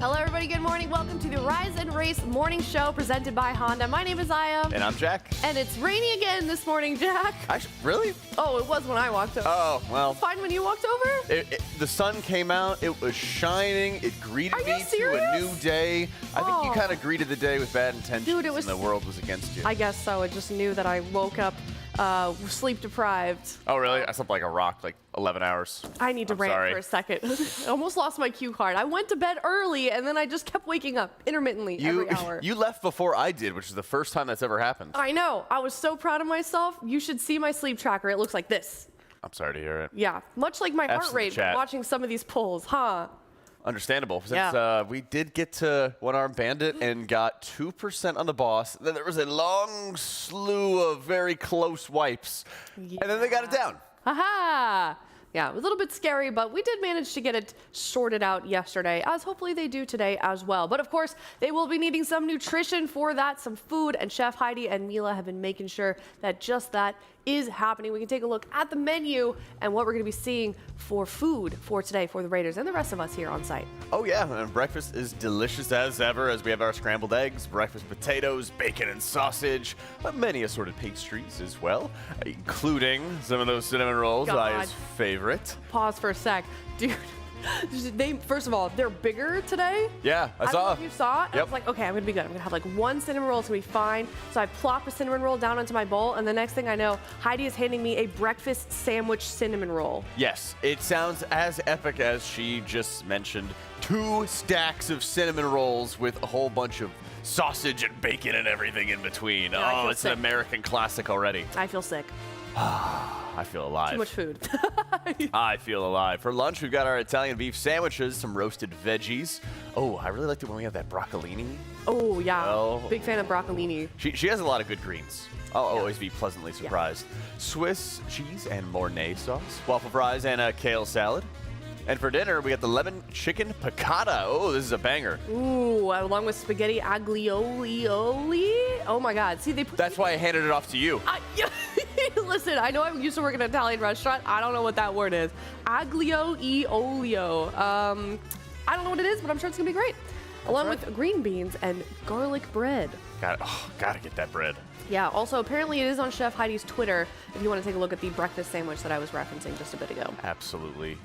Hello, everybody. Good morning. Welcome to the Rise and Race morning show presented by Honda. My name is Aya. And I'm Jack. And it's rainy again this morning, Jack. Really? Oh, it was when I walked over. Oh, well. Fine when you walked over? The sun came out. It was shining. It greeted me to a new day. I think you kind of greeted the day with bad intentions. Dude, it was, and the world was against you. I guess so. I just knew that I woke up sleep deprived. Oh, really? I slept like a rock, like 11 hours. I need to rant for a second. I almost lost my cue card. I went to bed early, and then I just kept waking up intermittently every hour. You left before I did, which is the first time that's ever happened. I know. I was so proud of myself. You should see my sleep tracker. It looks like this. I'm sorry to hear it. Yeah, much like my heart rate watching some of these polls, huh? Understandable, since we did get to One-Armed Bandit and got 2% on the boss. Then there was a long slew of very close wipes, and then they got it down. Haha! Yeah, it was a little bit scary, but we did manage to get it sorted out yesterday, as hopefully they do today as well. But of course, they will be needing some nutrition for that, some food, and Chef Heidi and Mila have been making sure that just that is happening. We can take a look at the menu and what we're going to be seeing for food for today for the Raiders and the rest of us here on site. Oh yeah, and breakfast is delicious as ever, as we have our scrambled eggs, breakfast potatoes, bacon and sausage, but many assorted pastries as well, including some of those cinnamon rolls, Aya's favorite. Pause for a sec. Dude. First of all, they're bigger today. Yeah, I saw. I don't know if you saw it. I was like, okay, I'm gonna be good. I'm gonna have like one cinnamon roll. It's gonna be fine. So I plop a cinnamon roll down onto my bowl, and the next thing I know, Heidi is handing me a breakfast sandwich cinnamon roll. Yes, it sounds as epic as she just mentioned. 2 stacks of cinnamon rolls with a whole bunch of sausage and bacon and everything in between. Yeah, oh, it's an American classic already. I feel sick. I feel alive. Too much food. I feel alive. For lunch, we've got our Italian beef sandwiches, some roasted veggies. Oh, I really liked it when we have that broccolini. Oh, yeah. Oh. Big fan of broccolini. She has a lot of good greens. I'll always be pleasantly surprised. Swiss cheese and Mornay sauce, waffle fries, and a kale salad. And for dinner, we got the lemon chicken piccata. Oh, this is a banger. Ooh, along with spaghetti aglioli. Oh my God. See, That's why I handed it off to you. Listen, I know I'm used to working at an Italian restaurant. I don't know what that word is. Aglio e olio. I don't know what it is, but I'm sure it's gonna be great. Along with green beans and garlic bread. Gotta get that bread. Yeah, also apparently it is on Chef Heidi's Twitter if you want to take a look at the breakfast sandwich that I was referencing just a bit ago. Absolutely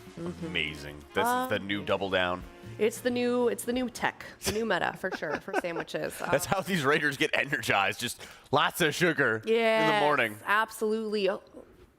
amazing. This is the new double down. It's the new tech, the new meta for sure for sandwiches. That's how these Raiders get energized. Just lots of sugar in the morning. Absolutely.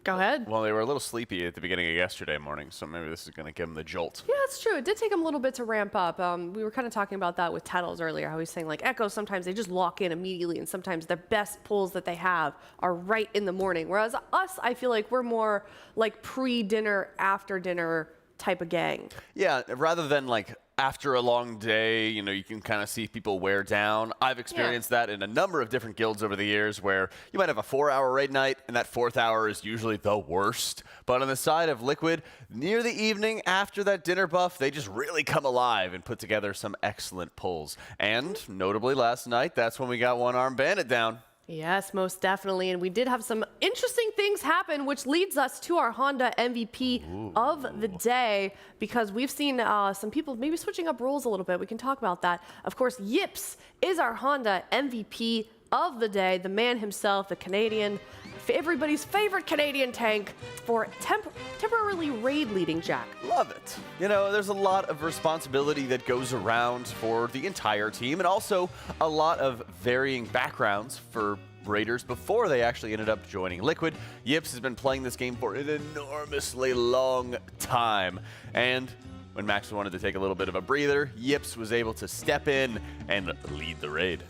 Go ahead. Well, they were a little sleepy at the beginning of yesterday morning, so maybe this is going to give them the jolt. Yeah, that's true. It did take them a little bit to ramp up. We were kind of talking about that with Tattles earlier, how he's saying, like, Echo, sometimes they just lock in immediately, and sometimes their best pulls that they have are right in the morning. Whereas us, I feel like we're more like pre-dinner, after-dinner type of gang. Yeah, rather than like after a long day, you know, you can kind of see people wear down. I've experienced that in a number of different guilds over the years where you might have a 4-hour raid night and that 4th hour is usually the worst. But on the side of Liquid, near the evening after that dinner buff, they just really come alive and put together some excellent pulls. And notably last night, that's when we got One-Armed Bandit down. Yes, most definitely. And we did have some interesting things happen, which leads us to our Honda MVP of the day, because we've seen some people maybe switching up roles a little bit. We can talk about that. Of course, Yips is our Honda MVP of the day, the man himself, the Canadian, everybody's favorite Canadian tank for temporarily raid leading, Jack. Love it. You know, there's a lot of responsibility that goes around for the entire team, and also a lot of varying backgrounds for Raiders before they actually ended up joining Liquid. Yips has been playing this game for an enormously long time, and when Max wanted to take a little bit of a breather, Yips was able to step in and lead the raid.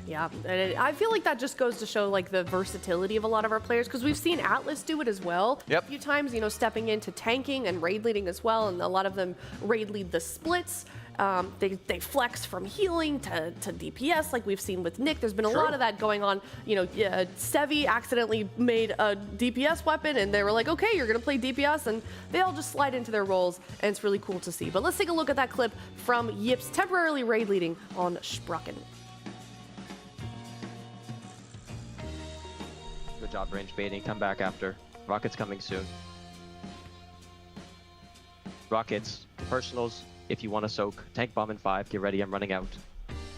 Yeah, and I feel like that just goes to show like the versatility of a lot of our players, because we've seen Atlas do it as well a few times, you know, stepping into tanking and raid leading as well, and a lot of them raid lead the splits. They flex from healing to DPS, like we've seen with Nick. There's been a lot of that going on. You know, Sevi accidentally made a DPS weapon, and they were like, okay, you're going to play DPS, and they all just slide into their roles, and it's really cool to see. But let's take a look at that clip from Yips temporarily raid leading on Spraken. Good job range baiting. Come back after. Rocket's coming soon. Rockets. Personals. if you want to soak. Tank bomb in 5. Get ready. I'm running out.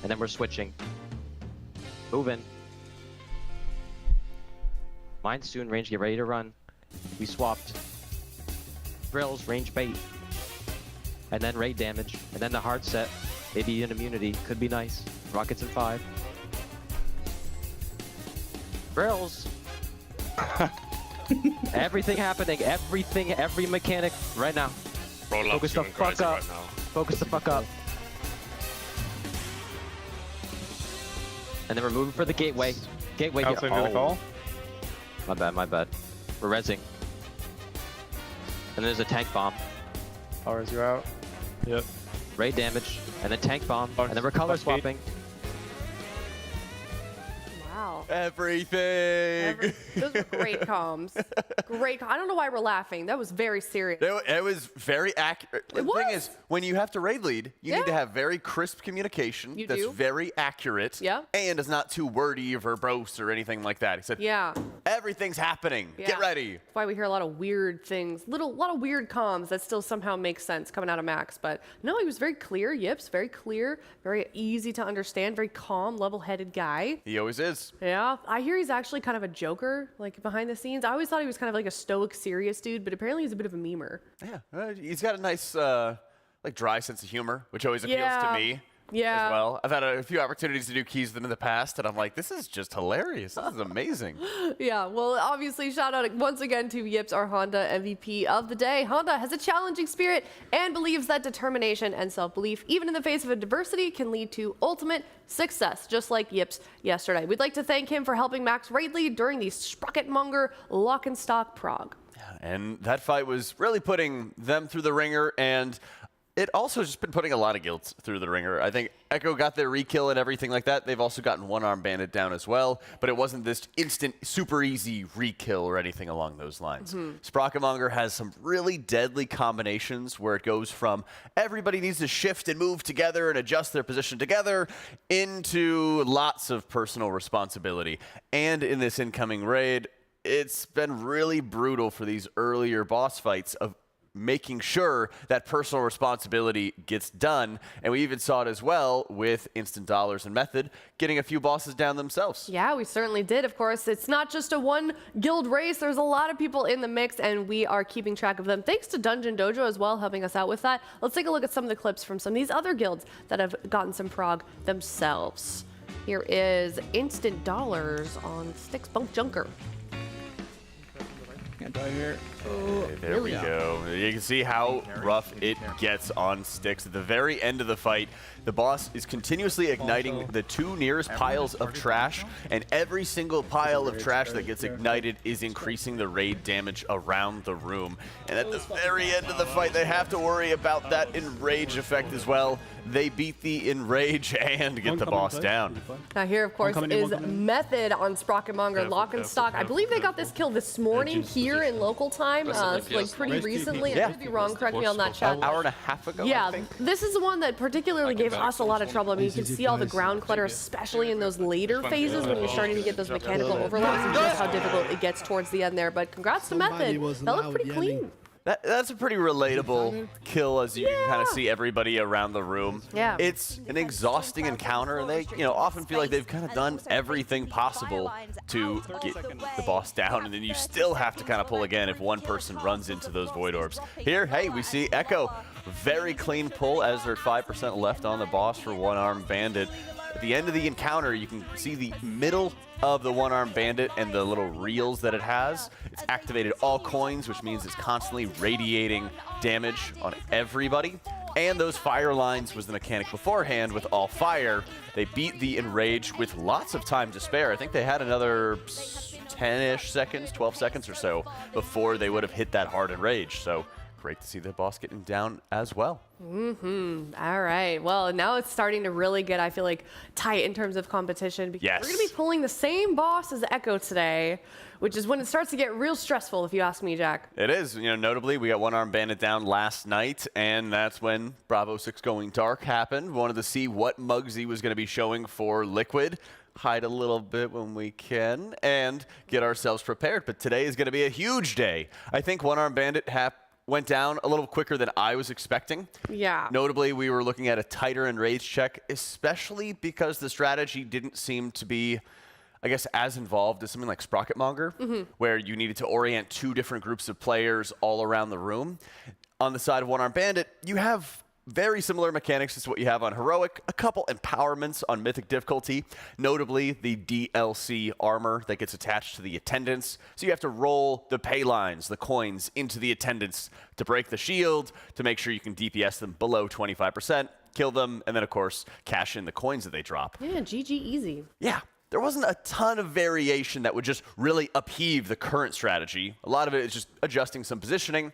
And then we're switching. Moving. Mine soon. Range. Get ready to run. We swapped. Drills. Range bait. And then raid damage. And then the hard set. Maybe an immunity. Could be nice. Rockets in 5. Drills. Everything happening. Everything. Every mechanic right now. Focus the fuck up. Focus the fuck up. And then we're moving for the gateway. Gateway here. Outside the call. My bad, my bad. We're rezzing. And there's a tank bomb. Powers you out. Yep. Raid damage. And then tank bomb. And then we're color swapping. Wow. Everything. Those were great comms. Great. I don't know why we're laughing. That was very serious. It was very accurate. The thing is, when you have to raid lead, you need to have very crisp communication that's very accurate and is not too wordy or verbose or anything like that. He said, everything's happening. Get ready. That's why we hear a lot of weird things, a lot of weird comms that still somehow make sense coming out of Max. But no, he was very clear. Yips, very clear, very easy to understand, very calm, level-headed guy. He always is. Yeah, I hear he's actually kind of a joker, like behind the scenes. I always thought he was kind of like a stoic, serious dude, but apparently he's a bit of a memer. Yeah, he's got a nice, like dry sense of humor, which always appeals to me. As well. I've had a few opportunities to do keys with them in the past, and I'm like, this is just hilarious. This is amazing. Yeah, well, obviously, shout out once again to Yips, our Honda MVP of the day. Honda has a challenging spirit and believes that determination and self-belief, even in the face of adversity, can lead to ultimate success, just like Yips yesterday. We'd like to thank him for helping Max raid lead during the Sprocketmonger lock and stock prog. And that fight was really putting them through the ringer, and it also just been putting a lot of guilds through the ringer. I think Echo got their re-kill and everything like that. They've also gotten one-arm bandit down as well, but it wasn't this instant, super easy re-kill or anything along those lines. Sprocketmonger has some really deadly combinations where it goes from everybody needs to shift and move together and adjust their position together into lots of personal responsibility. And in this incoming raid, it's been really brutal for these earlier boss fights of making sure that personal responsibility gets done. And we even saw it as well with Instant Dollars and Method getting a few bosses down themselves. Yeah, we certainly did. Of course, it's not just a one guild race. There's a lot of people in the mix, and we are keeping track of them. Thanks to DungeonDojo as well, helping us out with that. Let's take a look at some of the clips from some of these other guilds that have gotten some prog themselves. Here is Instant Dollars on Sticks Bunk Junker. Can't die here. There we go. You can see how rough it gets on Sticks. At the very end of the fight, the boss is continuously igniting the two nearest piles of trash, and every single pile of trash that gets ignited is increasing the raid damage around the room. And at the very end of the fight, they have to worry about that enrage effect as well. They beat the enrage and get the boss down. Now here, of course, is Method on Sprocketmonger lock and stock. I believe they got this kill this morning here in local time, like pretty recently. I could be wrong, correct me on that, chat. An hour and a half ago, yeah, I think. This is the one that particularly gave us a lot of trouble. I mean, you can see all the ground clutter, especially in those later phases when you're starting to get those mechanical overlaps and just how difficult it gets towards the end there. But congrats to Method. That looked pretty clean. That's a pretty relatable kill, as you can kind of see everybody around the room. Yeah. It's an exhausting encounter, and they, often feel like they've kind of done everything possible to get the boss down, and then you still have to kind of pull again if one person runs into those void orbs. Here, hey, we see Echo, very clean pull as there's 5% left on the boss for one-armed bandit. At the end of the encounter, you can see the middle of the one-armed bandit and the little reels that it has. It's activated all coins, which means it's constantly radiating damage on everybody. And those fire lines was the mechanic beforehand with all fire. They beat the enrage with lots of time to spare. I think they had another 10-ish seconds, 12 seconds or so before they would have hit that hard enrage. So great to see the boss getting down as well. All right. Well, now it's starting to really get, I feel like, tight in terms of competition. Because we're going to be pulling the same boss as Echo today, which is when it starts to get real stressful, if you ask me, Jack. It is. Notably, we got one-armed bandit down last night, and that's when Bravo 6 Going Dark happened. Wanted to see what Muggsy was going to be showing for Liquid. Hide a little bit when we can and get ourselves prepared. But today is going to be a huge day. I think one-armed bandit went down a little quicker than I was expecting. Yeah. Notably, we were looking at a tighter enraged check, especially because the strategy didn't seem to be, I guess, as involved as something like Sprocketmonger, where you needed to orient 2 different groups of players all around the room. On the side of One Arm Bandit, you have very similar mechanics to what you have on Heroic, a couple empowerments on Mythic difficulty, notably the DLC armor that gets attached to the attendants. So you have to roll the pay lines, the coins, into the attendants to break the shield, to make sure you can DPS them below 25%, kill them, and then, of course, cash in the coins that they drop. Yeah, GG easy. Yeah. There wasn't a ton of variation that would just really upheave the current strategy. A lot of it is just adjusting some positioning,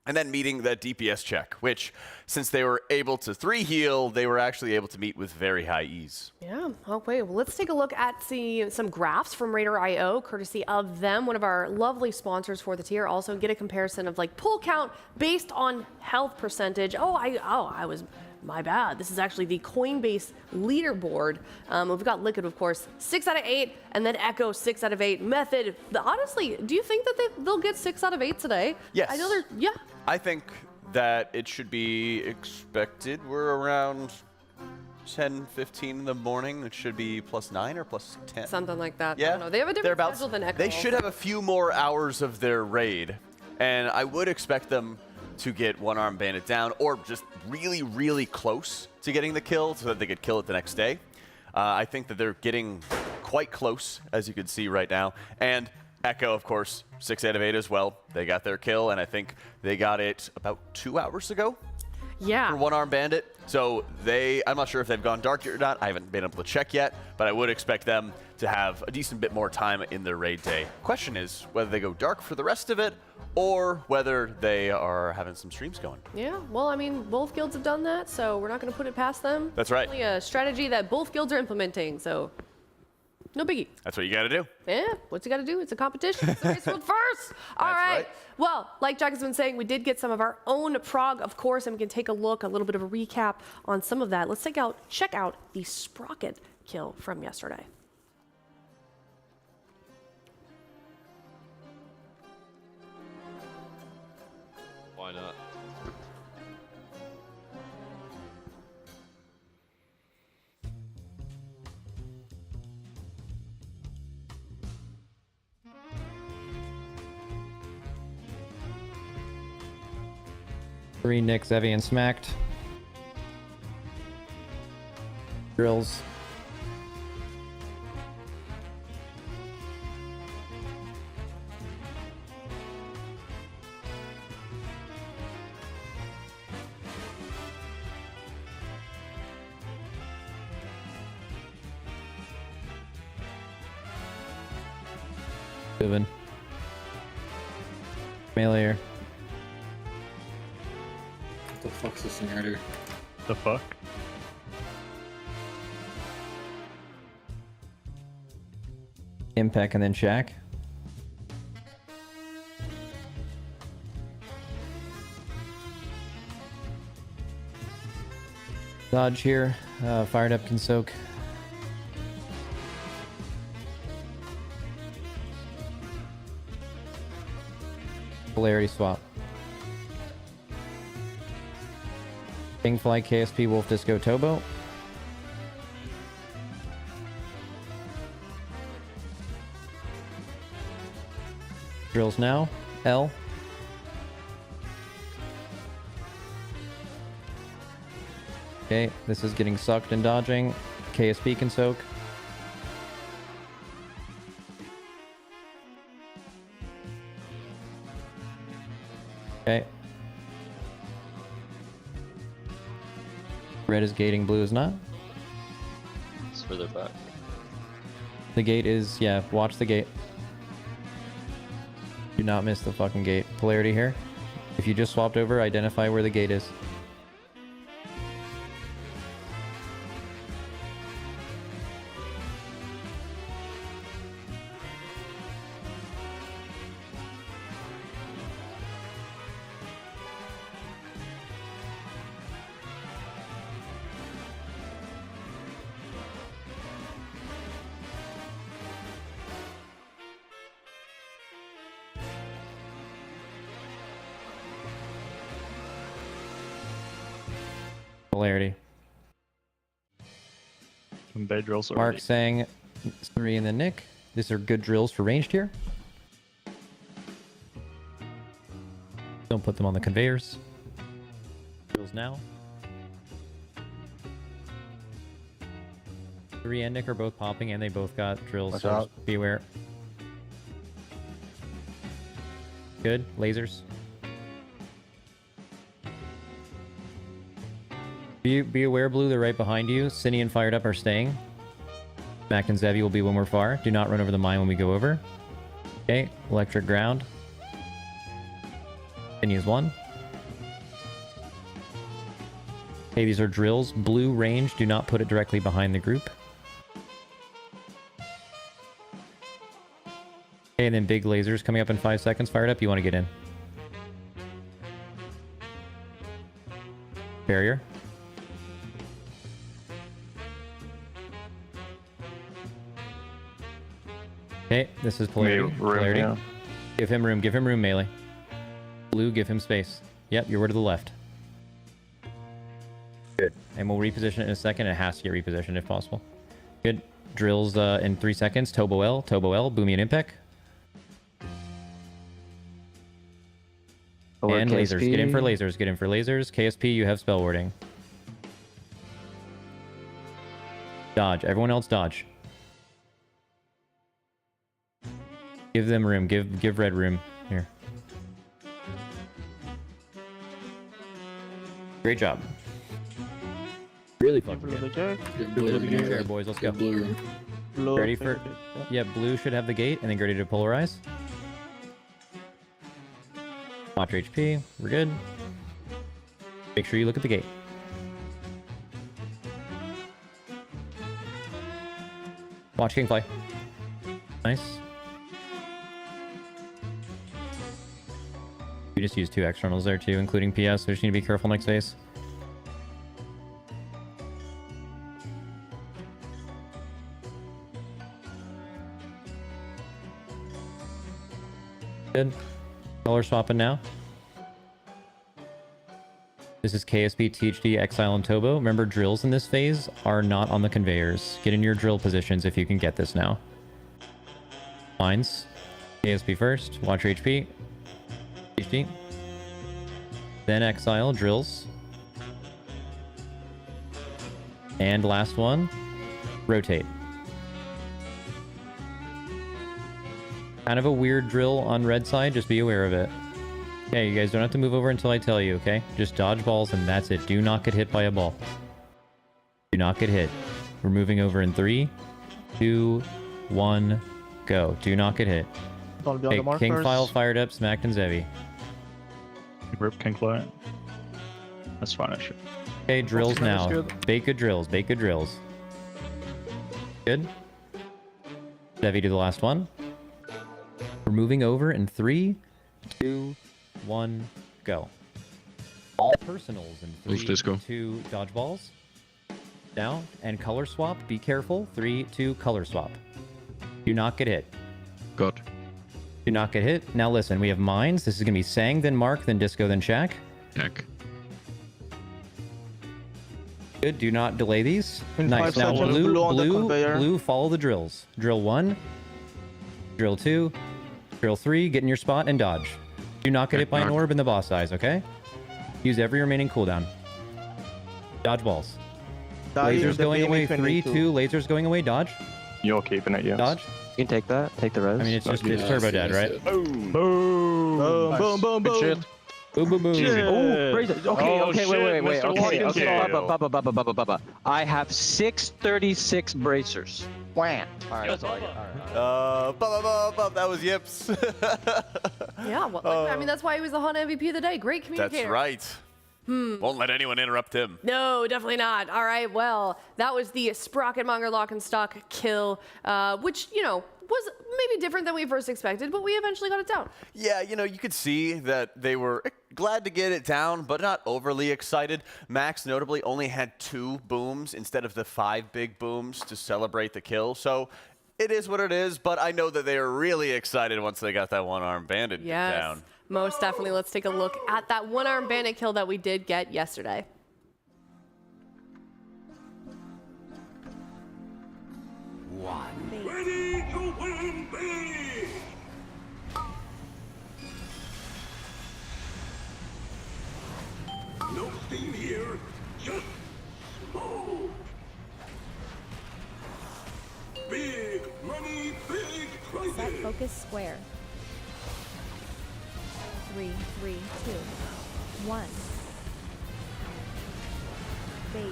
and then meeting that DPS check, which, since they were able to 3 heal, they were actually able to meet with very high ease. Yeah, okay. Well, let's take a look at some graphs from RaiderIO, courtesy of them, one of our lovely sponsors for the tier. Also, get a comparison of like pull count based on health percentage. My bad. This is actually the Coinbase leaderboard. We've got Liquid, of course, 6 out of 8, and then Echo, 6 out of 8. Method, honestly, do you think that they'll get 6 out of 8 today? Yes. I know they're, yeah. I think that it should be expected. We're around 10, 15 in the morning. It should be +9 or +10. Something like that. Yeah. I don't know. They have a different schedule than Echo. They should have a few more hours of their raid, and I would expect them to get One Arm Bandit down, or just really, really close to getting the kill so that they could kill it the next day. I think that they're getting quite close, as you can see right now. And Echo, of course, 6 out of 8 as well. They got their kill, and I think they got it about 2 hours ago. Yeah. For One Arm Bandit. So I'm not sure if they've gone dark yet or not. I haven't been able to check yet, but I would expect them to have a decent bit more time in their raid day. Question is whether they go dark for the rest of it, or whether they are having some streams going. Yeah, well, I mean, both guilds have done that, so we're not going to put it past them. That's right. It's only a strategy that both guilds are implementing, so no biggie. That's what you got to do. Yeah, what's you got to do? It's a competition. It's a race world first. All right. Well, like Jack has been saying, we did get some of our own prog, of course, and we can take a look, a little bit of a recap on some of that. Let's check out the Sprocket kill from yesterday. Why not? Three Nicks, Evian smacked. Drills. Moving. Melee. What the fuck's this thing right here? The fuck? Impact and then Shaq. Dodge here. Fired up can soak. Polarity swap. Kingfly, KSP, Wolf Disco, Tobo. Drills now. L. Okay, this is getting sucked and dodging. KSP can soak. Okay. Red is gating, blue is not. It's further back. The gate is, yeah, watch the gate. Do not miss the fucking gate. Polarity here. If you just swapped over, identify where the gate is. Polarity. Some bay drills Mark already. saying 3 and then Nick. These are good drills for ranged here. Don't put them on the conveyors. Drills now. 3 and Nick are both popping, and they both got drills. Watch So out. just be aware. Good. Lasers. Be aware, Blue, they're right behind you. Cine and Fired Up are staying. Mac and Zevi will be when we're far. Do not run over the mine when we go over. Okay, electric ground. Cine's 1. Okay, these are drills. Blue range, do not put it directly behind the group. Okay, and then big lasers coming up in 5 seconds. Fired Up, you want to get in. Barrier. Okay, this is polarity. Polarity. Yeah. Give him room, melee. Blue, give him space. Yep, you're to the left. Good. And we'll reposition it in a second. It has to get repositioned if possible. Good. Drills in 3 seconds. Tobo L, Boomy and Impact. Over And KSP. lasers. Get in for lasers. KSP, you have spell warding. Dodge. Everyone else dodge. Give them room. Give red room. Here. Great job. Really fucking good. Get blue. Really good share, boys. Let's go. Get blue. Ready for... Yeah, blue should have the gate, and then get ready to polarize. Watch your HP. We're good. Make sure you look at the gate. Watch King fly. Nice. We just used 2 externals there too, including PS, so we just need to be careful next phase. Good. Color swapping now. This is KSP, THD, Exile, and Tobo. Remember, drills in this phase are not on the conveyors. Get in your drill positions if you can get this now. Mines. KSP first. Watch your HP. THD. Then Exile, drills. And last one. Rotate. Kind of a weird drill on red side, just be aware of it. Okay, you guys don't have to move over until I tell you, okay? Just dodge balls and that's it. Do not get hit by a ball. Do not get hit. We're moving over in 3, 2, 1, go. Do not get hit. Okay, King File fired up, smacked and Zevi. Rip King Fly. That's fine, I should. Okay, drills now. Bake good drills, bake good drills. Good. Zevi to the last one. We're moving over in 3, 2, 1, go. All personals in 3, 2, dodgeballs. Down, and color swap. Be careful. 3, 2, color swap. Do not get hit. Good. Do not get hit. Now listen, we have mines. This is going to be Sang, then Mark, then Disco, then Shaq. Check. Good. Do not delay these. In Nice. 5 Now seconds, blue, blue on the conveyor. blue, follow the drills. Drill 1, drill 2, drill 3, get in your spot and dodge. Do not get hit by an orb in the boss eyes, okay? Use every remaining cooldown. Dodge balls. Lasers going away. 3, 2, lasers going away. Dodge. You're keeping it, yes. Dodge. You can take that. Take the res. I mean, it's just it's turbo dead, right? Boom. Boom, boom, boom, boom. Boom, boom, boom. Oh, okay, Oh, okay, shit, wait. Mr. Okay, Logan Bubba. I have 636 bracers. Wham. Alright, that's all I got. That was Yips. Yeah, well, I mean, that's why he was the Hunt MVP of the day. Great communicator. That's right. Won't let anyone interrupt him. No, definitely not. All right, well, that was the Sprocketmonger Lock and Stock kill, which, you know, was maybe different than we first expected, but we eventually got it down. Yeah, you know, you could see that they were glad to get it down, but not overly excited. Max notably only had 2 booms instead of the 5 big booms to celebrate the kill, so it is what it is, but I know that they are really excited once they got that one-arm bandit down. Most definitely. Let's take a look at that one-arm bandit kill that we did get yesterday. win big. No steam here, just smoke. Big money, big prices. Set focus square. 3, 3, 2, 1. Bait.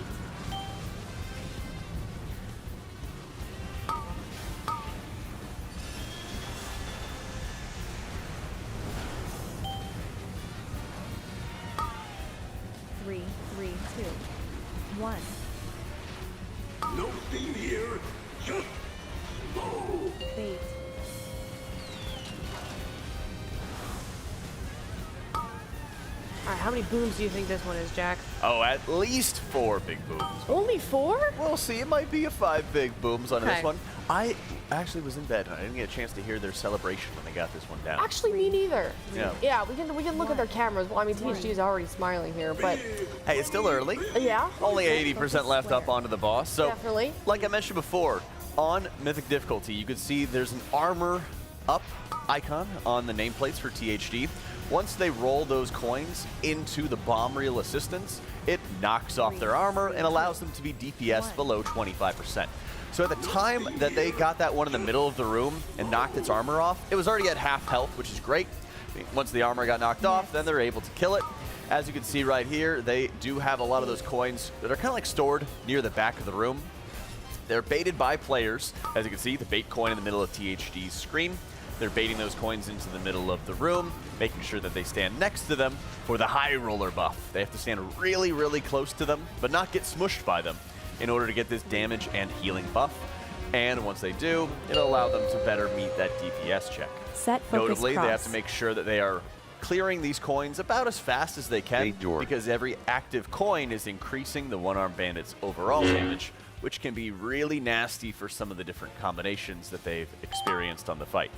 Three, 3, 2, 1. No steam here, just smoke. Bait. All right, how many booms do you think this one is, Jack? Oh, at least 4 big booms. Only 4? We'll see. It might be a 5 big booms on Okay. this one. I actually was in bed and I didn't get a chance to hear their celebration when they got this one down. Actually, me neither. Yeah. Yeah, we can look at their cameras. Well, I mean, THG is already smiling here, but Hey, it's still early. yeah. Only 80% left up onto the boss. So, Definitely. like I mentioned before, on Mythic difficulty, you can see there's an armor up icon on the nameplates for THD. Once they roll those coins into the bomb reel assistance, it knocks off their armor and allows them to be DPS below 25%. So at the time that they got that one in the middle of the room and knocked its armor off, it was already at half health, which is great. Once the armor got knocked off, then they're able to kill it. As you can see right here, they do have a lot of those coins that are kind of like stored near the back of the room. They're baited by players. As you can see, the bait coin in the middle of THD's screen. They're baiting those coins into the middle of the room, making sure that they stand next to them for the high roller buff. They have to stand really, really close to them, but not get smushed by them in order to get this damage and healing buff. And once they do, it'll allow them to better meet that DPS check. Set focus Notably, cross. they have to make sure that they are clearing these coins about as fast as they can, because every active coin is increasing the one-armed bandit's overall damage, which can be really nasty for some of the different combinations that they've experienced on the fight.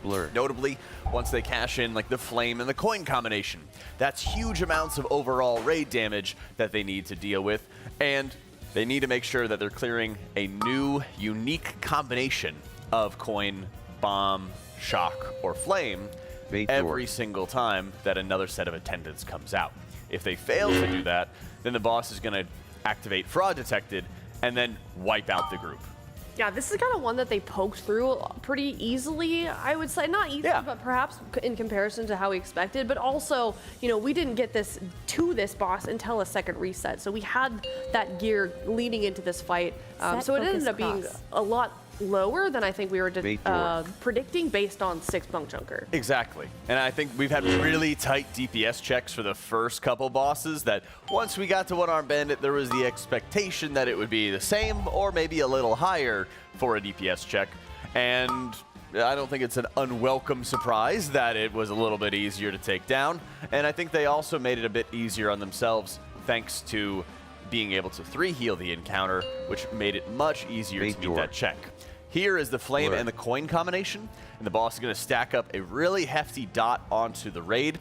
Notably, once they cash in like the flame and the coin combination, that's huge amounts of overall raid damage that they need to deal with, and they need to make sure that they're clearing a new, unique combination of coin, bomb, shock, or flame every single time that another set of attendants comes out. If they fail to do that, then the boss is going to activate fraud detected and then wipe out the group. Yeah, this is kind of one that they poked through pretty easily, I would say. Not easy, but perhaps in comparison to how we expected. But also, you know, we didn't get this boss until a second reset. So we had that gear leading into this fight. So it ended up being a lot lower than I think we were predicting based on 6 Punk Junker. Exactly. And I think we've had really tight DPS checks for the first couple bosses that once we got to One Arm Bandit, there was the expectation that it would be the same or maybe a little higher for a DPS check. And I don't think it's an unwelcome surprise that it was a little bit easier to take down. And I think they also made it a bit easier on themselves thanks to being able to 3-heal the encounter, which made it much easier to meet that check. Here is the flame and the coin combination, and the boss is going to stack up a really hefty dot onto the raid,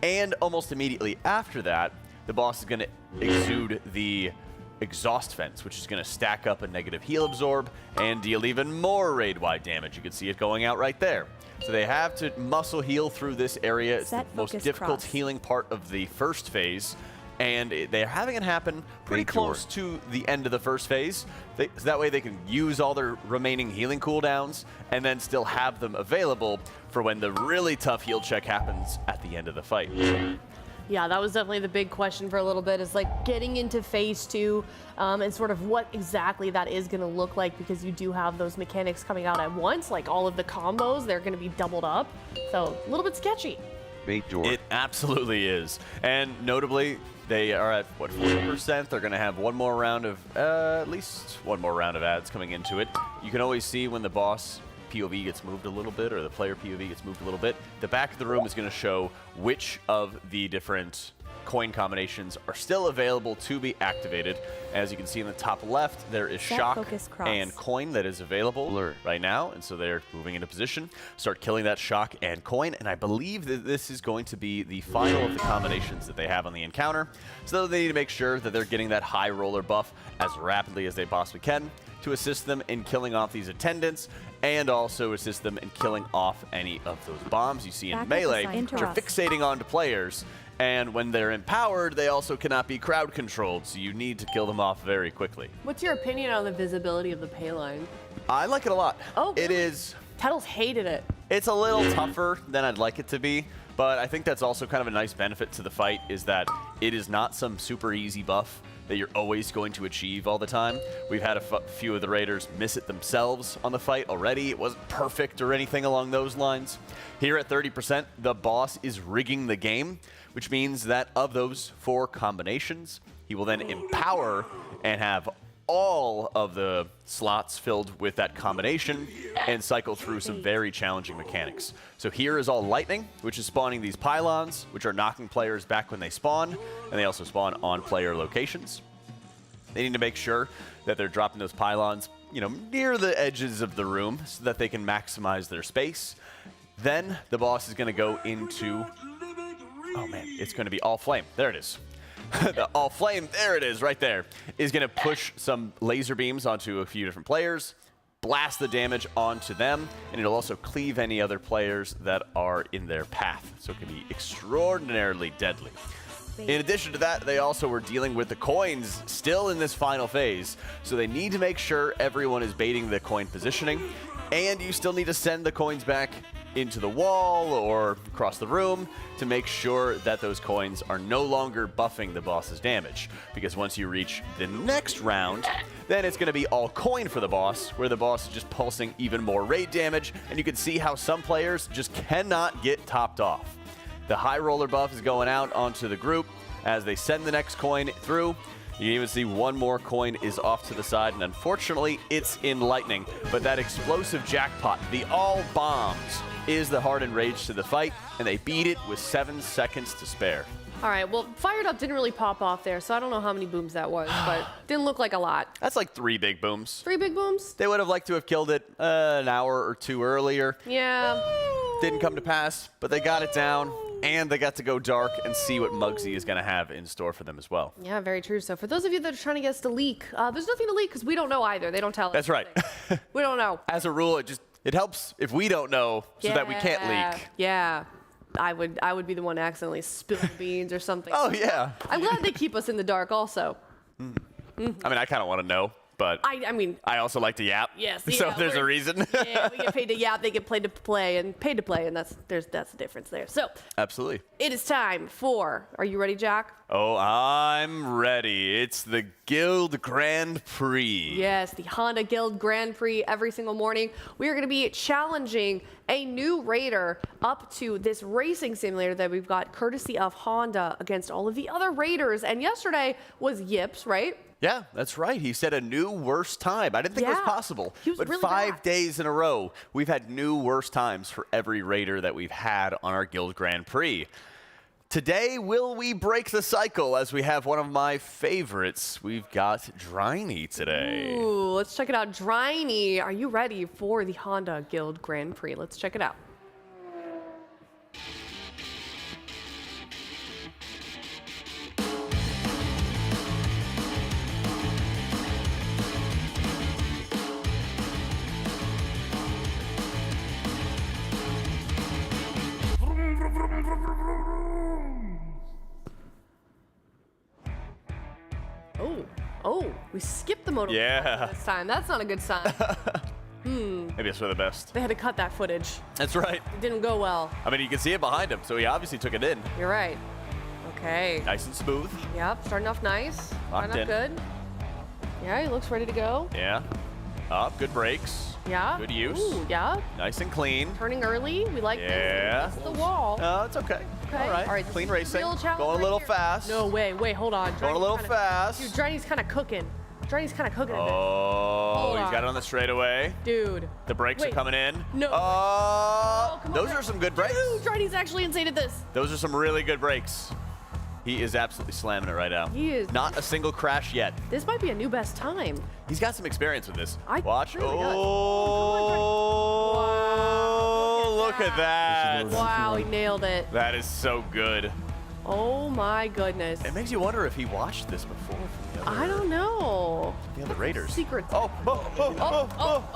and almost immediately after that, the boss is going to exude the exhaust fence, which is going to stack up a negative heal absorb and deal even more raid-wide damage. You can see it going out right there. So they have to muscle heal through this area. It's the most difficult healing part of the first phase. And they're having it happen pretty close to the end of the first phase. So that way they can use all their remaining healing cooldowns and then still have them available for when the really tough heal check happens at the end of the fight. Yeah, that was definitely the big question for a little bit, is like getting into phase 2 and sort of what exactly that is going to look like, because you do have those mechanics coming out at once, like all of the combos, they're going to be doubled up. So a little bit sketchy. It absolutely is. And notably, they are at, what, 40%? They're going to have one more round of, at least one more round of ads coming into it. You can always see when the boss POV gets moved a little bit, or the player POV gets moved a little bit. The back of the room is going to show which of the different coin combinations are still available to be activated. As you can see in the top left, there is shock and coin that is available right now. And so they're moving into position, start killing that shock and coin. And I believe that this is going to be the final of the combinations that they have on the encounter. So they need to make sure that they're getting that high roller buff as rapidly as they possibly can to assist them in killing off these attendants and also assist them in killing off any of those bombs you see in melee, which are fixating onto players. And when they're empowered, they also cannot be crowd controlled, so you need to kill them off very quickly. What's your opinion on the visibility of the pay line? I like it a lot. Oh, really? It is. Tettles hated it. It's a little tougher than I'd like it to be, but I think that's also kind of a nice benefit to the fight is that it is not some super easy buff that you're always going to achieve all the time. We've had a few of the Raiders miss it themselves on the fight already. It wasn't perfect or anything along those lines. Here at 30%, the boss is rigging the game, which means that of those 4 combinations, he will then empower and have all of the slots filled with that combination and cycle through some very challenging mechanics. So here is all lightning, which is spawning these pylons, which are knocking players back when they spawn, and they also spawn on player locations. They need to make sure that they're dropping those pylons, you know, near the edges of the room so that they can maximize their space. Then the boss is going to go into, oh man, it's going to be all flame. There it is. The all flame, there it is, right there, is going to push some laser beams onto a few different players, blast the damage onto them, and it'll also cleave any other players that are in their path. So it can be extraordinarily deadly. In addition to that, they also were dealing with the coins still in this final phase. So they need to make sure everyone is baiting the coin positioning, and you still need to send the coins back into the wall or across the room to make sure that those coins are no longer buffing the boss's damage. Because once you reach the next round, then it's going to be all coin for the boss, where the boss is just pulsing even more raid damage, and you can see how some players just cannot get topped off. The high roller buff is going out onto the group as they send the next coin through. You can even see one more coin is off to the side, and unfortunately, it's in lightning. But that explosive jackpot, the all bombs, is the heart and rage to the fight, and they beat it with 7 seconds to spare. All right, well, Fired Up didn't really pop off there, so I don't know how many booms that was, but didn't look like a lot. That's like 3 big booms. 3 big booms? They would have liked to have killed it an hour or 2 earlier. Yeah. Didn't come to pass, but they got it down, and they got to go dark and see what Muggsy is going to have in store for them as well. Yeah, very true. So for those of you that are trying to get us to leak, there's nothing to leak because we don't know either. They don't tell us. That's right. We don't know. As a rule, it helps if we don't know so that we can't leak. Yeah. I would be the one to accidentally spill the beans or something. Oh, yeah. I'm glad they keep us in the dark also. I mean, I kind of want to know, but I mean, I also like to yap. Yes. So Yeah, there's a reason. Yeah, we get paid to yap, they get paid to play, and that's the difference there. So Absolutely. it is time for, are you ready, Jack? Oh, I'm ready. It's the Guild Grand Prix. Yes, the Honda Guild Grand Prix every single morning. We are going to be challenging a new Raider up to this racing simulator that we've got courtesy of Honda against all of the other Raiders. And yesterday was Yips, right? Yeah, that's right. He set a new worst time. I didn't think it was possible. He was but really 5 bad. days in a row, we've had new worst times for every Raider that we've had on our Guild Grand Prix. Today, will we break the cycle as we have one of my favorites? We've got Dryny today. Ooh, let's check it out. Dryny, are you ready for the Honda Guild Grand Prix? Let's check it out. Oh, we skipped the motor this time. That's not a good sign. Maybe it's for the best. They had to cut that footage. That's right. It didn't go well. I mean, you can see it behind him, so he obviously took it in. You're right. Okay. Nice and smooth. Yep, starting off nice. Locked Starting off good. Yeah, he looks ready to go. Yeah. Up, good brakes. Yeah. Good use. Ooh, yeah. Nice and clean. Turning early. We like Yeah. this. That's the wall. No, it's okay. Okay. All right. this Clean is racing. real challenge Going a right little here. fast. No, wait, hold on. Going a little Dude, fast. Dryny's kind of cooking. Dryny's kind of cooking a bit. Oh, Hold he's on. got it on the straightaway. Dude. The brakes are Wait. coming in. No. Oh, come those on. are some good brakes. Dude, Dryny's actually insane at this. Those are some really good brakes. He is absolutely slamming it right now. He is. Not a single crash yet. This might be a new best time. He's got some experience with this. Watch. Really Oh, look at that. Wow, he nailed it. That is so good. Oh my goodness. It makes you wonder if he watched this before. I don't know. The other Raiders. Secret. Oh,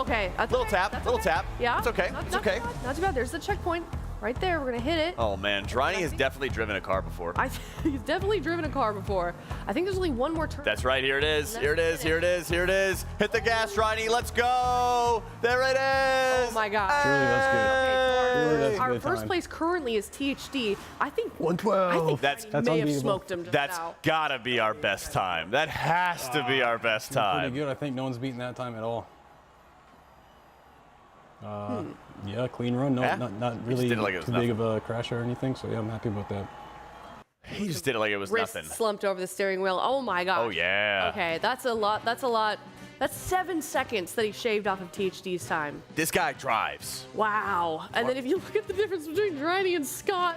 Okay. That's Little okay. tap, That's little okay. tap. Yeah. It's okay. Not, It's not okay. Too bad. Not too bad. There's the checkpoint right there. We're gonna hit it. Oh man, Dryny has definitely driven a car before. He's definitely driven a car before. I think there's only one more turn. That's right. Here it is. Here it is. Here it is. Here it is. Hit the gas, Dryny. Let's go. There it is. Oh my God. Truly, that's good. Our first place currently is THD. I think 112. I think That's Dryny may have unbeatable. smoked him just That's now. gotta be our best time. That has to be our best Pretty time. good. I think no one's beaten that time at all. Yeah, clean run. No, Yeah. not really did it like it was too big of a crash or anything. So yeah, I'm happy about that. He just did it like it was Wrist nothing. slumped over the steering wheel. Oh my gosh. Oh yeah. Okay, that's a lot. That's a lot. That's 7 seconds that he shaved off of THD's time. This guy drives. Wow. And then if you look at the difference between Dryny and Scott.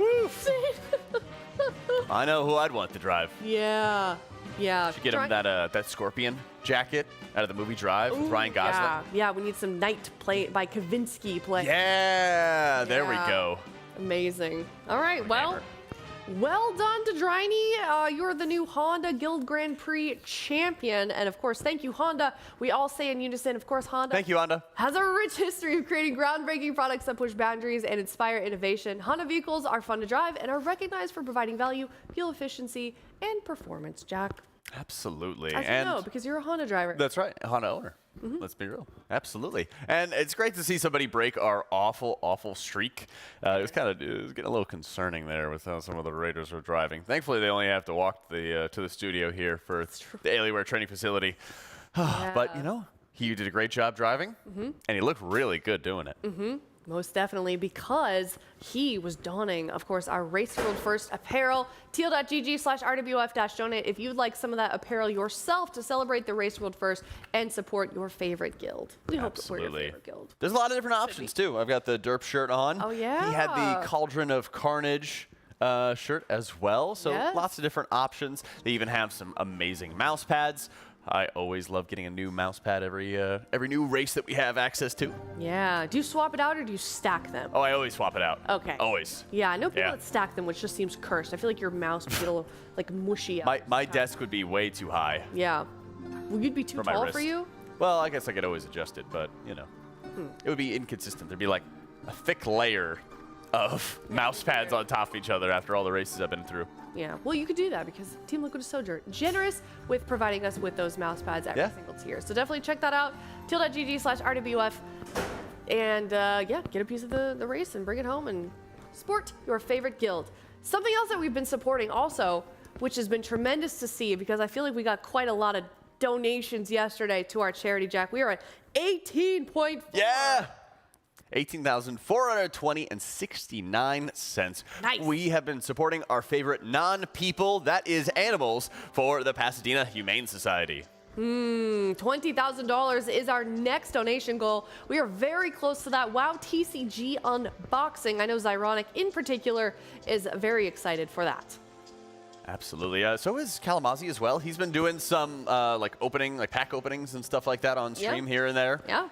I know who I'd want to drive. Yeah. Yeah. Should get him that scorpion jacket out of the movie Drive with Ryan Gosling. Yeah. Yeah, we need some Night play by Kavinsky play. Yeah, there we Yeah. go. Amazing. All right, well done to Dryny. You're the new Honda Guild Grand Prix champion. And of course, thank you, Honda. We all say in unison, of course, Honda. Thank you, Honda. Has a rich history of creating groundbreaking products that push boundaries and inspire innovation. Honda vehicles are fun to drive and are recognized for providing value, fuel efficiency, and performance, Jack. Absolutely. As you know, because you're a Honda driver. That's right, Honda owner. Let's be real. Absolutely. And it's great to see somebody break our awful streak. It was getting a little concerning there with how some of the Raiders were driving. Thankfully, they only have to walk to the studio here for the Alienware training facility. But, you know, he did a great job driving, and he looked really good doing it. Most definitely, because he was donning, of course, our Race World First apparel. teal.gg/RWF-donate if you'd like some of that apparel yourself to celebrate the Race World First and support your favorite guild. We hope that we're your favorite guild. There's a lot of different options, too. I've got the Derp shirt on. Oh, yeah. He had the Cauldron of Carnage shirt as well. So lots of different options. They even have some amazing mouse pads. I always love getting a new mouse pad every new race that we have access to. Yeah. Do you swap it out or do you stack them? Oh, I always swap it out. Okay. Always. Yeah, I know people that stack them, which just seems cursed. I feel like your mouse would get a little like mushy. My desk would be way too high. Yeah. Well, you'd be too tall for you? Well, I guess I could always adjust it, but, you know, it would be inconsistent. There'd be like a thick layer of mouse pads on top of each other after all the races I've been through. Yeah, well, you could do that because Team Liquid is so generous with providing us with those mouse pads every single tier. So definitely check that out. teal.gg/RWF. And get a piece of the race and bring it home and support your favorite guild. Something else that we've been supporting also, which has been tremendous to see because I feel like we got quite a lot of donations yesterday to our charity, Jack. We are at 18.4. Yeah! $18,420.69. Nice. We have been supporting our favorite non-people, that is animals, for the Pasadena Humane Society. $20,000 is our next donation goal. We are very close to that. WoW TCG unboxing. I know Zyronic in particular is very excited for that. Absolutely. So is Kalamazzi as well. He's been doing some pack openings and stuff like that on stream here and there. Yeah.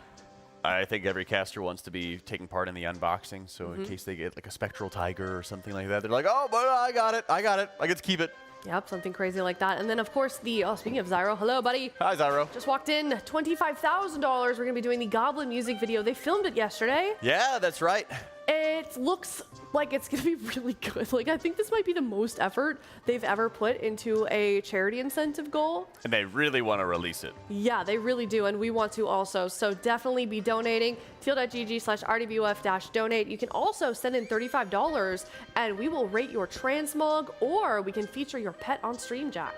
I think every caster wants to be taking part in the unboxing, so in case they get like a spectral tiger or something like that, they're like, oh, but I got it. I get to keep it. Yep, something crazy like that. And then, of course, speaking of Zyro, hello, buddy. Hi, Zyro. Just walked in, $25,000. We're going to be doing the Goblin music video. They filmed it yesterday. Yeah, that's right. It looks like it's going to be really good. Like, I think this might be the most effort they've ever put into a charity incentive goal. And they really want to release it. Yeah, they really do, and we want to also. So definitely be donating. teal.gg/RWF-donate. You can also send in $35, and we will rate your transmog, or we can feature your pet on stream, Jack.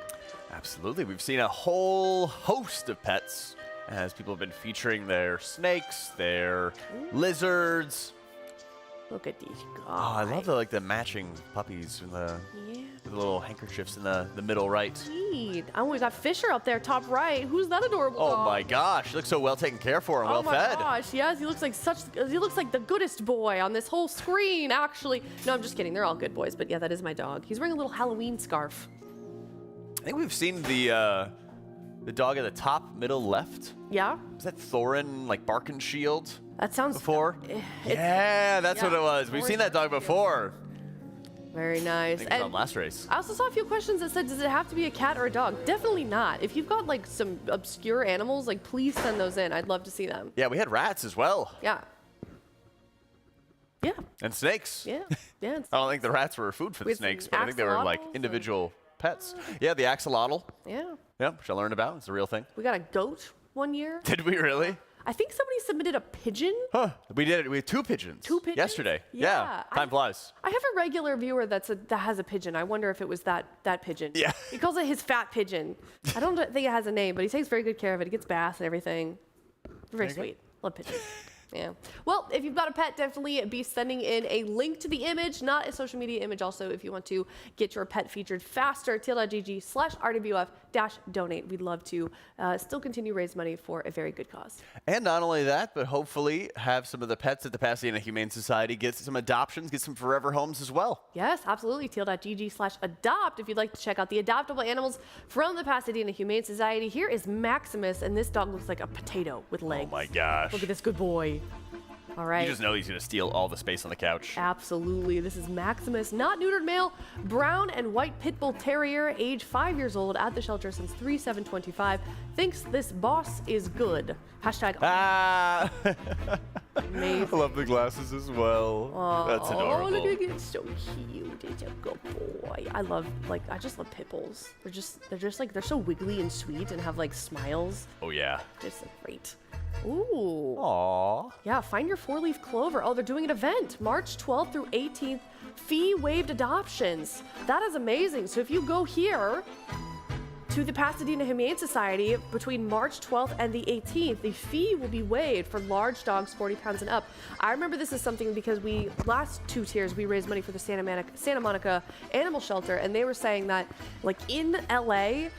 Absolutely. We've seen a whole host of pets as people have been featuring their snakes, their lizards. Look at these guys. Oh, I love the matching puppies with the little handkerchiefs in the middle right. Indeed. Oh, we got Fisher up there, top right. Who's that adorable dog? Oh my gosh, he looks so well taken care for and well fed. Oh my gosh, yes, he looks like the goodest boy on this whole screen, actually. No, I'm just kidding. They're all good boys, but yeah, that is my dog. He's wearing a little Halloween scarf. I think we've seen the dog at the top middle left. Yeah. Is that Thorin, like Barkin Shield? That sounds before. Yeah, that's what it was. We've seen that dog before. Very nice. I think it was on last race. I also saw a few questions that said, does it have to be a cat or a dog? Definitely not. If you've got like some obscure animals, like please send those in. I'd love to see them. Yeah, we had rats as well. Yeah. Yeah. And snakes. Yeah. Yeah. I don't think the rats were food for the With snakes, but I think they were like axolotls individual pets. Yeah, the axolotl. Yeah. Yeah, which I learned about. It's a real thing. We got a goat one year. Did we really? I think somebody submitted a pigeon. Huh. We did it. We had 2 pigeons. 2 pigeons? Yesterday. Yeah. Time flies. I have a regular viewer that has a pigeon. I wonder if it was that pigeon. Yeah. He calls it his fat pigeon. I don't think it has a name, but he takes very good care of it. He gets baths and everything. Very sweet. Love pigeons. Yeah. Well, if you've got a pet, definitely be sending in a link to the image, not a social media image. Also, if you want to get your pet featured faster, TL.gg/RWF-donate. We'd love to still continue to raise money for a very good cause. And not only that, but hopefully have some of the pets at the Pasadena Humane Society get some adoptions, get some forever homes as well. Yes, absolutely. TL.gg/adopt if you'd like to check out the adoptable animals from the Pasadena Humane Society. Here is Maximus, and this dog looks like a potato with legs. Oh my gosh. Look at this good boy. All right. You just know he's going to steal all the space on the couch. Absolutely. This is Maximus, not neutered male, brown and white pit bull terrier, age 5 years old, at the shelter since 3/7/25. Thinks this boss is good. Hashtag. Ah! Amazing. I love the glasses as well. That's adorable. Oh, look at it. It's so cute. It's a good boy. I just love pit bulls. They're so wiggly and sweet and have like smiles. Oh, yeah. Just so great. Ooh. Aww. Yeah, find your 4-leaf clover. Oh, they're doing an event March 12th through 18th. Fee waived adoptions. That is amazing. So if you go here to the Pasadena Humane Society between March 12th and the 18th, the fee will be waived for large dogs 40 pounds and up. I remember this is something because last 2 tiers, we raised money for the Santa Monica Animal Shelter, and they were saying that, like, in LA,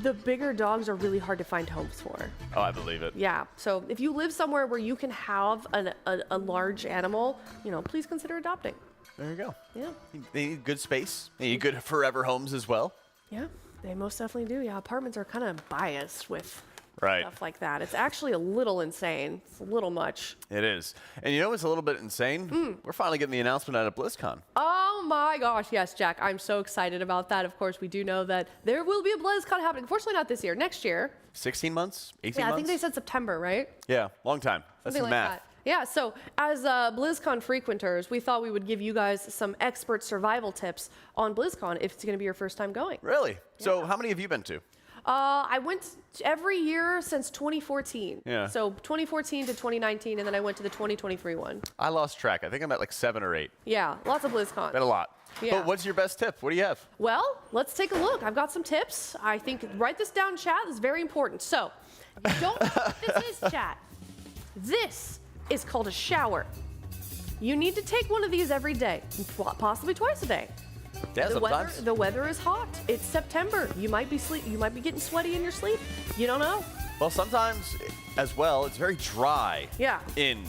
the bigger dogs are really hard to find homes for. Oh, I believe it. Yeah. So if you live somewhere where you can have a large animal, please consider adopting. There you go. Yeah. They need good space. They need good forever homes as well. Yeah, they most definitely do. Yeah, apartments are kind of biased with Right. stuff like that. It's actually a little insane. It's a little much. It is. And you know what's a little bit insane? We're finally getting the announcement out of BlizzCon. Oh my gosh, yes, Jack. I'm so excited about that. Of course, we do know that there will be a BlizzCon happening. Unfortunately, not this year. Next year. 16 months? 18 Yeah, months? I think they said September, right? Yeah, long time. That's Something the like math. that. Yeah, so as BlizzCon frequenters, we thought we would give you guys some expert survival tips on BlizzCon if it's going to be your first time going. Really? So how many have you been to? I went every year since 2014. Yeah. So 2014 to 2019, and then I went to the 2023 one. I lost track. I think I'm at like 7 or 8. Yeah, lots of BlizzCon. Been a lot. Yeah. But what's your best tip? What do you have? Well, let's take a look. I've got some tips. I think write this down, chat. This is very important. So, you don't know what this is, chat. This is called a shower. You need to take one of these every day, possibly twice a day. Yeah, sometimes. The weather is hot. It's September. You might be getting sweaty in your sleep. You don't know. Well, sometimes as well, it's very dry Yeah. in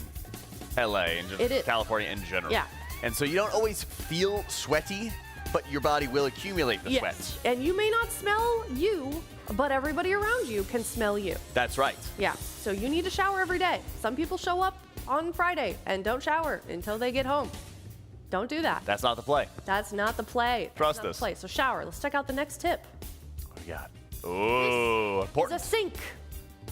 LA and It is. California in general. Yeah. And so you don't always feel sweaty, but your body will accumulate the sweat. And you may not smell you, but everybody around you can smell you. That's right. Yeah. So you need to shower every day. Some people show up on Friday and don't shower until they get home. Don't do that. That's not the play. That's not the play. Trust That's not us. the play. So shower. Let's check out the next tip. What do we got? Oh, It's important. a sink.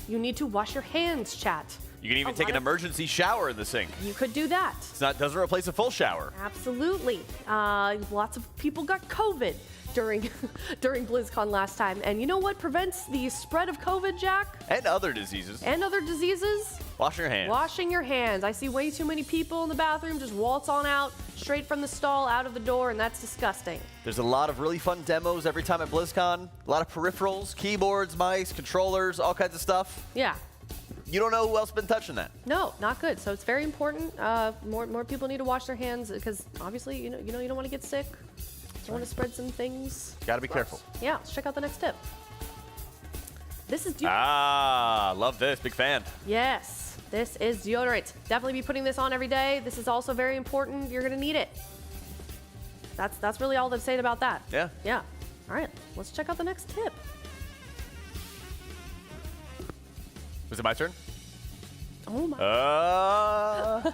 You need to wash your hands, chat. You can even A take an lot of- emergency shower in the sink. You could do that. Doesn't replace a full shower. Absolutely. Lots of people got COVID during BlizzCon last time. And you know what prevents the spread of COVID, Jack? And other diseases. And other diseases? Washing your hands. Washing your hands. I see way too many people in the bathroom just waltz on out, straight from the stall, out of the door, and that's disgusting. There's a lot of really fun demos every time at BlizzCon. A lot of peripherals, keyboards, mice, controllers, all kinds of stuff. Yeah. You don't know who else has been touching that. No, not good. So it's very important. More people need to wash their hands because obviously, you don't want to get sick. Don't want to spread some things. Got to be careful. Yeah, let's check out the next tip. This is deodorant. Ah, love this. Big fan. Yes, this is deodorant. Definitely be putting this on every day. This is also very important. You're gonna need it. That's really all to say about that. Yeah. Yeah. All right, let's check out the next tip. Was it my turn? Oh my.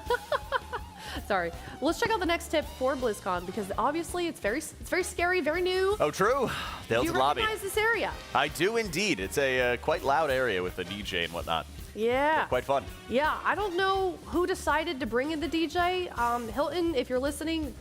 Sorry. Let's check out the next tip for BlizzCon because obviously it's very scary, very new. Oh, true. Do you Delta Lobby. recognize this area? I do indeed. It's a quite loud area with a DJ and whatnot. Yeah. Quite fun. Yeah, I don't know who decided to bring in the DJ. Hilton, if you're listening,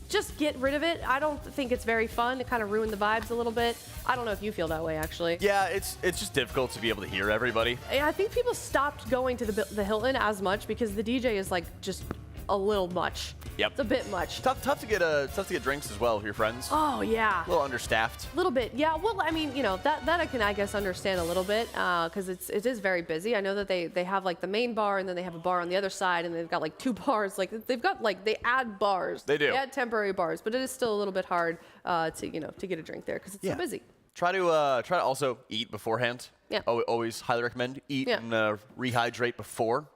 just get rid of it. I don't think it's very fun. It kind of ruined the vibes a little bit. I don't know if you feel that way, actually. Yeah, it's just difficult to be able to hear everybody. I think people stopped going to the Hilton as much because the DJ is like just a little much. Yep. It's a bit much. Tough to get drinks as well with your friends. Oh, yeah. A little understaffed. A little bit, yeah. Well, I mean, you know, that I can, I guess, understand a little bit because it is very busy. I know that they have like the main bar and then they have a bar on the other side and they've got like 2 bars. Like they've got like they add bars. They do. They add temporary bars, but it is still a little bit hard to get a drink there because it's so busy. Try to also eat beforehand. Yeah. Always highly recommend eat and rehydrate before.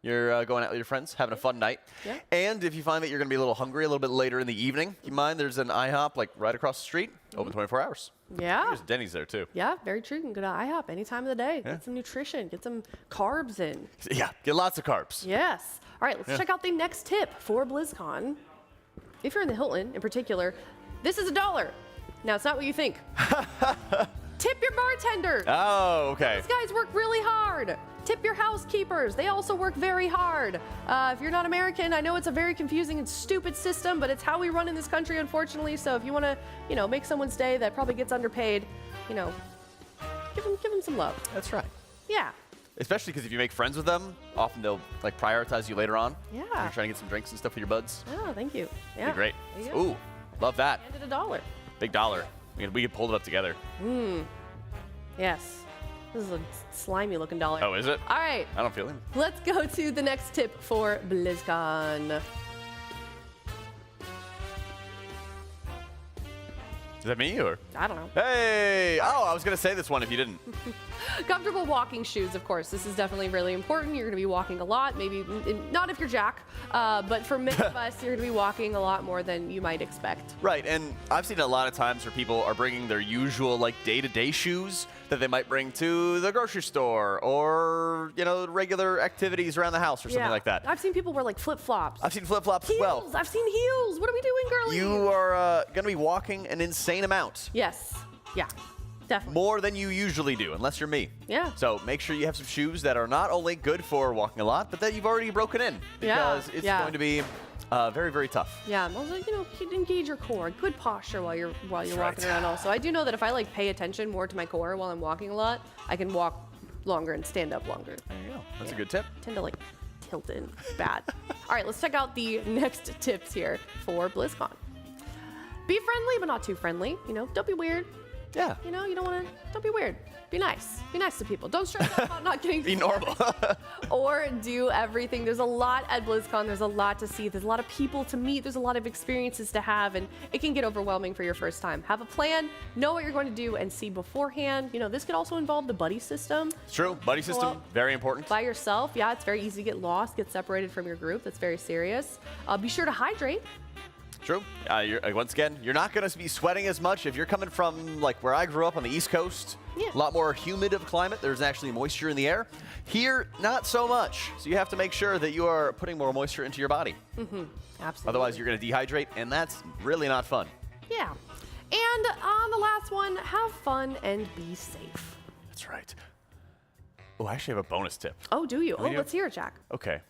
You're going out with your friends, having a fun night. Yeah. And if you find that you're going to be a little hungry a little bit later in the evening, keep in mind there's an IHOP like right across the street, open 24 hours. Yeah. There's Denny's there too. Yeah, very true. You can go to IHOP any time of the day. Yeah. Get some nutrition, get some carbs in. Yeah, get lots of carbs. Yes. All right, let's check out the next tip for BlizzCon. If you're in the Hilton in particular, this is $1. Now, it's not what you think. Tip your bartender. Oh, okay. These guys work really hard. Tip your housekeepers. They also work very hard. If you're not American, I know it's a very confusing and stupid system, but it's how we run in this country, unfortunately. So if you want to, make someone's day that probably gets underpaid, give them some love. That's right. Yeah. Especially because if you make friends with them, often they'll like prioritize you later on. Yeah. When you're trying to get some drinks and stuff with your buds. Oh, thank you. Yeah. Be great. There you go. Ooh, love that. And at $1. Big dollar. We could pull it up together. Yes. This is a slimy looking dollar. Oh, is it? All right. I don't feel it. Let's go to the next tip for BlizzCon. Is that me or? I don't know. Hey! Oh, I was going to say this one if you didn't. Comfortable walking shoes, of course. This is definitely really important. You're going to be walking a lot. Maybe not if you're Jack, but for many of us, you're going to be walking a lot more than you might expect. Right, and I've seen a lot of times where people are bringing their usual like day-to-day shoes that they might bring to the grocery store or, regular activities around the house or something like that. I've seen people wear like flip-flops. I've seen flip-flops as Heels. well. I've seen heels. What are we doing, girlie? You are going to be walking an insane amount. Yes. Yeah. Definitely. More than you usually do, unless you're me. Yeah. So make sure you have some shoes that are not only good for walking a lot, but that you've already broken in. Because it's going to be very, very tough. Yeah, also, engage your core. Good posture while you're walking around also. I do know that if I pay attention more to my core while I'm walking a lot, I can walk longer and stand up longer. There you go. That's a good tip. I tend to tilt in. Bad. All right, let's check out the next tips here for BlizzCon. Be friendly, but not too friendly. Don't be weird. Yeah. You don't want to, don't be weird. Be nice. Be nice to people. Don't stress out about not getting Be normal. or do everything. There's a lot at BlizzCon. There's a lot to see. There's a lot of people to meet. There's a lot of experiences to have, and it can get overwhelming for your first time. Have a plan, know what you're going to do, and see beforehand. This could also involve the buddy system. It's true. Buddy system, very important. By yourself, yeah, it's very easy to get lost, get separated from your group. That's very serious. Be sure to hydrate. True. Once again, you're not going to be sweating as much if you're coming from where I grew up on the East Coast. Yeah. A lot more humid of climate. There's actually moisture in the air. Here, not so much. So you have to make sure that you are putting more moisture into your body. Absolutely. Otherwise, you're going to dehydrate, and that's really not fun. Yeah. And on the last one, have fun and be safe. That's right. Oh, I actually have a bonus tip. Oh, do you? you? Let's hear it, Jack. Okay.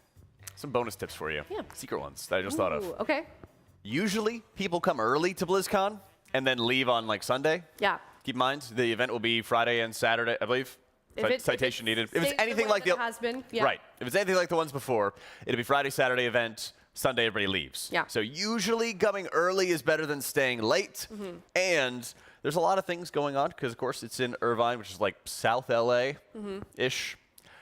Some bonus tips for you. Yeah. Secret ones that I just thought of. Ooh, okay. Usually, people come early to BlizzCon and then leave on Sunday. Yeah. Keep in mind, the event will be Friday and Saturday, I believe. Citation needed. If it's anything like the has been, yeah. Right. If it's anything like the ones before, it'll be Friday, Saturday event. Sunday, everybody leaves. Yeah. So usually coming early is better than staying late. And there's a lot of things going on because, of course, it's in Irvine, which is South LA-ish.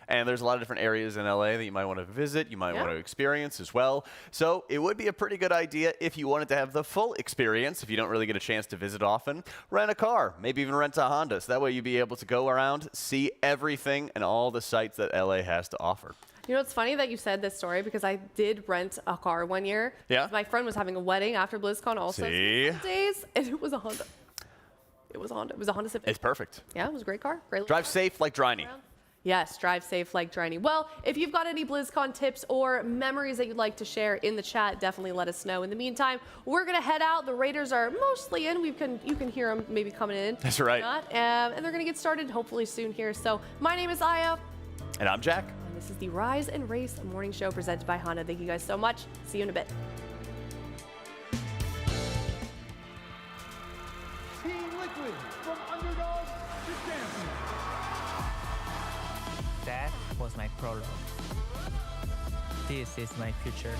And there's a lot of different areas in LA that you might want to visit, you might want to experience as well. So it would be a pretty good idea if you wanted to have the full experience, if you don't really get a chance to visit often, rent a car, maybe even rent a Honda. So that way you'd be able to go around, see everything and all the sites that LA has to offer. It's funny that you said this story because I did rent a car one year. Yeah. My friend was having a wedding after BlizzCon also. See? Days, and it was a Honda. It was Honda. It was a Honda Civic. It's perfect. Yeah, it was a great car. Great. Drive safe like Driney. Yes, drive safe like Driney. Well, if you've got any BlizzCon tips or memories that you'd like to share in the chat, definitely let us know. In the meantime, we're going to head out. The Raiders are mostly in. You can hear them maybe coming in. That's right. And they're going to get started hopefully soon here. So my name is Aya. And I'm Jack. And this is the Rise and Race morning show presented by Honda. Thank you guys so much. See you in a bit. Team Liquid from underdog to champion. That was my prologue. This is my future.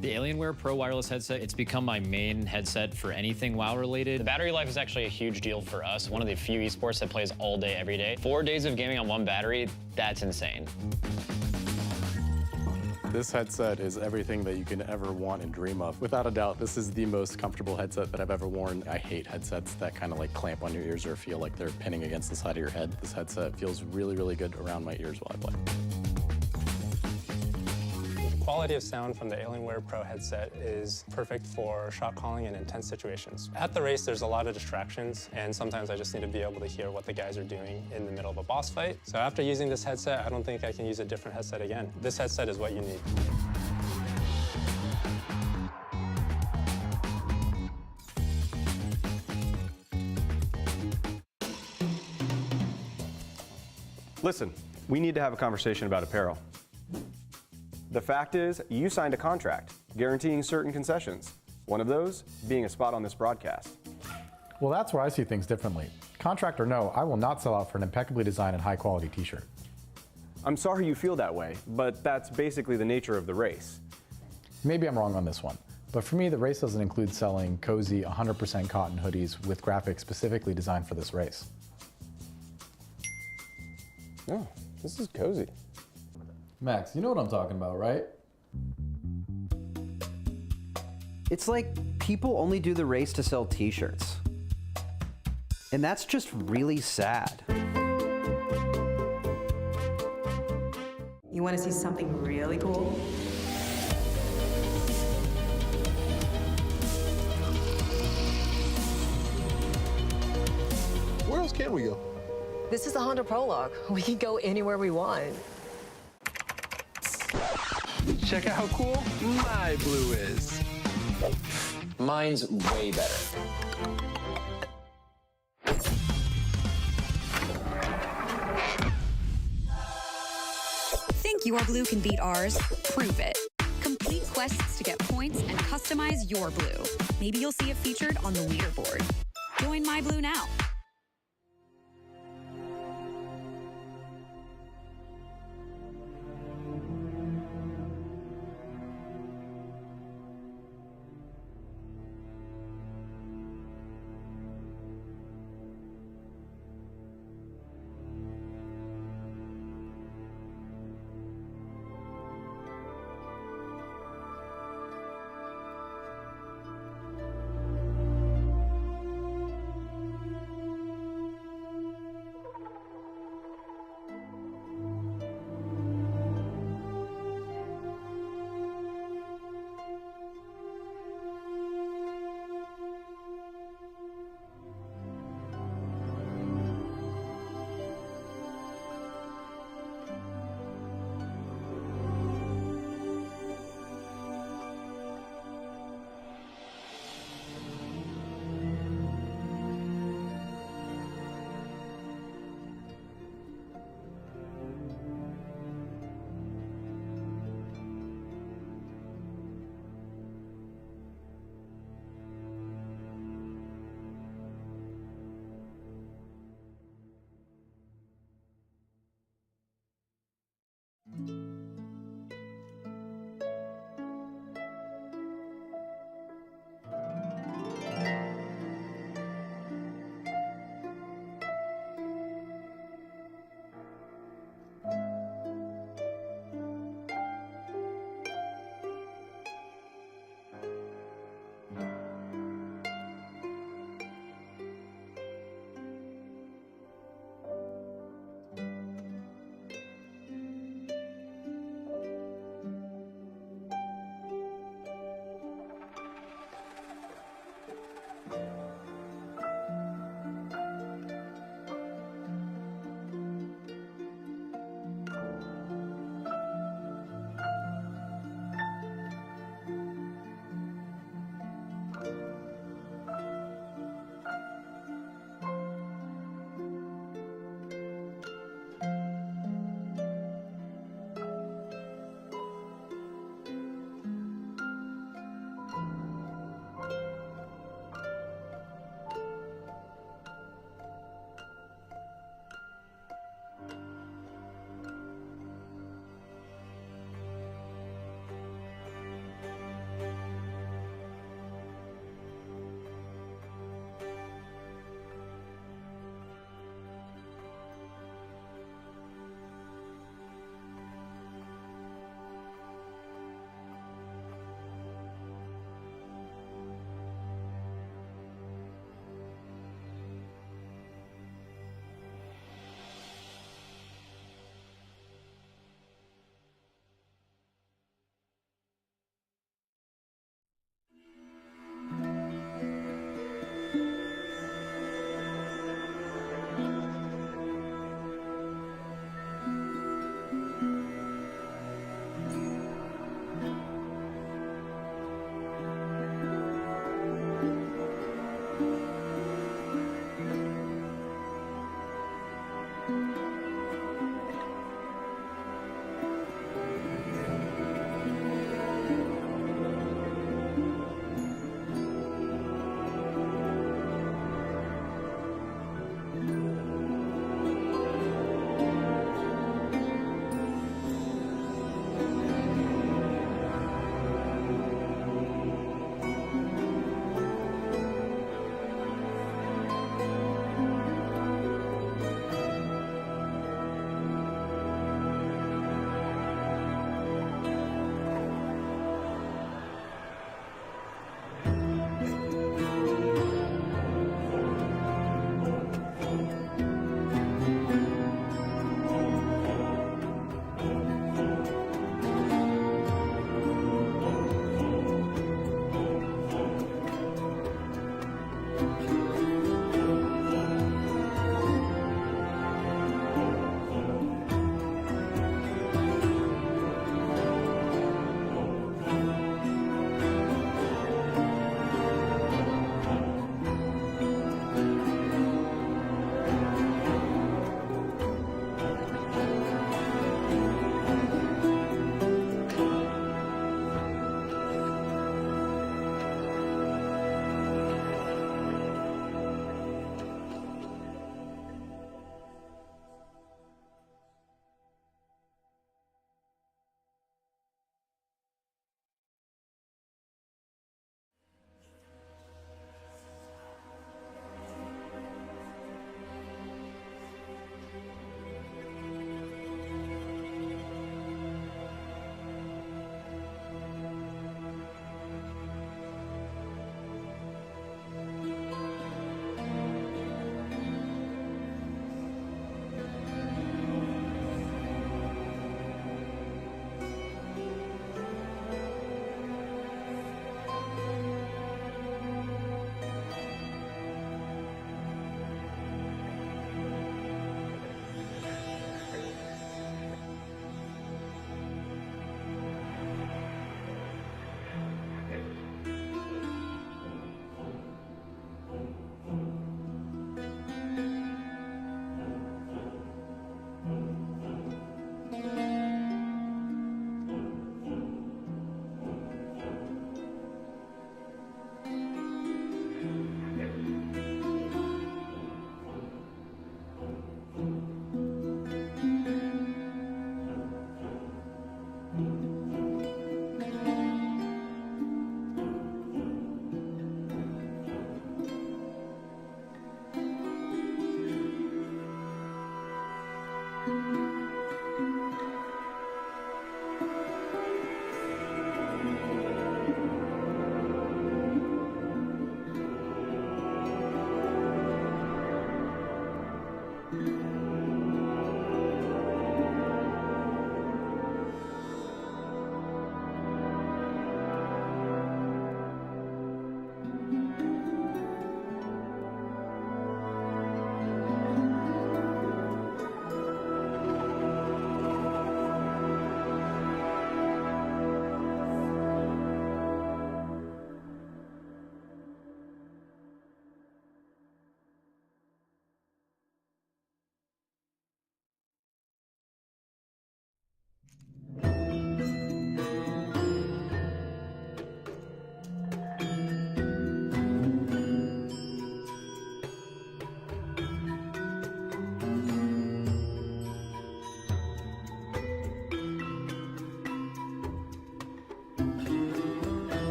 The Alienware Pro wireless headset, it's become my main headset for anything WoW related. The battery life is actually a huge deal for us. One of the few esports that plays all day, every day. 4 days of gaming on one battery, that's insane. This headset is everything that you can ever want and dream of. Without a doubt, this is the most comfortable headset that I've ever worn. I hate headsets that kind of like clamp on your ears or feel like they're pinning against the side of your head. This headset feels really, really good around my ears while I play. The quality of sound from the Alienware Pro headset is perfect for shot calling in intense situations. At the race, there's a lot of distractions, and sometimes I just need to be able to hear what the guys are doing in the middle of a boss fight. So after using this headset, I don't think I can use a different headset again. This headset is what you need. Listen, we need to have a conversation about apparel. The fact is, you signed a contract guaranteeing certain concessions. One of those being a spot on this broadcast. Well, that's where I see things differently. Contract or no, I will not sell out for an impeccably designed and high-quality t-shirt. I'm sorry you feel that way, but that's basically the nature of the race. Maybe I'm wrong on this one, but for me, the race doesn't include selling cozy 100% cotton hoodies with graphics specifically designed for this race. Oh, this is cozy. Max, you know what I'm talking about, right? It's like people only do the race to sell t-shirts. And that's just really sad. You want to see something really cool? Where else can we go? This is the Honda Prologue. We can go anywhere we want. Check out how cool MyBlue is. Mine's way better. Think your blue can beat ours? Prove it. Complete quests to get points and customize your blue. Maybe you'll see it featured on the leaderboard. Join MyBlue now.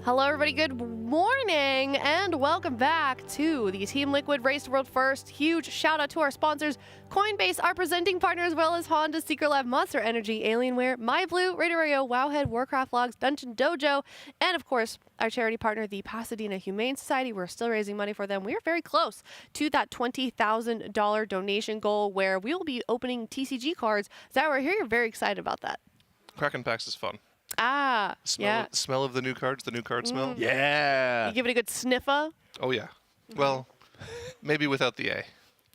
Hello, everybody. Good morning, and welcome back to the Team Liquid Race to World First. Huge shout out to our sponsors, Coinbase, our presenting partner, as well as Honda, Secret Lab, Monster Energy, Alienware, MyBlue, RaiderIO, Wowhead, Warcraft Logs, DungeonDojo, and of course, our charity partner, the Pasadena Humane Society. We're still raising money for them. We are very close to that $20,000 donation goal, where we will be opening TCG cards. Zyro, I hear you're very excited about that. Kraken Packs is fun. Smell of the new cards, the new card smell. Yeah. You give it a good sniffer? Oh, yeah. Well, maybe without the A.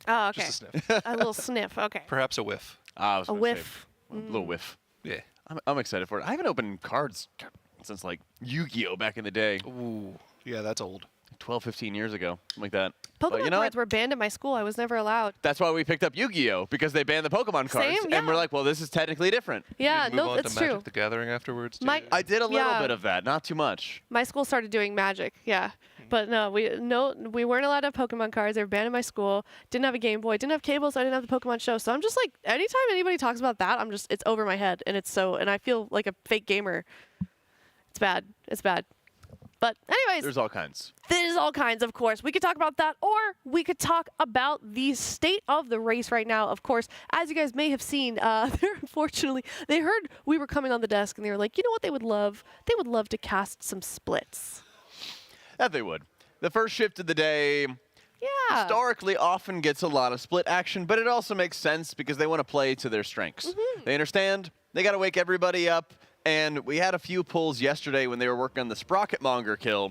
Oh, okay. Just a sniff. A little sniff, okay. Perhaps a whiff. I was A gonna whiff. say, a little whiff. Yeah. I'm excited for it. I haven't opened cards since like Yu-Gi-Oh back in the day. Ooh, yeah, that's old. 12, 15 years ago, something like that. Pokemon But you know cards what? were banned at my school. I was never allowed. That's why we picked up Yu-Gi-Oh, because they banned the Pokemon cards. Same, And we're yeah. like, well, this is technically different. Yeah, Move no, on that's to Magic true. the Gathering afterwards. My- too. I did a little Yeah. bit of that, not too much. My school started doing Magic, yeah. But no, we weren't allowed to have Pokemon cards. They were banned at my school. Didn't have a Game Boy. Didn't have cable, so I didn't have the Pokemon show. So I'm just like, anytime anybody talks about that, it's over my head. And and I feel like a fake gamer. It's bad. It's bad. But anyways. There's all kinds. There's all kinds, of course. We could talk about that, or we could talk about the state of the race right now. Of course, as you guys may have seen, they heard we were coming on the desk, and they were like, you know what they would love? They would love to cast some splits. That they would. The first shift of the day Yeah. historically often gets a lot of split action, but it also makes sense because they want to play to their strengths. They understand they got to wake everybody up. And we had a few pulls yesterday when they were working on the Sprocketmonger kill.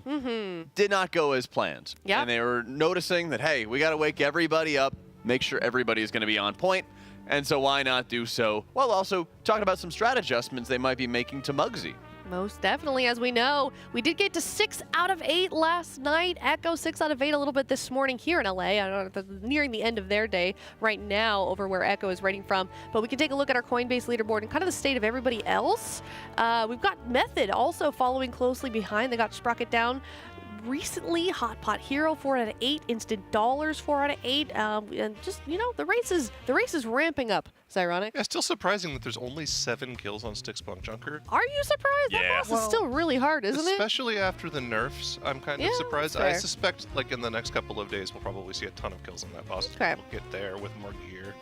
Did not go as planned. Yep. And they were noticing that, hey, we got to wake everybody up, make sure everybody is going to be on point. And so why not do so while also talking about some strat adjustments they might be making to Muggsy. Most definitely, as we know. We did get to 6 out of 8 last night. Echo 6 out of 8 a little bit this morning here in LA. I don't know, nearing the end of their day right now over where Echo is rating from. But we can take a look at our Coinbase leaderboard and kind of the state of everybody else. We've got Method also following closely behind. They got Sprocket down recently. Hot Pot Hero 4 out of 8. Instant Dollars 4 out of 8. And just, the race is ramping up. It's ironic. Yeah, still surprising that there's only 7 kills on Stickspunk Junker. Are you surprised? That boss is still really hard, isn't it? Especially after the nerfs, I'm kind of surprised. that's I fair. suspect, like, in the next couple of days, we'll probably see a ton of kills on that boss. Okay. We'll get there with more gear,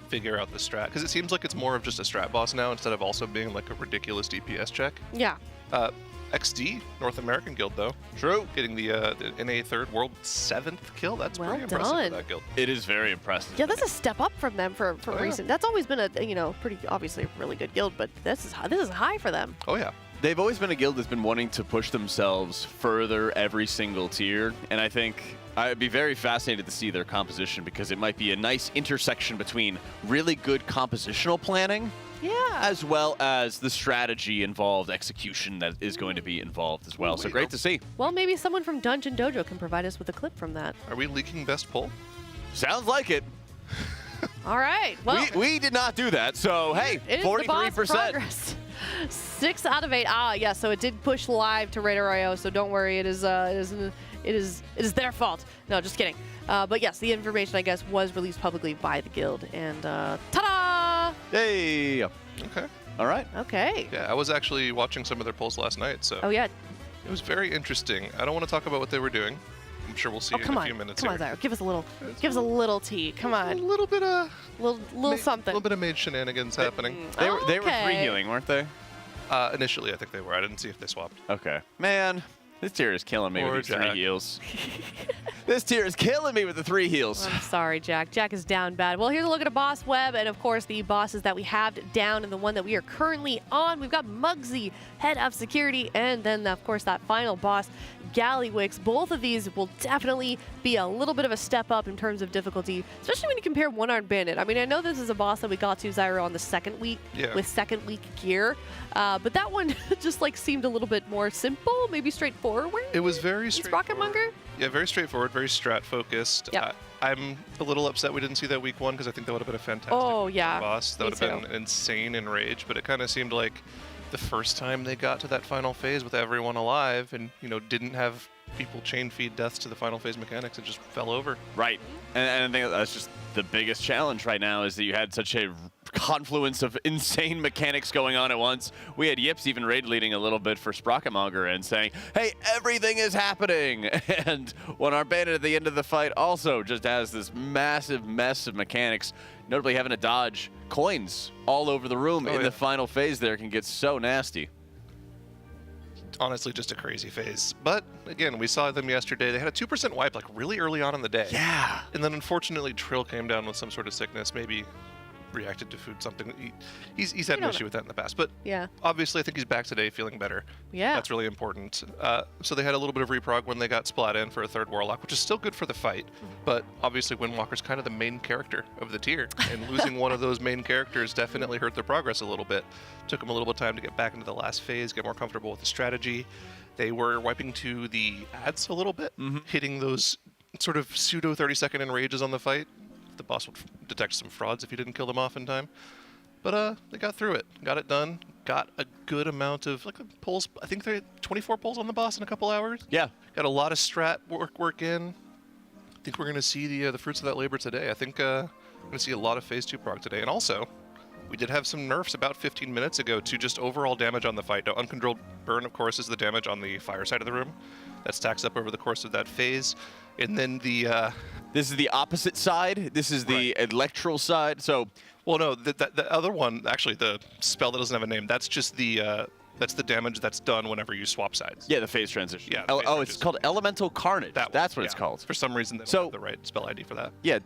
figure out the strat. Because it seems like it's more of just a strat boss now instead of also being, like, a ridiculous DPS check. Yeah. XD, North American Guild, though. True. Getting the NA 3rd World 7th kill. That's Well pretty impressive done. for that guild. It is very impressive. Yeah, that's a step up from them for yeah. recent. That's always been a pretty obviously really good guild, but this is high for them. Oh yeah. They've always been a guild that's been wanting to push themselves further every single tier, and I think I'd be very fascinated to see their composition because it might be a nice intersection between really good compositional planning as well as the strategy involved, execution that is going to be involved as well. So great to see. Well, maybe someone from DungeonDojo can provide us with a clip from that. Are we leaking best poll? Sounds like it. All right. Well, we did not do that, so hey, it is the boss 43%. progress. 6 out of 8. Yeah, so it did push live to RaiderIO, so don't worry, it is their fault. No, just kidding. But yes, the information I guess was released publicly by the guild, and ta-da! Hey. Okay. All right. Okay. Yeah, I was actually watching some of their polls last night, so. Oh yeah. It was very interesting. I don't want to talk about what they were doing. I'm sure we'll see in a few minutes. Come on, Zyro. Give us a little tea. Come on. A little bit of little something. A little bit of mage shenanigans happening. They were free healing, weren't they? Initially, I think they were. I didn't see if they swapped. Okay. Man, this tier is killing me Poor with these Jack. 3 heals. This tier is killing me with the 3 heals. I'm sorry, Jack. Jack is down bad. Well, here's a look at a boss web, and of course the bosses that we have down and the one that we are currently on. We've got Muggsy, head of security, and then of course that final boss, Gallywix. Both of these will definitely be a little bit of a step up in terms of difficulty, especially when you compare One-Armed Bandit. I mean, I know this is a boss that we got to, Zyro, on the second week with second week gear, but that one just like seemed a little bit more simple, maybe straightforward. It was very straightforward. Sprocketmonger? Yeah, very straightforward, very strat focused. Yep. I'm a little upset we didn't see that week 1 because I think that would have been a fantastic boss. That would have been insane in Rage, but it kind of seemed like the first time they got to that final phase with everyone alive and, didn't have people chain feed deaths to the final phase mechanics, it just fell over. Right. And I think that's just the biggest challenge right now is that you had such a confluence of insane mechanics going on at once. We had Yips even raid leading a little bit for Sprocketmonger and saying, hey, everything is happening. And when our bandit at the end of the fight also just has this massive mess of mechanics, notably having to dodge coins all over the room in the final phase there can get so nasty. Honestly, just a crazy phase. But again, we saw them yesterday. They had a 2% wipe like really early on in the day. Yeah. And then unfortunately, Trill came down with some sort of sickness, maybe reacted to food, something. He's had an issue with that in the past. But yeah, obviously, I think he's back today feeling better. Yeah. That's really important. So they had a little bit of reprog when they got splat in for a third Warlock, which is still good for the fight. But obviously, Windwalker's kind of the main character of the tier. And losing one of those main characters definitely hurt their progress a little bit. Took them a little bit of time to get back into the last phase, get more comfortable with the strategy. They were wiping to the ads a little bit, hitting those sort of pseudo 30-second enrages on the fight. The boss would detect some frauds if you didn't kill them off in time. But they got through it, got it done, got a good amount of pulls. I think they had 24 pulls on the boss in a couple hours. Yeah. Got a lot of strat work in. I think we're going to see the fruits of that labor today. I think we're going to see a lot of phase 2 prog today. And also, we did have some nerfs about 15 minutes ago to just overall damage on the fight. Now, uncontrolled burn, of course, is the damage on the fire side of the room. That stacks up over the course of that phase. And then the... This is the opposite side. This is the electoral side. So, well, no, the other one, actually, the spell that doesn't have a name, that's just the damage that's done whenever you swap sides. Yeah, the phase transition. Yeah. It's called Elemental Carnage. That's what it's called. For some reason, they don't have the right spell ID for that. Yeah.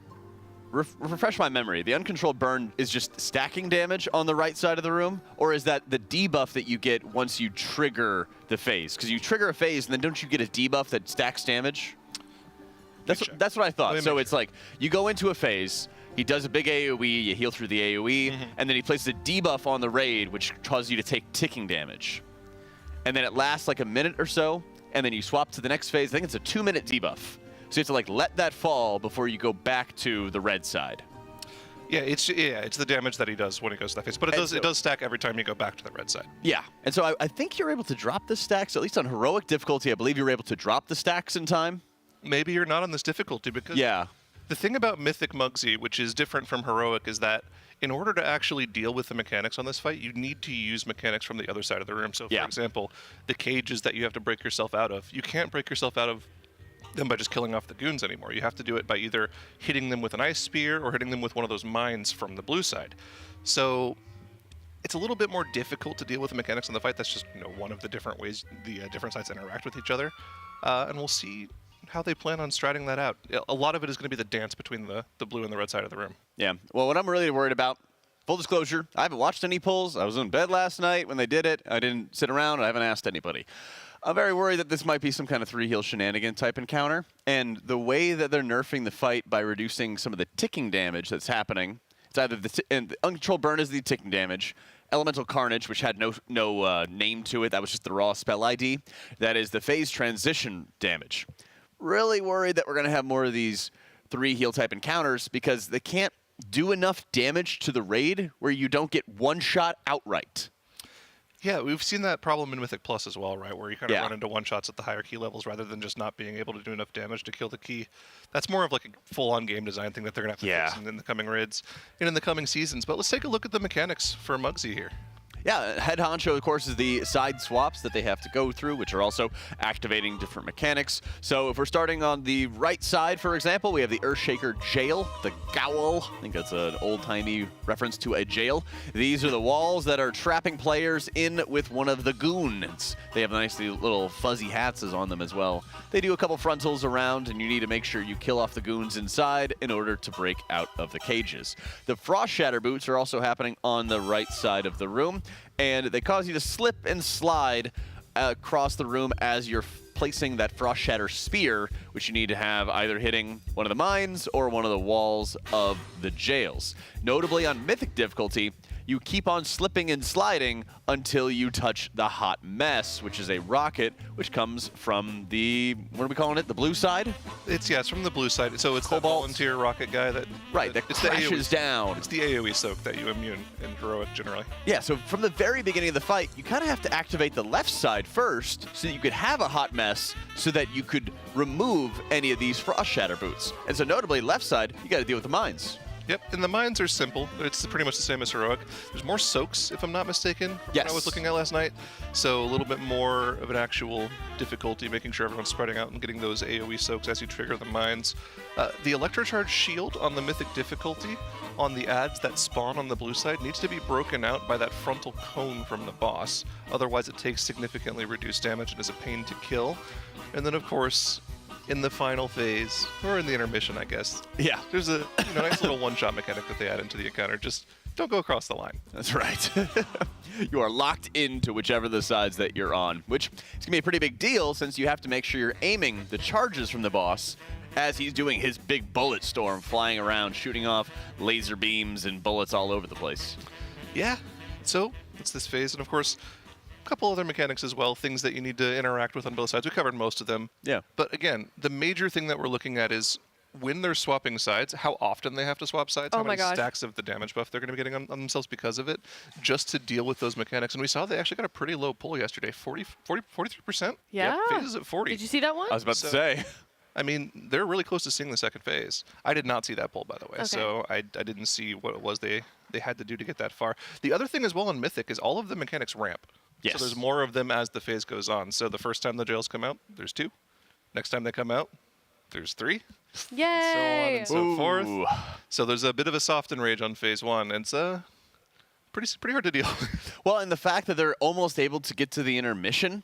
Refresh my memory. The uncontrolled burn is just stacking damage on the right side of the room, or is that the debuff that you get once you trigger the phase? Because you trigger a phase, and then don't you get a debuff that stacks damage? That's what I thought. So it's like you go into a phase, he does a big AoE, you heal through the AoE, and then he places a debuff on the raid, which causes you to take ticking damage. And then it lasts like a minute or so, and then you swap to the next phase. I think it's a 2-minute debuff. So you have to let that fall before you go back to the red side. Yeah, it's the damage that he does when he goes to that phase, but it does stack every time you go back to the red side. Yeah, and so I think you're able to drop the stacks, at least on heroic difficulty. I believe you're able to drop the stacks in time. Maybe you're not on this difficulty because the thing about Mythic Mugsy, which is different from heroic, is that in order to actually deal with the mechanics on this fight, you need to use mechanics from the other side of the room. So, for example, the cages that you have to break yourself out of, you can't break yourself out of them by just killing off the goons anymore. You have to do it by either hitting them with an ice spear or hitting them with one of those mines from the blue side. So it's a little bit more difficult to deal with the mechanics in the fight. That's just one of the different ways the different sides interact with each other. And we'll see how they plan on stratting that out. A lot of it is going to be the dance between the blue and the red side of the room. Yeah. Well, what I'm really worried about, full disclosure, I haven't watched any pulls. I was in bed last night when they did it. I didn't sit around. I haven't asked anybody. I'm very worried that this might be some kind of 3-heal shenanigan type encounter. And the way that they're nerfing the fight by reducing some of the ticking damage that's happening, it's either the uncontrolled burn is the ticking damage, Elemental Carnage, which had no name to it, that was just the raw spell ID, that is the phase transition damage. Really worried that we're going to have more of these 3-heal type encounters because they can't do enough damage to the raid where you don't get one shot outright. Yeah, we've seen that problem in Mythic Plus as well, right? Where you kind of run into one-shots at the higher key levels rather than just not being able to do enough damage to kill the key. That's more of like a full-on game design thing that they're going to have to fix in the coming raids and in the coming seasons. But let's take a look at the mechanics for Mugsy here. Yeah, head honcho, of course, is the side swaps that they have to go through, which are also activating different mechanics. So if we're starting on the right side, for example, we have the Earthshaker Jail, the Gowl. I think that's an old-timey reference to a jail. These are the walls that are trapping players in with one of the goons. They have nice little fuzzy hats on them as well. They do a couple frontals around, and you need to make sure you kill off the goons inside in order to break out of the cages. The Frost Shatter boots are also happening on the right side of the room, and they cause you to slip and slide across the room as you're placing that Frost Shatter spear, which you need to have either hitting one of the mines or one of the walls of the jails. Notably on Mythic difficulty, you keep on slipping and sliding until you touch the Hot Mess, which is a rocket which comes from the, what are we calling it, the blue side? It's from the blue side. So it's the volunteer rocket guy that crashes down. It's the AoE soak that you immune in heroic generally. Yeah, so from the very beginning of the fight, you kind of have to activate the left side first so that you could have a Hot Mess so that you could remove any of these Frost Shatter boots. And so notably, left side, you got to deal with the mines. Yep, and the mines are simple. It's pretty much the same as Heroic. There's more soaks, if I'm not mistaken, yes. when I was looking at last night. So a little bit more of an actual difficulty, making sure everyone's spreading out and getting those AoE soaks as you trigger the mines. The Electrocharge shield on the Mythic difficulty on the ads that spawn on the blue side needs to be broken out by that frontal cone from the boss. Otherwise, it takes significantly reduced damage and is a pain to kill. And then, of course, in the final phase, or in the intermission, I guess. Yeah. There's a nice little one-shot mechanic that they add into the encounter. Just don't go across the line. That's right. You are locked into whichever the sides that you're on, which is going to be a pretty big deal since you have to make sure you're aiming the charges from the boss as he's doing his big bullet storm, flying around, shooting off laser beams and bullets all over the place. Yeah. So it's this phase, and of course, couple other mechanics as well, things that you need to interact with on both sides. We covered most of them. Yeah. But again, the major thing that we're looking at is when they're swapping sides, how often they have to swap sides, how many stacks of the damage buff they're going to be getting on themselves because of it, just to deal with those mechanics. And we saw they actually got a pretty low pull yesterday, 43%. Yeah. Phases at 40. Did you see that one? I was about to say. I mean, they're really close to seeing the second phase. I did not see that pull, by the way, Okay. so I didn't see what it was they had to do to get that far. The other thing as well on Mythic is all of the mechanics ramp. Yes. So there's more of them as the phase goes on. So the first time the jails come out, there's 2. Next time they come out, there's 3. Yay! And so on and so forth. So there's a bit of a soft enrage on phase 1, and it's pretty hard to deal with. Well, and the fact that they're almost able to get to the intermission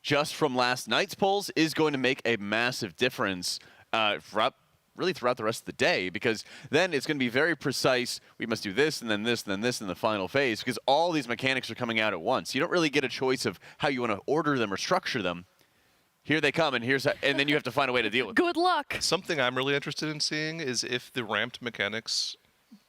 just from last night's pulls is going to make a massive difference really throughout the rest of the day, because then it's going to be very precise. We must do this, and then this, and then this in the final phase, because all these mechanics are coming out at once. You don't really get a choice of how you want to order them or structure them. Here they come, and and then you have to find a way to deal with them. Good luck. Something I'm really interested in seeing is if the ramped mechanics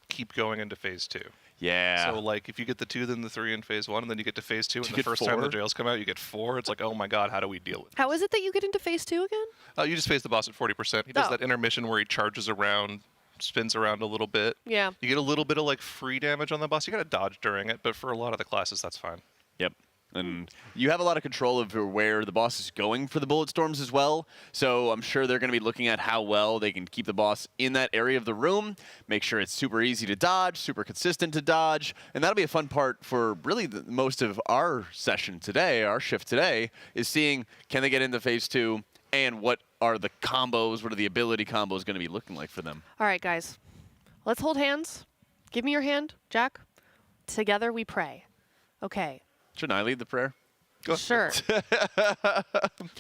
keep going into phase 2. Yeah. So, like, if you get the 2, then the 3 in phase 1, and then you get to phase 2, and the get first 4? time the jails come out, you get 4. It's like, oh my god, how do we deal with it? How is it that you get into phase 2 again? You just phase the boss at 40%. He does that intermission where he charges around, spins around a little bit. Yeah. You get a little bit of, like, free damage on the boss. You gotta dodge during it, but for a lot of the classes, that's fine. Yep. And you have a lot of control over where the boss is going for the bullet storms as well. So I'm sure they're going to be looking at how well they can keep the boss in that area of the room, make sure it's super easy to dodge, super consistent to dodge. And that'll be a fun part for really most of our session today, our shift today, is seeing can they get into phase 2 and what are the combos, what are the ability combos going to be looking like for them. All right, guys. Let's hold hands. Give me your hand, Jack. Together we pray. Okay. Shouldn't I lead the prayer? Sure. The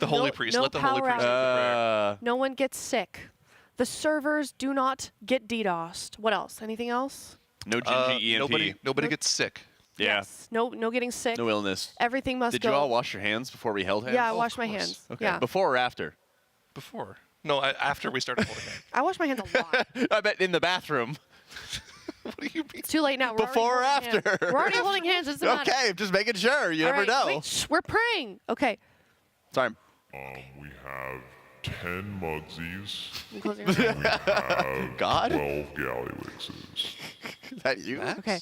holy priest. Let the holy priest lead the prayer. No one gets sick. The servers do not get DDoSed. What else? Anything else? No Gingy EMP. Nobody gets sick. Yeah. Yes. No getting sick. No illness. Everything must go. Did you all wash your hands before we held hands? Yeah, I washed my hands. Okay. Yeah. Before or after? Before. No, after we started holding hands. I wash my hands a lot. I bet in the bathroom. What do you mean? It's too late now. We're Before or after? We're already holding hands. Doesn't matter. Okay, just making sure. You All never right, know. wait, shh, we're praying. Okay. Sorry. We have 10 Mugsies. You close your and we eyes. have God? 12 Gallywixes. Is that you? Okay.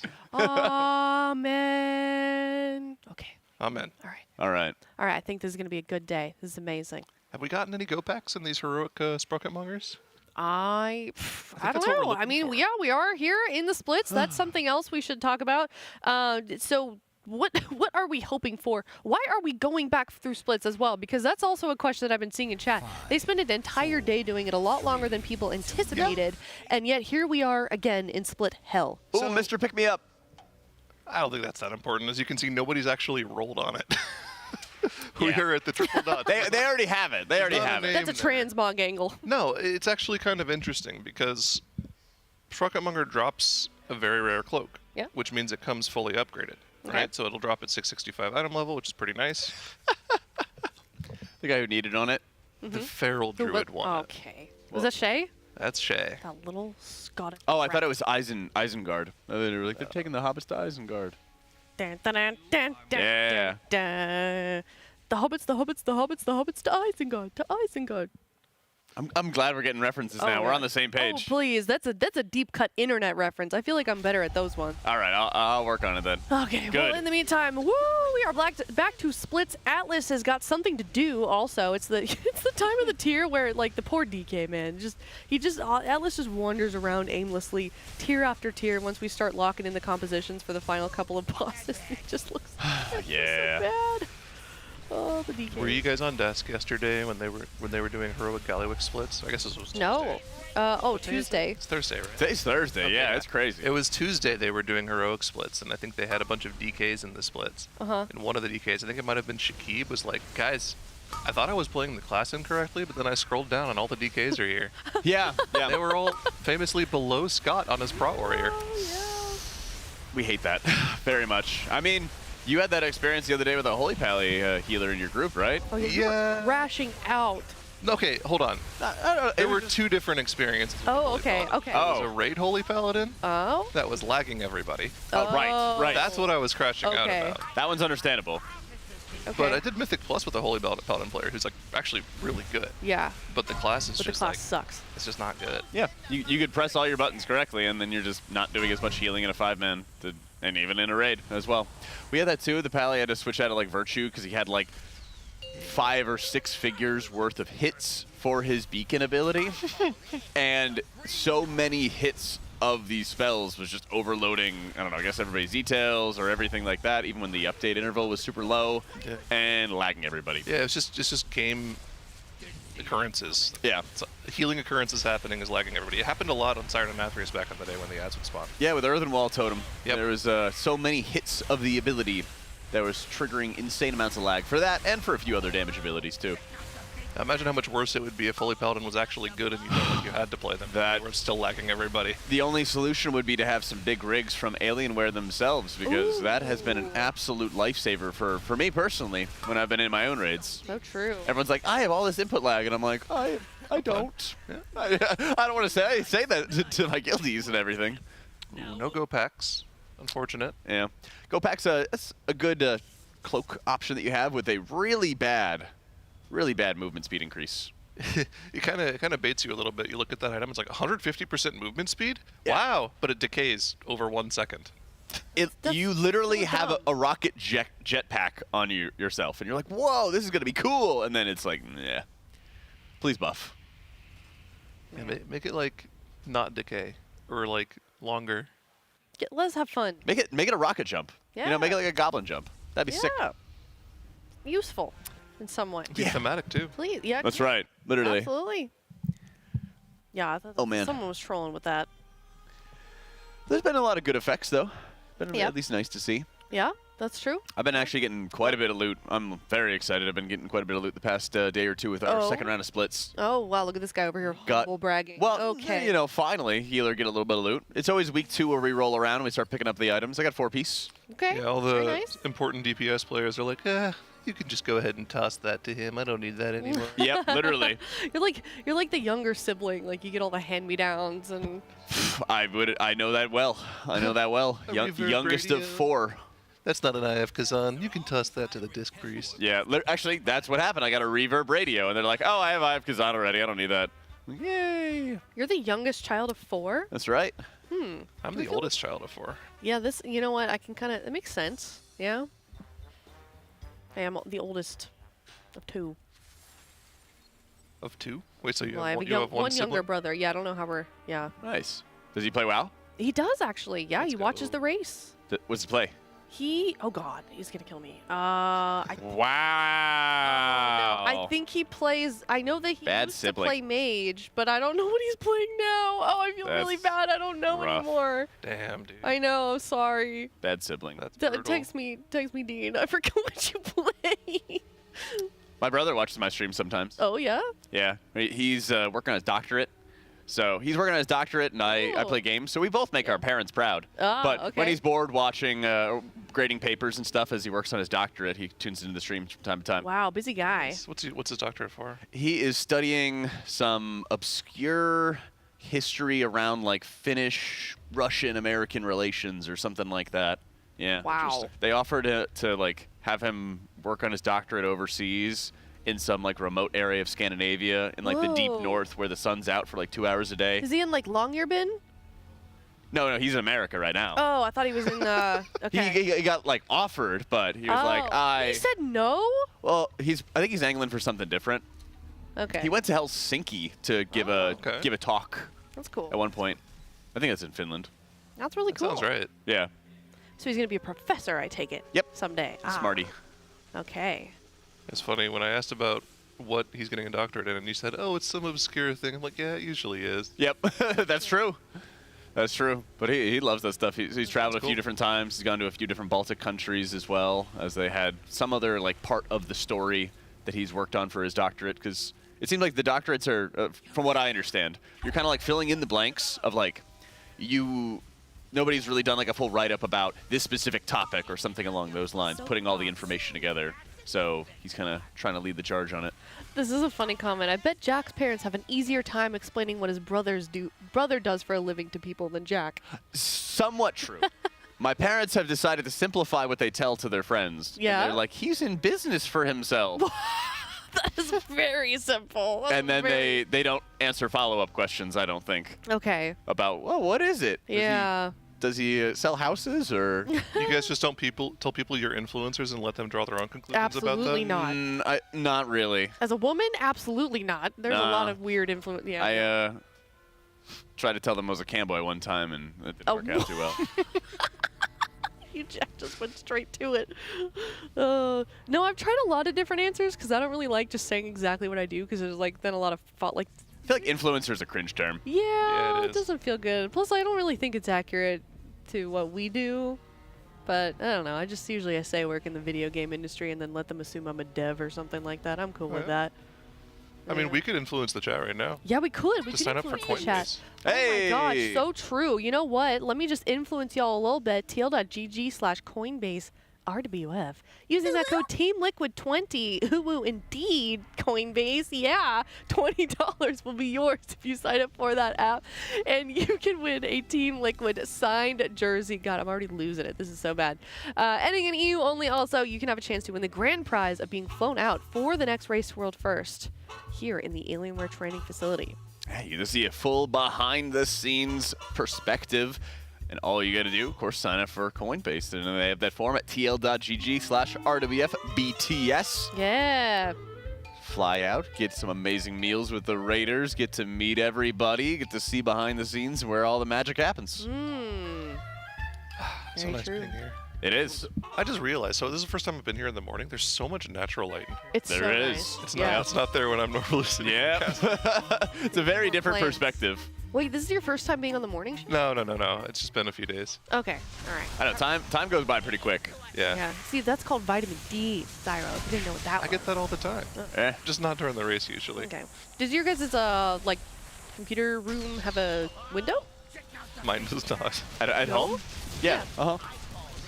Amen. Okay. Amen. All right. All right. All right. I think this is going to be a good day. This is amazing. Have we gotten any go packs in these heroic sprocket mongers? I don't that's what we're know. I looking mean, for. yeah, we are here in the splits. That's something else we should talk about. So what are we hoping for? Why are we going back through splits as well? Because that's also a question that I've been seeing in chat. They spent an entire day doing it, a lot longer than people anticipated, and yet here we are again in split hell. Oh, Mr. Pick Me Up. I don't think that's that important. As you can see, nobody's actually rolled on it. We are at the triple dot. They already have it. They already have it. That's a transmog angle. No, it's actually kind of interesting because Sprocketmonger drops a very rare cloak, which means it comes fully upgraded, right? So it'll drop at 665 item level, which is pretty nice. The guy who needed on it. The Feral Druid one. Okay. Was that Shay? That's Shay. That little Scottish. Oh, I thought it was Isengard. They were like, they're taking the hobbits to Isengard. Dun, dun, dun, dun, dun, Yeah. dun. The hobbits, the hobbits, the hobbits, the hobbits to Isengard, to Isengard. I'm glad we're getting references now. We're on the same page. Oh, please. That's a deep cut internet reference. I feel like I'm better at those ones. All right, I'll work on it then. Okay, Good. well, in the meantime, we are back to splits. Atlas has got something to do also. It's the time of the tier where, like, the poor DK, man. Atlas just wanders around aimlessly, tier after tier, once we start locking in the compositions for the final couple of bosses. It just looks so bad. Oh, the DK. Were you guys on desk yesterday when they were doing heroic Galliwick splits? I guess this was Tuesday. No. Tuesday. It's Thursday, right? Today's Thursday. Okay, yeah, it's crazy. It was Tuesday they were doing heroic splits, and I think they had a bunch of DKs in the splits. And one of the DKs, I think it might have been Shakib, was like, guys, I thought I was playing the class incorrectly, but then I scrolled down and all the DKs are here. Yeah. They were all famously below Scott on his Prot Warrior. We hate that very much. I mean, you had that experience the other day with a Holy Pally healer in your group, right? Oh, yeah. Rashing out. Okay, hold on. There were two different experiences. Oh, okay, okay. There was a raid Holy Paladin. Oh. That was lagging everybody. Right. That's what I was crashing out about. That one's understandable. Okay. But I did Mythic Plus with a Holy Paladin player who's like actually really good. Yeah. But the class is just like sucks. It's just not good. Yeah. You could press all your buttons correctly, and then you're just not doing as much healing in a 5-man, and even in a raid as well. We had that too. The Pally had to switch out of like Virtue because he had like 5 or 6 figures worth of hits for his beacon ability, and so many hits of these spells was just overloading, I don't know, I guess everybody's details or everything like that, even when the update interval was super low, and lagging everybody. Yeah, it's just game occurrences. Yeah. So healing occurrences happening is lagging everybody. It happened a lot on Siren and Athreus back in the day when the ads would spawn. Yeah, with Earthen Wall Totem, there was so many hits of the ability that was triggering insane amounts of lag for that and for a few other damage abilities too. Imagine how much worse it would be if Holy Paladin was actually good and you felt like you had to play them. That we're still lagging everybody. The only solution would be to have some big rigs from Alienware themselves, because that has been an absolute lifesaver for me personally when I've been in my own raids. So true. Everyone's like, I have all this input lag, and I'm like, I don't. I don't want to say that to my guildies and everything. Ooh, no go packs. Unfortunate. Yeah. Go pack's a good cloak option that you have with a really bad movement speed increase. It kind of baits you a little bit. You look at that item, it's like 150% movement speed? Yeah. Wow. But it decays over 1 second. You literally have a rocket jetpack on yourself, and you're like, whoa, this is going to be cool. And then it's like, yeah, please buff. Yeah, make it like not decay or like longer. Let's have fun. Make it a rocket jump. Yeah. You know, make it like a goblin jump. That'd be sick. Useful in some way. Be thematic too. Please, yeah. That's right. Literally. Absolutely. Yeah, I thought man. someone was trolling with that. There's been a lot of good effects, though. Been at least nice to see. Yeah, that's true. I've been actually getting quite a bit of loot. I'm very excited. I've been getting quite a bit of loot the past day or two with our second round of splits. Oh, wow, look at this guy over here, humble bragging. Well, okay. you know, finally, healer get a little bit of loot. It's always week 2 where we roll around and we start picking up the items. I got 4-piece. Okay, yeah, all the very nice. important DPS players are like, you can just go ahead and toss that to him. I don't need that anymore. Yep, literally. You're like the younger sibling. Like you get all the hand-me-downs and. I know that well. I know that well. Youngest of 4. That's not an IF Kazan. You can toss that to the disc priest. Yeah, actually, that's what happened. I got a reverb radio, and they're like, oh, I have IF Kazan already. I don't need that. Yay. You're the youngest child of 4? That's right. I'm the oldest child of 4. Yeah, you know what? I can kind of, it makes sense. Yeah. Hey, I'm the oldest of 2. Of 2? Wait, so you have one younger brother. Yeah, I don't know how we're, yeah. Nice. Does he play WoW? He does, actually. Yeah, he watches the race. What's he play? Oh God, he's gonna kill me. Wow. No, I think he plays. I know that he used to play mage, but I don't know what he's playing now. Oh, I feel really bad. I don't know anymore. Damn, dude. I know. Sorry. Bad sibling. That's brutal. Text me, Dean. I forgot what you play. My brother watches my stream sometimes. Oh yeah. Yeah, he's working on his doctorate. So he's working on his doctorate, and I play games. So we both make our parents proud. But when he's bored watching, grading papers and stuff as he works on his doctorate, he tunes into the stream from time to time. Wow, busy guy. What's his doctorate for? He is studying some obscure history around like Finnish, Russian, American relations or something like that. Yeah. Wow. They offered to like have him work on his doctorate overseas in some like remote area of Scandinavia in like the deep north where the sun's out for like 2 hours a day. Is he in like Longyearbyen? No, he's in America right now. Oh, I thought he was in okay. He got like offered, but he was like, He said no? Well, I think he's angling for something different. Okay. He went to Helsinki to give a talk. That's cool. At one point. I think that's in Finland. That's really cool. Sounds right. Yeah. So he's going to be a professor, I take it. Yep. Someday. Smarty. Okay. It's funny, when I asked about what he's getting a doctorate in, and you said, oh, it's some obscure thing. I'm like, yeah, it usually is. Yep, that's true. That's true. But he loves that stuff. He's traveled a few different times. He's gone to a few different Baltic countries as well, as they had some other like part of the story that he's worked on for his doctorate. Because it seems like the doctorates are, from what I understand, you're kind of like filling in the blanks of like, nobody's really done like a full write-up about this specific topic or something along those lines, putting all the information together. So he's kind of trying to lead the charge on it. This is a funny comment. I bet Jack's parents have an easier time explaining what his brother does for a living to people than Jack. Somewhat true. My parents have decided to simplify what they tell to their friends. Yeah. And they're like, he's in business for himself. That is very simple. And then they don't answer follow-up questions, I don't think. Okay. About, well, what is it? Yeah. Does he sell houses, or? You guys just don't tell people you're influencers and let them draw their own conclusions Absolutely about not. Not really. As a woman, absolutely not. There's a lot of weird influence. Yeah. I tried to tell them I was a camboy one time, and it didn't work out too well. You Jack just went straight to it. No, I've tried a lot of different answers because I don't really like just saying exactly what I do because there's like then a lot of like. I feel like influencer is a cringe term. Yeah, it doesn't feel good. Plus, I don't really think it's accurate to what we do. But I don't know. I say I work in the video game industry and then let them assume I'm a dev or something like that. I'm cool with that. I mean, we could influence the chat right now. Yeah, we could. We Just could sign up for influence the chat. Coinbase. Hey! Oh my gosh, so true. You know what? Let me just influence y'all a little bit. TL.gg/Coinbase RWF. Using that code TEAMLIQUID20. Ooh, indeed, Coinbase. Yeah, $20 will be yours if you sign up for that app. And you can win a Team Liquid signed jersey. God, I'm already losing it. This is so bad. Ending in EU only also, you can have a chance to win the grand prize of being flown out for the next Race World First here in the Alienware training facility. Hey, you can see a full behind-the-scenes perspective. And all you got to do, of course, sign up for Coinbase. And they have that form at tl.gg/RWFBTS. Yeah. Fly out, get some amazing meals with the Raiders, get to meet everybody, get to see behind the scenes where all the magic happens. So nice being here. It is. I just realized, so this is the first time I've been here in the morning. There's so much natural light. It's there so is. nice. It's not there when I'm normally sitting. Yeah. It's a very different perspective. Wait, this is your first time being on the morning show? No. It's just been a few days. Okay, all right. I know, time goes by pretty quick. Yeah. See, that's called vitamin D, Zyro. If you didn't know what that was. I get that all the time. Just not during the race usually. Okay. Does your guys' like computer room have a window? Mine does not. At home? Yeah. Uh-huh.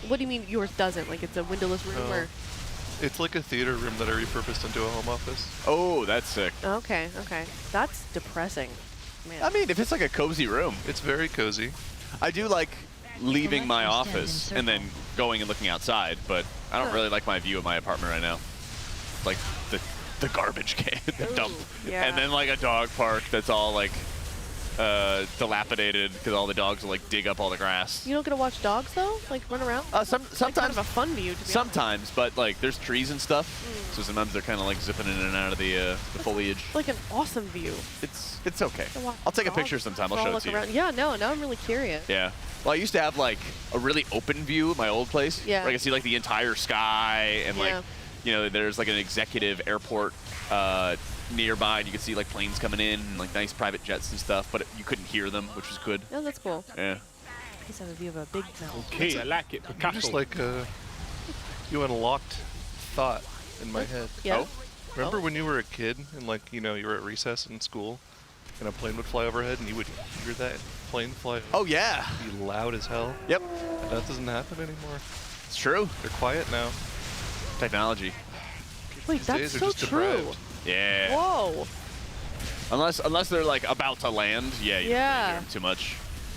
What do you mean yours doesn't? Like it's a windowless room or? It's like a theater room that I repurposed into a home office. Oh, that's sick. Okay. That's depressing. Man. I mean, if it's like a cozy room. It's very cozy. I do like leaving my office and then going and looking outside, but I don't really like my view of my apartment right now. Like the garbage can, the dump. Yeah. And then like a dog park that's all like dilapidated because all the dogs will like dig up all the grass. You don't get to watch dogs though? Like run around? Sometimes. Like kind of a fun view, to be Sometimes, but like there's trees and stuff, so sometimes they're kind of like zipping in and out of the foliage. Like an awesome view. It's okay. I'll take a picture sometime. I'll show it to you. Around. Yeah, no, now I'm really curious. Yeah. Well, I used to have like a really open view at my old place. Yeah. Where I could see like the entire sky and like, you know, there's like an executive airport nearby, and you could see like planes coming in and like nice private jets and stuff, but you couldn't hear them, which was good. Yeah, that's cool. Yeah. I guess I have a view of a big mountain. Okay, I like it. Just like you unlocked thought in my head. Yeah. Oh. Remember when you were a kid and like, you know, you were at recess in school and a plane would fly overhead and you would hear that plane fly? Oh yeah. Be loud as hell. Yep. And that doesn't happen anymore. It's true. They're quiet now. Technology. Wait, These that's days are so just true. deprived. Yeah. Whoa. Unless they're like about to land, yeah, you don't really hear them too much.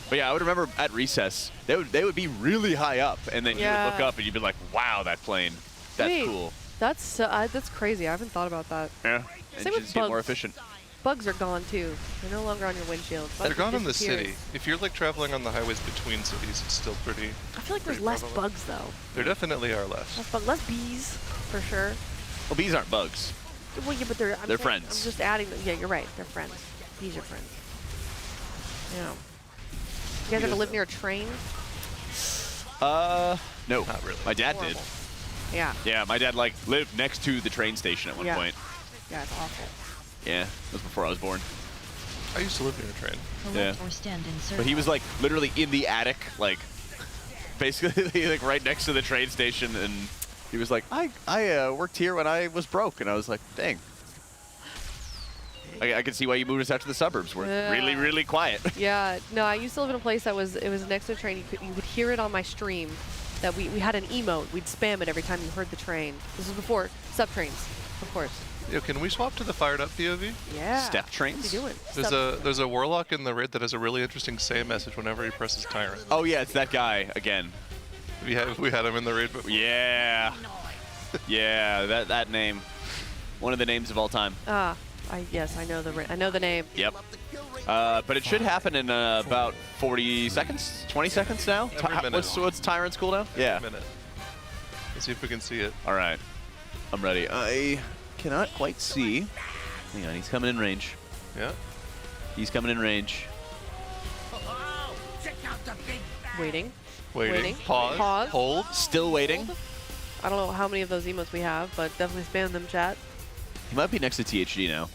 But yeah, I would remember at recess, they would be really high up, and then you would look up and you'd be like, wow, that plane, that's cool. That's crazy. I haven't thought about that. Yeah. Same with Engines get more bugs. efficient. Bugs are gone too. They're no longer on your windshield. They're Bugs gone in the disappeared. city. If you're like traveling on the highways between cities, it's still pretty. I feel like there's pretty less prevalent. bugs though. There definitely are less. Less bees, for sure. Well, bees aren't bugs. Well, yeah, but they're They're friends. I'm just adding them. Yeah, you're right. They're friends. Bees are friends. Yeah. You guys ever live near a train? No. Not really. My dad did. Yeah. Yeah, my dad like lived next to the train station at one point. Yeah, it's awful. Yeah, that was before I was born. I used to live near a train. Yeah. But he was like literally in the attic, like basically like right next to the train station, and he was like, I worked here when I was broke, and I was like, dang. I can see why you moved us out to the suburbs. We're really, really quiet. Yeah. No, I used to live in a place that was next to a train. You could hear it on my stream. That we had an emote. We'd spam it every time you heard the train. This was before sub-trains, of course. Yo, can we swap to the fired up POV? Yeah. Step trains? What are you doing? There's a warlock in the raid that has a really interesting say message whenever he presses tyrant. Oh yeah, it's that guy again. We had him in the raid before. Yeah. Yeah, that name. One of the names of all time. Yes, I know the name. Yep. But it should happen in about 40 seconds, 20 seconds now. Every minute. What's Tyrant's cooldown? Yeah. Every minute. Let's see if we can see it. All right. I'm ready. I cannot quite see. Hang on, he's coming in range. Yeah. He's coming in range. Waiting. Pause. Hold. Still waiting. I don't know how many of those emotes we have, but definitely spam them, chat. He might be next to THD now.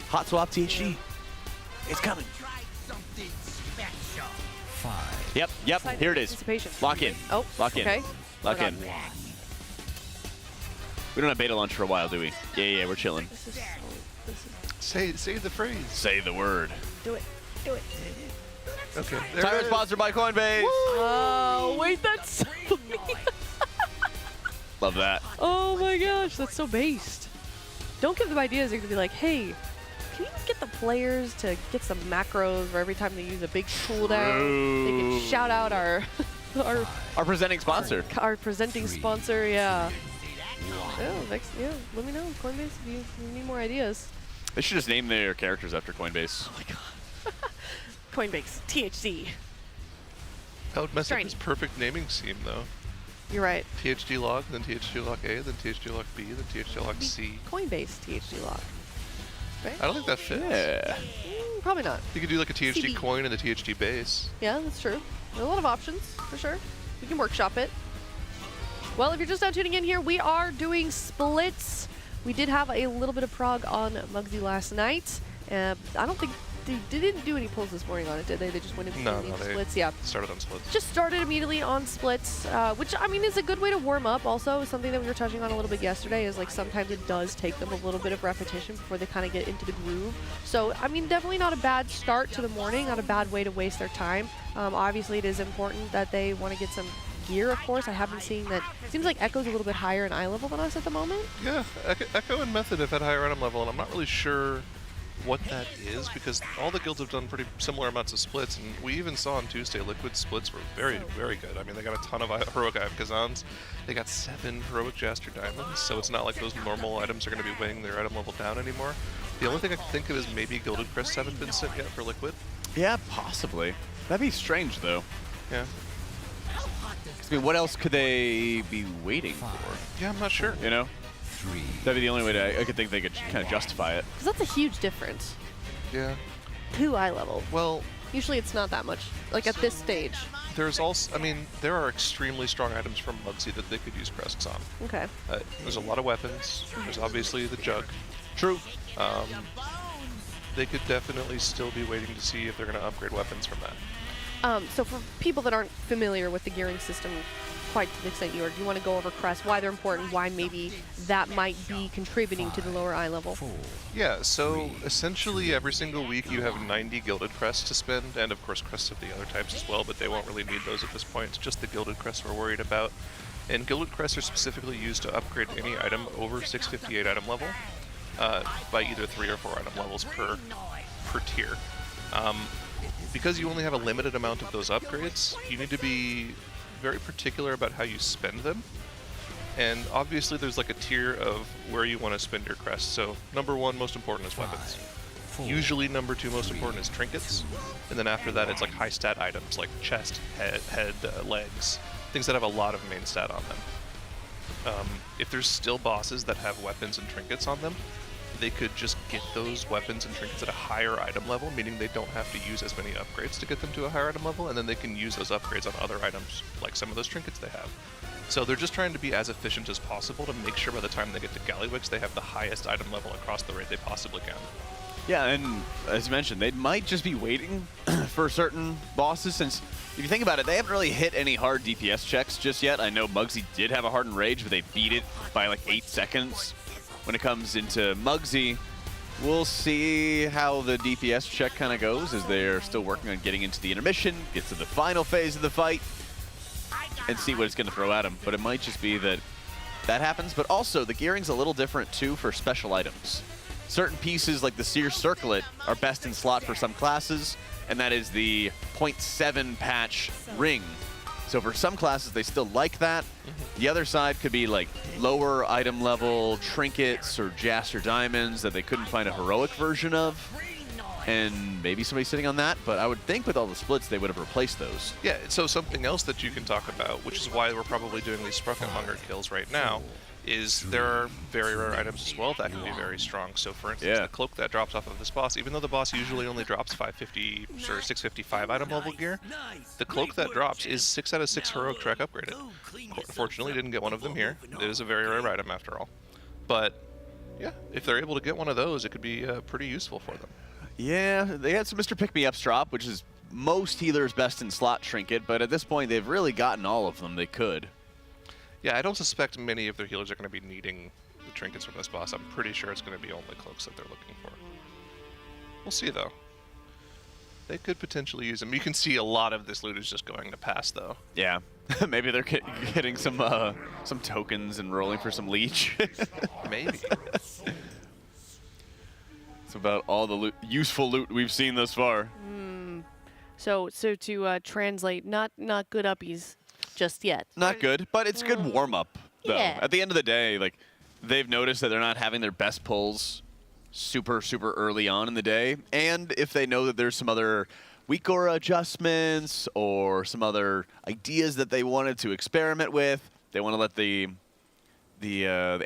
Hot swap THD. It's coming. 5. Yep. Here it is. Anticipation. Lock in. Oh, Lock in. okay. Lock in. We don't have beta launch for a while, do we? Yeah, we're chilling. Say the phrase. Say the word. Do it. Do it. Okay. Tyrant sponsored by Coinbase. Oh, wait, that's so Love that. Oh my gosh, that's so based. Don't give them ideas. You're going to be like, hey, can you get the players to get some macros where every time they use a big cooldown, they can shout out our presenting sponsor. Our presenting sponsor, yeah. Yeah, let me know, Coinbase, if you need more ideas. They should just name their characters after Coinbase. Oh my god. Coinbase, THC. That would mess up his perfect naming scheme, though. You're right. THD log, then THD log A, then THD log B, then THD log C. Coinbase THD log. Right? I don't think that fits. Yeah. Probably not. You could do like a THD CB. coin and a THD base. Yeah, that's true. There are a lot of options, for sure. We can workshop it. Well, if you're just now tuning in here, we are doing splits. We did have a little bit of prog on Muggsy last night. I don't think they didn't do any pulls this morning on it, did they? They just went into splits. Yeah. Started on splits. Just started immediately on splits, which I mean is a good way to warm up. Also, something that we were touching on a little bit yesterday is like sometimes it does take them a little bit of repetition before they kind of get into the groove. So I mean, definitely not a bad start to the morning, not a bad way to waste their time. Obviously, it is important that they want to get some gear, of course. I have been seeing that it seems like Echo's a little bit higher in eye level than us at the moment. Yeah, Echo and Method have had higher item level, and I'm not really sure what that is because all the guilds have done pretty similar amounts of splits, and we even saw on Tuesday Liquid splits were very, very good. I mean, they got a ton of heroic Ive Kazans. They got 7 heroic Jaster Diamonds, so it's not like those normal items are going to be weighing their item level down anymore. The only thing I can think of is maybe Gilded Crest haven't been sent yet for Liquid. Yeah, possibly. That'd be strange, though. Yeah. I mean, what else could they be waiting for? Yeah, I'm not sure. You know? That'd be the only way I could think they could kind of justify it. Because that's a huge difference. Yeah. 2 eye level. Well, usually it's not that much, like at this stage. There's also, I mean, there are extremely strong items from Muggsy that they could use crests on. Okay. There's a lot of weapons. There's obviously the jug. True. They could definitely still be waiting to see if they're going to upgrade weapons from that. So for people that aren't familiar with the gearing system quite to the extent you are, do you want to go over crests, why they're important, why maybe that might be contributing to the lower eye level? Yeah, so essentially every single week you have 90 gilded crests to spend, and of course crests of the other types as well, but they won't really need those at this point. It's just the gilded crests we're worried about. And gilded crests are specifically used to upgrade any item over 658 item level by either 3 or 4 item levels per tier. Because you only have a limited amount of those upgrades, you need to be very particular about how you spend them. And obviously there's like a tier of where you want to spend your crest. So number 1 most important is weapons. Usually number 2 most important is trinkets. And then after that it's like high stat items like chest, head, legs. Things that have a lot of main stat on them. If there's still bosses that have weapons and trinkets on them, they could just get those weapons and trinkets at a higher item level, meaning they don't have to use as many upgrades to get them to a higher item level, and then they can use those upgrades on other items, like some of those trinkets they have. So they're just trying to be as efficient as possible to make sure by the time they get to Gallywix, they have the highest item level across the raid they possibly can. Yeah, and as you mentioned, they might just be waiting for certain bosses, since if you think about it, they haven't really hit any hard DPS checks just yet. I know Muggsy did have a hardened rage, but they beat it by like 8 seconds. When it comes into Muggsy, we'll see how the DPS check kind of goes, as they're still working on getting into the intermission, get to the final phase of the fight, and see what it's going to throw at him. But it might just be that that happens, but also the gearing's a little different too for special items. Certain pieces like the Seer Circlet are best in slot for some classes, and that is the 0.7 patch ring. So for some classes, they still like that. The other side could be like lower item level trinkets or Jaster Diamonds that they couldn't find a heroic version of. And maybe somebody's sitting on that, but I would think with all the splits, they would have replaced those. Yeah, so something else that you can talk about, which is why we're probably doing these Sprocket Hunger kills right now, is there are very rare items as well that can be very strong. So for instance, the cloak that drops off of this boss, even though the boss usually only drops 550 or 655 item level gear, the cloak that drops is 6 out of 6 heroic track upgraded. Unfortunately, didn't get one of them here. It is a very rare item after all. But yeah, if they're able to get one of those, it could be pretty useful for them. Yeah, they had some Mr. Pick-Me-Ups drop, which is most healers' best in slot trinket, but at this point, they've really gotten all of them they could. Yeah, I don't suspect many of their healers are going to be needing the trinkets from this boss. I'm pretty sure it's going to be only cloaks that they're looking for. We'll see, though. They could potentially use them. You can see a lot of this loot is just going to pass, though. Yeah. Maybe they're getting some tokens and rolling for some leech. Maybe. It's about all the useful loot we've seen thus far. So to translate, not good uppies just yet. Not good, but it's good warm-up, though. Yeah. At the end of the day, like, they've noticed that they're not having their best pulls super early on in the day, and if they know that there's some other weak aura adjustments or some other ideas that they wanted to experiment with, they want to let the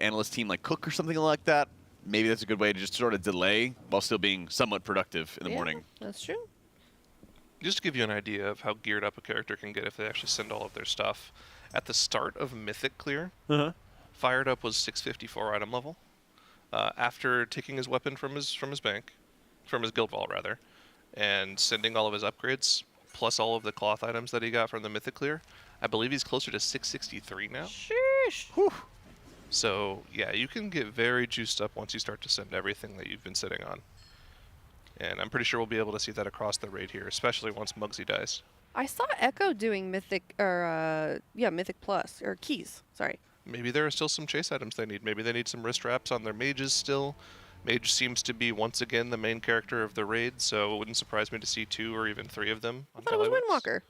analyst team like cook or something like that. Maybe that's a good way to just sort of delay while still being somewhat productive in the morning. That's true. Just to give you an idea of how geared up a character can get if they actually send all of their stuff, at the start of Mythic Clear, Fired Up was 654 item level. After taking his weapon from his guild vault rather, and sending all of his upgrades, plus all of the cloth items that he got from the Mythic Clear, I believe he's closer to 663 now. Sheesh. Whew. So yeah, you can get very juiced up once you start to send everything that you've been sitting on. And I'm pretty sure we'll be able to see that across the raid here, especially once Muggsy dies. I saw Echo doing Mythic, or Mythic Plus, or Keys, sorry. Maybe there are still some chase items they need. Maybe they need some wrist wraps on their mages still. Mage seems to be, once again, the main character of the raid, so it wouldn't surprise me to see 2 or even 3 of them. I thought it was Windwalker.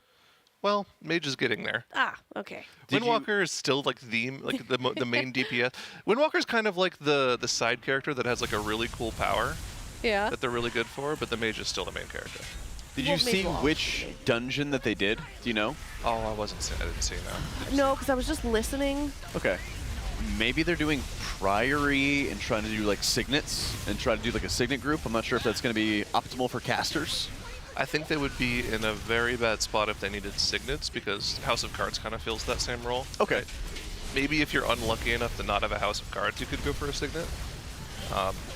Well, Mage is getting there. Ah, okay. Windwalker is still like the main DPS. Windwalker's kind of like the side character that has like a really cool power. Yeah. That they're really good for, but the mage is still the main character. Did you see which dungeon that they did? Do you know? Oh, I didn't see that. No, because I was just listening. Okay. Maybe they're doing Priory and trying to do like signets and try to do like a signet group. I'm not sure if that's going to be optimal for casters. I think they would be in a very bad spot if they needed signets, because House of Cards kind of fills that same role. Okay. Maybe if you're unlucky enough to not have a House of Cards, you could go for a signet.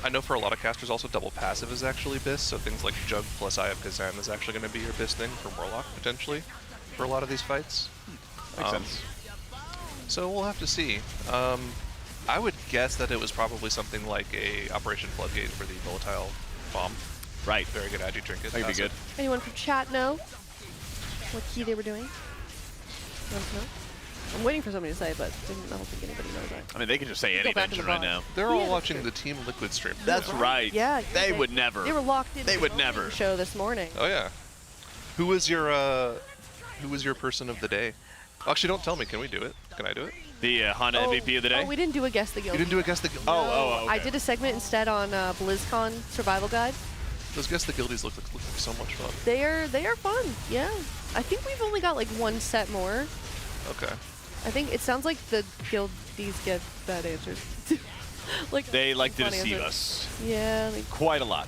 I know for a lot of casters also double passive is actually BIS, so things like Jug plus Eye of Kazan is actually going to be your BIS thing for Warlock, potentially, for a lot of these fights. Makes sense. So we'll have to see. I would guess that it was probably something like a Operation Floodgate for the volatile bomb. Right. Very good agi trinket. That'd be good. Anyone from chat know what key they were doing? Want to know? I'm waiting for somebody to say, but I don't think anybody knows that. I mean, they could just say any dungeon right now. They're all watching the Team Liquid stream. That's right. Yeah. They would never. They were locked in. They would never. The show this morning. Oh yeah. Who was your person of the day? Actually, don't tell me. Can we do it? Can I do it? The Honda MVP of the day? Oh, we didn't do a Guess the Guilty. You didn't do a Guess the Guilty? Oh, okay. I did a segment instead on BlizzCon Survival Guide. Those Guess the Guilties look like so much fun. They are fun, yeah. I think we've only got like one set more. Okay. I think it sounds like the guildies get bad answers. Like they like to fun deceive answers. us. Yeah. Quite a lot.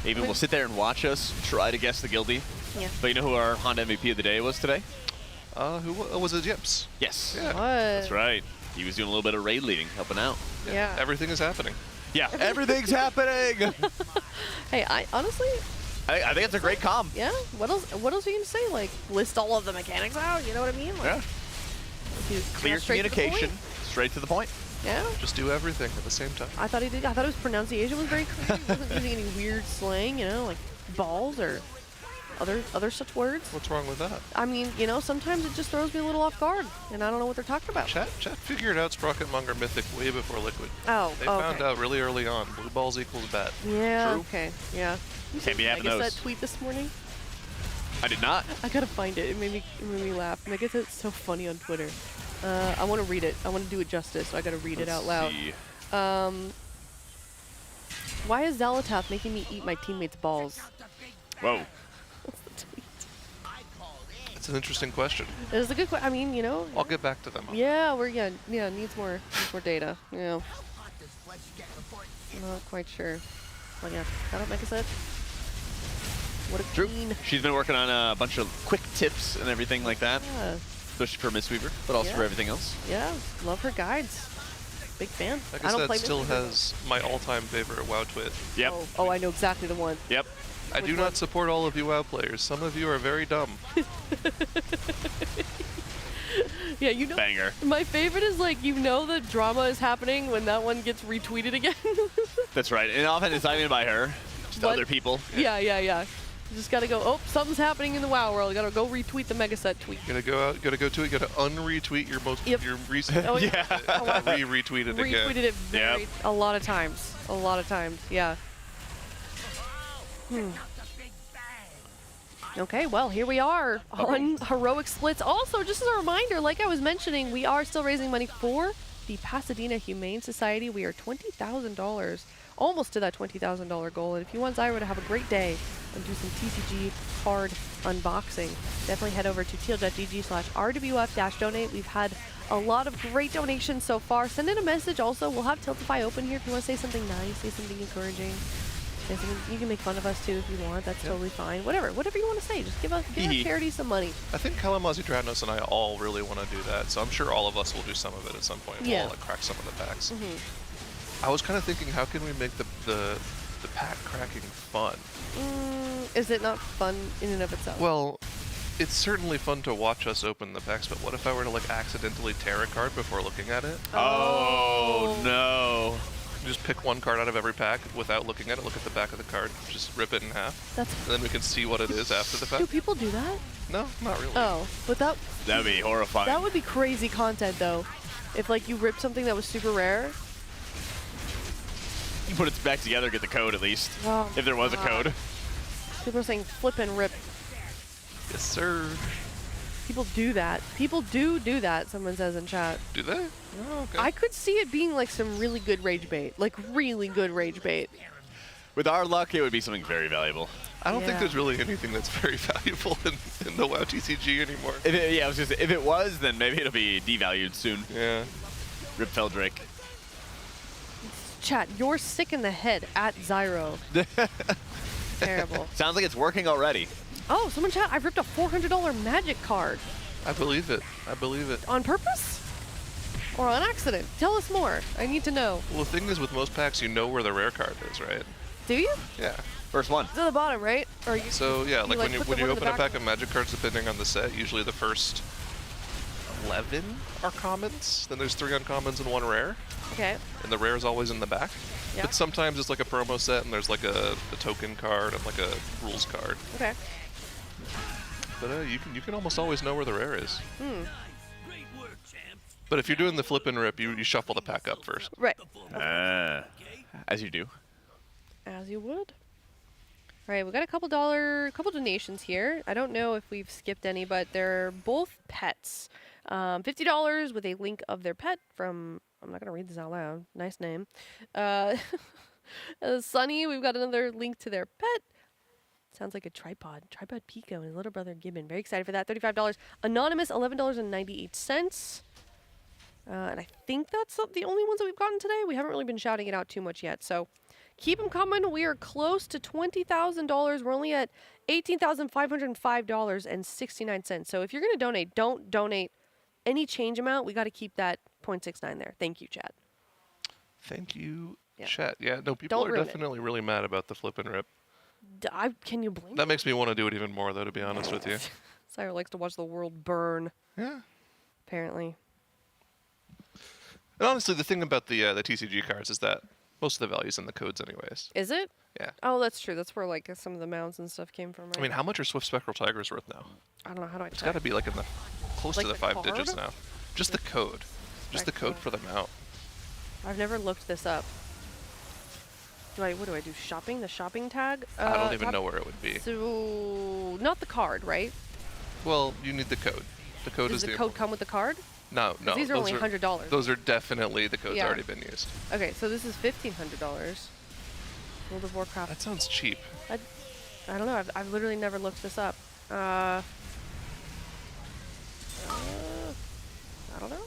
Even will sit there and watch us try to guess the guildie. Yeah. But you know who our Honda MVP of the day was today? Who was it? Yips. Yes. Yeah. What? That's right. He was doing a little bit of raid leading, helping out. Yeah. Everything is happening. Yeah, everything's happening. Hey, I honestly. I think it's a great comm. Yeah. What else? What else are you gonna say? Like list all of the mechanics out. You know what I mean? Like, Yeah. Clear communication, straight to the point. Yeah. Just do everything at the same time. I thought he did. I thought his pronunciation was very clear. He wasn't using any weird slang. You know, like balls or other such words. What's wrong with that? I mean, you know, sometimes it just throws me a little off guard, and I don't know what they're talking about. Chat figured out Sprocketmonger Mythic way before Liquid. Oh, They found out really early on. Blue balls equals bad. Yeah. True? Okay. Yeah. Can't be having those. That tweet this morning. I did not. I gotta find it. It made me laugh. Megaset's so funny on Twitter. I want to read it. I want to do it justice, so I gotta read it out loud. See. Why is Zalatath making me eat my teammates' balls? Whoa. It's an interesting question. It is a good question. I mean, you know. I'll get back to them. Yeah, needs more data. Yeah. Not quite sure. But yeah, got it, Megaset. What a queen. She's been working on a bunch of quick tips and everything like that. Yeah. Especially for Mistweaver, but also for everything else. Yeah, love her guides. Big fan. Like I don't play still Mistweaver. has my all-time favorite WoW twit. Yep. Oh, I know exactly the one. Yep. I do not support all of you WoW players. Some of you are very dumb. Yeah, you know. Banger. My favorite is like, you know, the drama is happening when that one gets retweeted again. That's right. And often it's not even by her, just What? other people. Yeah. You just gotta go, oh, something's happening in the WoW world. You gotta go retweet the Megaset tweet. You gotta go out, gotta go to it, you gotta unretweet your recent. Oh, yeah. Retweet it again. Retweeted it a lot of times. Yeah. Okay, well, here we are on Heroic Splits. Also, just as a reminder, like I was mentioning, we are still raising money for the Pasadena Humane Society. We are $20,000, almost to that $20,000 goal. And if you want Zyro to have a great day and do some TCG card unboxing, definitely head over to teal.gg/RWF-donate. We've had a lot of great donations so far. Send in a message also. We'll have Tiltify open here if you want to say something nice, say something encouraging. You can make fun of us too if you want. That's totally fine. Whatever you want to say. Just give our charity some money. I think Kalamazi Dradnos and I all really want to do that, so I'm sure all of us will do some of it at some point. Yeah. We'll like crack some of the packs. I was kind of thinking, how can we make the pack cracking fun? Is it not fun in and of itself? Well, it's certainly fun to watch us open the packs, but what if I were to like accidentally tear a card before looking at it? Oh no. Just pick one card out of every pack without looking at it. Look at the back of the card. Just rip it in half. And then we can see what it is after the fact. Do people do that? No, not really. Oh, but that'd be horrifying. That would be crazy content though. If like you ripped something that was super rare. You put it back together, get the code at least. Oh, if there was a code. People are saying flip and rip. Yes, sir. People do that. People do that, someone says in chat. Do they? Oh, okay. I could see it being like some really good rage bait. Like really good rage bait. With our luck, it would be something very valuable. I don't think there's really anything that's very valuable in the WoW TCG anymore. If it was, then maybe it'll be devalued soon. Yeah. Rip Feldrake. Chat, you're sick in the head at Zyro. Terrible. Sounds like it's working already. Oh, someone chat, I ripped a $400 magic card. I believe it. On purpose? Or on accident? Tell us more. I need to know. Well, the thing is, with most packs, you know where the rare card is, right? Do you? Yeah. First one. It's at the bottom, right? Or you, so, yeah, like when you open a back? pack of magic cards, depending on the set, usually the first 11 are commons. Then there's 3 uncommons and 1 rare. Okay. And the rare is always in the back. Yeah. But sometimes it's like a promo set, and there's like a token card and like a rules card. Okay. But you can almost always know where the rare is. But if you're doing the flip and rip, you shuffle the pack up first. Right. As you do. As you would. All right, we got a couple donations here. I don't know if we've skipped any, but they're both pets. $50 with a link of their pet from, I'm not going to read this out loud. Nice name. Sunny, we've got another link to their pet. Sounds like a tripod. Tripod Pico and his little brother Gibbon. Very excited for that. $35. Anonymous, $11.98. And I think that's the only ones that we've gotten today. We haven't really been shouting it out too much yet. So keep them coming. We are close to $20,000. We're only at $18,505.69. So if you're going to donate, don't donate any change amount. We got to keep that 0.69 there. Thank you, chat. Thank you, chat. Yeah, no, people Don't are ruin definitely really mad about the flip and rip. Can you blame That makes me want to do it even more, though, to be honest with you. Sire likes to watch the world burn. Yeah. Apparently. And honestly, the thing about the TCG cards is that most of the value's in the codes anyways. Is it? Yeah. Oh, that's true. That's where like some of the mounts and stuff came from, right? I mean, how much are Swift Spectral Tigers worth now? I don't know. How do I It's check? got to be like in the close Like to the the 5 card? digits now. Just the code. Just the code for the mount. I've never looked this up. What do I do? Shopping? The shopping tag? I don't even know where it would be. So, not the card, right? Well, you need the code. The code Does is the code come with the card? No, no. These are only $100. Those are definitely the code's Yeah. already been used. Okay, so this is $1,500. World of Warcraft. That sounds cheap. I don't know. I've literally never looked this up. I don't know.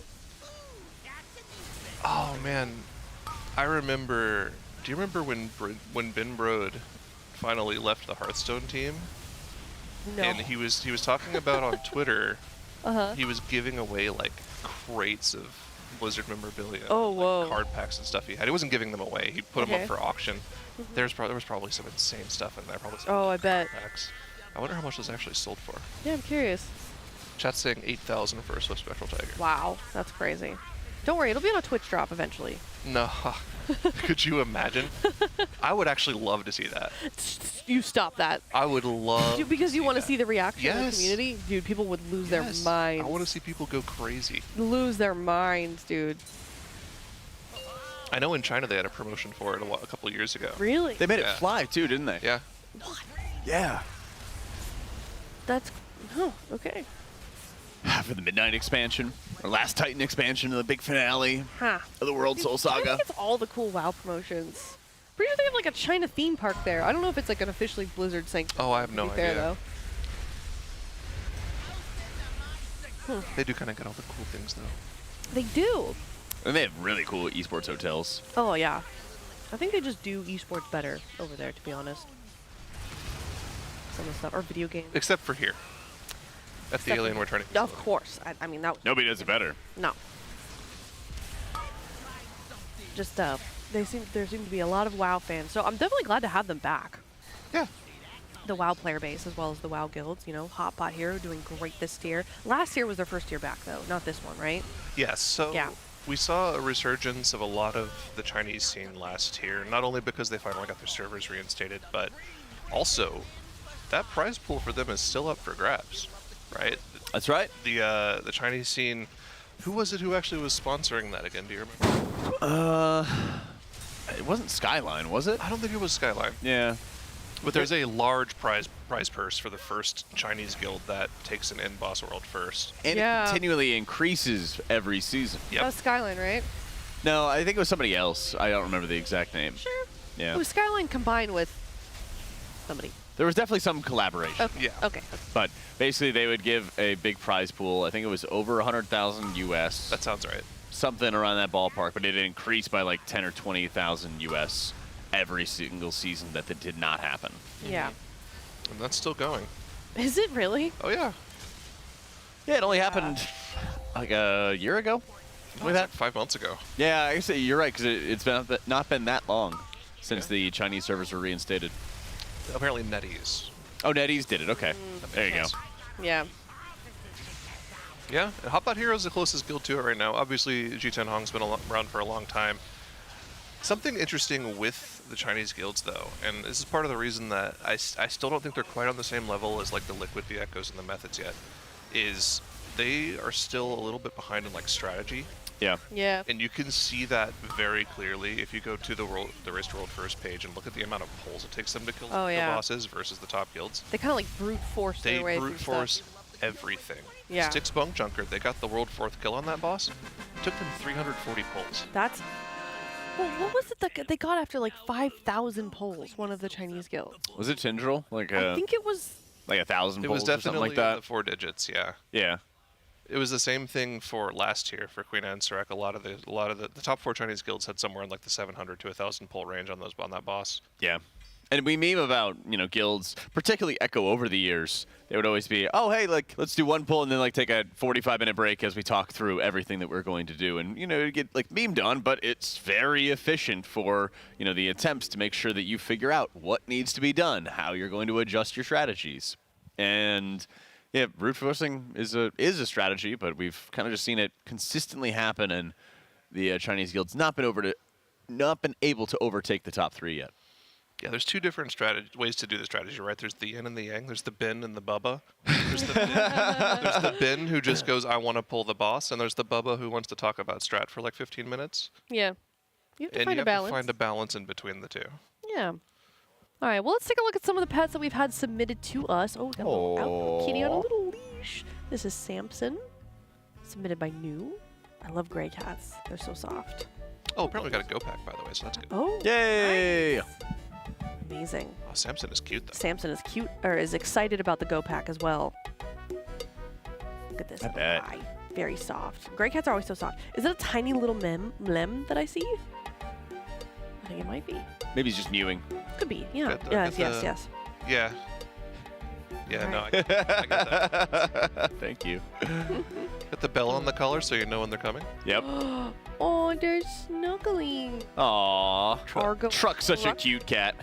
Oh man, I remember. Do you remember when Ben Brode finally left the Hearthstone team? No. And he was talking about on Twitter. Uh-huh. He was giving away like crates of Blizzard memorabilia, Oh, whoa. like card packs and stuff he had. He wasn't giving them away. He put them Okay. up for auction. There was probably some insane stuff in there. Probably some Oh, I bet. packs. I wonder how much those actually sold for. Yeah, I'm curious. Chat's saying 8,000 for a Swift Spectral Tiger. Wow, that's crazy. Don't worry, it'll be on a Twitch drop eventually. No. Could you imagine? I would actually love to see that. You stop that. I would love Because you want to see the reaction of the Yes. community? Dude, people would lose their Yes. minds. I want to see people go crazy. Lose their minds, dude. I know in China they had a promotion for it a couple of years ago. Really? They made it fly too, didn't they? Yeah. Yeah. That's... Oh, okay. For the Midnight expansion, or Last Titan expansion, the big finale Huh. of the World Soul I Saga. think it's all the cool WoW promotions. Pretty sure they have like a China theme park there. I don't know if it's like an officially Blizzard sanctioned. Oh, I have no to be fair, idea. though. They do kind of get all the cool things though. They do. And they have really cool esports hotels. Oh, yeah. I think they just do esports better over there, to be honest. Some of the stuff, or video games. Except for here. At the Alienware training Of facility. course. I mean, that. Nobody does it better. No. Just there seem to be a lot of WoW fans, so I'm definitely glad to have them back. Yeah. The WoW player base as well as the WoW guilds. You know, Hotbot Hero doing great this tier. Last year was their first year back though, not this one, right? Yes. So Yeah. we saw a resurgence of a lot of the Chinese scene last year, not only because they finally got their servers reinstated, but also that prize pool for them is still up for grabs, right? That's right. The Chinese scene. Who was it who actually was sponsoring that again? Do you remember? It wasn't Skyline, was it? I don't think it was Skyline. Yeah. But there's a large prize purse for the first Chinese guild that takes an end boss world first. And it continually increases every season. Yep. That was Skyline, right? No, I think it was somebody else. I don't remember the exact name. Sure. Yeah. It was Skyline combined with somebody. There was definitely some collaboration. Okay. Yeah. Okay. But basically, they would give a big prize pool. I think it was over 100,000 US. That sounds right. Something around that ballpark, but it increased by like 10 or 20,000 US every single season that did not happen. Yeah. And that's still going. Is it really? Oh yeah. Yeah, it only happened like a year ago. Like that 5 months ago. Yeah, I guess you're right, because it's been not been that long since the Chinese servers were reinstated. Apparently NetEase. Oh, NetEase did it. Okay. There you go. Yeah. Yeah, and Hotbot Hero is the closest guild to it right now. Obviously, Jiten Hong's been around for a long time. Something interesting with the Chinese guilds, though, and this is part of the reason that I still don't think they're quite on the same level as like the Liquid, the Echoes, and the Methods yet, is they are still a little bit behind in like strategy. Yeah. Yeah. And you can see that very clearly if you go to the Race to World First page and look at the amount of pulls it takes them to kill the bosses versus the top guilds. They kind of like brute force their way brute through force stuff. everything. Yeah. Styx Bunk Junker, they got the world 4th kill on that boss. It took them 340 pulls. That's... Well, what was it that they got after like 5,000 polls, one of the Chinese guilds? Was it Tindril? Like I think it was... like 1,000 It polls was or something definitely like that? in the 4 digits, yeah. Yeah. It was the same thing for last year for Queen Anne Sarek. A lot of the top 4 Chinese guilds had somewhere in like the 700 to 1,000 pull range on that boss. Yeah. And we meme about, guilds, particularly Echo over the years. They would always be, oh, hey, like, let's do one pull and then, like, take a 45-minute break as we talk through everything that we're going to do. And, you get, like, memed on, but it's very efficient for, the attempts to make sure that you figure out what needs to be done, how you're going to adjust your strategies. And, yeah, brute forcing is a strategy, but we've kind of just seen it consistently happen, and the Chinese guilds not been able to overtake the top 3 yet. Yeah, there's 2 different ways to do the strategy, right? There's the yin and the yang. There's the bin and the bubba. There's the bin who just goes, I want to pull the boss, and there's the bubba who wants to talk about strat for like 15 minutes. Yeah. You have to And find you a balance. have to find a balance in between the 2. Yeah. All right, well, let's take a look at some of the pets that we've had submitted to us. Oh, we got a little out kitty on a little leash. This is Samson, submitted by New. I love gray cats. They're so soft. Oh, apparently we got a go pack, by the way, so that's good. Oh, yay! Nice. Amazing. Oh, Samson is cute, though. Samson is cute, or is excited about the go pack as well. Look at this I bet. eye. Very soft. Gray cats are always so soft. Is it a tiny little lem that I see? I think it might be. Maybe he's just mewing. Could be, yeah. Yes. Yeah. Yeah, All no, right. I get that. Thank you. Got the bell on the collar so you know when they're coming. Yep. Oh, they're snuggling. Aww. Argo- Truck's such a Truck? cute cat.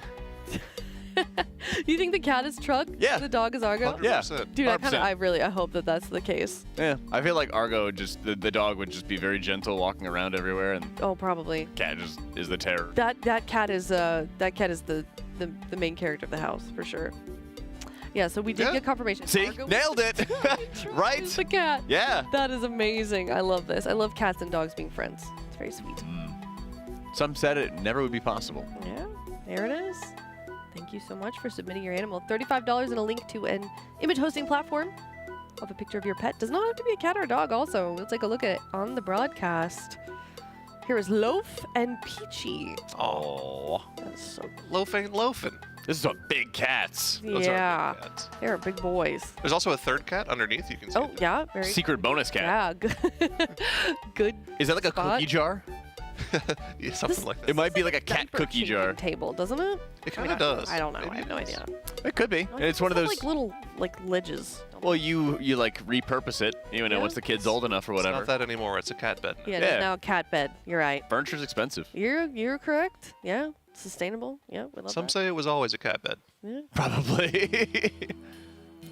You think the cat is Truck? Yeah. The dog is Argo? 100%. Yeah. Dude, 100%. I hope that that's the case. Yeah, I feel like Argo the dog would just be very gentle, walking around everywhere, and Oh, probably. cat just is the terror. That cat is the main character of the house for sure. Yeah, so we did get confirmation. See, Argo nailed it. Right? is the cat. Yeah. That is amazing. I love this. I love cats and dogs being friends. It's very sweet. Some said it never would be possible. Yeah, there it is. Thank you so much for submitting your animal. $35 and a link to an image hosting platform of a picture of your pet. Does not have to be a cat or a dog also. We'll take a look at it on the broadcast. Here is Loaf and Peachy. Oh. That's so cool. Loaf ain't loafing. This is a big cats. Those Yeah, are big cats. they're big boys. There's also a third cat underneath you can see. Oh, yeah, very Secret bonus cat. Yeah, good. Good. Is that like a spot. cookie jar? Yeah, something like that. It might be like a cat Diaper cookie changing jar. table, doesn't it? It kind of does. I don't know. Maybe I have it no does. idea. It could be. And it's one of those. Like little ledges. Well, you like repurpose it. You know, Yeah. once the kid's old enough or It's whatever. not that anymore. It's a cat bed. Yeah, Yeah. it's now a cat bed. You're right. Furniture's expensive. You're correct. Yeah, sustainable. Yeah, we love Some that. say it was always a cat bed. Yeah. Probably.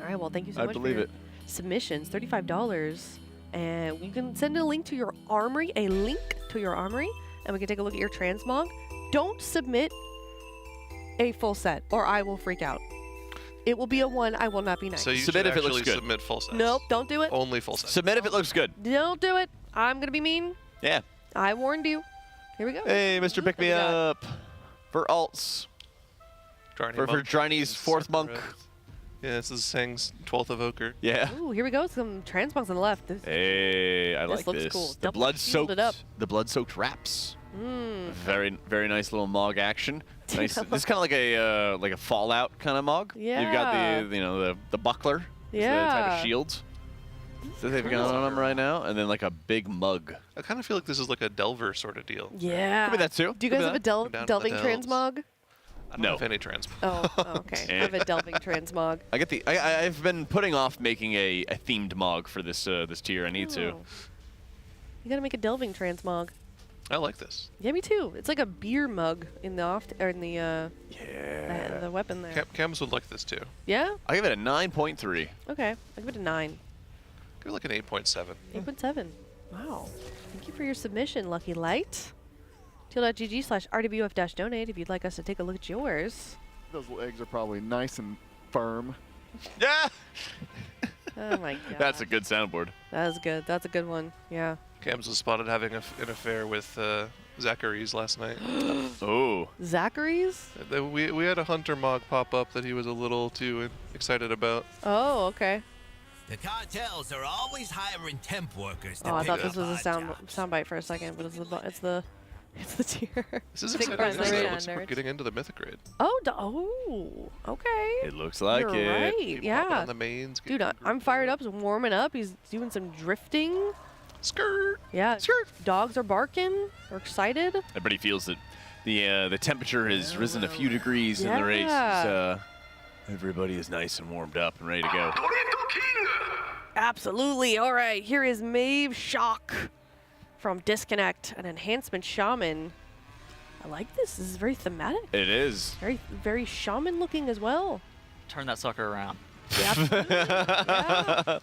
All right. Well, thank you so I much believe for your it. submissions. $35, and you can send a link to your armory. A link to your armory, and we can take a look at your transmog. Don't submit a full set, or I will freak out. It will be a 1. I will not be nice. So you Submit should if it looks actually good. submit full sets. Nope. Don't do it. Only full sets. Submit if it looks good. Don't do it. I'm gonna be mean. Yeah. I warned you. Here we go. Hey, Mr. Pick Me Up. For alts. For Chinese 4th monk. Yeah, this is Sang's 12th evoker. Yeah. Ooh, here we go. Some transmogs on the left. Hey, I This like looks this. cool. The Double blood-soaked. shielded up. The blood-soaked wraps. Mm. Very, very nice little mog action. Nice. This is kind of like a Fallout kind of mog. Yeah. You've got the buckler. It's the type Yeah. of shield that they've got on them right now, and then like a big mug. I kind of feel like this is like a Delver sort of deal. Yeah. Could be that too. Do you Could guys be have a that. Go down to the delving delves. transmog? I don't No. have any trans. Oh, okay. I have a delving transmog. I get the. I've been putting off making a themed mog for this this tier. I need to. Oh. You gotta make a delving transmog. I like this. Yeah, me too. It's like a beer mug in the the weapon there. Cams would like this too. Yeah. I give it a 9.3. Okay. I give it a 9. Give it like an 8.7. 8.7. Wow. Thank you for your submission, Lucky Light. Teal.gg/RWF-donate if you'd like us to take a look at yours. Those legs are probably nice and firm. Yeah. Oh my god. That's a good soundboard. That was good. That's a good one. Yeah. Cams was spotted having an affair with Zachary's last night. Oh. Zachary's? We had a hunter mog pop up that he was a little too excited about. Oh, okay. The cartels are always hiring temp workers to Oh, I pick thought up this was a odd jobs. soundbite for a second, but it's the tier. This is Big exciting. friendly It looks like we're standard. getting into the mythic grade. Oh, okay. It looks like You're it. right. Keep Yeah. popping on the mains. Dude, I'm fired up. He's warming up. He's doing some drifting. Skirt. Yeah. Skirt. Dogs are barking. We're excited. Everybody feels that the temperature has risen a few degrees in the race. Yeah. Everybody is nice and warmed up and ready to go. Absolutely. All right. Here is Maeve Shock from Disconnect, an enhancement shaman. I like this. This is very thematic. It is. Very shaman looking as well. Turn that sucker around. Yeah.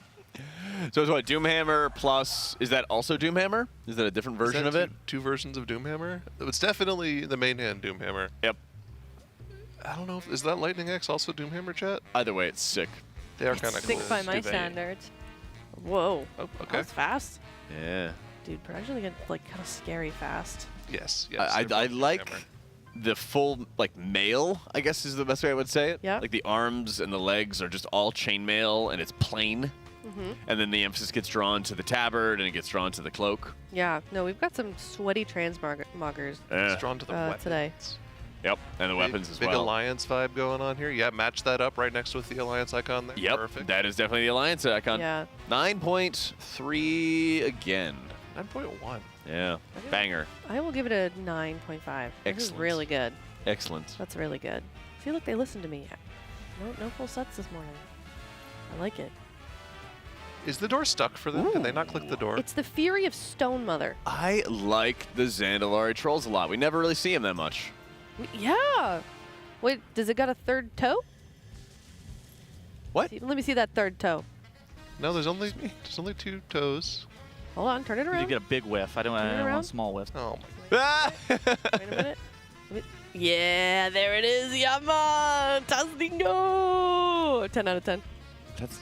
So it's what, Doomhammer plus, is that also Doomhammer? Is that a different version of it? Two versions of Doomhammer? It's definitely the main hand Doomhammer. Yep. I don't know, is that Lightning X also Doomhammer, chat? Either way, it's sick. They are kind of cool. Sick by my standards. Whoa. Oh, okay. That was fast. Yeah. Dude, production get like kind of scary fast. Yes. I like the full mail, I guess is the best way I would say it. Yeah. Like the arms and the legs are just all chainmail and it's plain. And then the emphasis gets drawn to the tabard and it gets drawn to the cloak. Yeah. No, we've got some sweaty transmoggers It's drawn to the weapons. today. Yep, and the weapons as big well. Alliance vibe going on here. Yeah, match that up right next with the Alliance icon there. Yep, Perfect. that is definitely the Alliance icon. Yeah. 9.3 again. 9.1. Yeah, banger. I will give it a 9.5. This is Excellent. really good. Excellent. That's really good. See, look, they listened to me. No full sets this morning. I like it. Is the door stuck for them? Can they not click the door? It's the Fury of Stone Mother. I like the Zandalari trolls a lot. We never really see them that much. Yeah. Wait, does it got a third toe? What? Let me see that third toe. No, there's only two toes. Hold on, turn it You around. get a big whiff. I don't Turn it want around. a small whiff. Oh my. Wait a minute. Yeah, there it is. Yama! Tastingo! 10 out of 10. That's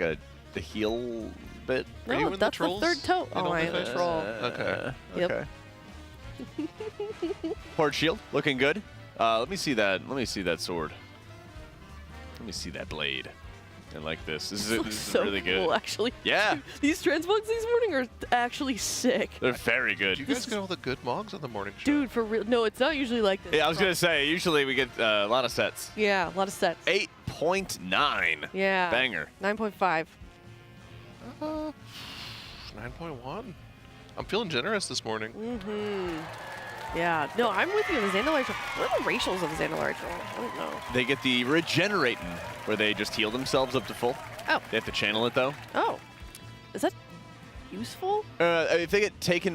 like the heel bit. Are you No, in that's the the trolls? third toe. In Oh, I am OnlyFans? a troll. Okay. Yep. Horde shield, looking good. Let me see that. Let me see that sword. Let me see that blade. I like this. This is so really good. cool, actually. Yeah. Dude, these transmogs these morning are actually sick. They're very good. Do you guys get all the good mogs on the morning show? Dude, for real. No, it's not usually like this. Yeah, I was gonna say. Usually we get a lot of sets. Yeah, a lot of sets. 8.9. Yeah. Banger. 9.5. 9.1. I'm feeling generous this morning. Yeah. No, I'm with you on the Zandalari troll. What are the racials of the Zandalari troll? I don't know. They get the regenerating, where they just heal themselves up to full. Oh. They have to channel it though. Oh. Is that useful? If they take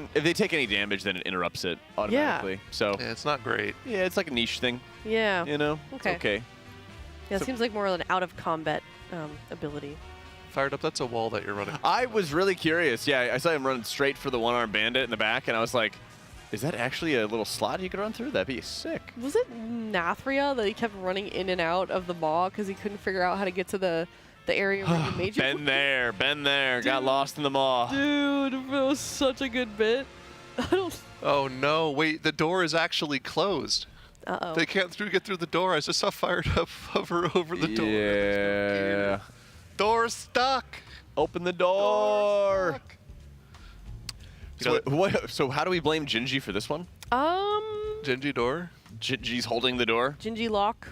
any damage, then it interrupts it automatically. So yeah, it's not great. Yeah, it's like a niche thing. Yeah. You know. Okay. It's okay. Yeah, it seems like more of an out of combat ability. Fired up. That's a wall that you're running. I was really curious. Yeah, I saw him running straight for the one-armed bandit in the back, and I was like, is that actually a little slot you could run through? That'd be sick. Was it Nathria that he kept running in and out of the maw because he couldn't figure out how to get to the area where you made your Been there. Got lost in the maw. Dude, it was such a good bit. I don't. Oh no! Wait, the door is actually closed. Uh-oh. They can't get through the door. I just saw Fired Up hover over the door. Yeah. Door's stuck. Open the door. So how do we blame Gingy for this one? Gingy door. Gingy's holding the door. Gingy lock.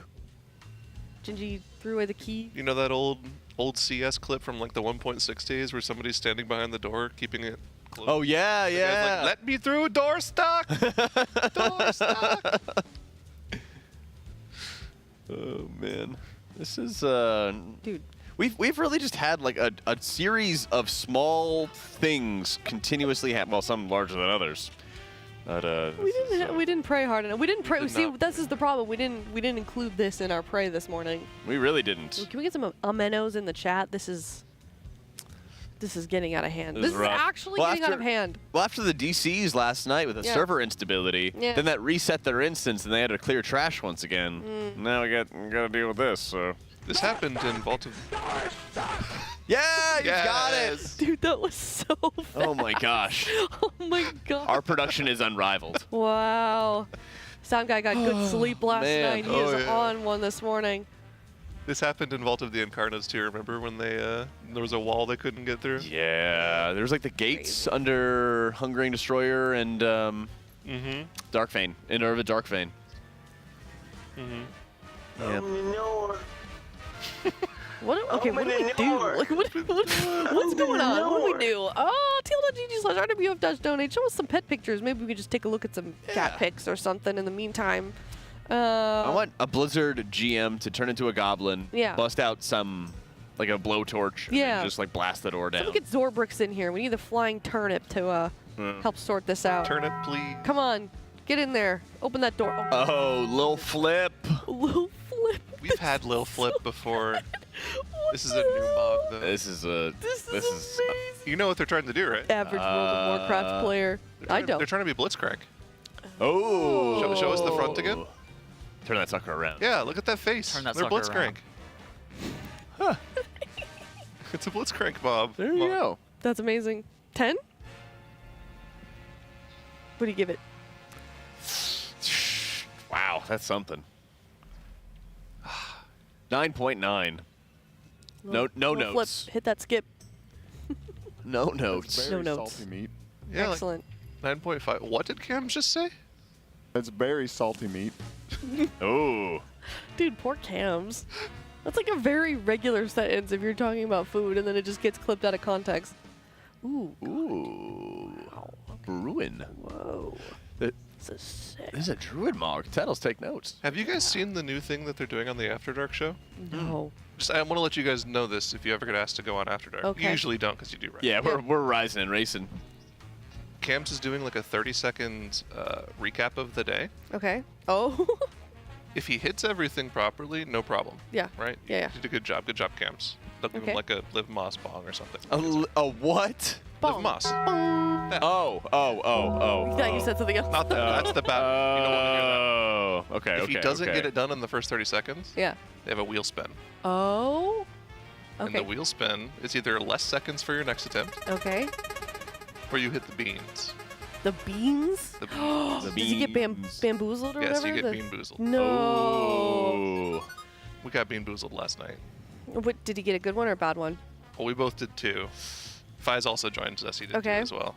Gingy threw away the key. You know that old CS clip from like the 1.6 days where somebody's standing behind the door keeping it closed? Oh yeah, The guy's like, let me through. Door stuck. Door stuck. Oh man, this is dude. We've really just had like a series of small things continuously happen. Well, some larger than others. But We didn't pray hard enough. We didn't pray. See, this is the problem. We didn't include this in our pray this morning. We really didn't. Can we get some amenos in the chat? This is getting out of hand. This is rough. actually getting out of hand. Well, after the DCs last night with the server instability, then that reset their instance and they had to clear trash once again. Now we got to deal with this. So this happened in Vault of. Yeah, you got it. Dude, that was so fast. Oh my gosh. Oh my god. Our production is unrivaled. Wow. Sound guy got good sleep last man. night. He Oh, is yeah. on one this morning. This happened in Vault of the Incarnates too. Remember when they there was a wall they couldn't get through? Yeah, there was like the gates under Hungering Destroyer and Darkfane, Inerva Darkfane. Yeah. What do we do? Like, what's going on? What do we do? Oh, TL.gg/RWF donate. Show us some pet pictures. Maybe we could just take a look at some cat pics or something in the meantime. I want a Blizzard GM to turn into a goblin, bust out like a blowtorch, and then just like blast the door down. Let's get Zorbrix in here. We need the flying turnip to help sort this out. Turnip, please. Come on, get in there. Open that door. Oh, Lil Flip. Lil Flip. We've had Lil Flip before. This is a new mog, though. This is amazing. You know what they're trying to do, right? Average World of Warcraft player. I don't. They're trying to be Blitzcrank. Oh. Show us the front again. Turn that sucker around. Yeah, look at that face. Turn that They're sucker Blitzcrank. around. Huh. It's a Blitzcrank mob. There you go. That's amazing. 10? What do you give it? Wow, that's something. 9.9. No notes. Flip. Hit that skip. No notes. Very No notes. salty meat. Yeah, Excellent. Like 9.5. What did Cam just say? It's very salty meat. Oh. Dude, poor Cams. That's like a very regular sentence if you're talking about food and then it just gets clipped out of context. Ooh. Wow. Bruin. Whoa. This is a druid mog. Tattles, take notes. Have you guys seen the new thing that they're doing on the After Dark show? No. I want to let you guys know this if you ever get asked to go on After Dark. Okay. You usually don't because you do right. Yeah, we're rising and racing. Cam's is doing like a 30-second recap of the day. Okay. Oh. If he hits everything properly, no problem. Yeah. Right? Yeah. You did a good job. Good job, Cams. They'll give him like a Liv Moss bong or something. A what? Liv Moss. That. Oh. Yeah, you said something else. Not that. That's the bad. You don't want to hear that. Oh. Okay. If he doesn't get it done in the first 30 seconds, yeah, they have a wheel spin. Oh. Okay. And the wheel spin is either less seconds for your next attempt. Okay. Or you hit the beans. The beans? The beans. Does he get bamboozled or whatever? Yes, you get bean-boozled. No. Oh. We got bean-boozled last night. What, did he get a good one or a bad one? Well, we both did too. Fiz also joined us. He did too as well.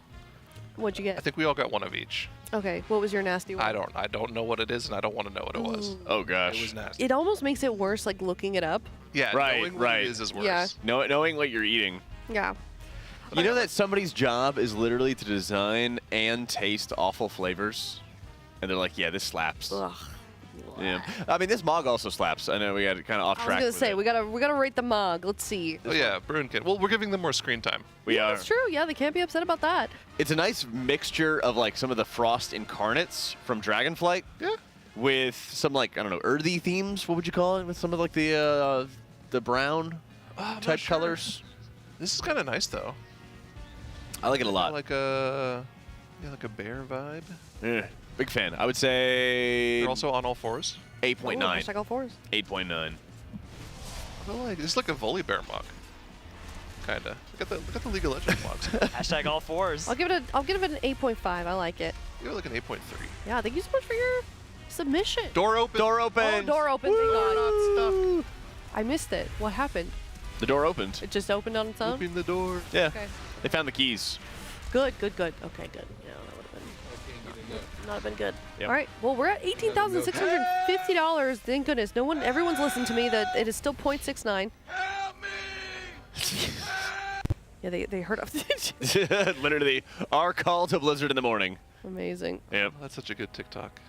What'd you get? I think we all got one of each. Okay. What was your nasty one? I don't know what it is, and I don't want to know what it was. Oh gosh. It was nasty. It almost makes it worse, like looking it up. Yeah. Knowing what it is worse. Yeah. Knowing what you're eating. Yeah. You know that somebody's job is literally to design and taste awful flavors, and they're like, "Yeah, this slaps." Ugh. Yeah. I mean, this mog also slaps. I know we got kind of off track. I was gonna say we gotta rate the mog. Let's see. Oh yeah, Bruinkin. Well, we're giving them more screen time. We are. That's true. Yeah, they can't be upset about that. It's a nice mixture of like some of the Frost incarnates from Dragonflight. Yeah. With some like, I don't know, earthy themes. What would you call it? With some of like the brown type colors. This is kind of nice though. I like it a lot. Like a bear vibe. Yeah. Big fan. I would say. They're also on all fours. 8.9. Hashtag all fours. 8.9. I feel like this is like a Volibear mug. Kinda. Look at the League of Legends mugs. Hashtag all fours. I'll give it an 8.5. I like it. Give it like an 8.3. Yeah, thank you so much for your submission. Door open. Door open. Oh, door open. Thank God. I missed it. What happened? The door opened. It just opened on its own? Open the door. Yeah. Okay. They found the keys. Good. Okay, good. Yeah, that would have not been good. Yep. All right. Well, we're at $18,650. Thank goodness. Everyone's listened to me that it is still 0.69. Help me! Yeah, they heard of Literally, our call to Blizzard in the morning. Amazing. Yep. That's such a good TikTok.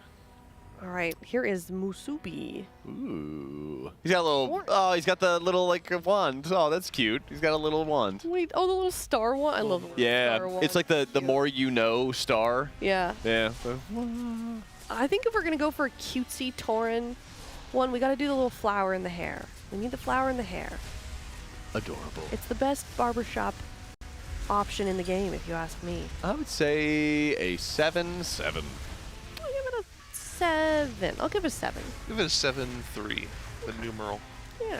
All right, here is Musubi. Ooh. He's got a little, he's got the little, like, wand. Oh, that's cute. He's got a little wand. Wait, the little star one? I love the little star one. It's like the more you know star. Yeah. Yeah. I think if we're going to go for a cutesy Tauren one, we got to do the little flower in the hair. We need the flower in the hair. Adorable. It's the best barbershop option in the game, if you ask me. I would say a 7-7. I'll give it a 7. I'll give it a 7. Give it a 7-3. The numeral. Yeah.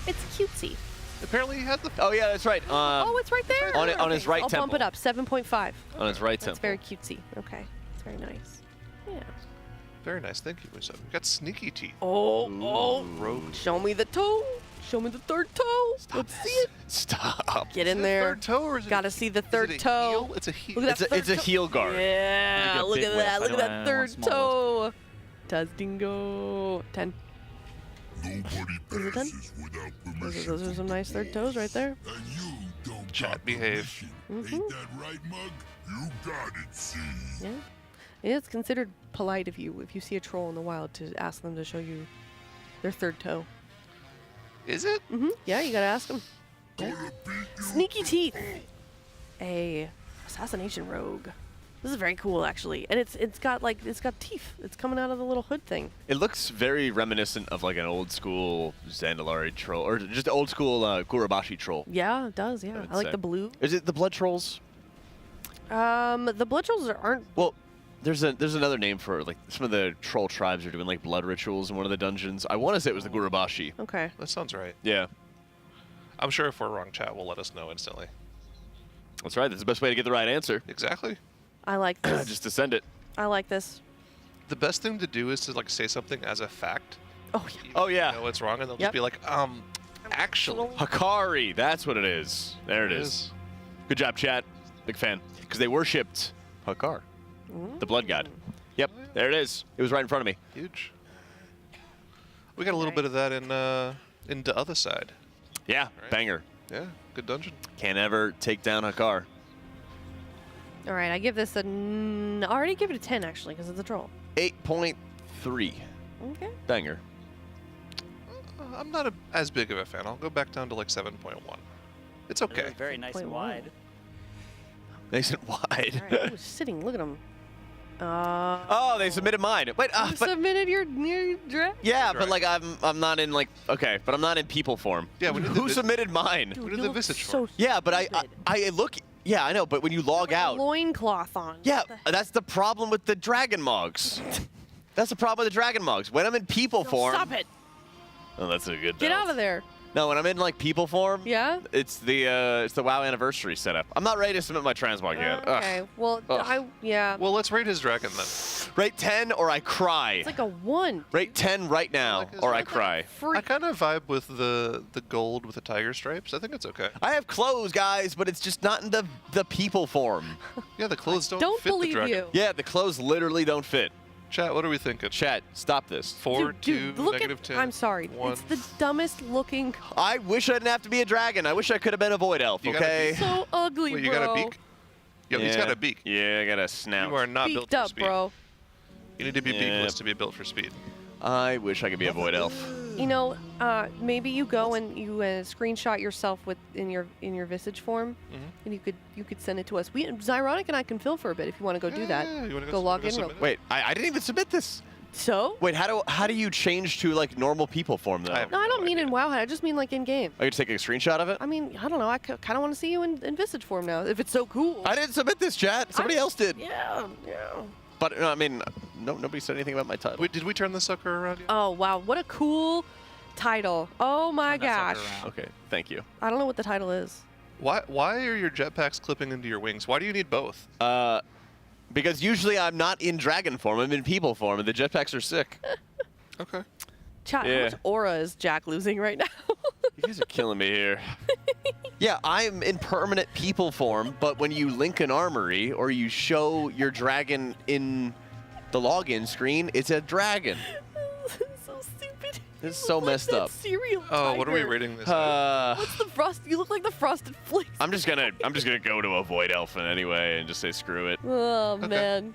It's cutesy. Apparently he had the. Oh yeah, that's right. Oh, it's right there. On his right I'll temple. bump it up. 7.5. On his right That's temple. very cutesy. Okay. It's very nice. Yeah. Very nice. Thank you, Musa. We got sneaky teeth. Oh, Rogue. show me the toe. Show me the third toe. Let's see it. Stop. Get in Is it there. third toe or is it Gotta see the third toe. Heel? It's a heel. Look at that It's a heel guard. Yeah, look at that. Look at that third small toe. Does dingo. 10. Nobody Is it 10? passes without permission. Those are some nice third toes right there. And you don't Chat, got behave. permission. Ain't that right, Mug? You got it, see. Yeah. It's considered polite if you see a troll in the wild to ask them to show you their third toe. Is it? Yeah, you gotta ask them. Yeah. Sneaky teeth. A assassination rogue. This is very cool, actually, and it's got teeth. It's coming out of the little hood thing. It looks very reminiscent of like an old school Zandalari troll, or just old school Kurabashi troll. Yeah, it does. Yeah, I like the blue. Is it the blood trolls? The blood trolls aren't. Well, there's another name for like some of the troll tribes are doing like blood rituals in one of the dungeons. I want to say it was the Kurabashi. Okay. That sounds right. Yeah. I'm sure if we're wrong, chat will let us know instantly. That's right. That's the best way to get the right answer. Exactly. I like this. Just to send it. I like this. The best thing to do is to like say something as a fact. Oh yeah. Oh yeah. You know it's wrong, and they'll just be like, actually. Hakari. That's what it is. There it is. Good job, chat. Big fan. Because they worshipped Hakar, the blood god. Yep. There it is. It was right in front of me. Huge. We got a little bit of that in the other side. Yeah. Right. Banger. Yeah. Good dungeon. Can't ever take down Hakar. All right, I give this I already give it a 10 actually because it's a troll. 8.3. Okay. Banger. I'm not as big of a fan. I'll go back down to like 7.1. It's okay. Very nice and wide. Nice and wide. All right, who's sitting? Look at him. Oh, they submitted mine. Wait, You submitted your draft? Yeah, but like I'm not in like but I'm not in people form. Yeah, we did who submitted mine? Dude, we did you the look visage so form. Yeah, but I look. Yeah, I know, but when you log out, loincloth on. yeah, that's the problem with the dragon mogs. That's the problem with the dragon mogs. When I'm in people form. Stop it. Oh, that's a good. Get out of there. No, when I'm in like people form. Yeah. It's the WoW anniversary setup. I'm not ready to submit my transmog yet. Okay. Well, yeah. Well, let's rate his dragon then. Rate 10 or I cry. It's like a 1. Rate 10 right now or I cry. I kind of vibe with the gold with the tiger stripes. I think it's okay. I have clothes, guys, but it's just not in the people form. Yeah, the clothes don't Don't fit the believe dragon. you. Yeah, the clothes literally don't fit. Chat, what are we thinking? Chat, stop this. 4, Dude, 2, look negative at, 10. I'm sorry. 1. It's the dumbest looking. I wish I didn't have to be a dragon. I wish I could have been a void elf, You got a okay? beak? So ugly, Wait, bro. you got a beak? Yo, he's got a beak. Yeah, I got a snout. You are not built Beaked for up, speed. bro. You need to be Yeah. beakless to be built for speed. I wish I could be a void elf. You know, maybe you go and you screenshot yourself in your visage form, and you could send it to us. Zyronic and I can fill for a bit if you want to go do that. Yeah, you wanna go log in. submit it? Wait, I didn't even submit this. So? Wait, how do you change to like normal people form though? No, I don't mean in Wowhead. I just mean like in game. I could take a screenshot of it? I mean, I don't know. I kind of want to see you in visage form now. If it's so cool. I didn't submit this, chat. Somebody else did. Yeah. But I mean, nobody said anything about my title. Wait, did we turn the sucker around yet? Oh wow, what a cool title! Oh my gosh. Okay, thank you. I don't know what the title is. Why are your jetpacks clipping into your wings? Why do you need both? Because usually I'm not in dragon form. I'm in people form, and the jetpacks are sick. Okay. Chat, how much aura is Jack losing right now? You guys are killing me here. Yeah, I'm in permanent people form, but when you link an armory or you show your dragon in the login screen, it's a dragon. So stupid. It's so messed up. Cereal Oh, what are we tiger. rating this? What's the frost? You look like the frosted flakes. I'm just gonna go to a void elfin anyway and just say screw it. Oh man,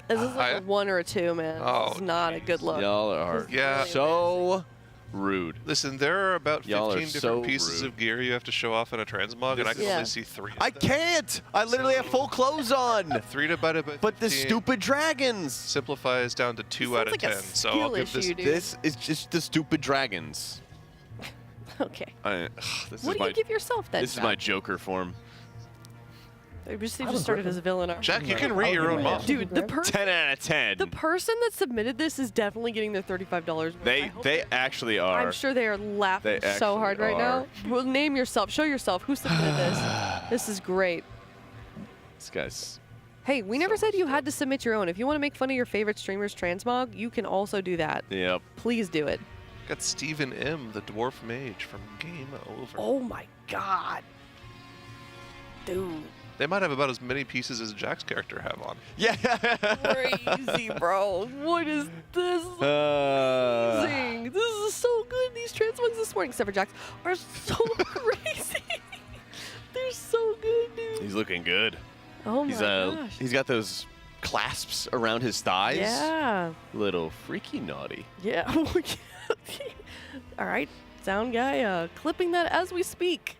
is this like a 1 or a 2, man? This is not a good look. Y'all are Yeah. so rude. Listen, there are about 15 Y'all are different so pieces rude. of gear you have to show off in a transmog, and I can Yeah. only see 3. I can't. I literally have full clothes on. 3 divided by 15 But the stupid dragons. simplifies down to 2 out of Sounds like 10. a So I'll skill give this. issue, dude. This is just the stupid dragons. Okay. This What is do you my give yourself then? this is my Joker form. They just started as a villain. already. Jack, you can rate your own mod. Dude, the 10 out of 10. the person that submitted this is definitely getting their $35 worth. I hope They actually are. I'm sure they are laughing They so hard right actually now. Well, name yourself. Show yourself. Who submitted this? This is great. This guy's Hey, we never said you had to submit your own. If you want to make fun of your favorite streamer's transmog, you can also do that. Yep. Please do it. Got Stephen M., the dwarf mage from Game Over. Oh my god. Dude. They might have about as many pieces as Jack's character have on. Yeah. Crazy, bro. What is this? Amazing. This is so good. These transmogs this morning, except for Jack's, are so crazy. They're so good, dude. He's looking good. Oh my gosh. He's got those clasps around his thighs. Yeah. Little freaky naughty. Yeah. All right, sound guy, clipping that as we speak.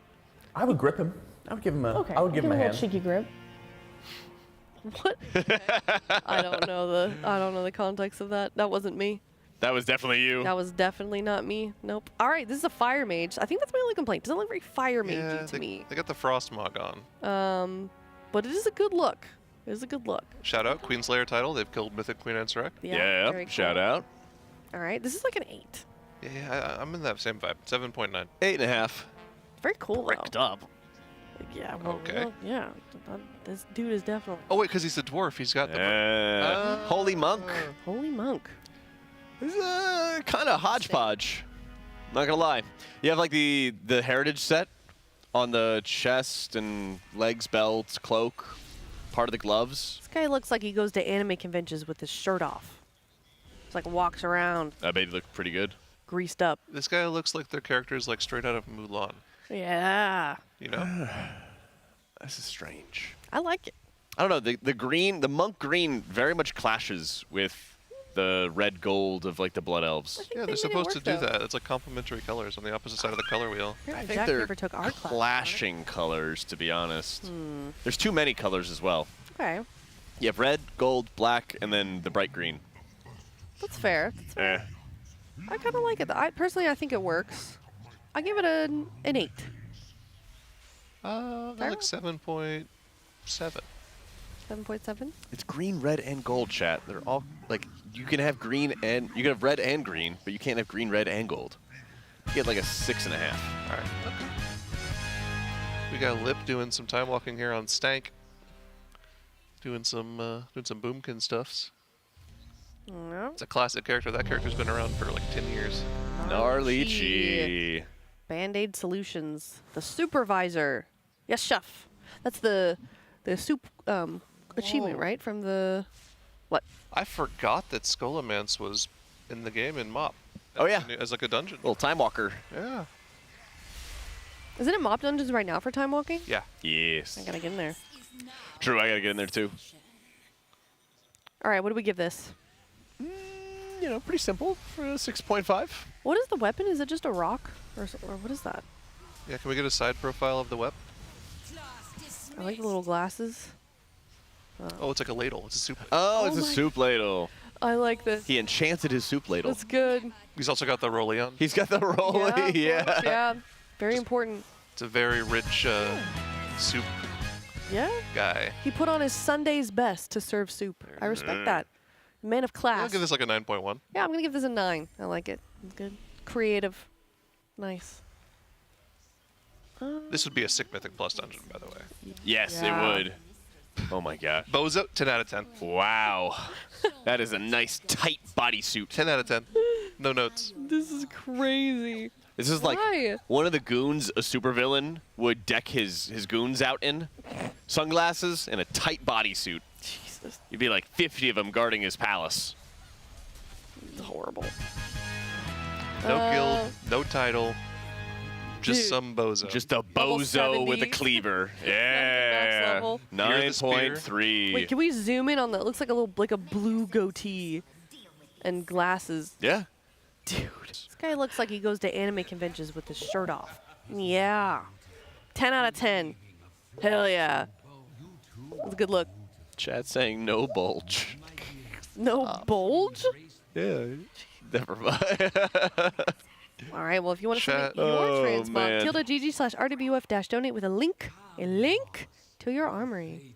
I would grip him. I would give him a. I would give him a hand. Cheeky grip. What? I don't know the context of that. That wasn't me. That was definitely you. That was definitely not me. Nope. All right, this is a fire mage. I think that's my only complaint. Doesn't look very fire magey to me. They got the frost mog on. But it is a good look. It is a good look. Shout out, Queenslayer title. They've killed Mythic Queen Ansarek. Yeah. Very Shout cool. out. All right, this is like an 8. Yeah, I'm in that same vibe. 7.9. 8.5. Very cool. Ricked up. Yeah. Well, Okay. well, yeah. This dude is definitely. Oh wait, because he's a dwarf. He's got the. Holy monk. Holy monk. This is kind of hodgepodge. Not gonna lie. You have like the heritage set on the chest and legs, belts, cloak, part of the gloves. This guy looks like he goes to anime conventions with his shirt off. It's like walks around. I bet he looked pretty good. Greased up. This guy looks like their characters like straight out of Mulan. Yeah. You know? This is strange. I like it. I don't know. The green, the monk green, very much clashes with the red gold of like the blood elves. Yeah, they're supposed to do that. It's like complementary colors on the opposite side of the color wheel. I think they're clashing colors, to be honest. There's too many colors as well. Okay. You have red, gold, black, and then the bright green. That's fair. That's fair. I kind of like it. Personally, I think it works. I give it an 8. Like 7.7. 7.7. It's green, red, and gold, chat. They're all like you can have green and you can have red and green, but you can't have green, red, and gold. You get like a 6.5. All right. Okay. We got Lip doing some time walking here on Stank. Doing some boomkin stuffs. Yeah. It's a classic character. That character's been around for like 10 years. Gnarly Chi. Band-Aid Solutions. The supervisor. Yes, chef. That's the soup achievement, right? From the what? I forgot that Skolomance was in the game in MOP. Oh yeah. As like a dungeon. Little time walker. Yeah. Isn't it MOP dungeons right now for time walking? Yeah. Yes. I gotta get in there. True, I gotta get in there too. All right, what do we give this? You know, pretty simple for a 6.5. What is the weapon? Is it just a rock, or what is that? Yeah. Can we get a side profile of the web? I like the little glasses. Oh, it's like a ladle. It's a soup. Oh, it's a soup ladle. I like this. He enchanted his soup ladle. That's good. He's also got the Rolleon. He's got the Rolleon. Yeah. Yeah. Very important. It's a very rich soup guy. He put on his Sunday's best to serve soup. I respect that. Man of class. I'll give this like a 9.1. Yeah, I'm going to give this a 9. I like it. It's good. Creative. Nice. This would be a sick Mythic Plus dungeon, by the way. Yes, Yeah. it would. Oh my god. Bozo, 10 out of 10. Wow. That is a nice, tight bodysuit. 10 out of 10. No notes. This is crazy. This is like Why? one of the goons a supervillain would deck his goons out in. Sunglasses and a tight bodysuit. Jesus. You'd be like 50 of them guarding his palace. It's horrible. No guild, no title. Just Dude. some bozo. Just a Level bozo with a 70. cleaver. Max Yeah. level. You're the spear. 9.3. Wait, can we zoom in on that? It looks like a blue goatee and glasses. Yeah. Dude. This guy looks like he goes to anime conventions with his shirt off. Yeah. 10 out of 10. Hell yeah. That's a good look. Chat saying no bulge. No bulge? Yeah. Never mind. All right, well, if you want to submit Chat. your Oh, transmog, man. tilde.gg/RWF-donate with a link to your armory.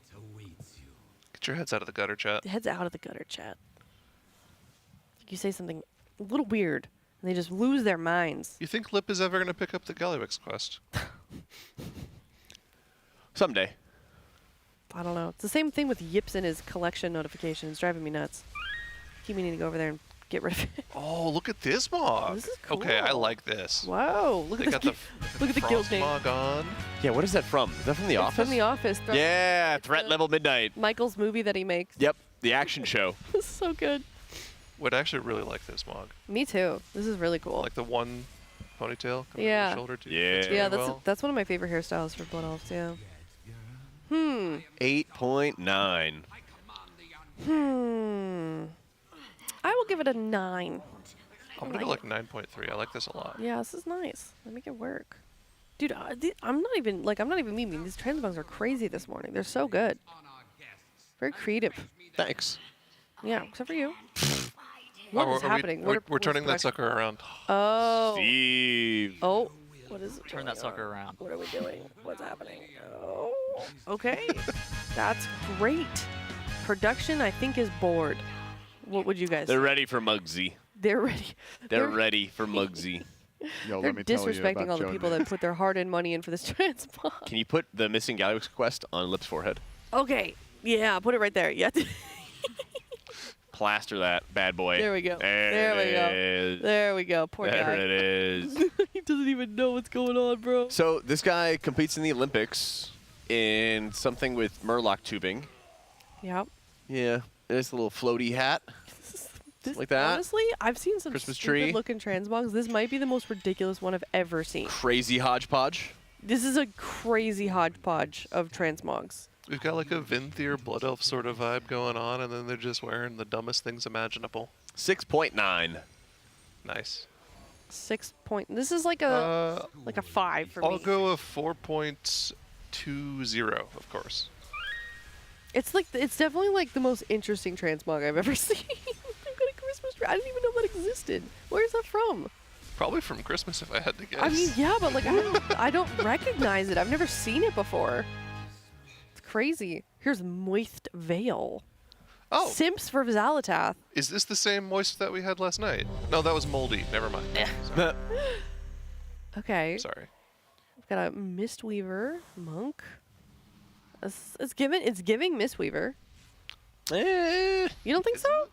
Get your heads out of the gutter, chat. Heads out of the gutter, chat. You say something a little weird, and they just lose their minds. You think Lip is ever going to pick up the Gallywix quest? Someday. I don't know. It's the same thing with Yips and his collection notifications. It's driving me nuts. Keep meaning to go over there and get rid of it. Oh, look at this mog. This is cool. Okay, I like this. Wow, look at this. Look at the guild name. Mog on. Yeah, what is that from? Is that from The It's Office? from The Office. Yeah, Threat Level Midnight. Michael's movie that he makes. Yep, the action show. This is so good. Would actually really like this mog. Me too. This is really cool. Like the one ponytail coming Yeah. over the shoulder too. Yeah, that's one of my favorite hairstyles for Blood Elves, yeah. 8.9. I will give it a 9. I'm gonna go like 9.3. I like this a lot. Yeah, this is nice. Let me make it work. Dude, I'm not even memeing. These transmogs are crazy this morning. They're so good. Very creative. Thanks. Yeah, except for you. What is happening? We're turning that sucker around. Oh. Steve. Oh. What is it? Turn that sucker around. What are we doing? What's happening? Oh. Okay. That's great. Production, I think, is bored. What would you guys They're say? ready for Muggsy. They're ready. They're ready for Muggsy. Yo, They're let me tell you disrespecting about all the Joe people Nick. that put their hard-earned money in for this transmog. Can you put the Missing Galaxy quest on Lip's forehead? Okay. Yeah, put it right there. Yeah. Plaster that bad boy. There we go. There we go. is. There we go. Poor There guy. it is. He doesn't even know what's going on, bro. So this guy competes in the Olympics in something with Murloc tubing. Yep. Yeah, there's a little floaty hat. Like that. Honestly, I've seen some Christmas tree. stupid-looking transmogs. This might be the most ridiculous one I've ever seen. Crazy hodgepodge. This is a crazy hodgepodge of transmogs. We've got like a Vinthier Blood Elf sort of vibe going on, and then they're just wearing the dumbest things imaginable. 6.9. Nice. 6 point. This is like a 5 for me. I'll go a 4.20, of course. It's definitely like the most interesting transmog I've ever seen. I've got a Christmas tree. I didn't even know that existed. Where's that from? Probably from Christmas, if I had to guess. I mean, yeah, but like I don't recognize it. I've never seen it before. It's crazy. Here's Moist Veil. Oh. Simps for Xalatath. Is this the same moist that we had last night? No, that was moldy. Never mind. Sorry. Okay. Sorry. We've got a Mistweaver monk. It's giving Mistweaver. You don't think so?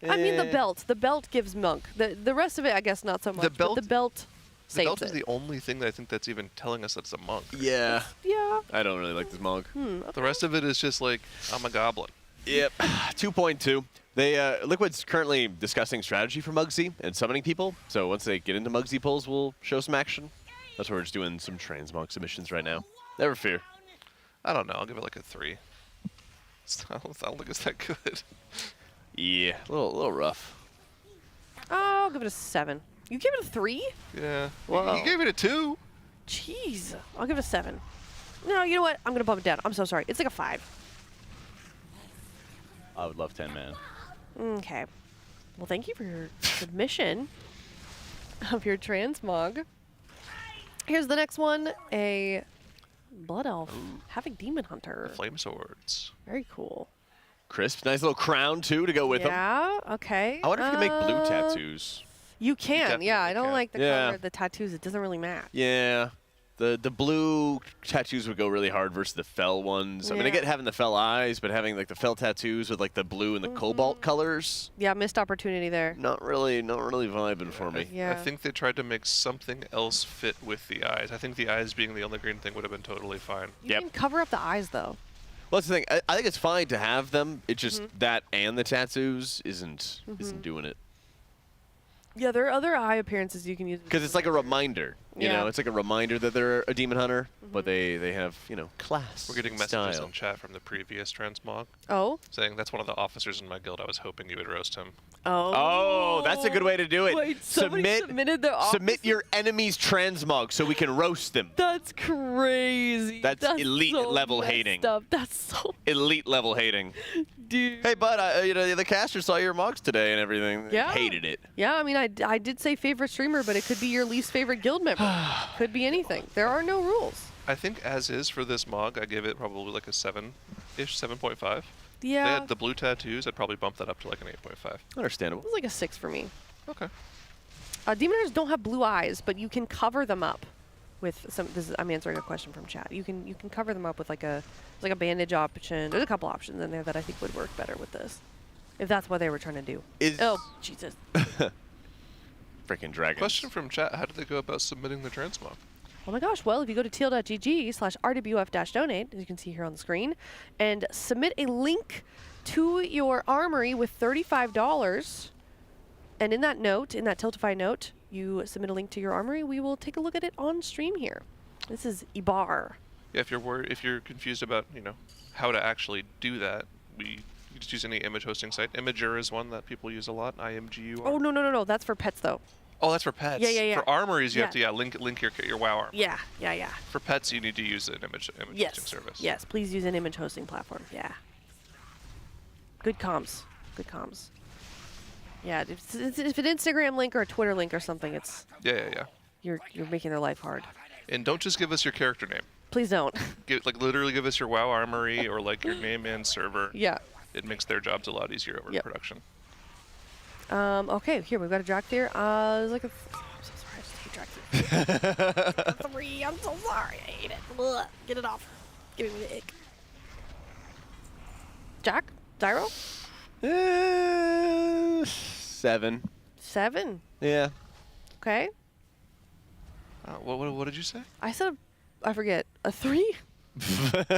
I mean the belt. The belt gives monk. The rest of it, I guess, not so much. But the belt saves The belt it. is the only thing that I think that's even telling us that it's a monk. Yeah. Yeah. I don't really like this mug. The rest of it is just like, I'm a goblin. Yep. 2.2. Liquid's currently discussing strategy for Muggsy and summoning people. So once they get into Muggsy pulls, we'll show some action. That's why we're just doing some transmog submissions right now. Never fear. I don't know. I'll give it like a 3. I don't think it's that good. Yeah, a little rough. I'll give it a 7. You gave it a 3? Yeah. Whoa. You gave it a 2. Jeez. I'll give it a 7. No, you know what? I'm going to bump it down. I'm so sorry. It's like a 5. I would love 10 man. Okay. Well, thank you for your submission of your transmog. Here's the next one. A Blood Elf. Havoc Demon Hunter. The Flame Swords. Very cool. Crisp. Nice little crown, too, to go with them. Yeah, okay. I wonder if you can make blue tattoos. You can, yeah. I don't like the Yeah. color of the tattoos. It doesn't really match. Yeah. The blue tattoos would go really hard versus the fell ones. I mean, I Yeah. get having the fell eyes, but having like the fell tattoos with like the blue and the cobalt colors, Yeah, missed opportunity there. not really vibing for me. Yeah. I think they tried to make something else fit with the eyes. I think the eyes being the only green thing would have been totally fine. You can cover up the eyes, though. Well, that's the thing. I think it's fine to have them. It's just that and the tattoos isn't doing it. Yeah, there are other eye appearances you can use. Because it's like a reminder. You Yeah. know, it's like a reminder that they're a demon hunter, but they have, class. We're getting messages style. in chat from the previous transmog. Oh? Saying that's one of the officers in my guild. I was hoping you would roast him. Oh, that's a good way to do it. Wait, somebody submitted their submit your enemy's transmog so we can roast them. That's crazy. That's elite so level messed hating. Up. That's so Elite level hating. Dude. Hey, bud, the caster saw your mogs today and everything. Yeah. Hated it. Yeah, I mean, I did say favorite streamer, but it could be your least favorite guild member. Could be anything. There are no rules. I think as is for this mog, I give it probably like a 7-ish, 7.5. Yeah. If they had the blue tattoos, I'd probably bump that up to like an 8.5. Understandable. It's like a 6 for me. Okay. Demon Hunters don't have blue eyes, but you can cover them up. with some. I'm answering a question from chat. You can cover them up with like a bandage option. There's a couple options in there that I think would work better with this, if that's what they were trying to do. Oh Jesus! Freaking dragons. Question from chat: how do they go about submitting the transmog? Oh my gosh, well, if you go to teal.gg/rwf-donate, as you can see here on the screen, and submit a link to your armory with $35, and in that note, in that Tiltify note, you submit a link to your armory, we will take a look at it on stream here. This is Ibar. Yeah, if you're confused about, how to actually do that, you just use any image hosting site. Imager is one that people use a lot, IMGUR. Oh, no, that's for pets, though. Oh, that's for pets. Yeah. For armories, you have to link your WoW armor. Yeah. For pets, you need to use an image hosting service. Yes, please use an image hosting platform. Yeah. Good comms. Yeah, if an Instagram link or a Twitter link or something, it's Yeah. You're making their life hard. And don't just give us your character name. Please don't. Literally give us your WoW armory or your name and server. Yeah. It makes their jobs a lot easier over production. Okay, here we've got a Drakthir. I'm so sorry, I just hate Drakthir. 3, I'm so sorry, I hate it. Ugh, get it off. Give me the ick. Jack? Zyro? 7. 7? Yeah. Okay. What did you say? I said, I forget, a 3?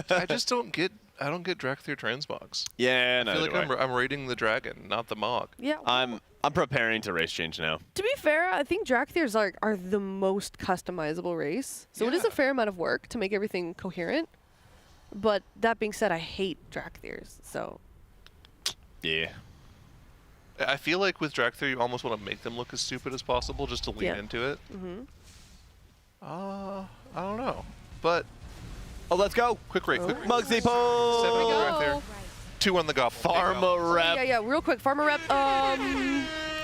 I just don't get Drakthir transmogs. Yeah, no. I feel like I'm raiding the dragon, not the mog. Yeah. I'm preparing to race change now. To be fair, I think Drakthirs are the most customizable race. So it is a fair amount of work to make everything coherent. But that being said, I hate Drakthirs, so. Yeah. I feel like with Drakthir, you almost want to make them look as stupid as possible just to lean into it. Mm-hmm. I don't know. But. Oh, let's go. Quick rate. Mugsy Pole. 7 on the Drakthir. 2 on the Goblin. Pharma rep. Yeah, real quick. Pharma rep.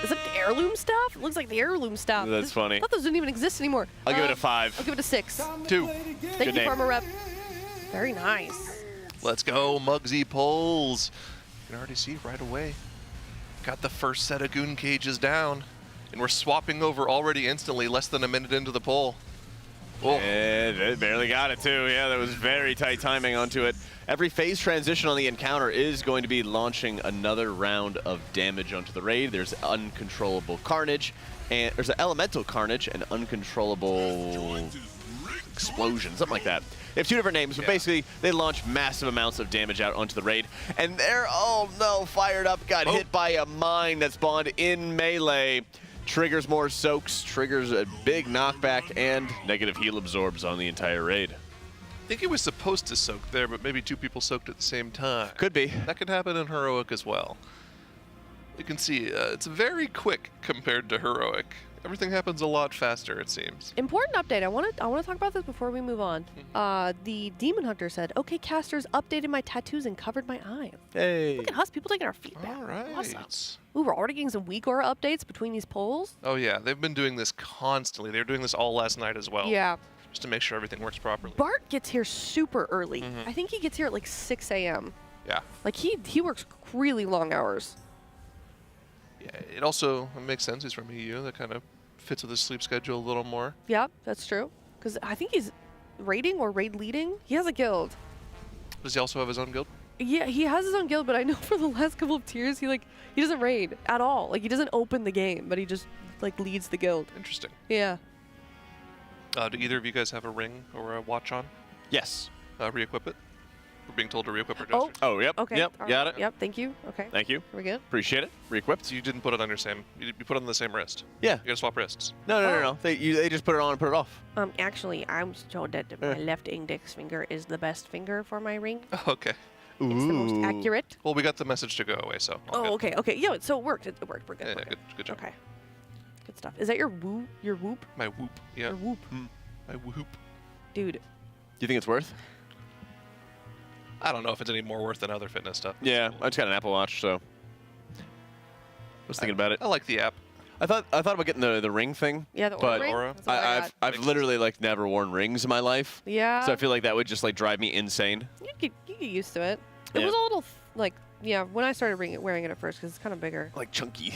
Is it the heirloom staff? It looks like the heirloom staff. That's funny. I thought those didn't even exist anymore. I'll give it a 5. I'll give it a 6. 2. Thank you, Pharma rep. Very nice. Let's go, Mugsy Poles. You can already see right away. Got the first set of goon cages down. And we're swapping over already instantly, less than a minute into the poll. Oh. Yeah, they barely got it too. Yeah, that was very tight timing onto it. Every phase transition on the encounter is going to be launching another round of damage onto the raid. There's uncontrollable carnage, and there's an elemental carnage and uncontrollable explosion, something like that. They have 2 different names, but basically they launch massive amounts of damage out onto the raid. And they're, oh no, fired up, got hit by a mine that spawned in melee. Triggers more soaks, triggers a big knockback, and negative heal absorbs on the entire raid. I think it was supposed to soak there, but maybe 2 people soaked at the same time. Could be. That could happen in Heroic as well. You can see it's very quick compared to Heroic. Everything happens a lot faster, it seems. Important update. I want to talk about this before we move on. The Demon Hunter said, "Okay, casters, updated my tattoos and covered my eyes." Hey. Look at us, people taking our feedback. All right. Awesome. Ooh, we're already getting some weak aura updates between these polls. Oh yeah, they've been doing this constantly. They were doing this all last night as well. Yeah. Just to make sure everything works properly. Bart gets here super early. I think he gets here at like 6 a.m. Yeah. Like he works really long hours. Yeah, it also makes sense. He's from EU. That kind of fits with his sleep schedule a little more. Yeah, that's true. Because I think he's raiding or raid leading. He has a guild. Does he also have his own guild? Yeah, he has his own guild, but I know for the last couple of tiers, he doesn't raid at all. Like, he doesn't open the game, but he just leads the guild. Interesting. Yeah. Do either of you guys have a ring or a watch on? Yes. Re-equip it. We're being told to re-equip our Oh. gestures. Oh, yep. Okay. Yep. All Got right. it. Yep. Thank you. Okay. Thank you. Are we good? Appreciate it. Re-equipped. So you didn't put it on your same. You put it on the same wrist. Yeah. You gotta swap wrists. No. They just put it on and put it off. Actually, I'm told that my left index finger is the best finger for my ring. Okay. It's the most accurate. Well, we got the message to go away, so. Oh, okay. Okay. Yeah. So it worked. It worked. We're good. Yeah, We're good. good job. Okay. Good stuff. Is that your whoop? Your whoop? My whoop. Yeah. Your whoop. My whoop. Dude. Do you think it's worth? I don't know if it's any more worth than other fitness stuff. Yeah, I just got an Apple Watch, so I was thinking about it. I like the app. I thought about getting the ring thing. Yeah, the but ring. Aura. That's what I got. I've literally never worn rings in my life. Yeah. So I feel like that would just drive me insane. You get used to it. It Yeah. was a little when I started wearing it at first because it's kind of bigger. Like chunky.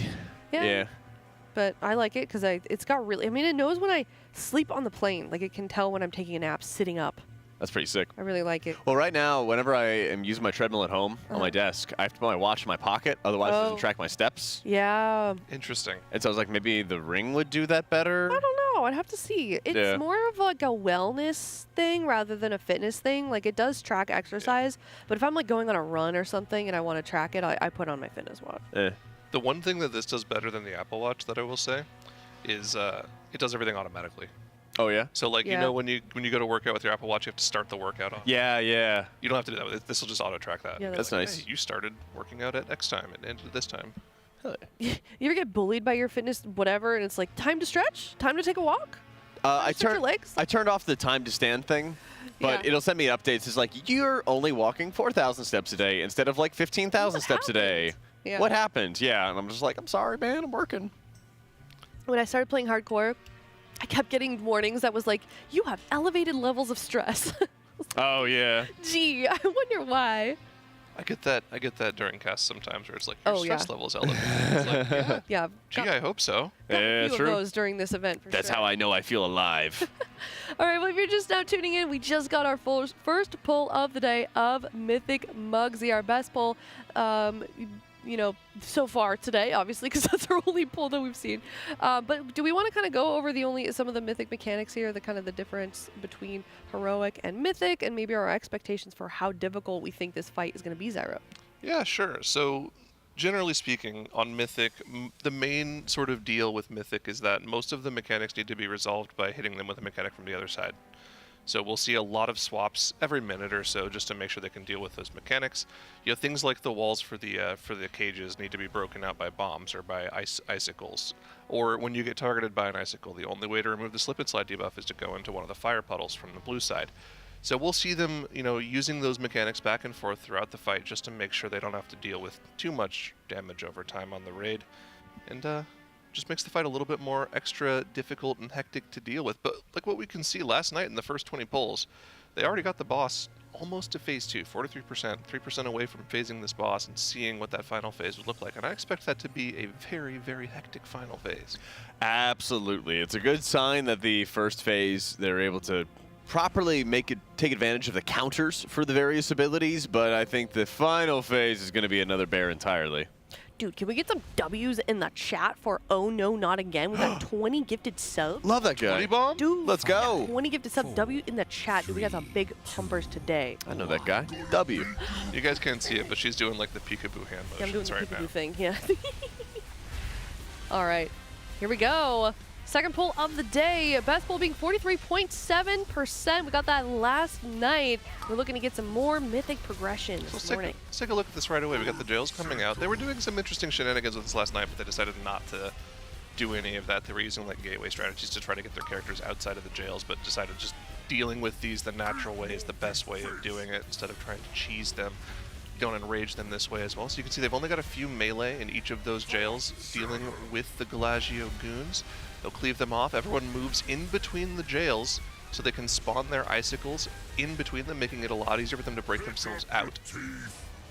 Yeah. but I like it because it's got really. I mean, it knows when I sleep on the plane. Like it can tell when I'm taking a nap sitting up. That's pretty sick. I really like it. Well, right now, whenever I am using my treadmill at home on my desk, I have to put my watch in my pocket. Otherwise, it doesn't track my steps. Yeah. Interesting. And so I was like, maybe the Ring would do that better. I don't know. I'd have to see. It's more of like a wellness thing rather than a fitness thing. Like it does track exercise, but if I'm like going on a run or something and I want to track it, I put on my fitness watch. The one thing that this does better than the Apple Watch that I will say is it does everything automatically. Oh yeah. So like you know when you go to work out with your Apple Watch, you have to start the workout off. Yeah, yeah. You don't have to do that with it. This will just auto track that. Yeah, that's nice. Hey, you started working out at X time and ended at this time. You ever get bullied by your fitness whatever, and it's like time to stretch, time to take a walk? I stretch your legs? turned off the time to stand thing, but it'll send me updates. It's like you're only walking 4,000 steps a day instead of like 15,000 steps a day. Yeah. What happened? Yeah, and I'm just like, I'm sorry, man, I'm working. When I started playing hardcore, I kept getting warnings that was like, you have elevated levels of stress. Oh yeah. Gee, I wonder why. I get that during casts sometimes where it's like your stress level's elevated. It's like, yeah. Gee, I hope so. A few of those during this event for That's sure. how I know I feel alive. All right, well, if you're just now tuning in, we just got our first poll of the day of Mythic Muggsy, our best poll, you know, so far today, obviously, because that's our only poll that we've seen. But do we want to kind of go over some of the Mythic mechanics here, the difference between Heroic and Mythic, and maybe our expectations for how difficult we think this fight is going to be, Zyro? Yeah, sure. So generally speaking, on Mythic, the main sort of deal with Mythic is that most of the mechanics need to be resolved by hitting them with a mechanic from the other side. So we'll see a lot of swaps every minute or so just to make sure they can deal with those mechanics. You know, things like the walls for the cages need to be broken out by bombs or by icicles. Or when you get targeted by an icicle, the only way to remove the slip and slide debuff is to go into one of the fire puddles from the blue side. So we'll see them, you know, using those mechanics back and forth throughout the fight just to make sure they don't have to deal with too much damage over time on the raid. And just makes the fight a little bit more extra difficult and hectic to deal with. But like what we can see last night in the first 20 polls, they already got the boss almost to phase 2, 43%, 3% away from phasing this boss and seeing what that final phase would look like. And I expect that to be a very, very hectic final phase. Absolutely. It's a good sign that the first phase, they're able to properly take advantage of the counters for the various abilities, but I think the final phase is going to be another bear entirely. Dude, can we get some W's in the chat for Oh No Not Again? We got 20 gifted subs. Love that guy. 20 bomb? Dude, let's go. 20 gifted subs. W in the chat. Dude, we got some big pumpers today. I know that guy. W. You guys can't see it, but she's doing like the peekaboo hand motions Yeah, I'm doing the right peekaboo now. thing. Yeah. All right, here we go. Second poll of the day. Best poll being 43.7%. We got that last night. We're looking to get some more Mythic progression this morning. Let's take a look at this right away. We got the jails coming out. They were doing some interesting shenanigans with this last night, but they decided not to do any of that. They were using like gateway strategies to try to get their characters outside of the jails, but decided just dealing with these the natural way is the best way of doing it instead of trying to cheese them. Don't enrage them this way as well. So you can see they've only got a few melee in each of those jails dealing with the Galagio goons. They'll cleave them off. Everyone moves in between the jails so they can spawn their icicles in between them, making it a lot easier for them to break themselves out.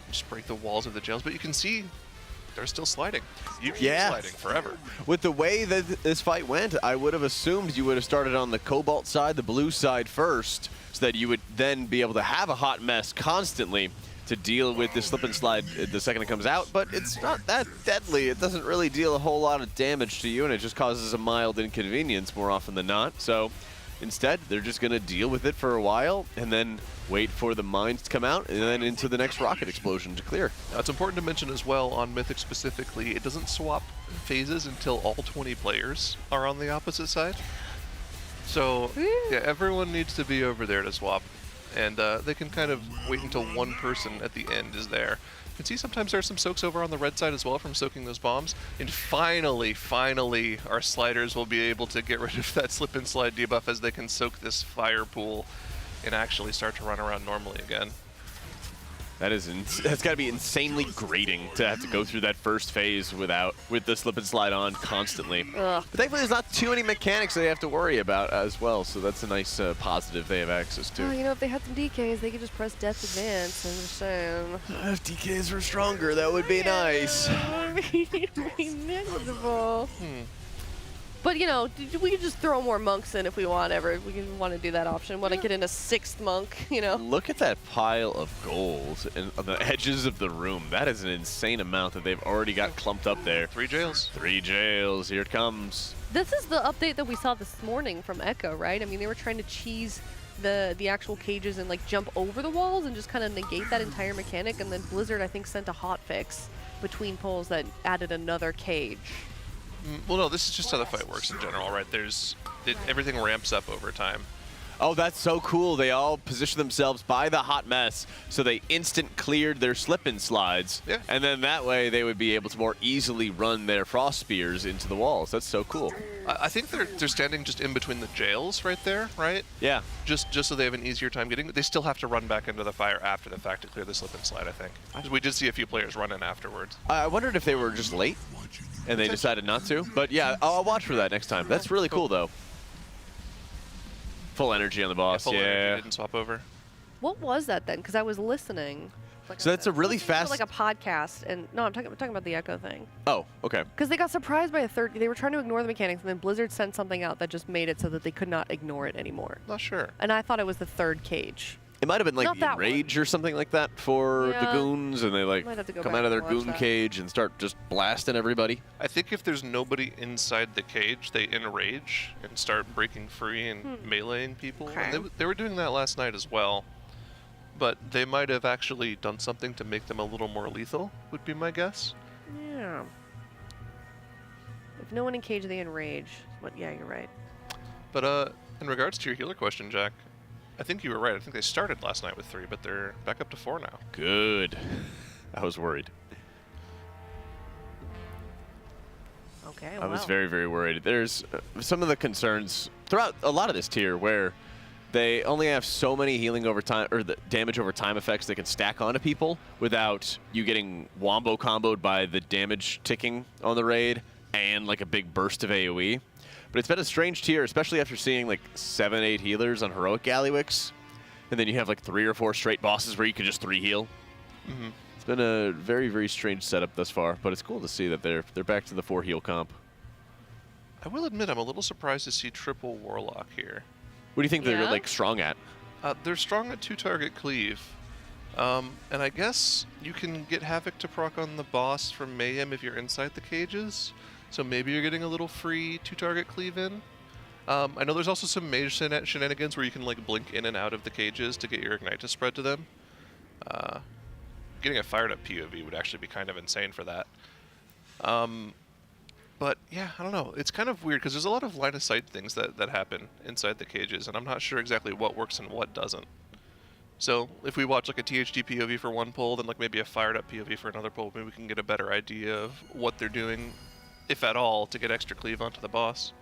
Just break the walls of the jails, but you can see they're still sliding. You keep sliding forever. With the way that this fight went, I would have assumed you would have started on the Cobalt side, the blue side first, so that you would then be able to have a hot mess constantly to deal with the slip and slide the second it comes out, but it's not that deadly. It doesn't really deal a whole lot of damage to you, and it just causes a mild inconvenience more often than not. So instead, they're just going to deal with it for a while and then wait for the mines to come out and then into the next rocket explosion to clear. Now, it's important to mention as well on Mythic specifically, it doesn't swap phases until all 20 players are on the opposite side. So yeah, everyone needs to be over there to swap. And they can kind of wait until one person at the end is there. You can see sometimes there's some soaks over on the red side as well from soaking those bombs. And finally, our sliders will be able to get rid of that slip and slide debuff as they can soak this fire pool and actually start to run around normally again. That's got to be insanely grating to have to go through that first phase with the slip and slide on constantly. But thankfully, there's not too many mechanics they have to worry about as well, so that's a nice positive they have access to. Oh, you know, if they had some DKs, they could just press Death Advance. I'm just saying. If DKs were stronger, that would be nice. That would be negligible. But, you know, we could just throw more monks in if we want ever. We want to do that option. Want to get in a 6th monk, you know? Look at that pile of gold on the edges of the room. That is an insane amount that they've already got clumped up there. 3 jails. 3 jails. Here it comes. This is the update that we saw this morning from Echo, right? I mean, they were trying to cheese the actual cages and, like, jump over the walls and just kind of negate that entire mechanic. And then Blizzard, I think, sent a hotfix between polls that added another cage. Well, no, this is just how the fight works in general, right? Everything ramps up over time. Oh, that's so cool. They all position themselves by the hot mess, so they instant cleared their slip-in slides. Yeah. And then that way they would be able to more easily run their frost spears into the walls. That's so cool. I think they're standing just in between the jails right there, right? Yeah. Just so they have an easier time getting. They still have to run back into the fire after the fact to clear the slip and slide, I think. 'Cause we did see a few players run in afterwards. I wondered if they were just late and they decided not to. But yeah, I'll watch for that next time. That's really cool, though. Full energy on the boss, full energy, didn't swap over. What was that then? Because I was listening. So that's a really fast... like a podcast, and no, I'm talking about the Echo thing. Oh, okay. Because they got surprised by a third. They were trying to ignore the mechanics, and then Blizzard sent something out that just made it so that they could not ignore it anymore. Not sure. And I thought it was the 3rd cage. It might have been like Not that Enrage or something like that for the Yeah. goons, and they like Might have to go come back out of their and watch goon that. cage and start just blasting everybody. I think if there's nobody inside the cage, they enrage and start breaking free and meleeing people. Okay. And they were doing that last night as well. But they might have actually done something to make them a little more lethal, would be my guess. Yeah. If no one in cage, they enrage. But yeah, you're right. But in regards to your healer question, Jack, I think you were right. I think they started last night with 3, but they're back up to 4 now. Good. I was worried. Okay, I was very, very worried. There's some of the concerns throughout a lot of this tier where they only have so many healing over time, or the damage over time effects they can stack onto people without you getting wombo comboed by the damage ticking on the raid and like a big burst of AoE. But it's been a strange tier, especially after seeing like 7, 8 healers on heroic Gallywix, and then you have like 3 or 4 straight bosses where you can just 3 heal. It's been a very, very strange setup thus far, but it's cool to see that they're back to the 4 heal comp. I will admit I'm a little surprised to see triple Warlock here. What do you think they're like strong at? They're strong at 2-target cleave. And I guess you can get Havoc to proc on the boss from Mayhem if you're inside the cages. So maybe you're getting a little free 2-target cleave in. I know there's also some mage shenanigans where you can like blink in and out of the cages to get your ignite to spread to them. Getting a fired up POV would actually be kind of insane for that. But yeah, I don't know. It's kind of weird because there's a lot of line of sight things that happen inside the cages, and I'm not sure exactly what works and what doesn't. So if we watch like a THD POV for one pull, then like maybe a fired up POV for another pull, maybe we can get a better idea of what they're doing, if at all, to get extra cleave onto the boss.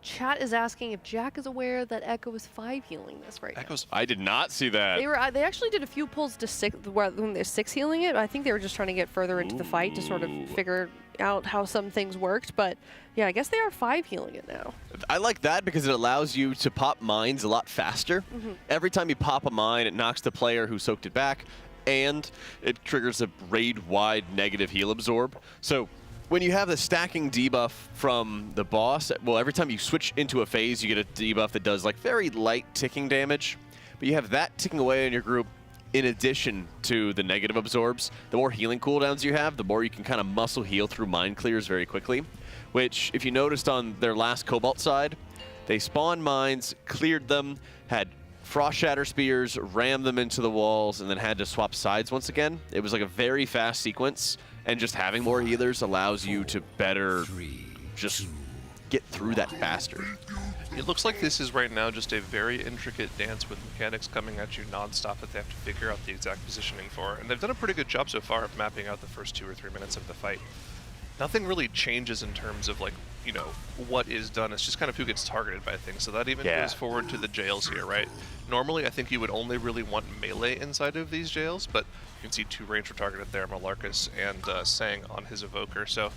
Chat is asking if Jack is aware that Echo is 5 healing this right now. I did not see that. They actually did a few pulls to 6 when they're 6 healing it. I think they were just trying to get further into the fight to sort of figure out how some things worked. But yeah, I guess they are 5 healing it now. I like that because it allows you to pop mines a lot faster. Every time you pop a mine, it knocks the player who soaked it back, and it triggers a raid-wide negative heal absorb. So when you have the stacking debuff from the boss, well, every time you switch into a phase, you get a debuff that does like very light ticking damage. But you have that ticking away in your group in addition to the negative absorbs. The more healing cooldowns you have, the more you can kind of muscle heal through mine clears very quickly. Which, if you noticed on their last Cobalt side, they spawned mines, cleared them, had Frost Shatter Spears, rammed them into the walls, and then had to swap sides once again. It was like a very fast sequence. And just having more healers allows you to better just get through that faster. It looks like this is right now just a very intricate dance with mechanics coming at you non-stop that they have to figure out the exact positioning for. And they've done a pretty good job so far of mapping out the first 2 or 3 minutes of the fight. Nothing really changes in terms of like, you know, what is done. It's just kind of who gets targeted by things. So that even goes forward to the jails here, right? Normally, I think you would only really want melee inside of these jails, but you can see 2 range were targeted there, Malarkus and Sang on his Evoker. So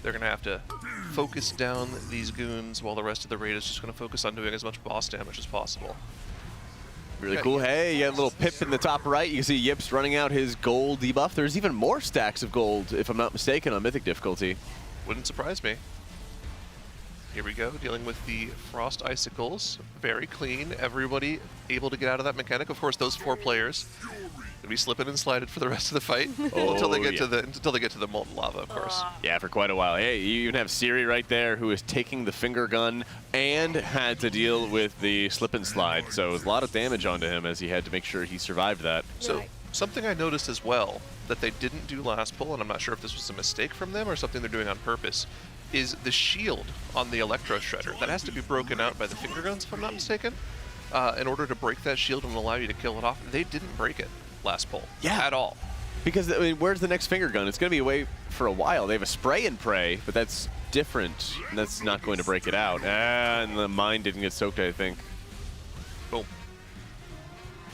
they're going to have to focus down these goons while the rest of the raid is just going to focus on doing as much boss damage as possible. Really cool. Hey, you got a little pip in the top right. You can see Yips running out his gold debuff. There's even more stacks of gold, if I'm not mistaken, on Mythic difficulty. Wouldn't surprise me. Here we go, dealing with the Frost Icicles. Very clean. Everybody able to get out of that mechanic. Of course, those 4 players gonna be slipping and sliding for the rest of the fight until they get to the molten lava, of course. Yeah, for quite a while. Hey, you even have Siri right there, who is taking the finger gun and had to deal with the slip and slide. So it was a lot of damage onto him as he had to make sure he survived that. So something I noticed as well that they didn't do last pull, and I'm not sure if this was a mistake from them or something they're doing on purpose, is the shield on the Electro Shredder. That has to be broken out by the finger guns, if I'm not mistaken, in order to break that shield and allow you to kill it off. They didn't break it last pull at all. Because, I mean, where's the next finger gun? It's going to be away for a while. They have a spray and pray, but that's different. That's not going to break it out. And the mine didn't get soaked, I think. Boom.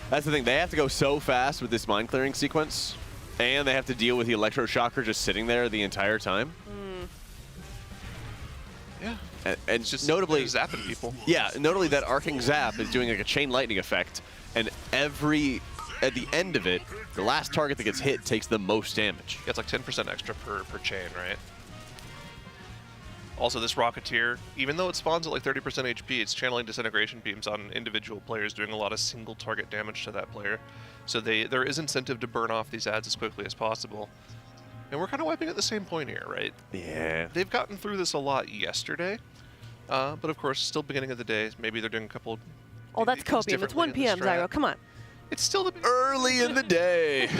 That's the thing. They have to go so fast with this mine clearing sequence, and they have to deal with the electroshocker just sitting there the entire time. Yeah. And just notably zapping people. Yeah, notably that arcing zap is doing like a chain lightning effect, and at the end of it, the last target that gets hit takes the most damage. Yeah, it's like 10% extra per chain, right? Also, this Rocketeer, even though it spawns at like 30% HP, it's channeling disintegration beams on individual players, doing a lot of single target damage to that player. So there is incentive to burn off these ads as quickly as possible. And we're kind of wiping at the same point here, right? Yeah. They've gotten through this a lot yesterday, but of course, still beginning of the day. Maybe they're doing a couple. Oh, that's copium. It's 1 p.m., Zyro. Come on. It's still the early in the day.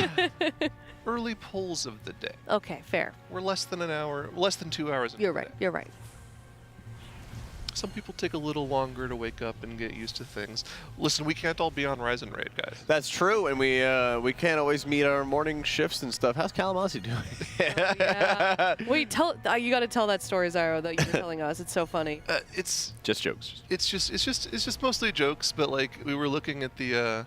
Early pulls of the day. Okay, fair. We're less than an hour, less than 2 hours. You're right. You're right. Some people take a little longer to wake up and get used to things. Listen, we can't all be on Rise and Raid, guys. That's true, and we can't always meet our morning shifts and stuff. How's Kalamazoo doing? Yeah. Wait, you got to tell that story, Zyro, that you were telling us. It's so funny. It's just jokes. It's just mostly jokes. But like we were looking at the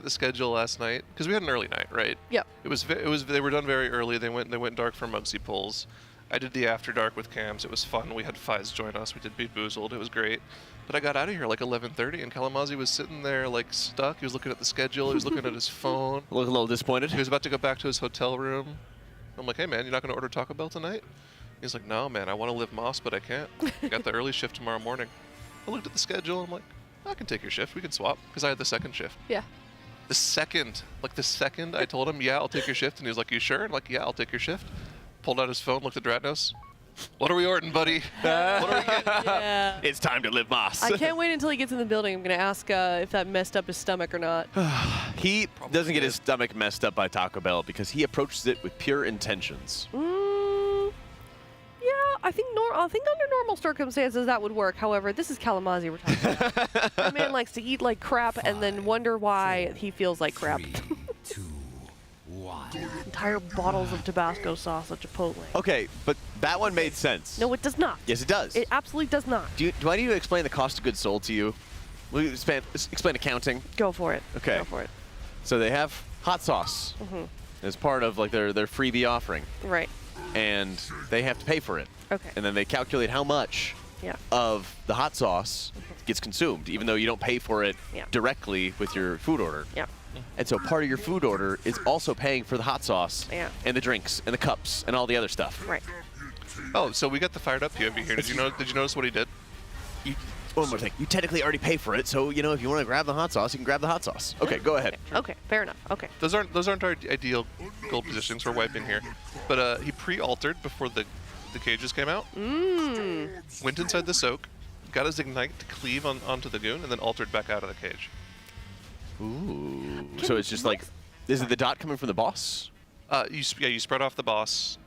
schedule last night because we had an early night, right? Yep. It was they were done very early. They went dark for Mugsy pulls. I did the After Dark with Cams. It was fun. We had Fiz join us. We did Beat Boozled. It was great. But I got out of here like 11:30, and Kalamazoo was sitting there like stuck. He was looking at the schedule. He was looking at his phone. Looking a little disappointed. He was about to go back to his hotel room. I'm like, hey man, you're not going to order Taco Bell tonight? He's like, no man, I want to live Moss, but I can't. I got the early shift tomorrow morning. I looked at the schedule. I'm like, I can take your shift. We can swap because I had the second shift. Yeah. The second I told him, yeah, I'll take your shift, and he was like, you sure? I'm like, yeah, I'll take your shift. Pulled out his phone, looked at Dratnos. What are we ordering, buddy? What are we getting? Yeah. It's time to live Moss. I can't wait until he gets in the building. I'm going to ask if that messed up his stomach or not. He doesn't get his stomach messed up by Taco Bell because he approaches it with pure intentions. Yeah, I think under normal circumstances that would work. However, this is Kalamazoo we're talking about. That man likes to eat like crap and then wonder why he feels like crap. 2, 1. Entire bottles of Tabasco sauce at Chipotle. Okay, but that one made sense. No, it does not. Yes, it does. It absolutely does not. Do I need to explain the cost of goods sold to you? Will you explain accounting? Go for it. Okay. Go for it. So they have hot sauce as part of like their freebie offering. Right. And they have to pay for it. Okay. And then they calculate how much of the hot sauce gets consumed, even though you don't pay for it directly with your food order. Yeah. And so part of your food order is also paying for the hot sauce and the drinks and the cups and all the other stuff. Right. Oh, so we got the fired up POV here. Did you notice what he did? One more thing. You technically already pay for it, so if you want to grab the hot sauce, you can grab the hot sauce. Okay, go ahead. Okay, fair enough. Okay. Those aren't our ideal gold positions. We're wiping here, but he pre-altered before the cages came out. Went inside the soak, got his ignite to cleave onto the goon, and then altered back out of the cage. Ooh. So it's just like, is it the dot coming from the boss? You spread off the boss,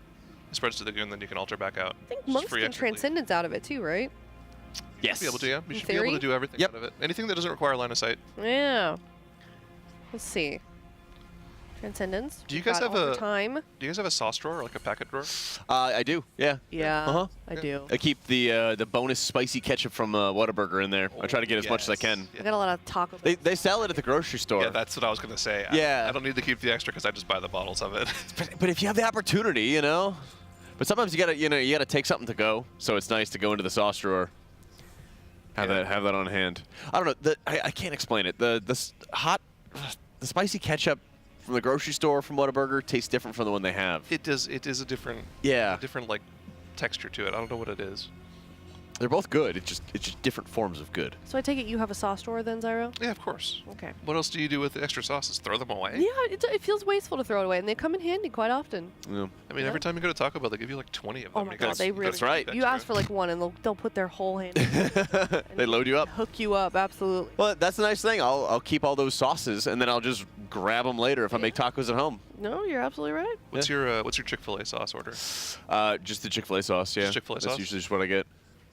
it spreads to the goon, then you can alter back out. I think monks can transcendence out of it too, right? Yes. Be able to, yeah. We In should be able theory? to do everything out of it. Anything that doesn't require line of sight. Yeah. Let's see. Transcendence. Do you guys have a time? Do you guys have a sauce drawer, or like a packet drawer? I do. Yeah. Yeah. I do. I keep the bonus spicy ketchup from Whataburger in there. I try to get as much as I can. I got a lot of Taco Bell. They sell it at the grocery store. Yeah, that's what I was gonna say. Yeah. I don't need to keep the extra because I just buy the bottles of it. But if you have the opportunity, But sometimes you gotta take something to go. So it's nice to go into the sauce drawer. Have that on hand. I don't know. I can't explain it. The spicy ketchup from the grocery store from Whataburger tastes different from the one they have. It does. It is a different. Yeah. A different like texture to it. I don't know what it is. They're both good. It's just different forms of good. So I take it you have a sauce drawer then, Zyro? Yeah, of course. Okay. What else do you do with the extra sauces? Throw them away? Yeah, it feels wasteful to throw it away, and they come in handy quite often. Yeah. I mean, every time you go to Taco Bell, they give you like 20 of them. Oh my god, they really. That's right. You ask for like one, and they'll put their whole hand in. They load you up. Hook you up, absolutely. Well, that's the nice thing. I'll keep all those sauces, and then I'll just grab them later if I make tacos at home. No, you're absolutely right. What's your Chick-fil-A sauce order? Just the Chick-fil-A sauce, yeah. Just Chick-fil-A sauce? That's usually just what I get.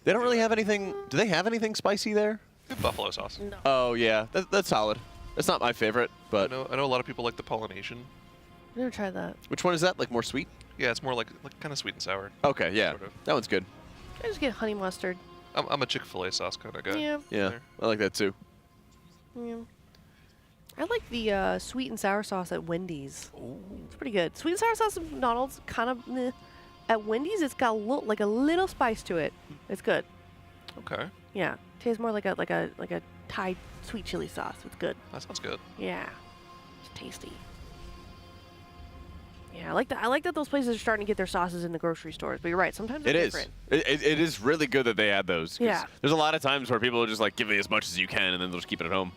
They don't really have anything. Do they have anything spicy there? They have buffalo sauce. No. Oh yeah, that's solid. That's not my favorite, but I know a lot of people like the Polynesian. Never tried that. Which one is that? Like more sweet? Yeah, it's more like kind of sweet and sour. Okay, yeah, Sort of. that one's good. I just get honey mustard. I'm a Chick-fil-A sauce kind of guy. Yeah. Yeah, I like that too. Yeah. I like the sweet and sour sauce at Wendy's. It's pretty good. Sweet and sour sauce at McDonald's, kind of meh. At Wendy's, it's got like a little spice to it. It's good. Okay. Yeah, tastes more like a Thai sweet chili sauce. It's good. That sounds good. Yeah, it's tasty. Yeah, I like that. I like that those places are starting to get their sauces in the grocery stores. But you're right. Sometimes they're different. It is really good that they add those. 'cause Yeah. There's a lot of times where people are just like, give me as much as you can, and then they'll just keep it at home.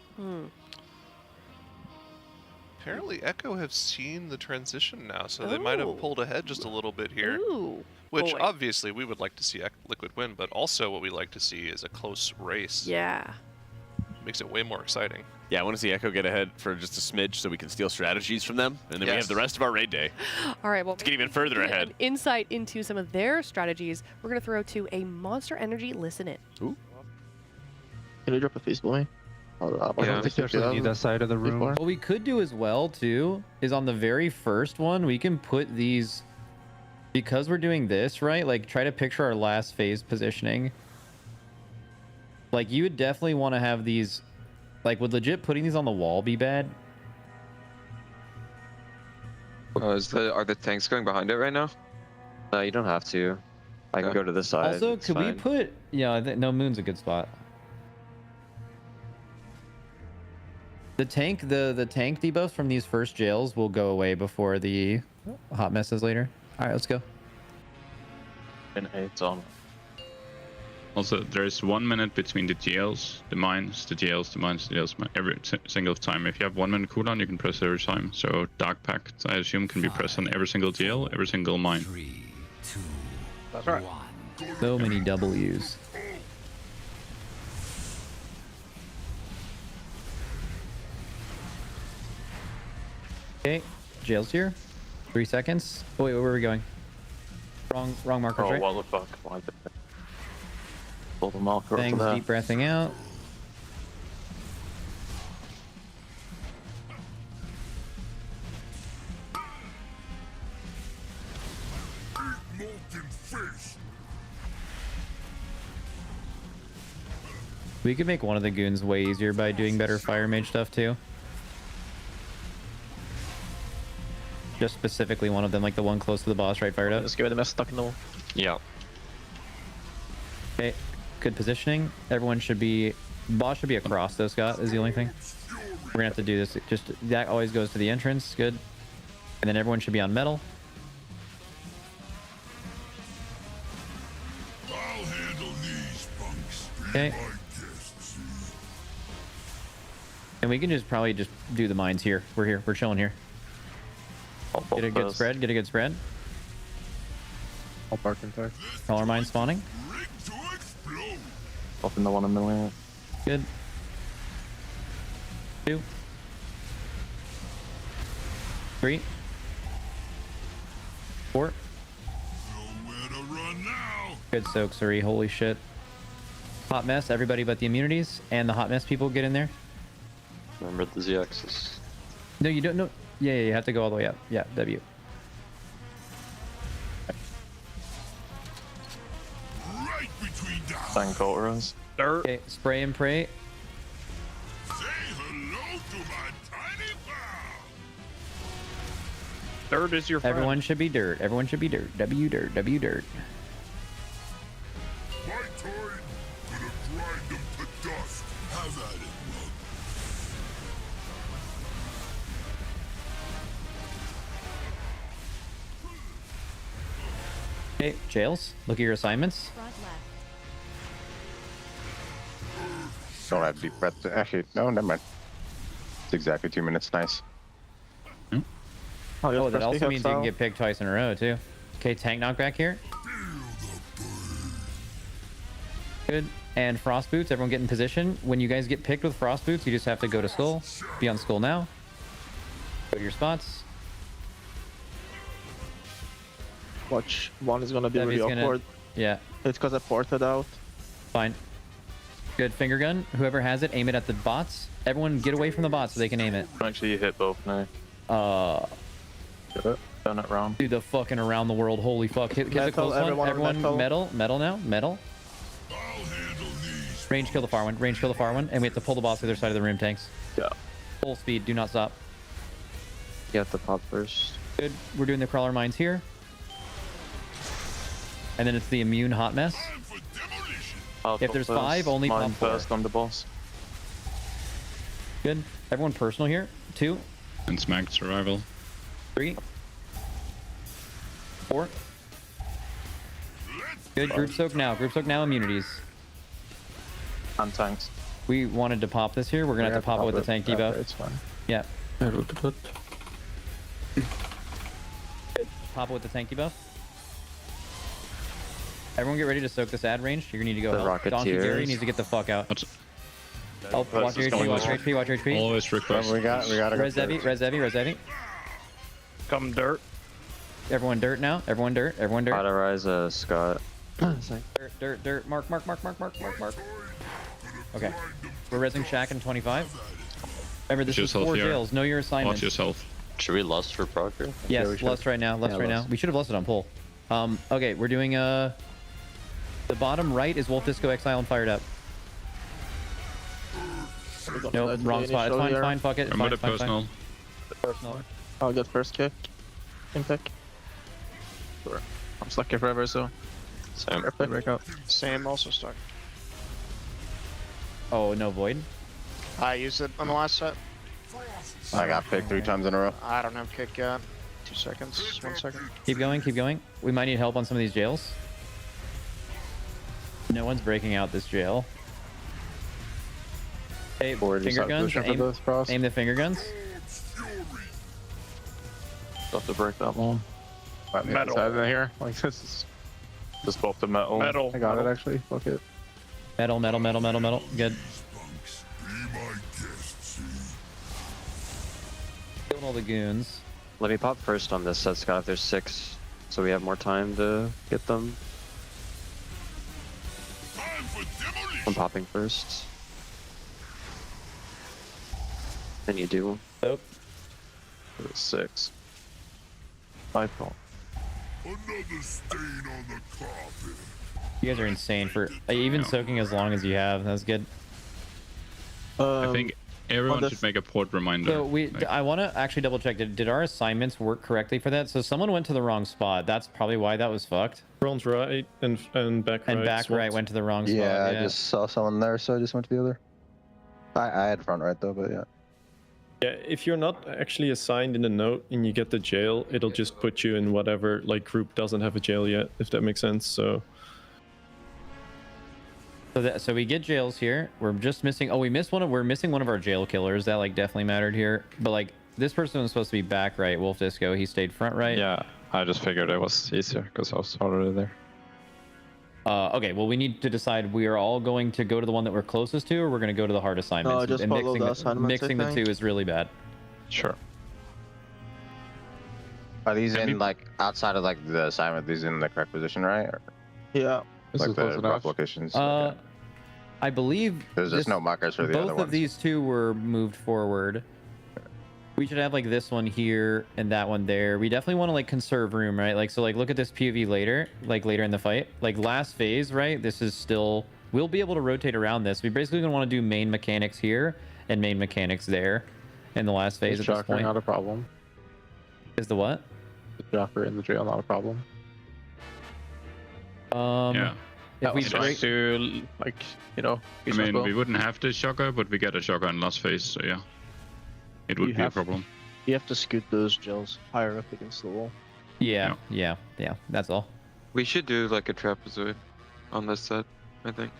Apparently, Echo have seen the transition now, so they might have pulled ahead just a little bit here. Ooh. Which Boy. obviously we would like to see Liquid win, but also what we like to see is a close race. Yeah. Makes it way more exciting. Yeah, I want to see Echo get ahead for just a smidge so we can steal strategies from them, and then we have the rest of our raid day All right. Well, to get even further ahead. An insight into some of their strategies. We're gonna throw to a Monster Energy listen in. Ooh. Can you drop a face boy? I don't think there's on either side of the room. What we could do as well, too, is on the very first one, we can put these, because we're doing this, right? Like, try to picture our last phase positioning. Like, you would definitely want to have these, like, would legit putting these on the wall be bad? Are the tanks going behind it right now? No, you don't have to. I can go to this side. Also, it's could we fine. put, yeah, no, Moon's a good spot. The tank debuffs from these first jails will go away before the hot messes later. All right, let's go. And 8 on. Also, there is 1 minute between the jails, the mines, the jails, the mines, the jails, every single time. If you have 1 minute cooldown, you can press every time. So Dark Pact, I assume, can be pressed on every single jail, every single mine. 3, 2, That's right. 1. So many W's. Okay, jail's here. 3 seconds. Oh wait, where are we going? Wrong markers, Oh, right? what the fuck? Why did I pull the marker up to Things there? deep breathing out. We could make one of the goons way easier by doing better fire mage stuff too. Just specifically one of them, like the one close to the boss, right? Fired up. Let's get the mess stuck in the wall. Yeah. Okay, good positioning. Everyone should be... Boss should be across though, Scott, is the only thing. We're gonna have to do this. Just that always goes to the entrance. Good. And then everyone should be on metal. Okay. And we can just probably just do the mines here. We're here. We're chilling here. Get a good spread. Get a good spread. I'll park in there. All our mines spawning. Up in the 1 million. Good. 2. 3. 4. Good soak, Suri. Holy shit. Hot mess. Everybody but the immunities and the hot mess people get in there. Remember the Z-axis. No, you don't know. Yeah, you have to go all the way up. Yeah, W. Thank Ultras. Okay, spray and pray. Dirt is your friend. Everyone should be dirt. Everyone should be dirt. W dirt. W dirt. Okay, jails. Look at your assignments. Don't have deep breath. Actually, no, never mind. It's exactly 2 minutes. Nice. Oh, that also means you can get picked twice in a row, too. Okay, tank knockback here. Good. And frost boots, everyone get in position. When you guys get picked with frost boots, you just have to go to skull. Be on skull now. Go to your spots. Watch, one is gonna be really awkward. Yeah. It's because I ported out. Fine. Good. Finger gun. Whoever has it, aim it at the bots. Everyone get away from the bots so they can aim it. Actually, you hit both now. Get it? Done it wrong. Do the fucking around the world. Holy fuck. Hit the close one. Everyone metal. Metal now. Metal. Range kill the far one. Range kill the far one. And we have to pull the boss to the other side of the room, tanks. Yeah. Full speed. Do not stop. You have to pop first. Good. We're doing the crawler mines here. And then it's the immune hot mess. If there's 5, only pop 4. First on the boss. Good. Everyone personal here. 2. And smacked survival. 3. 4. Good. Group soak now. Group soak now. Immunities. And tanks. We wanted to pop this here. We're gonna have to pop it with the tank debuff. It's fine. Yeah. Pop it with the tank debuff. Everyone get ready to soak this ad range. You're gonna need to go help. Donkey Gary needs to get the fuck out. Oh, watch your HP, watch your HP, watch your HP. Always request. We got Res heavy, res heavy, res heavy. Come dirt. Everyone dirt now. Everyone dirt. Everyone dirt. Auto-rise Scott. Dirt, dirt, dirt. Mark. Okay. We're resing Shaq in 25. Remember, this is 4 jails. Know your assignments. Watch yourself. Should we lust for Proctor? Yes, lust right now. Lust right now. We should have lusted on pull. Okay, we're doing the bottom right is Wolf Disco Exile and fired up. Nope, wrong spot. It's fine, fine, fuck it. Remember the personal. Personal. I'll get first kick. Impact. Sure. I'm stuck here forever, so. Same. Break out. Same, also stuck. Oh, no void? I used it on the last set. I got picked 3 times in a row. I don't have kick yet. 2 seconds. 1 second. Keep going, keep going. We might need help on some of these jails. No one's breaking out this jail. Hey, finger guns. Aim the finger guns. Have to break that one. Metal. In here. Like this is just both the metal. Metal. I got it actually. Fuck it. Metal, metal, metal, metal, metal. Good. Killing all the goons. Let me pop first on this set, Scott. If there's 6, so we have more time to get them. I'm popping first. Then you do. Nope. 6. 5 pop. Another stain on the carpet. You guys are insane for even soaking as long as you have. That's good. I think everyone should make a port reminder. So I want to actually double check. Did our assignments work correctly for that? So someone went to the wrong spot. That's probably why that was fucked. Front right and back right. And back right went to the wrong spot. Yeah, I just saw someone there, so I just went to the other. I had front right though, but yeah. Yeah, if you're not actually assigned in a note and you get the jail, it'll just put you in whatever like group doesn't have a jail yet, if that makes sense. So we get jails here. We're just missing. Oh, we're missing one of our jail killers. That like definitely mattered here. But like this person was supposed to be back right. Wolf Disco. He stayed front right. yeah, I just figured it was easier because I was already there. Okay, well, we need to decide we are all going to go to the one that we're closest to, or we're going to go to the hard assignments. No, just and follow the assignments, mixing the two is really bad. Sure. Are these in like outside of like the assignment? These in the correct position, right? Or, yeah. Like the rough locations. I believe there's just no markers for the other ones. Both of these two were moved forward. We should have like this one here and that one there. We definitely want to like conserve room, right? Like, so like look at this POV later, like later in the fight, like last phase, right? This is still, we'll be able to rotate around this. We basically gonna want to do main mechanics here and main mechanics there in the last phase at this point. Not a problem. Is the what? The Jocker in the jail, not a problem. Yeah. If we break to like, you know, I mean, we wouldn't have this shocker, but we get a shocker in last phase, so yeah. It would be a problem. You have to scoot those jails higher up against the wall. Yeah, that's all. We should do like a trapezoid on this set, I think.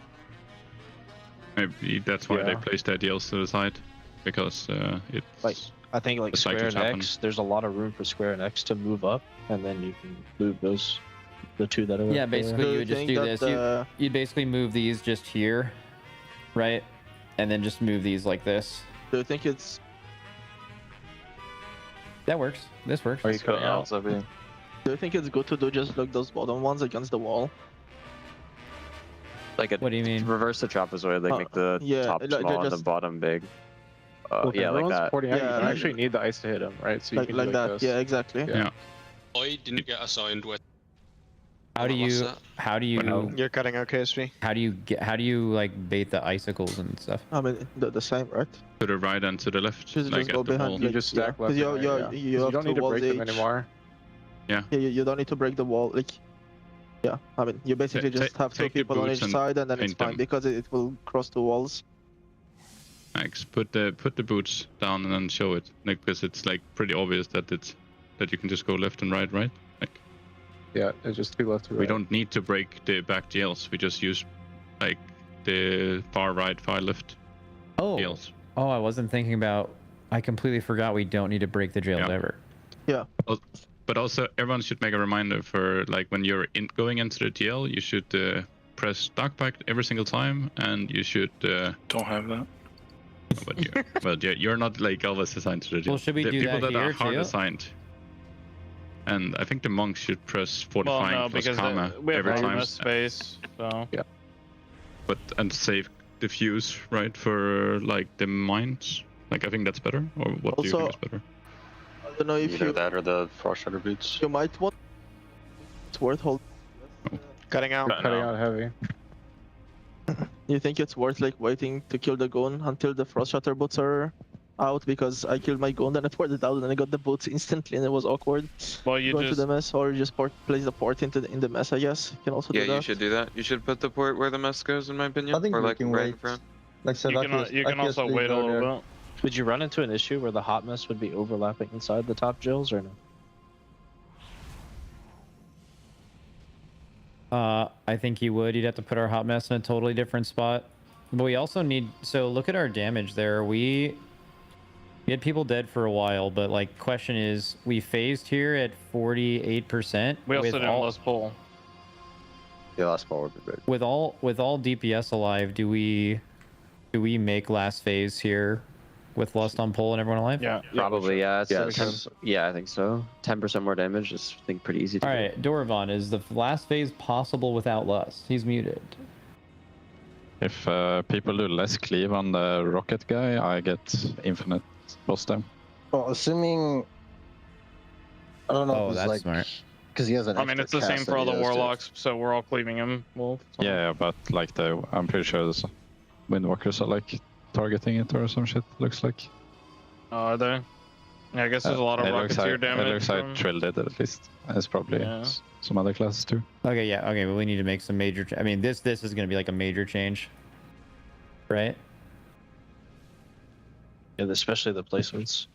Maybe that's why they placed their deals to the side, because it's like I think like square and X. There's a lot of room for square and X to move up, and then you can move the two that are. Yeah, basically you would just do this. You'd basically move these just here, right, and then just move these like this. Do you think it's? That works. This works. Are you cutting out? Do you think it's good to do just like those bottom ones against the wall? Like what do you mean? Reverse the trapezoid, like make the top small and the bottom big. Yeah, like that. You actually need the ice to hit him, right? So you can like do that. this. Yeah, exactly. Yeah. I didn't get assigned with. How do you? You're cutting out KSP. How do you like bait the icicles and stuff? I mean the same, right? To the right and to the left. Just like go at the behind. wall. You just stack left. You don't need to break them anymore. Yeah. You don't need to break the wall. Like, yeah. I mean, you basically just have two people on each side, and then it's fine because it will cross the walls. Max, put the boots down and then show it, like, because it's like pretty obvious that you can just go left and right, right? Like. Yeah, it's just be left to right. We don't need to break the back jails. We just use like the far right, far left jails. Oh, I wasn't thinking about. I completely forgot we don't need to break the jails ever. Yeah. But also, everyone should make a reminder for like when you're going into the jail, you should press Dark Pact every single time, and you should. Don't have that. But you're not like always assigned to the jail. Well, should we the do people that that here are hard too? assigned. And I think the monks should press fortifying plus karma we have every time. Space, so. Yeah. But and save diffuse, right, for like the mines. Like I think that's better. Or what do you think is better? I don't know if Either that or the frost shutter boots. You might want. It's worth holding. Cutting out. Cutting out heavy. You think it's worth like waiting to kill the gun until the frost shutter boots are out? Because I killed my gun, then I poured it out, and then I got the boots instantly, and it was awkward. Well, you going just to the mess, or you just place the port in the mess. I guess you can also do that. Yeah, you should do that. You should put the port where the mess goes, in my opinion. I think or we like can right wait. in front. Like so you can also wait a little bit. Would you run into an issue where the hot mess would be overlapping inside the top jails, or no? I think you would. You'd have to put our hot mess in a totally different spot. But we also need. So look at our damage there. We had people dead for a while, but like, question is, we phased here at 48%. We also didn't last pull. Yeah, last pull would be good. With all DPS alive, do we make last phase here with Lust on pull and everyone alive? Yeah, probably. Yeah, Yes. I think so. 10% more damage is, I think, pretty easy to All do. right, Doravan, is the last phase possible without Lust? He's muted. If people do less cleave on the rocket guy, I get infinite boss time. Well, assuming I don't know. Oh, if it's that's like, smart. Because he has an. I mean, it's the same for all the warlocks, so we're all cleaving him. Well, Yeah, but like I'm pretty sure the Windwalkers are like targeting it or some shit. Looks like. Are they? Yeah, I guess there's a lot of rocketeer damage. It looks like Trill did it at least. It's probably some other classes too. Okay, yeah, okay, but we need to make some major. I mean, this is going to be like a major change, right? Yeah, especially the placements.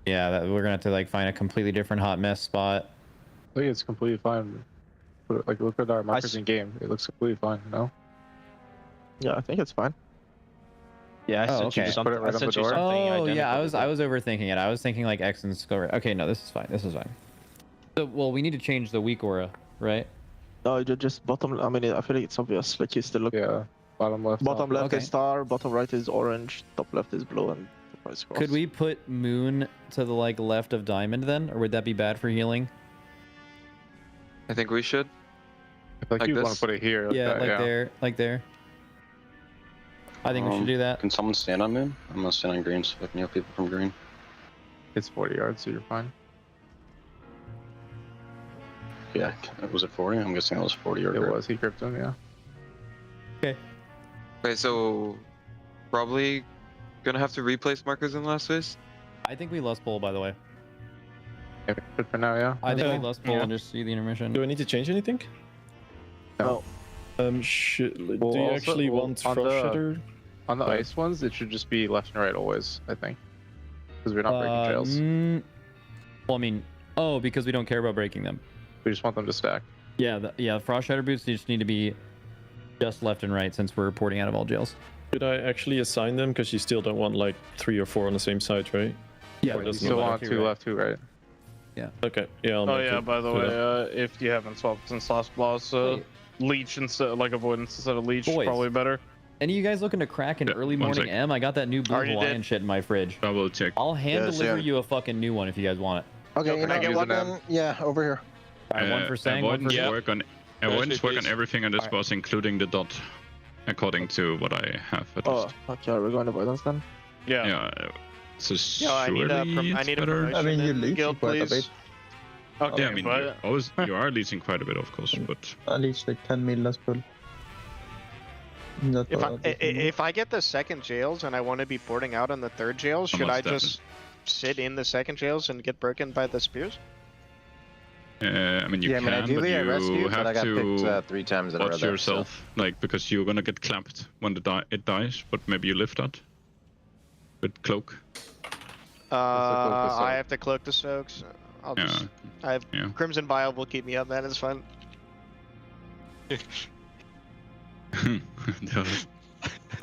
Yeah, we're gonna have to like find a completely different hot mess spot. I think it's completely fine. Like, look at our markers in game. It looks completely fine, no? Yeah, I think it's fine. Yeah, I sent you something. I sent you something. Oh, yeah, I was overthinking it. I was thinking like X and score. Okay, no, this is fine. This is fine. So, well, we need to change the weak aura, right? No, just bottom. I mean, I feel like it's obvious. Like you still look. Yeah, bottom left. Bottom left Okay. is star. Bottom right is orange. Top left is blue, and top right is cross. Could we put moon to the like left of diamond then, or would that be bad for healing? I think we should. I feel like you want to put it here. Yeah, that, there, like there. I think we should do that. Can someone stand on moon? I'm gonna stand on green so I can heal people from green. It's 40 yards, so you're fine. Yeah, was it 40? I'm guessing it was 40 or It was. He gripped him, yeah. Okay. Okay, so probably gonna have to replace markers in the last phase. I think we lost pull, by the way. Yeah, good for now, yeah. I think we lost pull and just see the intermission. Do I need to change anything? No. Do you actually want Frost Shatter? On the ice ones, it should just be left and right always, I think. Because we're not breaking trails. Well, I mean, because we don't care about breaking them. We just want them to stack. Yeah, Frost Shatter boots just need to be just left and right since we're porting out of all jails. Should I actually assign them? Because you still don't want like 3 or 4 on the same side, right? Yeah, you still want 2 left, 2 right. Yeah. Okay. Yeah. Oh yeah. By the way, if you haven't swapped since last boss, leech instead, like avoidance instead of leech, probably better. Any of you guys looking to crack an early morning M? I got that new blue Hawaiian shit in my fridge. Double check. I'll hand deliver you a fucking new one if you guys want it. Okay, Can I get one then? Yeah, over here. Alright, one for Sang, one for work on avoidance work on everything on this boss, including the dot, according to what I have at least. Okay, we're going to avoidance then. Yeah. Yeah. So I need a promotion. I mean, you in leech guild, quite a please. bit. Okay, yeah, I mean, you are leeching quite a bit, of course, but At least like 10 mil less pull. If I get the second jails and I want to be boarding out on the third jails, should I just sit in the second jails and get broken by the spears? I mean, you can, but you have to 3 times in a row. watch yourself, like, because you're gonna get clamped when it dies, but maybe you lift that with cloak. I have to cloak the soaks. I have Crimson Vial will keep me up, man. It's fun.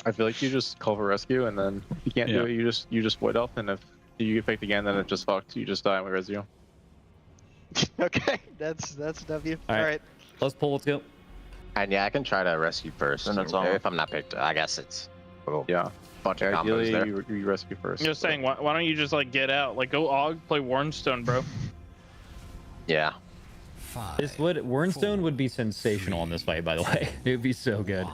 I feel like you just call for rescue, and then you can't do it. You just void off, and if you get picked again, then it just fucked. You just die and we res you. Okay, that's W. All right. Let's pull. Let's go. And yeah, I can try to rescue first. And that's all. If I'm not picked, I guess it's yeah. Bunch of combos there. You rescue first. I'm just saying, why don't you just like get out? Like go Og, play Warnstone, bro. Yeah. This Wernstone would be sensational in this fight, by the way. It would be so good.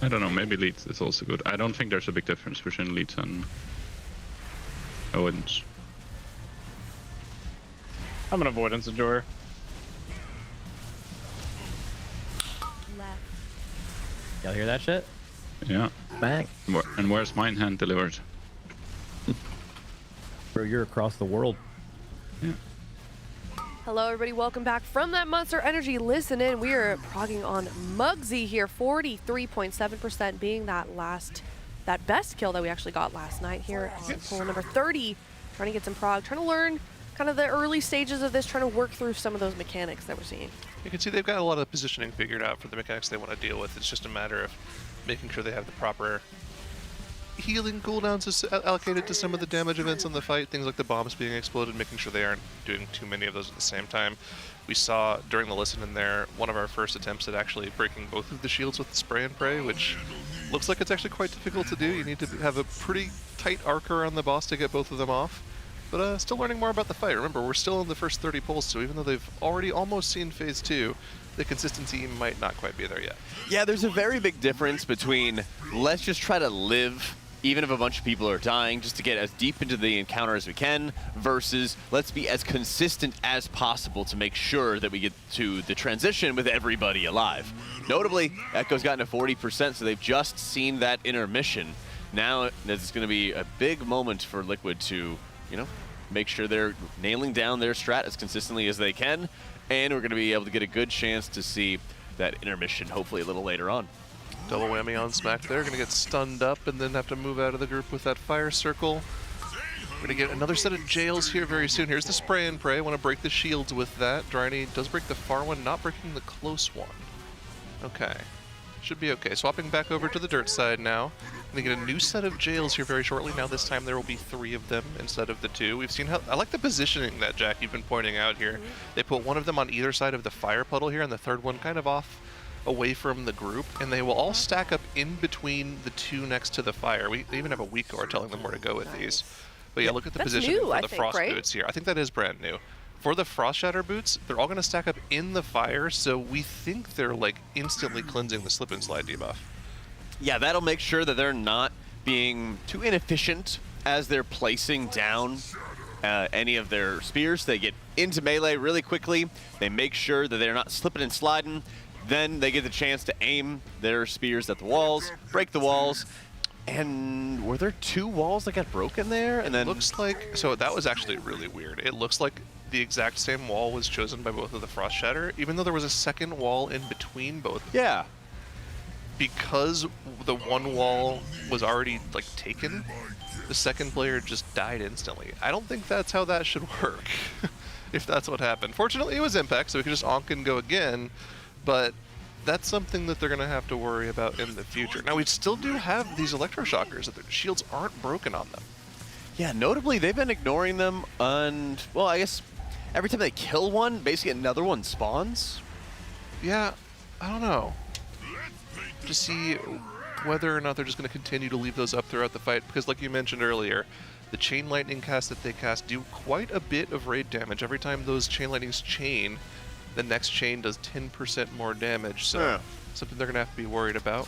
I don't know, maybe lead is also good. I don't think there's a big difference between lead and avoidance. I'm an avoidance enjoyer. Y'all hear that shit? Yeah. Bang. And where's mine hand delivered? Bro, you're across the world. Yeah. Hello, everybody. Welcome back from that Monster Energy Listen In. We are progging on Muggsy here, 43.7% being that best kill that we actually got last night here. Pull number 30, trying to get some prog, trying to learn kind of the early stages of this, trying to work through some of those mechanics that we're seeing. You can see they've got a lot of positioning figured out for the mechanics they want to deal with. It's just a matter of making sure they have the proper healing cooldowns allocated to some of the damage events on the fight, things like the bombs being exploded, making sure they aren't doing too many of those at the same time. We saw during the listen in there one of our first attempts at actually breaking both of the shields with the spray and pray, which looks like it's actually quite difficult to do. You need to have a pretty tight arc around the boss to get both of them off. But still learning more about the fight. Remember, we're still in the first 30 pulls, so even though they've already almost seen phase 2, the consistency might not quite be there yet. Yeah, there's a very big difference between let's just try to live even if a bunch of people are dying, just to get as deep into the encounter as we can, versus let's be as consistent as possible to make sure that we get to the transition with everybody alive. Notably, Echo's gotten to 40%, so they've just seen that intermission. Now, it's going to be a big moment for Liquid to, make sure they're nailing down their strat as consistently as they can, and we're going to be able to get a good chance to see that intermission hopefully a little later on. Double whammy on Smack there, gonna get stunned up and then have to move out of the group with that fire circle. We're gonna get another set of jails here very soon. Here's the spray and pray, wanna break the shields with that. Dryny does break the far one, not breaking the close one. Okay, should be okay. Swapping back over to the dirt side now. Gonna get a new set of jails here very shortly. Now this time there will be 3 of them instead of the 2. We've seen how, I like the positioning that Jack you've been pointing out here. They put one of them on either side of the fire puddle here and the third one kind of off away from the group, and they will all stack up in between the 2 next to the fire. They even have a weak core telling them where to go with these. But yeah, look at the position for the frost boots here. I think that is brand new. For the frost shatter boots, they're all going to stack up in the fire, so we think they're like instantly cleansing the slip and slide debuff. Yeah, that'll make sure that they're not being too inefficient as they're placing down any of their spears. They get into melee really quickly. They make sure that they're not slipping and sliding. Then they get the chance to aim their spears at the walls, break the walls, and were there 2 walls that got broken there? And then looks like, so that was actually really weird. It looks like the exact same wall was chosen by both of the Frost Shatter, even though there was a second wall in between both. Yeah. Because the one wall was already like taken, the second player just died instantly. I don't think that's how that should work, if that's what happened. Fortunately, it was Impact, so we could just onk and go again. But that's something that they're going to have to worry about in the future. Now, we still do have these electroshockers, that the shields aren't broken on them. Yeah, notably, they've been ignoring them, and, well, I guess every time they kill one, basically another one spawns. Yeah, I don't know. To see whether or not they're just going to continue to leave those up throughout the fight, because like you mentioned earlier, the chain lightning casts that they cast do quite a bit of raid damage. Every time those chain lightnings chain, the next chain does 10% more damage, so something they're going to have to be worried about.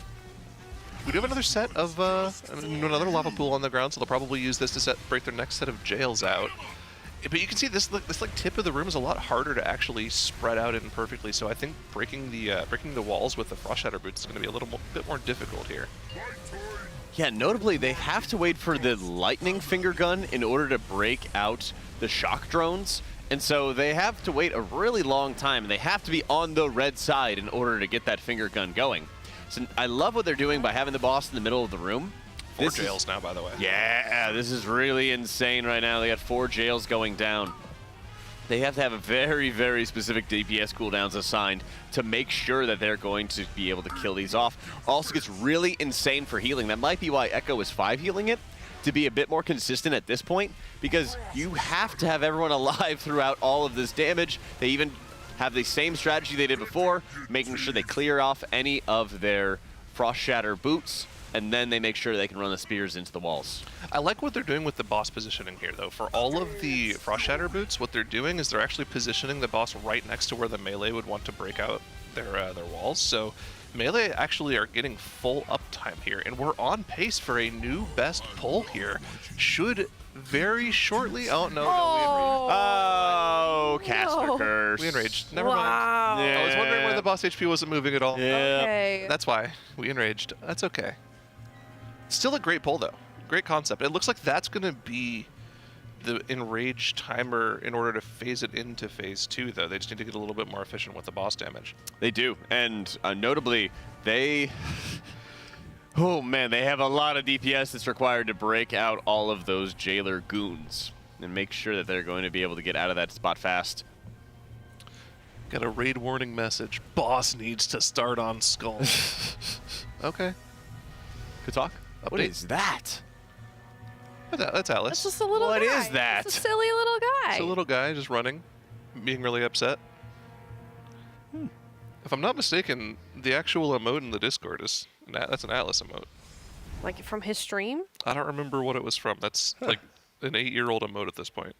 We do have another set of, another lava pool on the ground, so they'll probably use this to break their next set of jails out. But you can see this like tip of the room is a lot harder to actually spread out in perfectly, so I think breaking the walls with the Frost Shatter Boots is going to be a little bit more difficult here. Yeah, notably, they have to wait for the lightning finger gun in order to break out the shock drones. And so they have to wait a really long time, and they have to be on the red side in order to get that finger gun going. So I love what they're doing by having the boss in the middle of the room. 4 jails now, by the way. Yeah, this is really insane right now. They got 4 jails going down. They have to have a very, very specific DPS cooldowns assigned to make sure that they're going to be able to kill these off. Also gets really insane for healing. That might be why Echo is 5 healing it, to be a bit more consistent at this point, because you have to have everyone alive throughout all of this damage. They even have the same strategy they did before, making sure they clear off any of their Frost Shatter boots, and then they make sure they can run the spears into the walls. I like what they're doing with the boss positioning here, though. For all of the Frost Shatter boots, what they're doing is they're actually positioning the boss right next to where the melee would want to break out their walls. So melee actually are getting full uptime here, and we're on pace for a new best pull here. Should very shortly. Oh no! Oh, caster curse. We enraged. Never mind. Yeah. I was wondering why the boss HP wasn't moving at all. Yeah. Okay. That's why we enraged. That's okay. Still a great pull though. Great concept. It looks like that's going to be the enrage timer in order to phase it into phase 2 though. They just need to get a little bit more efficient with the boss damage. They do, and notably, they... Oh man, they have a lot of DPS that's required to break out all of those jailer goons and make sure that they're going to be able to get out of that spot fast. Got a raid warning message. Boss needs to start on Skull. Okay. Good talk. Update. What is that? That's Atlas. That's just a little guy. What is that? It's a silly little guy. It's a little guy just running, being really upset. If I'm not mistaken, the actual emote in the Discord is that's an Atlas emote. Like from his stream? I don't remember what it was from. That's like an 8-year-old emote at this point.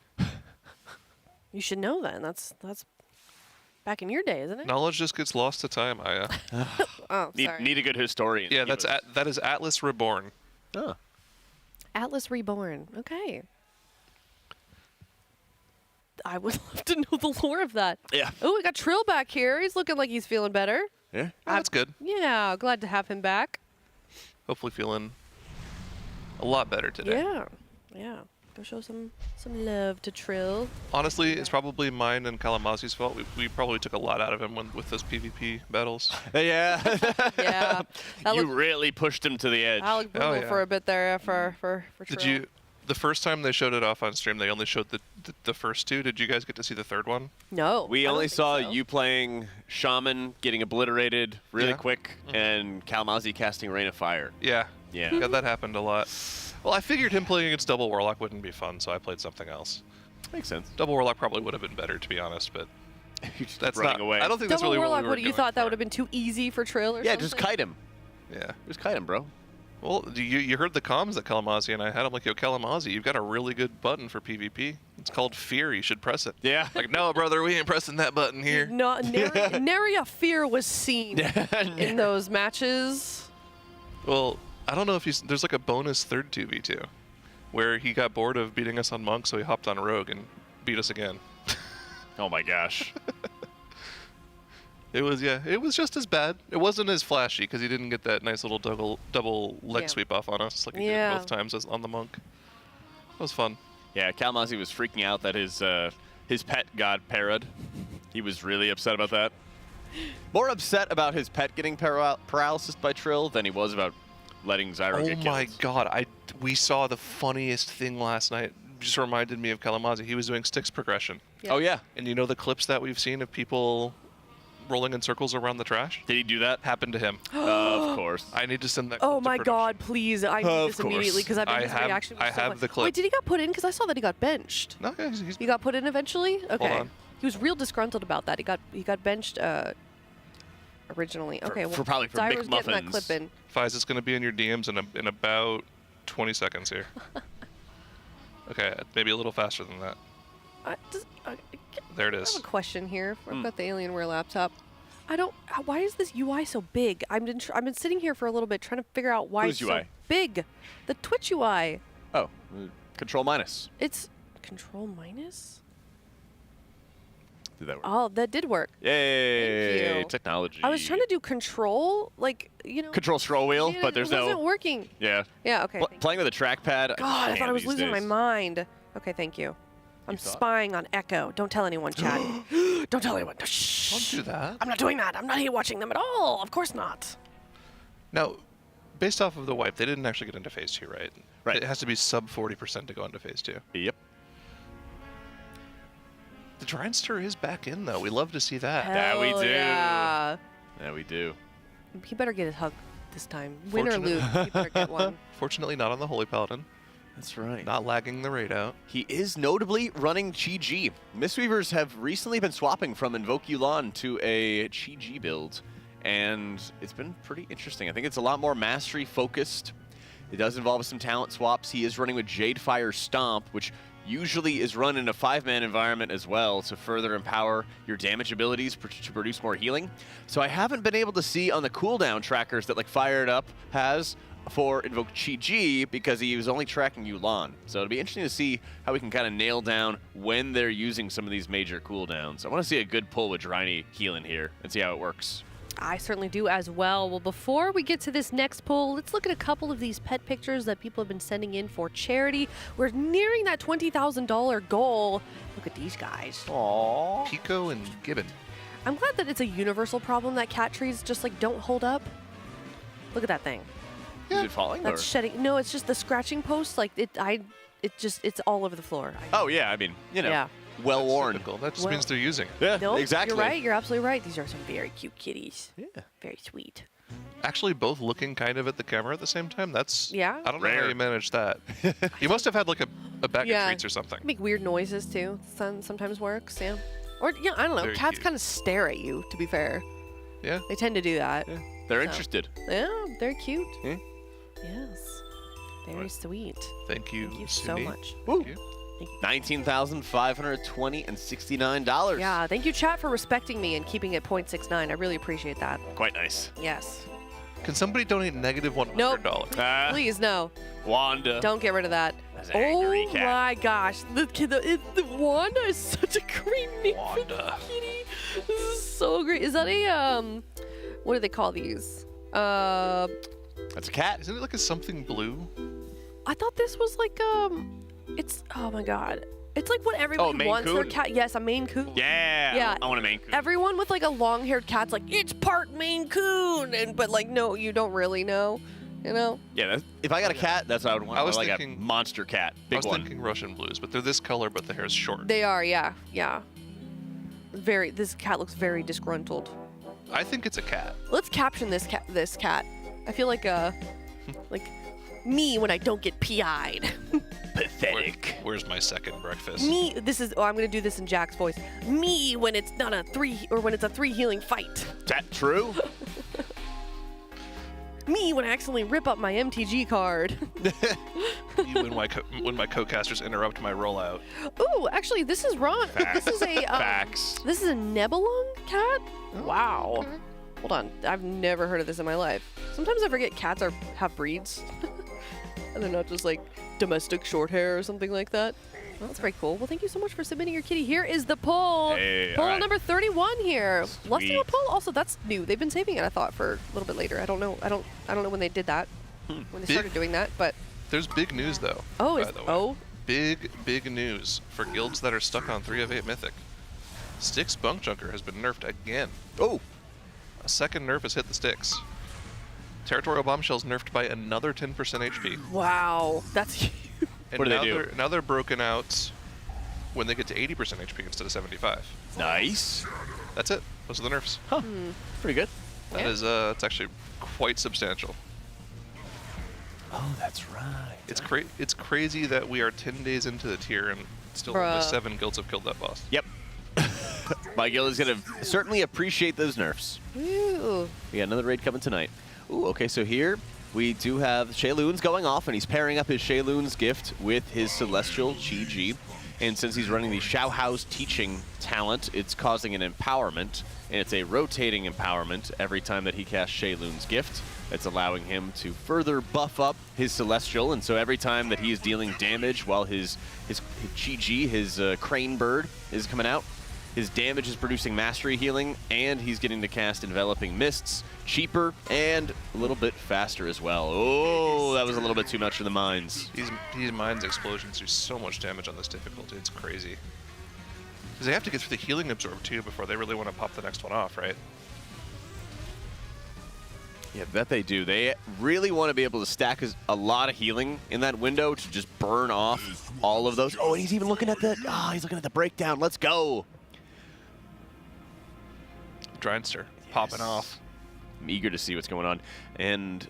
You should know then. That's back in your day, isn't it? Knowledge just gets lost to time, Aya. Oh, sorry. Need a good historian. Yeah, that is Atlas Reborn. Oh. Atlas Reborn. Okay. I would love to know the lore of that. Yeah. Oh, we got Trill back here. He's looking like he's feeling better. Yeah. That's good. Yeah, glad to have him back. Hopefully feeling a lot better today. Yeah. Yeah. Go show some love to Trill. Honestly, it's probably mine and Kalamazi's fault. We probably took a lot out of him with those PvP battles. Yeah. Yeah. You really pushed him to the edge. I looked brutal for a bit there for Trill. Did you? The first time they showed it off on stream, they only showed the first 2. Did you guys get to see the third one? No. We only saw you playing Shaman, getting obliterated really quick, and Kalamazi casting Rain of Fire. Yeah. Yeah. That happened a lot. Well, I figured him playing against Double Warlock wouldn't be fun, so I played something else. Makes sense. Double Warlock probably would have been better, to be honest, but that's running not away. I don't think that's really Warlock, what we were you thought that would have been too easy for Trill or something? Just kite him. Yeah. Just kite him, bro. Well, you heard the comms that Kalamazi and I had. I'm like, yo, Kalamazi, you've got a really good button for PvP. It's called Fear. You should press it. Yeah. Like, no, brother, we ain't pressing that button here. No, nary a fear was seen in those matches. Well, I don't know if there's like a bonus third 2v2 where he got bored of beating us on Monk, so he hopped on Rogue and beat us again. Oh my gosh. It was just as bad. It wasn't as flashy because he didn't get that nice little double leg sweep off on us like he did both times on the Monk. It was fun. Yeah, Kalamazi was freaking out that his pet got parried. He was really upset about that. More upset about his pet getting paralysis by Trill than he was about letting Zyro get killed. Oh my god, we saw the funniest thing last night. Just reminded me of Kalamazi. He was doing Styx progression. Yeah. Oh yeah. And you know the clips that we've seen of people rolling in circles around the trash. Did he do that? Happened to him. Of course. I need to send that. Oh clip to my production. God! Please, I need this immediately because I've been his reaction. I have the clip. Wait, did he got put in? Because I saw that he got benched. No, he's He got put in eventually. Okay. Hold on. He was real disgruntled about that. He got benched originally. Okay. For probably for Dyer's getting that McMuffins. clip in. Fies, it's going to be in your DMs in about 20 seconds here. Okay, maybe a little faster than that. There it I is. have a question here. I've got the Alienware laptop. Why is this UI so big? I've been sitting here for a little bit trying to figure out why Whose it's so UI? big. The Twitch UI. Oh, Control minus. It's Control minus. Did that work? Oh, that did work. Yay! Thank you. Technology. I was trying to do Control, like Control scroll wheel, yeah, but there's it wasn't no. working. Yeah. Yeah. Okay. Playing with a trackpad. God, I thought I was these losing my days. mind. Okay, thank you. I'm spying on Echo. Don't tell anyone, chat. Don't tell anyone. Shh. Don't do that. I'm not doing that. I'm not hate watching them at all. Of course not. Now, based off of the wipe, they didn't actually get into phase 2, right? Right. It has to be sub 40% to go into phase 2. Yep. The Drinester is back in, though. We love to see that. That we do. Yeah. Yeah, we do. He better get his hug this time. Win or lose, he better get one. Fortunately, not on the Holy Paladin. That's right. Not lagging the raid out. He is notably running Chi-Ji. Mistweavers have recently been swapping from Invoke Yulan to a Chi-Ji build, and it's been pretty interesting. I think it's a lot more mastery focused. It does involve some talent swaps. He is running with Jadefire Stomp, which usually is run in a 5-man environment as well to further empower your damage abilities to produce more healing. So I haven't been able to see on the cooldown trackers that like Fired Up has for Invoke Chi-Ji because he was only tracking Yulan. So it'll be interesting to see how we can kind of nail down when they're using some of these major cooldowns. I want to see a good pull with Dryny healing here and see how it works. I certainly do as well. Well, before we get to this next poll, let's look at a couple of these pet pictures that people have been sending in for charity. We're nearing that $20,000 goal. Look at these guys. Aww. Pico and Gibbon. I'm glad that it's a universal problem that cat trees just like don't hold up. Look at that thing. Is it falling? That's or? shedding. No, it's just the scratching post. Like it's all over the floor. Oh yeah, I mean, you know, Yeah. well worn. That just means they're using it. Yeah, Nope, exactly. You're right. You're absolutely right. These are some very cute kitties. Yeah. Very sweet. Actually, both looking kind of at the camera at the same time. That's Yeah. I don't know how Rare. you managed that. You must have had like a bag Yeah. of treats or something. Make weird noises too. Sometimes works. Yeah. Or yeah, I don't know. Very Cats cute. kind of stare at you. To be fair, Yeah. they tend to do that. Yeah. They're So. interested. Yeah, they're cute. Yeah. Yes. Very sweet. Thank you. Thank you so Suni. much. Thank you. $19,520 and $69. Yeah, thank you, chat, for respecting me and keeping it 0.69. I really appreciate that. Quite nice. Yes. Can somebody donate negative $100? Nope. Please, no. Wanda. Don't get rid of that. That's an angry Oh cat. my gosh. The Wanda is such a great name for the Wanda. kitty. This is so great. Is that a, what do they call these? That's a cat. Isn't it like a something blue? I thought this was like, it's, oh my God. It's like what everybody Maine wants their Coon? cat. Yes, a Maine Coon. Yeah. Yeah. I want a Maine Coon. Everyone with like a long-haired cat's like, it's part Maine Coon, but like, no, you don't really know, you know? Yeah, if I got a cat, that's what I would want. I was like thinking- a monster cat. I Big was one. thinking Russian blues, but they're this color, but the hair is short. They are, yeah, yeah. This cat looks very disgruntled. I think it's a cat. Let's caption this cat. I feel like me when I don't get PI'd. Pathetic. Where's my second breakfast? Me, I'm gonna do this in Jack's voice. Me when it's not a 3, or when it's a 3 healing fight. Is that true? Me when I accidentally rip up my MTG card. when my co-casters interrupt my rollout. Ooh, actually, this is wrong. This is a Facts. This is a Nebulong cat. Wow. Hold on, I've never heard of this in my life. Sometimes I forget cats have breeds, and they're not just like domestic short hair or something like that. Well, that's very cool. Well, thank you so much for submitting your kitty. Here is the poll. Hey, Poll all right. number 31 here. Let's do a Sweet. poll. Also, that's new. They've been saving it, I thought, for a little bit later. I don't know. I don't know when they did that. When they started doing that, but There's big news though. oh, by is the way. oh Big news for guilds that are stuck on 3 of 8 Mythic. Styx Bunk Junker has been nerfed again. Oh. A second nerf has hit the Styx. Territorial Bombshell's nerfed by another 10% HP. wow, that's huge. And What do they now do? Now they're broken out when they get to 80% HP instead of 75. Nice. That's it. Those are the nerfs. Huh. Pretty good. That is, it's actually quite substantial. Oh, that's right. It's crazy that we are 10 days into the tier and still only 7 guilds have killed that boss. Yep. My guild is going to certainly appreciate those nerfs. Ooh. We got another raid coming tonight. Ooh, okay, so here we do have Shayloon's going off, and he's pairing up his Shayloon's gift with his Celestial Chi-Ji. And since he's running the Xiao Hao's teaching talent, it's causing an empowerment, and it's a rotating empowerment every time that he casts Shayloon's gift. It's allowing him to further buff up his Celestial, and so every time that he is dealing damage while his Chi-Ji, his crane bird, is coming out, his damage is producing mastery healing, and he's getting to cast Enveloping Mists cheaper and a little bit faster as well. Oh, that was a little bit too much for the mines. These mines explosions do so much damage on this difficulty. It's crazy. Because they have to get through the healing absorb too before they really want to pop the next one off, right? Yeah, that they do. They really want to be able to stack a lot of healing in that window to just burn off all of those. Oh, and he's even looking at he's looking at the breakdown. Let's go. Drynster popping off. I'm eager to see what's going on. And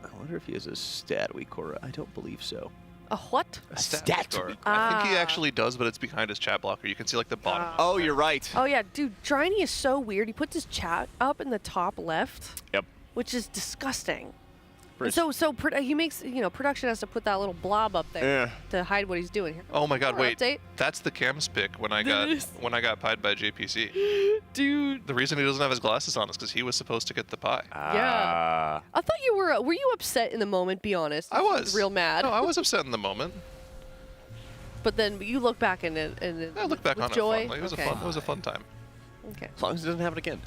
I wonder if he has a stat weak or I don't believe so. A what? A stat weak. I think he actually does, but it's behind his chat blocker. You can see like the bottom. Oh, you're right. Oh yeah, dude, Dryny is so weird. He puts his chat up in the top left. Yep. Which is disgusting. Pretty He makes, production has to put that little blob up there to hide what he's doing here. Oh my God! Wait, update. That's the Cam's pick when I got pied by JPC. Dude. The reason he doesn't have his glasses on is because he was supposed to get the pie. Yeah. I thought you were you upset in the moment? Be honest. I was real mad. No, I was upset in the moment. But then you look back and I look back on joy. it fondly. It was a fun time. Okay. As long as he doesn't have it again.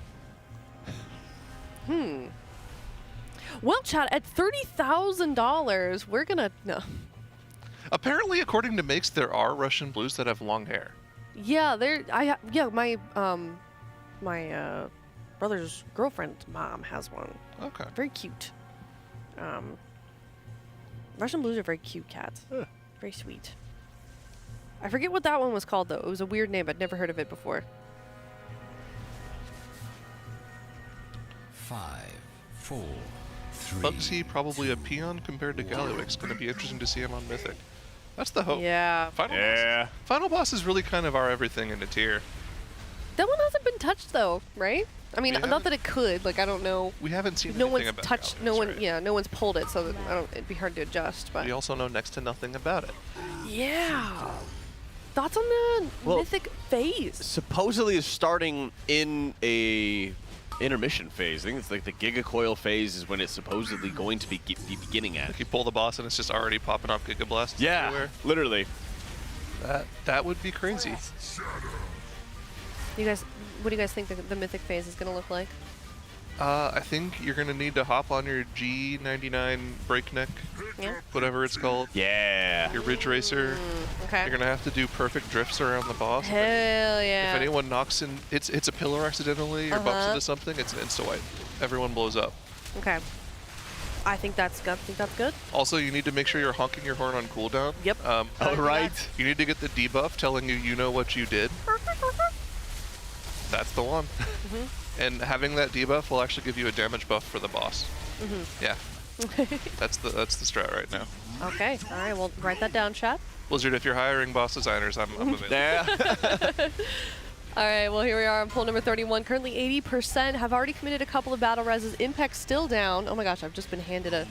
Well, Chad, at $30,000, we're gonna Apparently, according to Makes, there are Russian blues that have long hair. Yeah, my brother's girlfriend's mom has one. Okay. Very cute. Russian blues are very cute cats. Very sweet. I forget what that one was called though. It was a weird name. I'd never heard of it before. 5, 4, 3. Bugsy probably a peon compared to Galliwix. Going to be interesting to see him on Mythic. That's the hope. Yeah. Final boss is really kind of our everything in the tier. That one hasn't been touched though, right? I mean, not that it could. Like I don't know. We haven't seen no anything one's about touched. Galliwix, No one. right? Yeah. No one's pulled it, so it'd be hard to adjust. But we also know next to nothing about it. Yeah. Thoughts on the Mythic phase? Supposedly is starting in a intermission phase. I think it's like the Giga Coil phase is when it's supposedly going to be beginning at. Like you pull the boss and it's just already popping off Giga Blasts everywhere. Literally. That would be crazy. You guys, what do you guys think the Mythic phase is going to look like? I think you're going to need to hop on your G99 Breakneck, whatever it's called. Yeah. Your Ridge Racer. Okay. You're going to have to do perfect drifts around the boss. Hell yeah. If anyone knocks in, it's a pillar accidentally or bumps into something, it's an insta-wipe. Everyone blows up. Okay. I think that's good. Also, you need to make sure you're honking your horn on cooldown. Yep. All right. You need to get the debuff telling you know what you did. That's the one. And having that debuff will actually give you a damage buff for the boss. Yeah. That's the strat right now. Okay. All right. Well, write that down, chat. Blizzard, if you're hiring boss designers, I'm available. Yeah. All right. Well, here we are on poll number 31. Currently 80% have already committed a couple of battle reses. Impact's still down. Oh my gosh, I've just been handed a...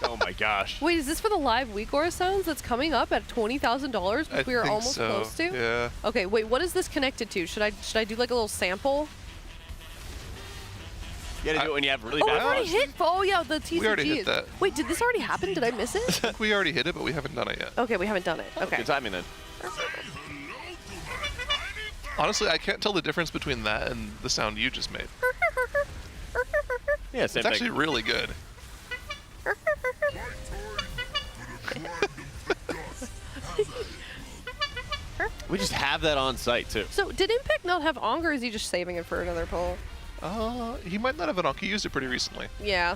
Oh my gosh. Wait, is this for the live Weekor sounds that's coming up at $20,000, which we are almost close to? Yeah. Okay, wait, what is this connected to? Should I do like a little sample? You gotta do it when you have really Oh, bad we've already hit. Oh yeah, the TCG. We already hit that. Wait, did this already happen? Did I miss it? I think we already hit it, but we haven't done it yet. Okay, we haven't done it. Okay. Good timing then. Honestly, I can't tell the difference between that and the sound you just made. Yeah, it's actually really good. We just have that on site too. So did Impact not have Onk, or is he just saving it for another poll? He might not have an Onk. He used it pretty recently. Yeah.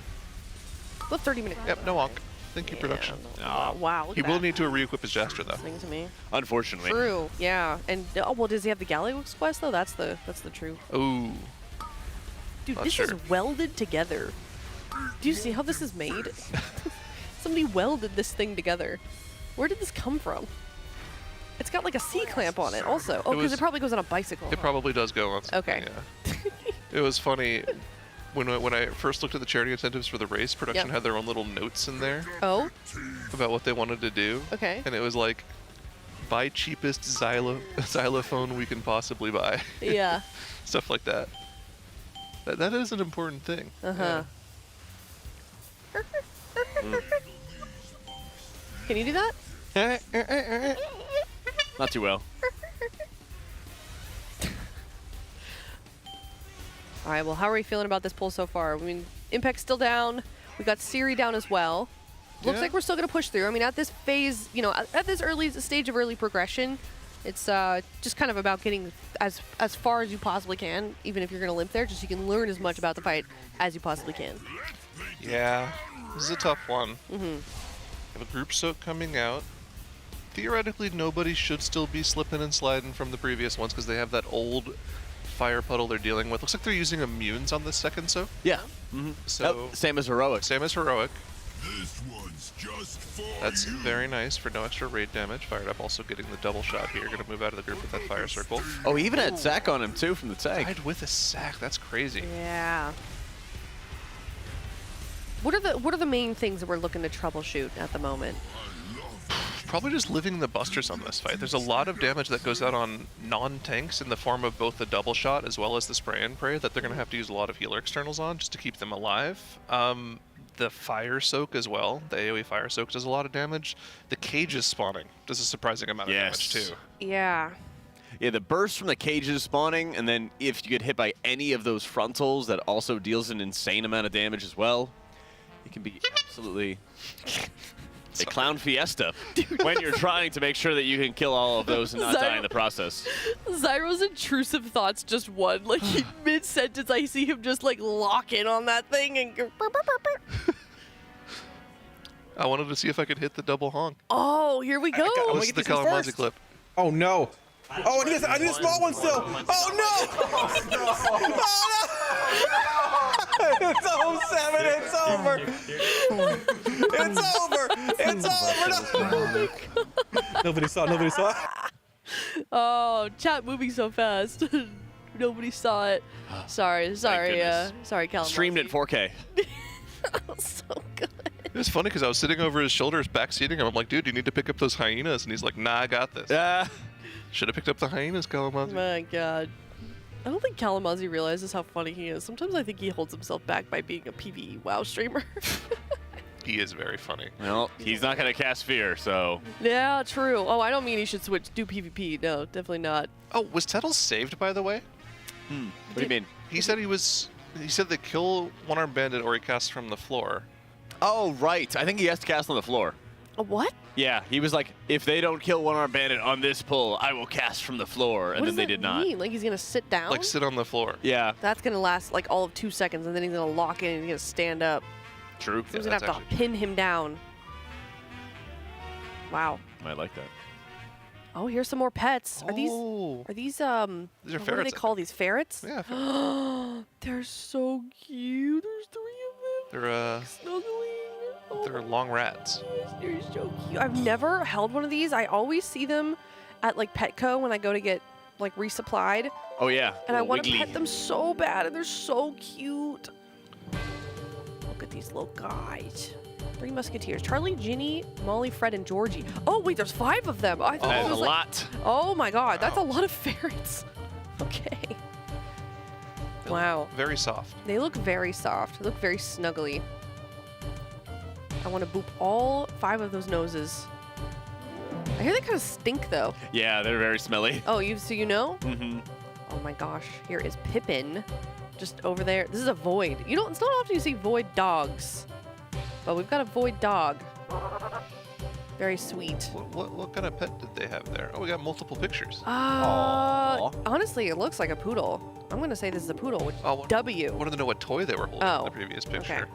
The 30-minute. Yep, no Onk. Thank you, production. Wow. Look He at will that. need to re-equip his Jastra though. Listening to me. Unfortunately. True. Yeah. And well, does he have the Gallywix quest though? That's the true. Ooh. Dude, Not this sure. is welded together. Do you see how this is made? Somebody welded this thing together. Where did this come from? It's got like a C-clamp on it also. Oh, because it probably goes on a bicycle. It probably does go on something, Okay. Yeah. It was funny. When I first looked at the charity incentives for the race, production had their own little notes in there. Oh? About what they wanted to do. Okay. And it was like, buy cheapest xylophone we can possibly buy. Yeah. Stuff like that. That is an important thing. Uh-huh. Can you do that? Not too well. All right, well, how are we feeling about this pull so far? I mean, Impact's still down. We got Siri down as well. Looks like we're still going to push through. I mean, at this phase, you know, at this early stage of early progression, it's just kind of about getting as far as you possibly can, even if you're going to limp there, just so you can learn as much about the fight as you possibly can. Yeah, this is a tough one. Mm-hmm. Have a group soak coming out. Theoretically, nobody should still be slipping and sliding from the previous ones because they have that old fire puddle they're dealing with. Looks like they're using immunes on this second soak. Yeah. So same as heroic. Same as heroic. This one's just for That's very nice for no extra raid damage. Fired up, also getting the double shot here. Gonna move out of the group with that fire circle. Oh, he even had sack on him too from the tank. Died with a sack. That's crazy. Yeah. What are the main things that we're looking to troubleshoot at the moment? Probably just living the busters on this fight. There's a lot of damage that goes out on non-tanks in the form of both the double shot as well as the spray and pray that they're going to have to use a lot of healer externals on just to keep them alive. The fire soak as well. The AoE fire soak does a lot of damage. The cages spawning does a surprising amount of damage too. Yeah. Yeah, the burst from the cages spawning, and then if you get hit by any of those frontals, that also deals an insane amount of damage as well. It can be absolutely a clown fiesta when you're trying to make sure that you can kill all of those and not die in the process. Zyro's intrusive thoughts just won. Like, mid-sentence, I see him just, like, lock in on that thing and go... Burr, burr, burr, burr. I wanted to see if I could hit the double honk. Oh, here we go. This is the Kalamazi clip. Oh, no. Oh, I need a small one still. Oh, no. It's 07. It's over. It's over. It's over. No. Nobody saw. Oh, chat moving so fast. Nobody saw it. Sorry, Calamazi. Streamed at 4K. So good. It was funny because I was sitting over his shoulders, backseating him. I'm like, dude, you need to pick up those hyenas. And he's like, nah, I got this. Should have picked up the hyenas, Kalamazi. My God. I don't think Kalamazi realizes how funny he is. Sometimes I think he holds himself back by being a PvE WoW streamer. He is very funny. Well, he's not going to cast fear, so... Yeah, true. Oh, I don't mean he should do PvP. No, definitely not. Oh, was Tettles saved, by the way? What do you mean? He said he said they kill one-armed bandit or he casts from the floor. Oh, right. I think he has to cast on the floor. A what? Yeah, he was like, if they don't kill one-armed bandit on this pull, I will cast from the floor, and What then they does did that not. mean? Like he's gonna sit down? Like sit on the floor. Yeah. That's gonna last like all of 2 seconds, and then he's gonna lock in and he's gonna stand up. True. So he's gonna have to pin him down. Wow. I like that. Oh, here's some more pets. Are these These are ferrets, what do they call these? Ferrets? Yeah. They're so cute. There's 3 of them. They're snuggling. they're long rats. They're so cute. I've never held one of these. I always see them at like Petco when I go to get like resupplied. Oh yeah. And I want to wiggly. pet them so bad, and they're so cute. Look at these little guys. 3 Musketeers. Charlie, Ginny, Molly, Fred, and Georgie. Oh, wait, there's 5 of them. I thought That it is was a like, lot. oh my God, that's a lot of ferrets. Okay. They Wow. look very soft. They look very soft. They look very snuggly. I want to boop all 5 of those noses. I hear they kind of stink, though. Yeah, they're very smelly. Oh, so you know? Mm-hmm. Oh my gosh. Here is Pippin. Just over there. This is a void. It's not often you see void dogs. But we've got a void dog. Very sweet. What kind of pet did they have there? Oh, we got multiple pictures. Honestly, it looks like a poodle. I'm going to say this is a poodle, which Oh, W. I wanted to know what toy they were holding in the previous picture.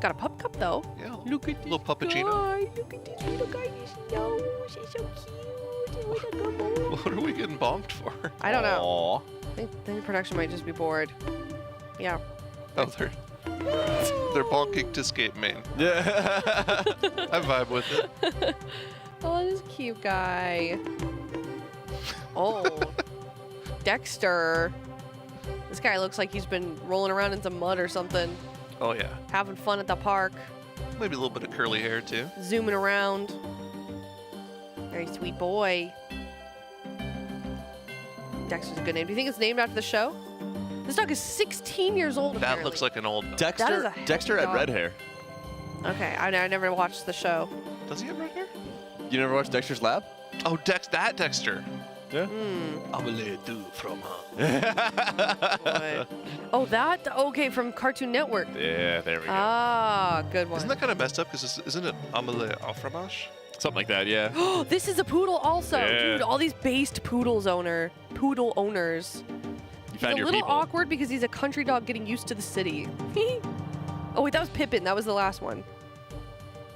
Got a pup cup though. Yeah. Look at this little puppuccino. guy. Look at this little guy. His nose. He's so cute. What a good boy. What are we getting bonked for? I don't know. I think the production might just be bored. Yeah. Oh, they're bonking to skate main. Yeah. I vibe with it. Oh, this cute guy. Oh. Dexter. This guy looks like he's been rolling around in some mud or something. Oh, yeah. Having fun at the park. Maybe a little bit of curly hair, too. Zooming around. Very sweet boy. Dexter's a good name. Do you think it's named after the show? This dog is 16 years old, That apparently. looks like an old dog. Dexter had red hair. Okay, I never watched the show. Does he have red hair? You never watched Dexter's Lab? Oh, that Dexter. Yeah. I'm gonna let it do from her. Oh, that? Okay, from Cartoon Network. Yeah, there we go. Ah, good one. Isn't that kind of messed up? Because isn't it Amelie au fromage? Something like that, yeah. Oh, this is a poodle also. Yeah. Dude, all these based poodle owners. You found He's a your little people. awkward because he's a country dog getting used to the city. Oh, wait, that was Pippin. That was the last one.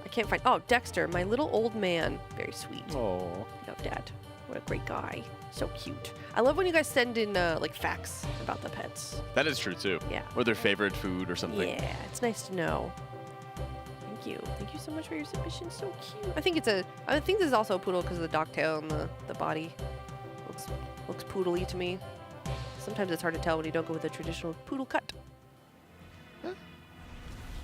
I can't find... Oh, Dexter, my little old man. Very sweet. Oh. Love Dad. What a great guy. So cute. I love when you guys send in, like, facts about the pets. That is true, too. Yeah. Or their favorite food or something. Yeah, it's nice to know. Thank you. Thank you so much for your submission. So cute. I think this is also a poodle because of the dog tail and the body. Looks poodly to me. Sometimes it's hard to tell when you don't go with a traditional poodle cut.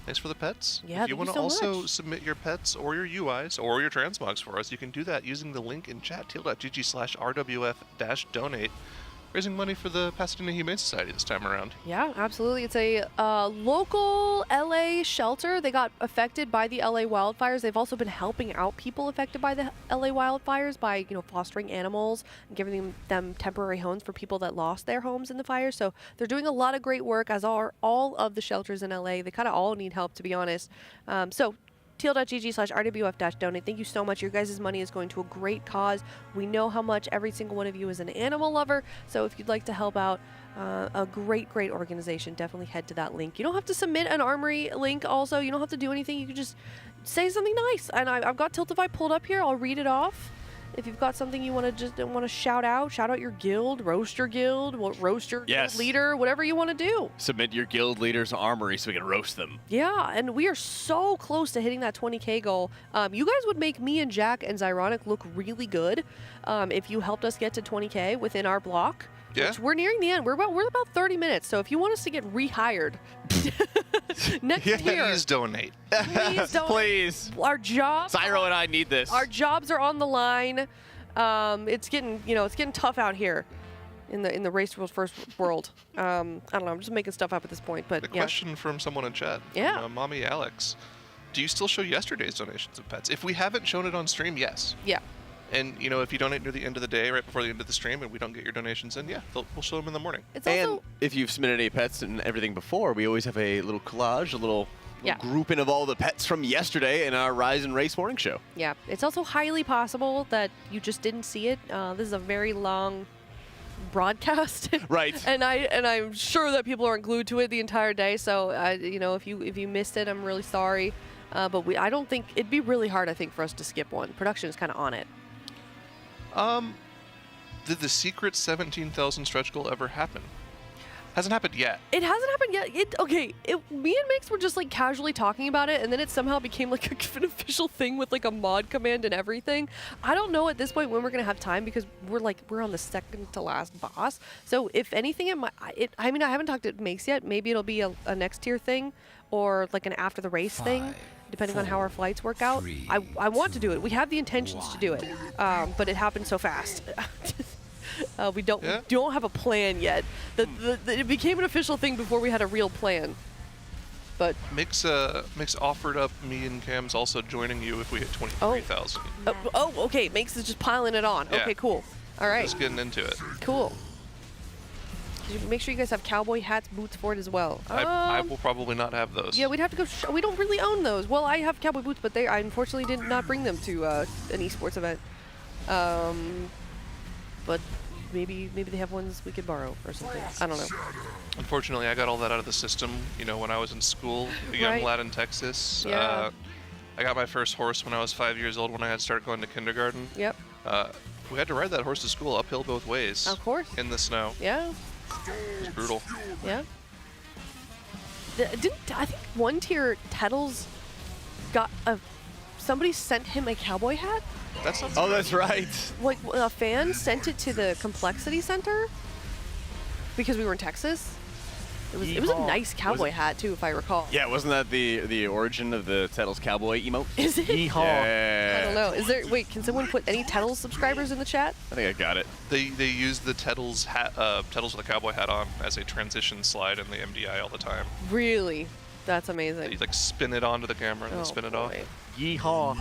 Thanks for the pets. Yeah, if you want to so also much. submit your pets or your UIs or your transmogs for us, you can do that using the link in chat, teal.gg/RWF-donate, raising money for the Pasadena Humane Society this time around. Yeah, absolutely. It's a local LA shelter. They got affected by the LA wildfires. They've also been helping out people affected by the LA wildfires by, fostering animals and giving them temporary homes for people that lost their homes in the fire. So they're doing a lot of great work, as are all of the shelters in LA. They kind of all need help, to be honest. So teal.gg/RWF-donate. Thank you so much. Your guys' money is going to a great cause. We know how much every single one of you is an animal lover. So if you'd like to help out a great organization, definitely head to that link. You don't have to submit an Armory link also. You don't have to do anything. You can just say something nice. And I've got Tiltify pulled up here. I'll read it off. If you've got something you want to shout out your guild, roast your guild, roast your guild leader, whatever you want to do. Submit your guild leader's armory so we can roast them. Yeah, and we are so close to hitting that 20K goal. You guys would make me and Jack and Zyronic look really good if you helped us get to 20K within our block. Yeah. Which we're nearing the end. We're about 30 minutes. So if you want us to get rehired next year, Please donate. Please donate. Please. Our jobs. Cyro and I need this. Our jobs are on the line. It's getting tough out here in the race world first world. I don't know. I'm just making stuff up at this point, but A question from someone in chat. Yeah. From, Mommy Alex. Do you still show yesterday's donations of pets? If we haven't shown it on stream, yes. Yeah. And, if you donate near the end of the day, right before the end of the stream, and we don't get your donations in, we'll show them in the morning. It's and also, if you've submitted any pets and everything before, we always have a little collage, a little grouping of all the pets from yesterday in our Rise and Race morning show. yeah, it's also highly possible that you just didn't see it. This is a very long broadcast, right? and I'm sure that people aren't glued to it the entire day. So if you missed it, I'm really sorry. But I don't think it'd be really hard. I think for us to skip one. Production is kind of on it. Did the secret 17,000 stretch goal ever happen? Hasn't happened yet. It hasn't happened yet. Me and Mix were just like casually talking about it, and then it somehow became like an official thing with like a mod command and everything. I don't know at this point when we're gonna have time because we're on the second to last boss. So if anything, I haven't talked to Mix yet. Maybe it'll be a next tier thing or like an after the race thing, depending on how our flights work out. I want to do it. We have the intentions to do it, but it happened so fast. We don't have a plan yet. It became an official thing before we had a real plan. But Mix offered up me and Cam's also joining you if we hit 23,000. Okay. Mix is just piling it on. Yeah. Okay, cool. All right. Just getting into it. Cool. Make sure you guys have cowboy hats, boots for it as well. I will probably not have those. Yeah, we'd have to go. We don't really own those. Well, I have cowboy boots, but I unfortunately did not bring them to an esports event. But maybe they have ones we could borrow or something. I don't know. Unfortunately, I got all that out of the system, you know, when I was in school, a young lad in Texas. Yeah. I got my first horse when I was 5 years old when I had to start going to kindergarten. Yep. We had to ride that horse to school uphill both ways. Of course. In the snow. Yeah. It was brutal. Yeah. I think one tier Tettles got somebody sent him a cowboy hat. That's not that's right. Like a fan sent it to the Complexity Center because we were in Texas. It was a nice cowboy hat too, if I recall. Yeah, wasn't that the origin of the Tettles cowboy emote? Is it? Yeehaw. Yeah. I don't know. Is there? Wait, can someone put any Tettles subscribers in the chat? I think I got it. They used the Tettles hat, Tettles with a cowboy hat on as a transition slide in the MDI all the time. Really? That's amazing. You like spin it onto the camera and then spin it off. Yeehaw.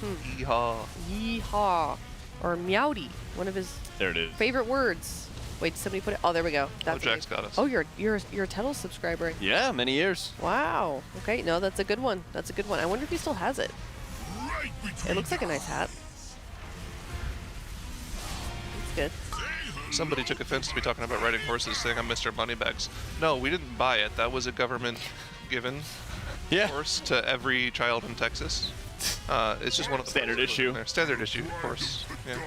Yeehaw. Yeehaw. Or meowdy. One of his favorite words. Wait, did somebody put it? Oh, there we go. That's Jack's got us. Oh, you're a Tettles subscriber. Yeah, many years. Wow. Okay, no, that's a good one. That's a good one. I wonder if he still has it. It looks like a nice hat. It's good. Somebody took offense to me talking about riding horses, saying I'm Mr. Moneybags. No, we didn't buy it. That was a government-given horse to every child in Texas. It's just one of the standard issue. Standard issue, of course. Yeah.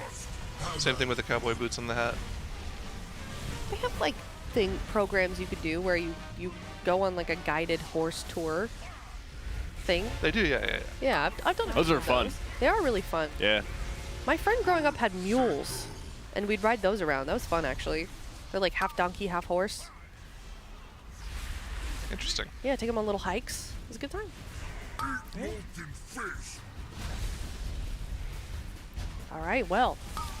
Same thing with the cowboy boots on the hat. They have like programs you could do where you go on like a guided horse tour thing. They do, yeah. Yeah, I've done. Those are fun. They are really fun. Yeah. My friend growing up had mules, and we'd ride those around. That was fun, actually. They're like half donkey, half horse. Interesting. Yeah, take them on little hikes. It was a good time. All right, well,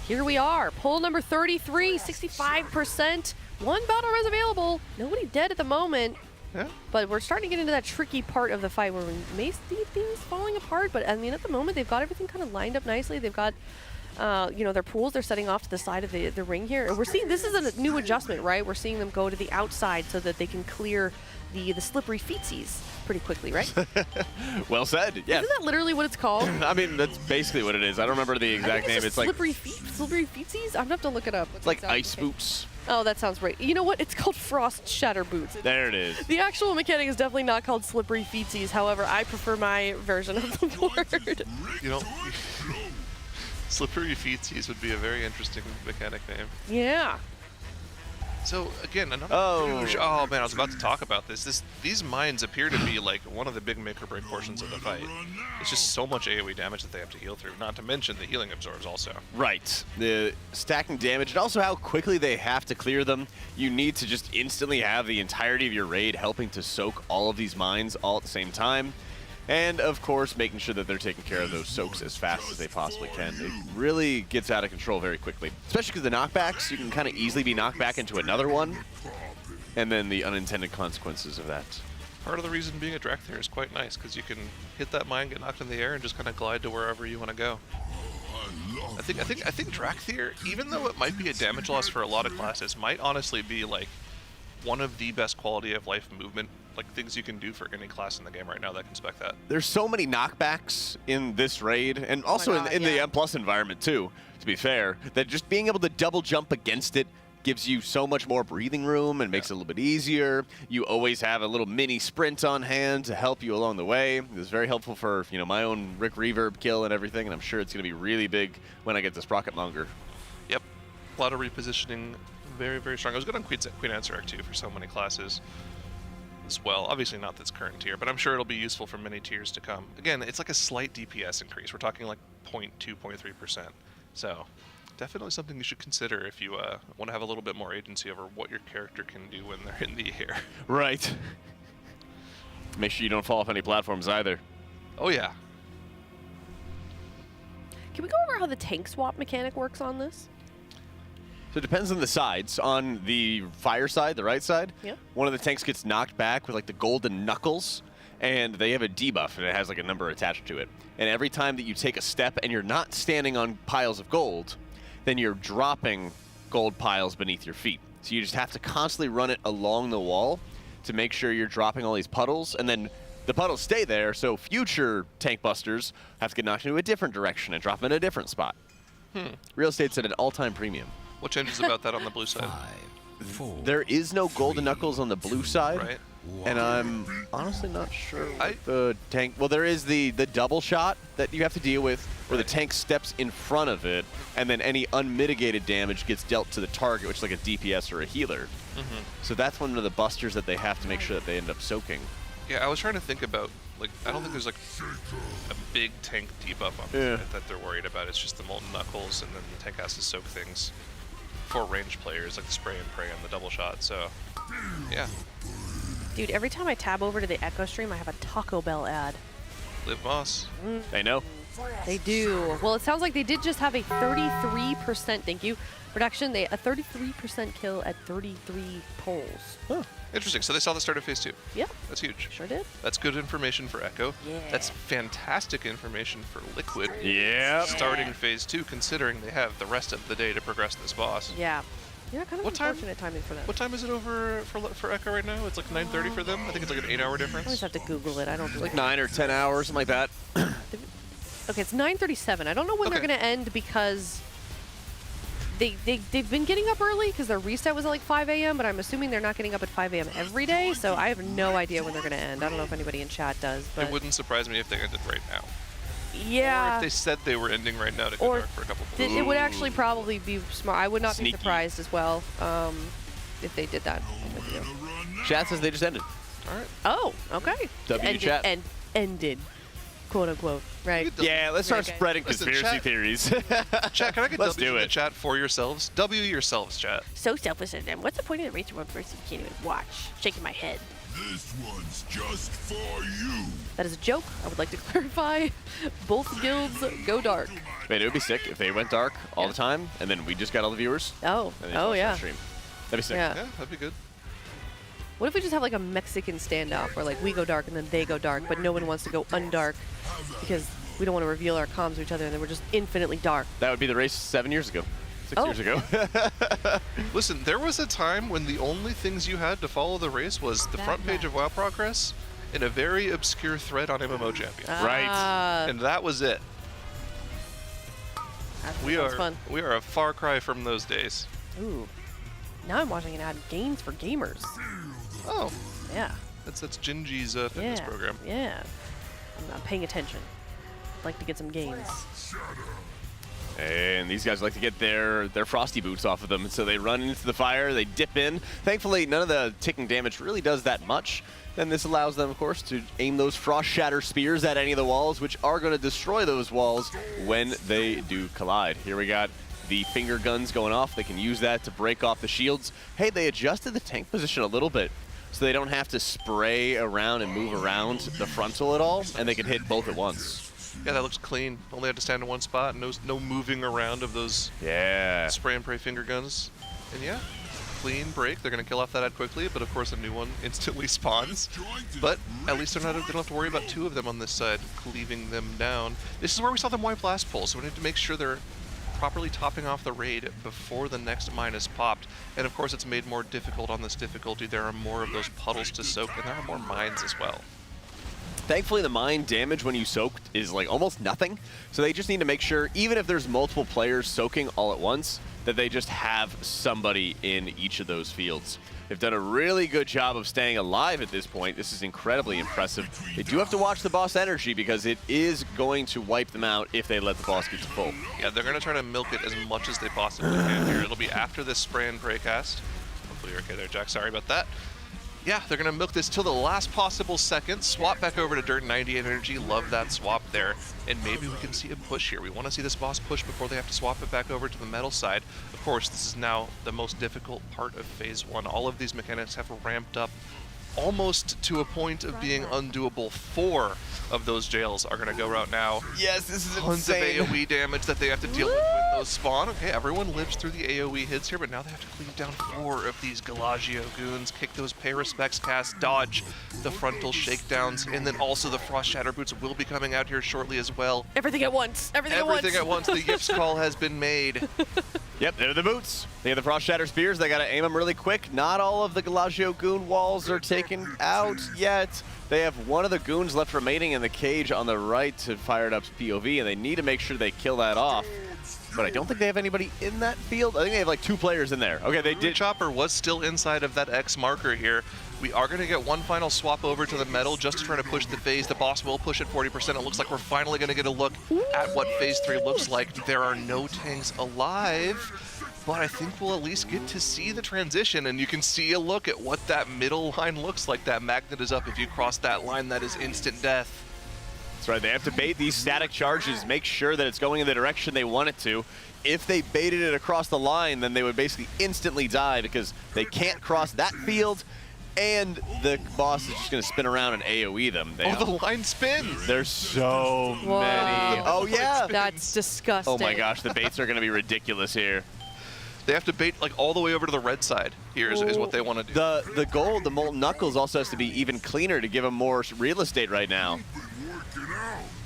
here we are. Poll number 33, 65%. One battle res available. Nobody dead at the moment. Yeah. But we're starting to get into that tricky part of the fight where we may see things falling apart. But I mean, at the moment, they've got everything kind of lined up nicely. They've got, you know, their pools. They're setting off to the side of the ring here. And we're seeing this is a new adjustment, right? We're seeing them go to the outside so that they can clear the slippery feetsies pretty quickly, right? Well said. Yeah. Isn't that literally what it's called? I mean, that's basically what it is. I don't remember the exact name. It's like slippery feetsies. I'm gonna have to look it up. It's like ice boots. Oh, that sounds right. You know what? It's called frost shatter boots. There it is. The actual mechanic is definitely not called slippery feetsies. However, I prefer my version of the word. You know, slippery feetsies would be a very interesting mechanic name. Yeah. So again, another huge. Oh man, I was about to talk about this. These mines appear to be like one of the big make or break portions of the fight. It's just so much AoE damage that they have to heal through. Not to mention the healing absorbs also. Right. The stacking damage and also how quickly they have to clear them. You need to just instantly have the entirety of your raid helping to soak all of these mines all at the same time. And, of course, making sure that they're taking care of those soaks as fast as they possibly can. It really gets out of control very quickly. Especially because the knockbacks, you can kind of easily be knocked back into another one. And then the unintended consequences of that. Part of the reason being a Drakthir is quite nice, because you can hit that mine, get knocked in the air, and just kind of glide to wherever you want to go. I think Drakthir, even though it might be a damage loss for a lot of classes, might honestly be like one of the best quality of life movement things you can do for any class in the game right now that can spec that. There's so many knockbacks in this raid, and also in the M+ environment too, to be fair, that just being able to double jump against it gives you so much more breathing room and makes it a little bit easier. You always have a little mini sprint on hand to help you along the way. It was very helpful for, you know, my own Rick Reverb kill and everything, and I'm sure it's going to be really big when I get this Rocket Monger. Yep. A lot of repositioning. Very, very strong. I was good on Queen Ansarek too for so many classes as well. Obviously not this current tier, but I'm sure it'll be useful for many tiers to come. Again, it's like a slight DPS increase. We're talking like 0.2, 0.3%. So definitely something you should consider if you want to have a little bit more agency over what your character can do when they're in the air. Right. Make sure you don't fall off any platforms either. Oh yeah. Can we go over how the tank swap mechanic works on this? So it depends on the sides. On the fire side, the right side, one of the tanks gets knocked back with like the golden knuckles, and they have a debuff, and it has like a number attached to it. And every time that you take a step and you're not standing on piles of gold, then you're dropping gold piles beneath your feet. So you just have to constantly run it along the wall to make sure you're dropping all these puddles, and then the puddles stay there, so future tank busters have to get knocked into a different direction and drop them in a different spot. Real estate's at an all-time premium. What changes about that on the blue side? There is no golden knuckles on the blue side. Right. And I'm honestly not sure what the tank... Well, there is the double shot that you have to deal with, where the tank steps in front of it, and then any unmitigated damage gets dealt to the target, which is like a DPS or a healer. So that's one of the busters that they have to make sure that they end up soaking. Yeah, I was trying to think about, like, I don't think there's, like, a big tank debuff on it that they're worried about. It's just the molten knuckles, and then the tank has to soak things for ranged players, like the spray and pray and the double shot, so, yeah. Dude, every time I tab over to the Echo stream, I have a Taco Bell ad. Live Moss. They know. They do. Well, it sounds like they did just have a 33%, thank you, reduction. A 33% kill at 33 pulls. Huh. Interesting. So they saw the start of phase 2. Yeah. That's huge. Sure did. That's good information for Echo. Yeah. That's fantastic information for Liquid. Yeah. Starting phase 2, considering they have the rest of the day to progress this boss. Yeah. Yeah, kind of unfortunate timing for them. What time is it over for Echo right now? It's like 9:30 for them. I think it's like an 8-hour difference. I always have to Google it. I don't do like 9 or 10 hours, something like that. Okay, it's 9:37. I don't know when they're going to end because they've been getting up early because their reset was at like 5 a.m., but I'm assuming they're not getting up at 5 a.m. every day, so I have no idea when they're going to end. I don't know if anybody in chat does. But it wouldn't surprise me if they ended right now. Yeah. Or if they said they were ending right now to go dark for a couple of it would actually probably be smart. I would not be surprised as well if they did that. Chat says they just ended. All right. Oh, okay. Chat. Ended, quote unquote, right? Yeah, let's start spreading conspiracy theories. Chat, can I get let's W do in it. the chat for yourselves? W yourselves, chat. So selfish of them. What's the point of the race to one person you can't even watch? Shaking my head. This one's just for you. That is a joke. I would like to clarify. Both guilds go dark. Man, it would be sick if they went dark all the time, and then we just got all the viewers. Oh, yeah. Stream. That'd be sick. Yeah, that'd be good. What if we just have like a Mexican standoff where like we go dark and then they go dark, but no one wants to go undark because we don't want to reveal our comms to each other and then we're just infinitely dark. That would be the race 7 years ago. 6 years ago. Listen, there was a time when the only things you had to follow the race was the front page of WoW Progress and a very obscure thread on MMO Champion. Right. And that was it. We are a far cry from those days. Ooh. Now I'm watching an ad, Gains for Gamers. Oh. Yeah. That's Gingy's fitness program. Yeah. I'm not paying attention. I'd like to get some gains. And these guys like to get their frosty boots off of them, so they run into the fire, they dip in. Thankfully, none of the ticking damage really does that much. Then this allows them, of course, to aim those frost shatter spears at any of the walls, which are going to destroy those walls when they do collide. Here we got the finger guns going off. They can use that to break off the shields. Hey, they adjusted the tank position a little bit, so they don't have to spray around and move around the frontal at all, and they can hit both at once. Yeah, that looks clean. Only had to stand in one spot. No moving around of those spray and pray finger guns. And yeah, clean break. They're going to kill off that ad quickly, but of course a new one instantly spawns. But at least they don't have to worry about two of them on this side, cleaving them down. This is where we saw them wipe last pull, so we need to make sure they're properly topping off the raid before the next mine is popped. And of course it's made more difficult on this difficulty. There are more of those puddles to soak, and there are more mines as well. Thankfully, the mine damage when you soaked is like almost nothing. So they just need to make sure, even if there's multiple players soaking all at once, that they just have somebody in each of those fields. They've done a really good job of staying alive at this point. This is incredibly impressive. They do have to watch the boss energy because it is going to wipe them out if they let the boss get to full. Yeah, they're going to try to milk it as much as they possibly can here. It'll be after this spray and pray cast. Hopefully you're okay there, Jack. Sorry about that. Yeah, they're going to milk this till the last possible second. Swap back over to Dirt 98 Energy. Love that swap there. And maybe we can see a push here. We want to see this boss push before they have to swap it back over to the metal side. Of course, this is now the most difficult part of Phase 1. All of these mechanics have ramped up almost to a point of being undoable. 4 of those jails are going to go out now. Yes, this is Tons insane. of AoE damage that they have to deal with when those spawn. Okay, everyone lives through the AoE hits here, but now they have to cleave down 4 of these Galagio goons, kick those pay respects casts, dodge the frontal shakedowns, and then also the Frost Shatter Boots will be coming out here shortly as well. Everything at once. Everything at once. The Yips call has been made. Yep, they're the boots. They have the Frost Shatter Spears. They got to aim them really quick. Not all of the Galagio goon walls are taken out yet. They have one of the goons left remaining in the cage on the right to fire it up's POV, and they need to make sure they kill that off. but I don't think they have anybody in that field. I think they have like 2 players in there. Okay, they did. Chopper was still inside of that X marker here. We are going to get one final swap over to the metal just to try to push the phase. The boss will push at 40%. It looks like we're finally going to get a look at what phase 3 looks like. There are no tanks alive, but I think we'll at least get to see the transition, and you can see a look at what that middle line looks like. That magnet is up. If you cross that line, that is instant death. That's right, they have to bait these static charges, make sure that it's going in the direction they want it to. If they baited it across the line, then they would basically instantly die because they can't cross that field, and the boss is just going to spin around and AoE them. The line spins! There's so many. Oh, yeah. That's disgusting. Oh, my gosh, the baits are going to be ridiculous here. They have to bait like all the way over to the red side here is what they want to do. The gold, the Molten Knuckles, also has to be even cleaner to give them more real estate right now.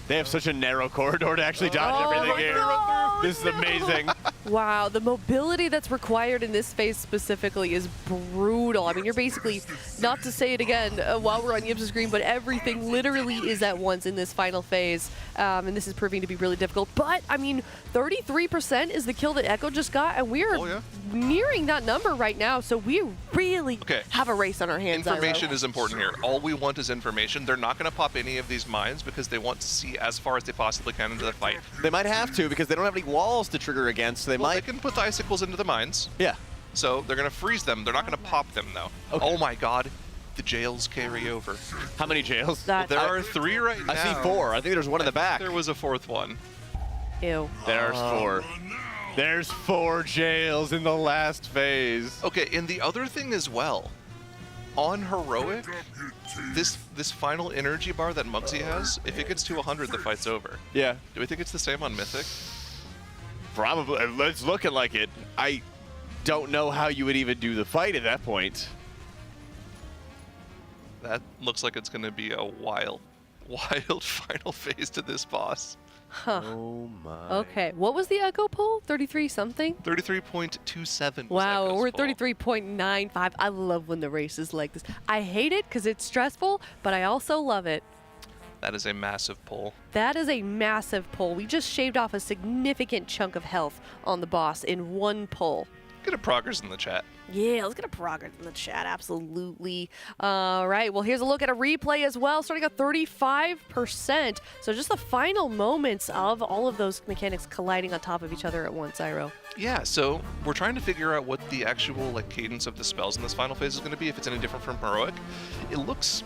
They have such a narrow corridor to actually dodge everything here. God, this is amazing. Wow, the mobility that's required in this phase specifically is brutal. I mean, you're basically, not to say it again while we're on Yip's screen, but everything literally is at once in this final phase. And this is proving to be really difficult. But, I mean, 33% is the kill that Echo just got, and we're nearing that number right now. So we really have a race on our hands. Information is important here. All we want is information. They're not going to pop any of these mines because they want to see as far as they possibly can into the fight. They might have to because they don't have any walls to trigger against. So they can put the icicles into the mines. Yeah. So they're going to freeze them. They're not going to pop them, though. Okay. Oh, my God. The jails carry over. How many jails? Well, there are 3 right now. I see 4. I think there's one in the back. There was a 4th one. Ew. There's 4. There's 4 jails in the last phase. Okay, and the other thing as well, on Heroic, this final energy bar that Muggsy has, if it gets to 100, the fight's over. Yeah. Do we think it's the same on Mythic? Probably. It's looking like it. I don't know how you would even do the fight at that point. That looks like it's going to be a wild final phase to this boss. Huh. Oh my. Okay, what was the Echo poll? 33 something? 33.27. Wow, we're at 33.95. I love when the race is like this. I hate it because it's stressful, but I also love it. That is a massive pull. That is a massive pull. We just shaved off a significant chunk of health on the boss in one pull. Get a progress in the chat. Yeah, let's get a progress in the chat, absolutely. All right, well, here's a look at a replay as well, starting at 35%. So just the final moments of all of those mechanics colliding on top of each other at once, Iro. Yeah, so we're trying to figure out what the actual cadence of the spells in this final phase is going to be, if it's any different from Heroic. It looks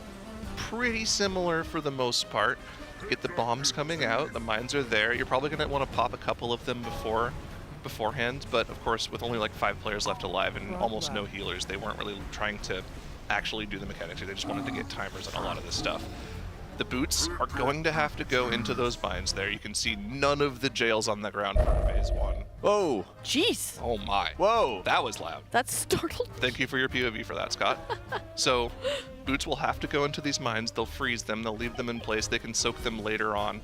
pretty similar for the most part. Get the bombs coming out, the mines are there. You're probably going to want to pop a couple of them beforehand, but of course with only like 5 players left alive and almost no healers, they weren't really trying to actually do the mechanics. They just wanted to get timers on a lot of this stuff. The boots are going to have to go into those mines there. You can see none of the jails on the ground for phase 1. Whoa. Jeez. Oh my. Whoa. That was loud. That startled me. Thank you for your POV for that, Scott. So boots will have to go into these mines. They'll freeze them. They'll leave them in place. They can soak them later on.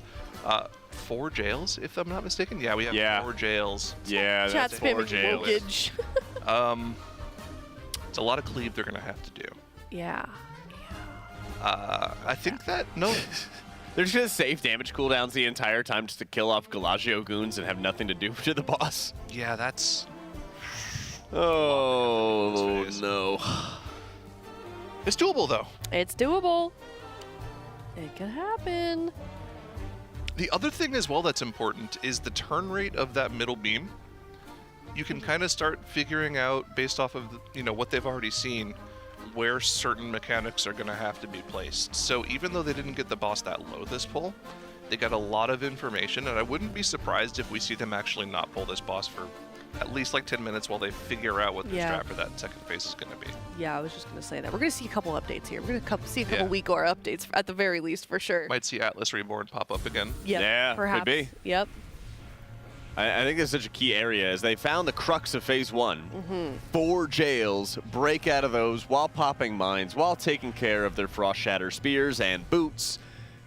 4 jails, if I'm not mistaken. Yeah, we have 4 jails. Yeah, Chat that's 4 4 jails. Wokage. It's a lot of cleave they're going to have to do. Yeah. I think that, no. They're just going to save damage cooldowns the entire time just to kill off Galagio goons and have nothing to do to the boss. Yeah, that's... Oh, no. It's doable, though. It's doable. It can happen. The other thing as well that's important is the turn rate of that middle beam. You can kind of start figuring out, based off of what they've already seen, where certain mechanics are going to have to be placed. So even though they didn't get the boss that low this pull, they got a lot of information, and I wouldn't be surprised if we see them actually not pull this boss for at least like 10 minutes while they figure out what their strat for that second phase is going to be. Yeah, I was just going to say that. We're going to see a couple updates here. We're going to see a couple week or updates at the very least, for sure. Might see Atlas Reborn pop up again. Yep, yeah, perhaps. could be. Yep. I think that's such a key area, is they found the crux of phase 1. 4 jails, break out of those while popping mines, while taking care of their Frost Shatter spears and boots,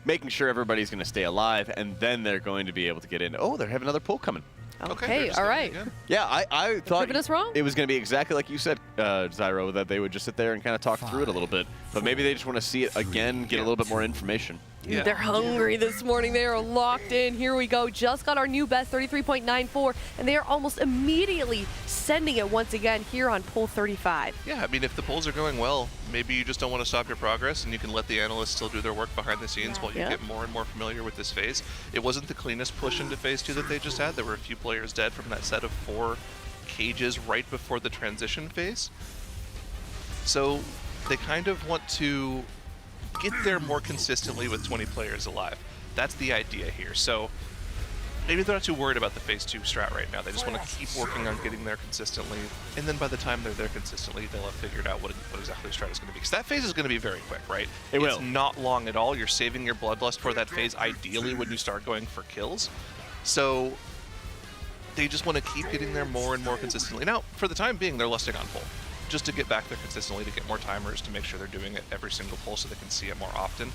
making sure everybody's going to stay alive, and then they're going to be able to get in. Oh, they have another pull coming. Okay, all right. Yeah, I thought proving us wrong. It was going to be exactly like you said, Zyro, that they would just sit there and kind of talk through it a little bit. But maybe they just want to see it again, get a little bit more information. Dude, they're hungry this morning. They are locked in. Here we go. Just got our new best, 33.94, and they are almost immediately sending it once again here on poll 35. Yeah, I mean, if the polls are going well, maybe you just don't want to stop your progress, and you can let the analysts still do their work behind the scenes while you get more and more familiar with this phase. It wasn't the cleanest push into phase 2 that they just had. There were a few players dead from that set of 4 cages right before the transition phase. So they kind of want to get there more consistently with 20 players alive. That's the idea here. So maybe they're not too worried about the phase 2 strat right now. They just want to keep working on getting there consistently, and then by the time they're there consistently, they'll have figured out what exactly the strat is going to be. Because that phase is going to be very quick, right? It's not long at all. You're saving your bloodlust for that phase, ideally when you start going for kills. So they just want to keep getting there more and more consistently. Now, for the time being, they're lusting on pull, just to get back there consistently, to get more timers, to make sure they're doing it every single pull so they can see it more often.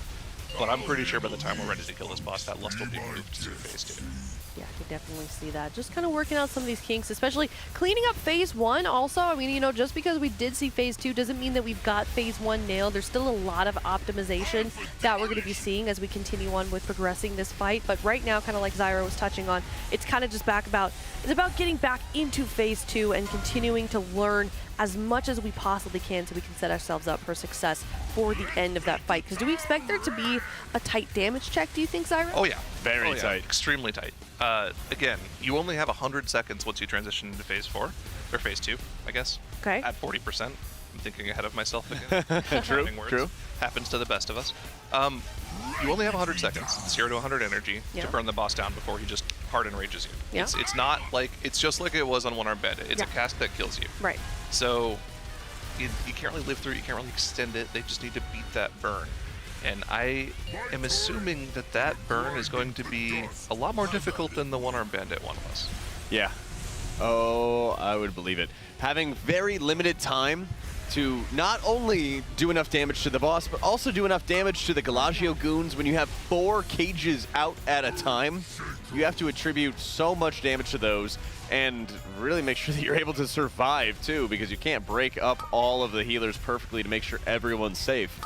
But I'm pretty sure by the time we're ready to kill this boss, that lust will be moved to phase 2. Yeah, I can definitely see that. Just kind of working out some of these kinks, especially cleaning up phase 1 also. I mean, you know, just because we did see phase 2 doesn't mean that we've got phase 1 nailed. There's still a lot of optimization that we're going to be seeing as we continue on with progressing this fight. But right now, kind of like Zyra was touching on, it's kind of just it's about getting back into phase 2 and continuing to learn as much as we possibly can so we can set ourselves up for success for the end of that fight. Because do we expect there to be a tight damage check, do you think, Zyra? Oh yeah, very tight. Extremely tight. Again, you only have 100 seconds once you transition into phase 4, or phase 2, I guess. Okay. At 40%. I'm thinking ahead of myself again. True. Happens to the best of us. You only have 100 seconds, 0 to 100 energy, to burn the boss down before he just hard enrages you. Yeah. It's not like, it's just like it was on One Arm Bandit. It's a cast that kills you. Right. So you can't really live through it, you can't really extend it. They just need to beat that burn. And I am assuming that that burn is going to be a lot more difficult than the One Arm Bandit one was. Yeah. Oh, I would believe it. Having very limited time to not only do enough damage to the boss, but also do enough damage to the Galagio goons. When you have 4 cages out at a time, you have to attribute so much damage to those and really make sure that you're able to survive too, because you can't break up all of the healers perfectly to make sure everyone's safe.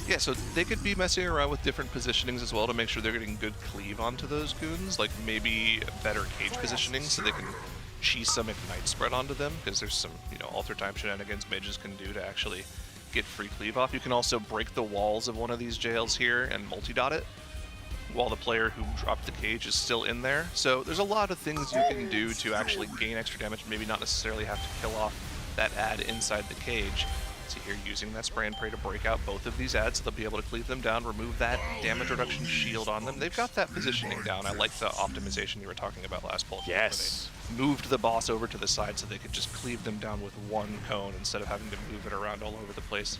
Yeah, so they could be messing around with different positionings as well to make sure they're getting good cleave onto those goons, like maybe better cage positioning so they can cheese some ignite spread onto them, because there's some, you know, alter time shenanigans mages can do to actually get free cleave off. You can also break the walls of one of these jails here and multi-dot it while the player who dropped the cage is still in there. So there's a lot of things you can do to actually gain extra damage, maybe not necessarily have to kill off that ad inside the cage. See here, using that spray and pray to break out both of these ads, so they'll be able to cleave them down, remove that damage reduction shield on them. They've got that positioning down. I like the optimization you were talking about last poll. Yes. They moved the boss over to the side so they could just cleave them down with one cone instead of having to move it around all over the place.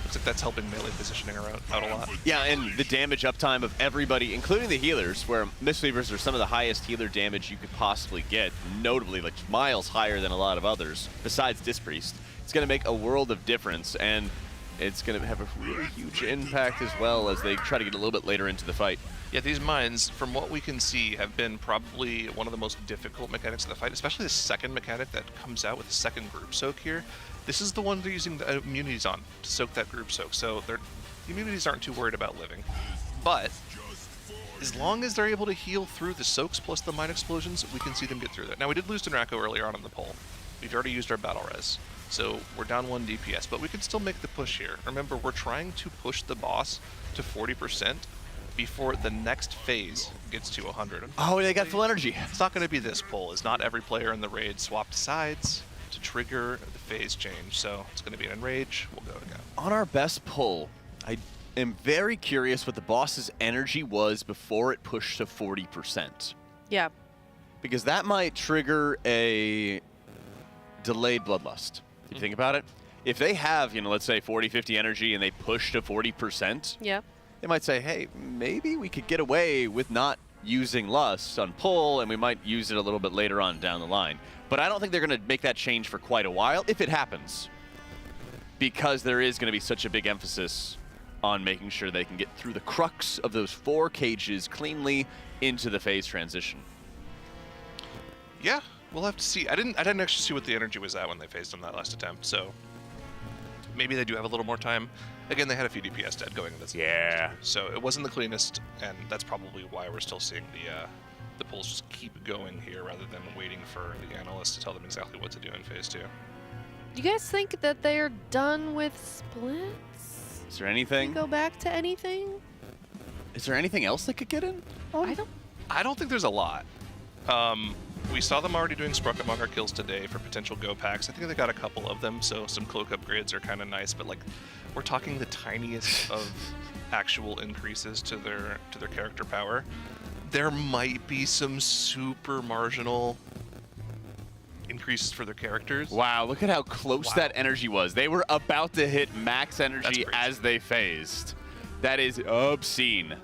Looks like that's helping melee positioning out a lot. Yeah, and the damage uptime of everybody, including the healers, where Mistweavers are some of the highest healer damage you could possibly get, notably like miles higher than a lot of others, besides Disc Priest. It's going to make a world of difference, and it's going to have a really huge impact as well as they try to get a little bit later into the fight. Yeah, these mines, from what we can see, have been probably one of the most difficult mechanics of the fight, especially the second mechanic that comes out with the second group soak here. This is the one they're using the immunities on to soak that group soak, so the immunities aren't too worried about living. But as long as they're able to heal through the soaks plus the mine explosions, we can see them get through that. Now, we did lose to Nrako earlier on in the poll. We've already used our battle res. So we're down 1 DPS, but we can still make the push here. Remember, we're trying to push the boss to 40% before the next phase gets to 100. Oh, they got full energy. It's not going to be this pull, as not every player in the raid swapped sides to trigger the phase change. So it's going to be an enrage. We'll go again. On our best pull, I am very curious what the boss's energy was before it pushed to 40%. Yeah. Because that might trigger a delayed bloodlust. If you think about it, if they have, you know, let's say 40, 50 energy and they push to 40%, yeah, they might say, hey, maybe we could get away with not using lust on pull, and we might use it a little bit later on down the line. But I don't think they're going to make that change for quite a while, if it happens, because there is going to be such a big emphasis on making sure they can get through the crux of those 4 cages cleanly into the phase transition. Yeah. We'll have to see. I didn't actually see what the energy was at when they phased on that last attempt, so maybe they do have a little more time. Again, they had a few DPS dead going in this. Yeah. So it wasn't the cleanest, and that's probably why we're still seeing the pulls just keep going here rather than waiting for the analysts to tell them exactly what to do in phase 2. Do you guys think that they're done with splits? Is there anything? Go back to anything? Is there anything else that could get in? I don't think there's a lot. We saw them already doing Sprocket Monger kills today for potential go packs. I think they got a couple of them, so some cloak upgrades are kind of nice, but like we're talking the tiniest of actual increases to their character power. There might be some super marginal increases for their characters. Wow, look at how close that energy was. They were about to hit max energy as they phased. That is obscene.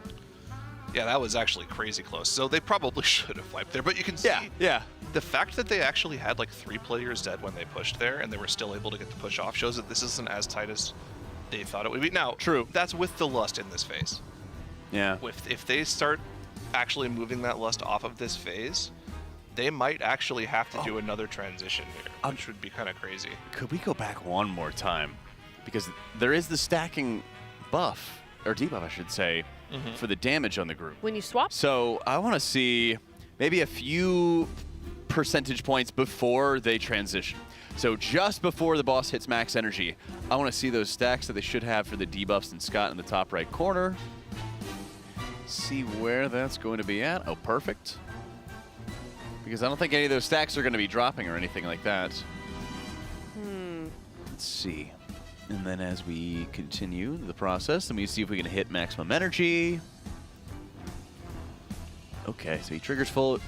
Yeah, that was actually crazy close. So they probably should have wiped there, but you can see the fact that they actually had like 3 players dead when they pushed there and they were still able to get the push off shows that this isn't as tight as they thought it would be. Now, that's with the lust in this phase. Yeah. If they start actually moving that lust off of this phase, they might actually have to do another transition here, which would be kind of crazy. Could we go back one more time? Because there is the stacking buff, or debuff, I should say, for the damage on the group. When you swap? So I want to see maybe a few percentage points before they transition. So just before the boss hits max energy, I want to see those stacks that they should have for the debuffs and Scott in the top right corner. See where that's going to be at. Oh, perfect. Because I don't think any of those stacks are going to be dropping or anything like that. Let's see. And then as we continue the process, let me see if we can hit maximum energy. Okay, so he triggers full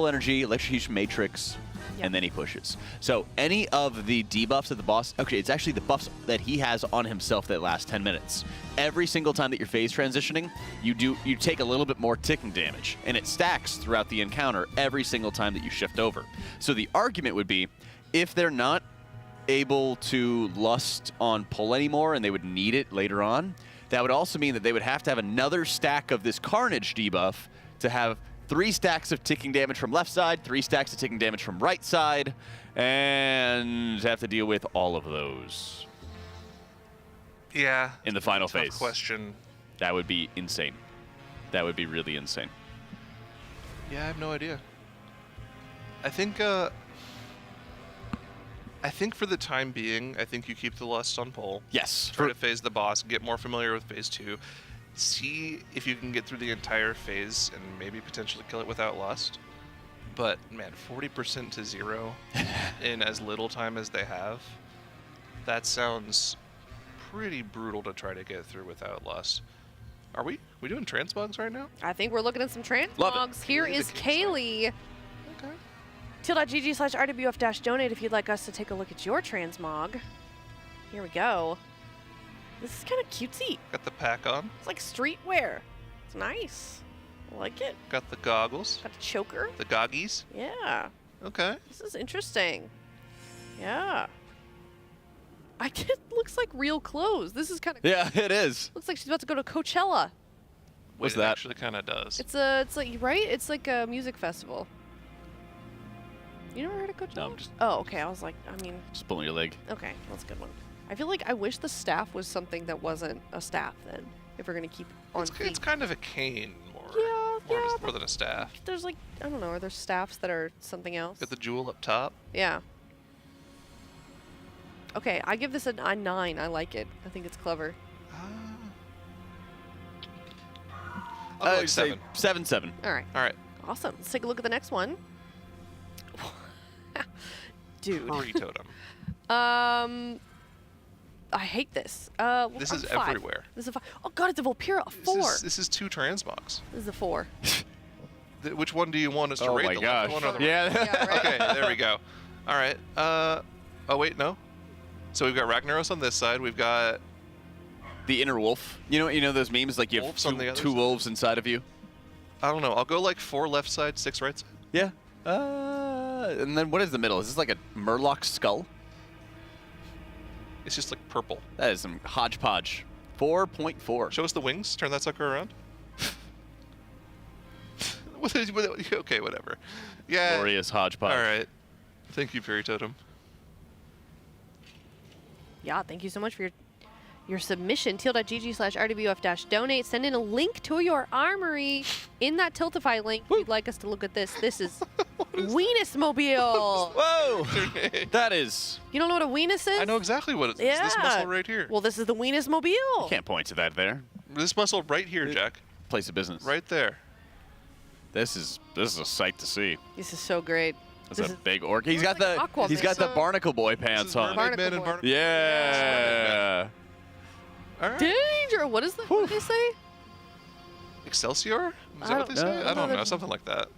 energy, electrocution matrix, and then he pushes. So any of the debuffs that the boss, okay, it's actually the buffs that he has on himself that last 10 minutes. Every single time that you're phase transitioning, you take a little bit more ticking damage, and it stacks throughout the encounter every single time that you shift over. So the argument would be, if they're not able to lust on pull anymore and they would need it later on, that would also mean that they would have to have another stack of this Carnage debuff to have 3 stacks of ticking damage from left side, 3 stacks of ticking damage from right side, and have to deal with all of those. Yeah. In the final phase. Question. That would be insane. That would be really insane. Yeah, I have no idea. I think for the time being, I think you keep the lust on pull. Yes. Try to phase the boss, get more familiar with phase 2. See if you can get through the entire phase and maybe potentially kill it without lust. But man, 40% to 0 in as little time as they have, that sounds pretty brutal to try to get through without lust. Are we doing transmogs right now? I think we're looking at some transmogs. Here is Kaylee. Okay. Till.gg/RWF-donate if you'd like us to take a look at your transmog. Here we go. This is kind of cutesy. Got the pack on. It's like streetwear. It's nice. I like it. Got the goggles. Got a choker. The goggies. Yeah. Okay. This is interesting. Yeah. It looks like real clothes. This is kind of Yeah, it is. Looks like she's about to go to Coachella. What's that? It actually kind of does. It's like, right? It's like a music festival. You never heard of Coachella? No, I'm just... Oh, okay. I was like, Just pulling your leg. Okay, that's a good one. I feel like I wish the staff was something that wasn't a staff then, if we're going to keep on feet. It's kind of a cane more. More than a staff. There's like, I don't know, are there staffs that are something else? Got the jewel up top. Yeah. Okay, I give this a 9. I like it. I think it's clever. I'll go like 7. 7. All right. All right. Awesome. Let's take a look at the next one. Dude. Prix totem. I hate this. This is 5. everywhere. This is a 5. Oh god, it's a Volpira, a 4. This is 2 transmogs. This is a 4. Which one do you want us to raid? Oh my the gosh. left one or the Yeah. Yeah, right. Okay, there we go. All right. Oh wait, no. So we've got Ragnaros on this side. We've got the inner wolf. You know those memes like you have two wolves inside of you. I don't know. I'll go like 4 left side, 6 right side. Yeah. And then what is the middle? Is this like a Murloc skull? It's just like purple. That is some hodgepodge. 4.4. Show us the wings. Turn that sucker around. Okay, whatever. Yeah. Glorious hodgepodge. All right. Thank you, Fairy Totem. Yeah, thank you so much for your submission. Teal.gg/RWF-donate. Send in a link to your armory in that Tiltify link if you'd like us to look at this. This is Weenus Mobile. Whoa! That is... You don't know what a Weenus is? I know exactly what it is. Yeah. It's this muscle right here. Well, this is the Weenus Mobile. You can't point to that there. This muscle right here, Jack. Place of business. Right there. This is a sight to see. This is so great. That's a big orc. He's got the Barnacle Boy pants on. Barnacle Boy. Yeah. All right. Danger! What is that? What did they say? Excelsior? Is that what they say? I don't know. Something like that.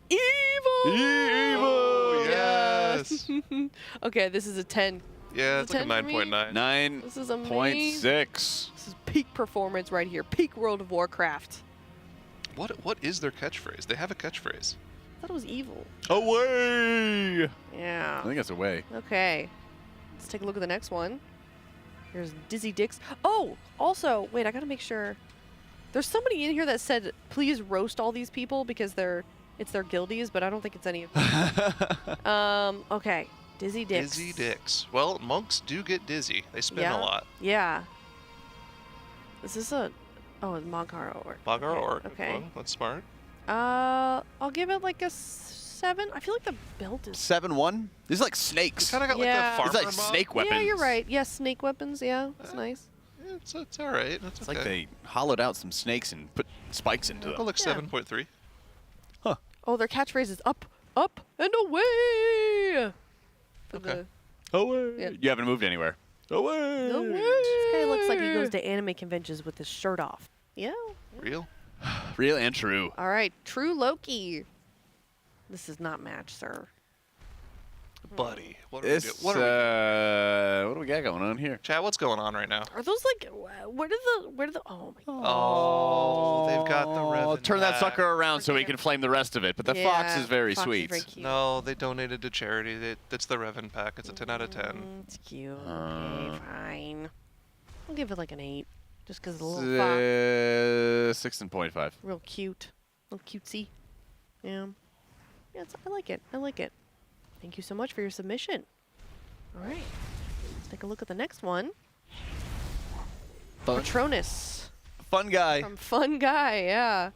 Evil! Evil! Yes! Okay, this is a 10. Yeah, it's like a 9.9. This is amazing. 9.6. This is peak performance right here. Peak World of Warcraft. What is their catchphrase? They have a catchphrase. I thought it was evil. Away! Yeah. I think it's away. Okay. Let's take a look at the next one. Here's Dizzy Dicks. Oh, also, wait, I gotta make sure. There's somebody in here that said, please roast all these people because it's their guildies, but I don't think it's any of them. Okay. Dizzy Dicks. Dizzy Dicks. Well, monks do get dizzy. They spin a lot. Yeah. Is this a... Oh, it's Mogara Orc. Mogara Orc. Okay. Well, that's smart. I'll give it like a 7. I feel like the belt is... 7-1? These are like snakes. Kind of got like the farmer It's like snake weapons. Yeah, you're right. Yeah, snake weapons. Yeah, that's nice. Yeah, it's all right. It's like they hollowed out some snakes and put spikes into them. I'll look 7.3. Huh. Oh, their catchphrase is up, up, and away. Okay. Away. Yeah. You haven't moved anywhere. Away. This guy looks like he goes to anime conventions with his shirt off. Yeah. Real? Real and true. All right, true Loki. This is not match, sir. Buddy, what This, are we doing? what do we got going on here? Chad, what's going on right now? Are those like where did the oh my god. Oh, they've got the Revan Turn that pack. sucker around so we can flame the rest of it. But the fox is very fox sweet. Is very cute. No, they donated to charity. It's the Revan pack. It's a 10 out of 10. It's cute. Okay, fine. I'll give it like an 8. Just because the little fox. 6.5. Real cute. Little cutesy. Yeah. Yeah, I like it. I like it. Thank you so much for your submission. All right. Let's take a look at the next one. Patronus. Fun guy. From Fun Guy, yeah.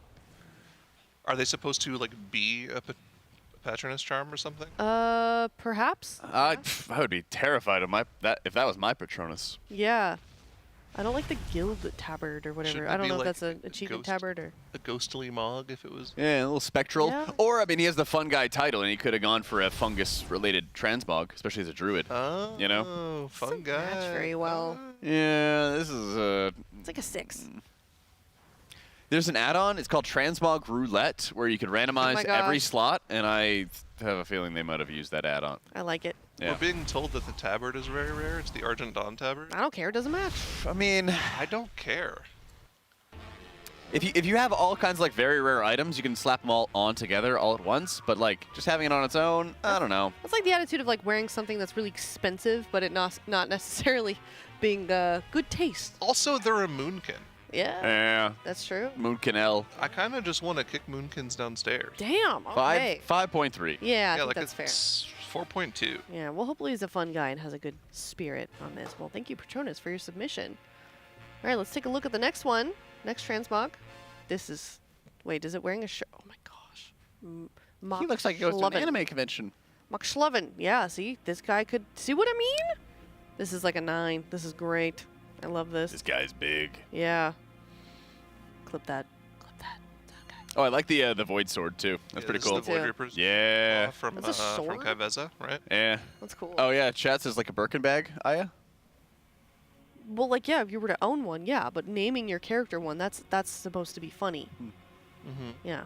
Are they supposed to like be a Patronus charm or something? Perhaps. I would be terrified of if that was my Patronus. Yeah. I don't like the guild tabard or whatever. Shouldn't I don't it know be if that's like an achievement tabard or... A ghostly mog if it was... Yeah, a little spectral. Yeah. Or, I mean, he has the fun guy title, and he could have gone for a fungus-related transmog, especially as a druid. Oh, you know? Fun guy. Match very well. Yeah, this is It's like a 6. There's an add-on. It's called Transmog Roulette, where you can randomize every slot, and I have a feeling they might have used that add-on. I like it. Yeah. We're being told that the tabard is very rare. It's the Argent Dawn tabard. I don't care. It doesn't match. I mean... I don't care. If you have all kinds of like very rare items, you can slap them all on together all at once. But like just having it on its own, I don't know. It's like the attitude of like wearing something that's really expensive, but it not necessarily being good taste. Also, they're a moonkin. Yeah. Yeah. That's true. Moonkin L. I kind of just want to kick moonkins downstairs. Damn. Okay. 5.3. Yeah, I think like that's fair. 4.2. Yeah, well, hopefully he's a fun guy and has a good spirit on this. Well, thank you, Patronus, for your submission. All right, let's take a look at the next one. Next transmog. This is... Wait, is it wearing a shirt? Oh, my gosh. He looks like he goes to an anime convention. Machschleven. Yeah, see? This guy could... See what I mean? This is like a 9. This is great. I love this. This guy's big. Yeah. Clip that. Clip that. Okay. Oh, I like the Void Sword, too. That's pretty cool. The Void Reapers. Yeah. From That's a sword? from Kaveza, right? Yeah. That's cool. Oh, yeah. Chat says like a Birkin bag, Aya? Well, like, yeah, if you were to own one, yeah, but naming your character one, that's supposed to be funny. Mm-hmm. Yeah.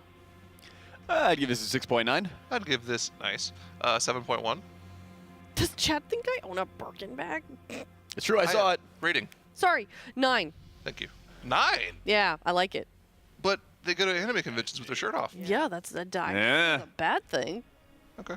I'd give this a 6.9. I'd give this 7.1. Does Chad think I own a Birkin bag? It's true, I saw it. Rating. Sorry, 9. Thank you. 9? Yeah, I like it. But they go to anime conventions with their shirt off. Yeah, that's a Yeah. a bad thing. Okay.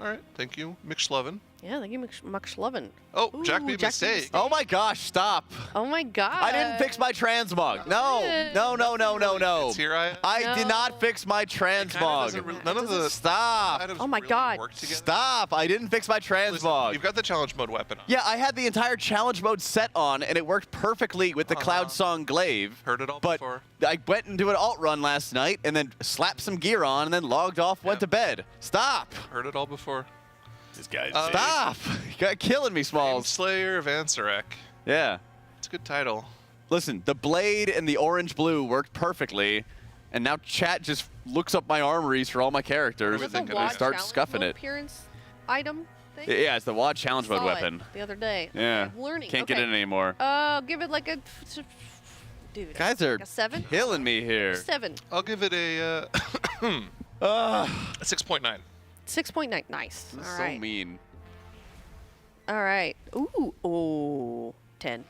All right. Thank you, Mixleven. Yeah, thank you, McShlovin. Oh, Ooh, Jack made a mistake. Oh my gosh, stop. Oh my god. I didn't fix my transmog. No. It's here, I did not fix my transmog. None of the Stop. items Oh my really god. work together. Stop. I didn't fix my transmog. You've got the challenge mode weapon on. Yeah, I had the entire challenge mode set on, and it worked perfectly with the Cloud Song Glaive. Heard it all but before. I went and did an alt run last night, and then slapped some gear on, and then logged off, went to bed. Stop. Heard it all before. This guy's stop. You're killing me, Smalls. Slayer of Ansarek. Yeah. It's a good title. Listen, the blade and the orange-blue worked perfectly, and now chat just looks up my armories for all my characters and starts scuffing it. Appearance item thing? Yeah, it's the WAD challenge mode Saw it weapon. the other day. Yeah. I'm learning. Can't get it anymore. Give it like a... Dude, Guys are like a 7? killing me here. 7. I'll give it a 6.9. 6.9. Nice. This is All so right. mean. All right. Ooh. 10.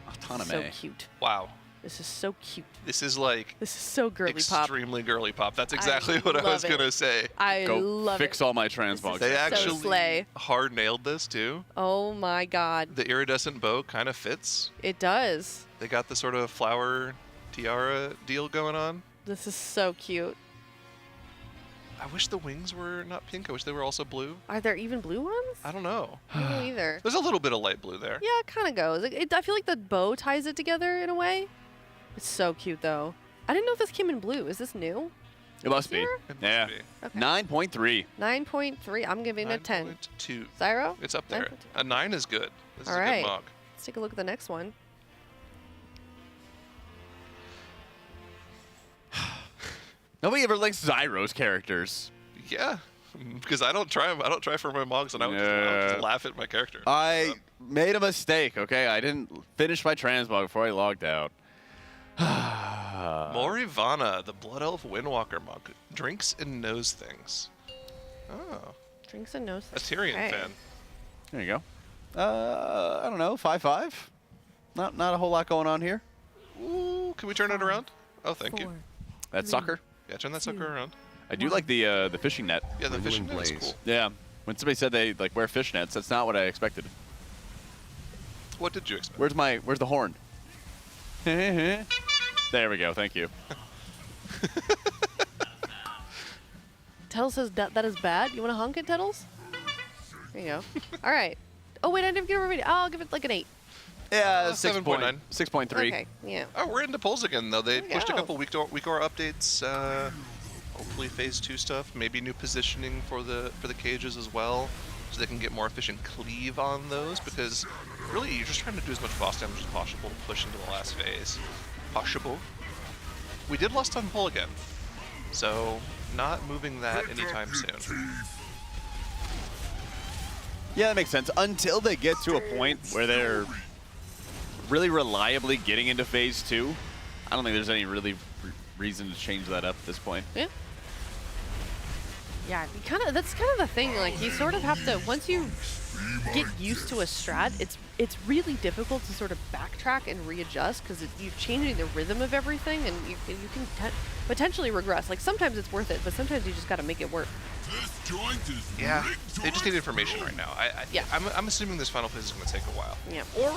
Autonomy. So cute. Wow. This is so cute. This is like This is so girly pop. extremely girly pop. That's exactly what I was love it. gonna say. I love fix it. all my transmogs. They so actually slay. hard nailed this too. Oh my god. The iridescent bow kind of fits. It does. They got the sort of flower tiara deal going on. This is so cute. I wish the wings were not pink. I wish they were also blue. Are there even blue ones? I don't know. I don't know either. There's a little bit of light blue there. Yeah, it kind of goes. I feel like the bow ties it together in a way. It's so cute though. I didn't know if this came in blue. Is this new? It must be. Here? Yeah. Okay. 9.3. 9.3. I'm giving it a 10. 9.2. Zyro? It's up there. 9.2. A 9 is good. This All is a right. good mog. Let's take a look at the next one. Nobody ever links Zyro's characters. Yeah, because I don't try for my mogs, and I would just laugh at my character. I made a mistake, okay? I didn't finish my transmog before I logged out. Morivana, the Blood Elf Windwalker monk, drinks and knows things. Oh. Drinks and knows A things. Tyrion Right. fan. There you go. I don't know, 5.5. Not a whole lot going on here. Ooh, can we turn it around? Oh, thank you. That sucker. Yeah, turn that sucker around. I do like the fishing net. Yeah, the fishing net is cool. Yeah. When somebody said they like wear fishnets, that's not what I expected. What did you expect? Where's the horn? There we go. Thank you. Tettles says that is bad. You want to honk it, Tettles? There you go. All right. Oh wait, I didn't give it a rating. I'll give it like an 8. Yeah, 7.9. 6.3. Okay. Yeah. Oh, we're into polls again though. They There we pushed a go. couple week or updates. Hopefully phase 2 stuff. Maybe new positioning for the cages as well, so they can get more efficient cleave on those. Because really, you're just trying to do as much boss damage as possible to push into the last phase. Possible. We did lust on pull again, so not moving that anytime soon. Yeah, that makes sense. Until they get to a point where they're really reliably getting into phase 2, I don't think there's any really reason to change that up at this point. Yeah. Yeah, that's kind of the thing. Like, you sort of have to, once you get used to a strat, it's really difficult to sort of backtrack and readjust because you're changing the rhythm of everything, and you can potentially regress. Like, sometimes it's worth it, but sometimes you just got to make it work. Yeah, they just need information right now. Yeah. I'm assuming this final phase is going to take a while. Yeah. Or,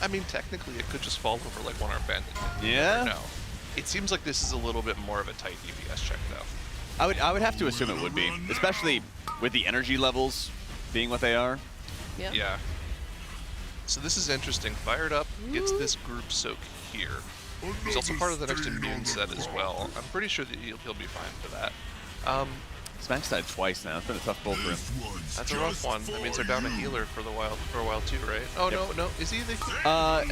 I mean, technically, it could just fall over like one-arm bandit. Yeah. No. It seems like this is a little bit more of a tight DPS check, though. I would have to assume it would be, especially with the energy levels being what they are. Yeah. Yeah. So this is interesting. Fired Up gets this group soak here. He's also part of the next immune set as well. I'm pretty sure that he'll be fine for that. Smash died twice now. It's been a tough pull for him. That's a rough one. That means they're down a healer for a while too, right? Oh no, is he the healer?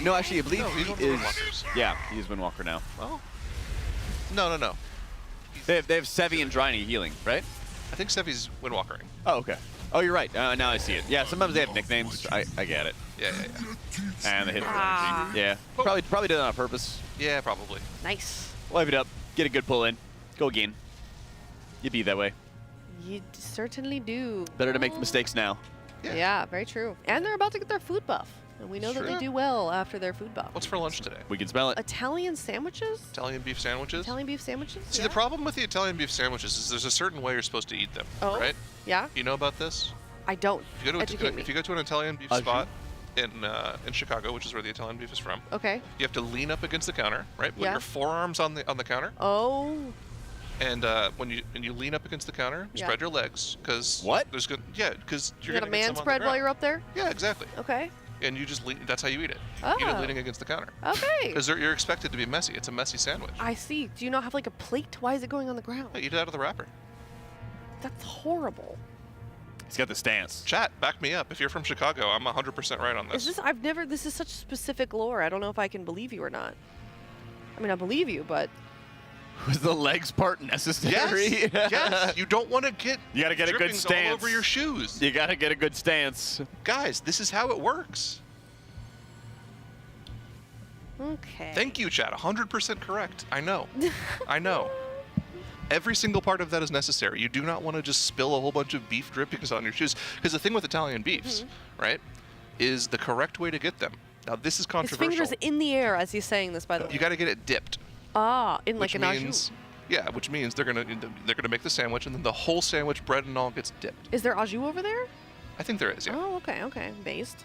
No, actually, I believe he's he one of the is. Windwalkers. Yeah, he's Windwalker now. Well, no. They have Sevi and Dryny healing, right? I think Sevi's Windwalkering. Oh, okay. Oh, you're right. Now I see it. Yeah, sometimes they have nicknames. I get it. Yeah. And they hit for energy. Yeah, probably did that on purpose. Yeah, probably. Nice. Live it up. Get a good pull in. Go again. You be that way. You certainly do. Better to make the mistakes now. Yeah, very true. And they're about to get their food buff. And we know that they do well after their food buff. What's for lunch today? We can smell it. Italian sandwiches? Italian beef sandwiches? Italian beef sandwiches? See, the problem with the Italian beef sandwiches is there's a certain way you're supposed to eat them, right? Yeah? You know about this? I don't. If you go to an Italian beef spot in Chicago, which is where the Italian beef is from, okay, you have to lean up against the counter, right? Put your forearms on the counter. Oh. And when you lean up against the counter, spread your legs, because there's good. Yeah, because you're gonna man spread while you're up there. Yeah, exactly. Okay. And you just that's how you eat it. Oh. Eat it leaning against the counter. Okay. Because you're expected to be messy. It's a messy sandwich. I see. Do you not have like a plate? Why is it going on the ground? Yeah, eat it out of the wrapper. That's horrible. He's got the stance. Chat, back me up. If you're from Chicago, I'm 100% right on this. This is such specific lore. I don't know if I can believe you or not. I mean, I believe you, but. Was the legs part necessary? Yes. Yes. You don't want to get. You gotta get a good stance all over your shoes. You gotta get a good stance. Guys, this is how it works. Okay. Thank you, chat. 100% correct. I know. I know. Every single part of that is necessary. You do not want to just spill a whole bunch of beef drippings on your shoes. Because the thing with Italian beefs, right, is the correct way to get them. Now, this is controversial. His fingers in the air as he's saying this, by the way. You got to get it dipped. Ah, in like an au jus. Yeah, which means they're gonna make the sandwich, and then the whole sandwich, bread and all, gets dipped. Is there au jus over there? I think there is. Yeah. Oh, okay, based.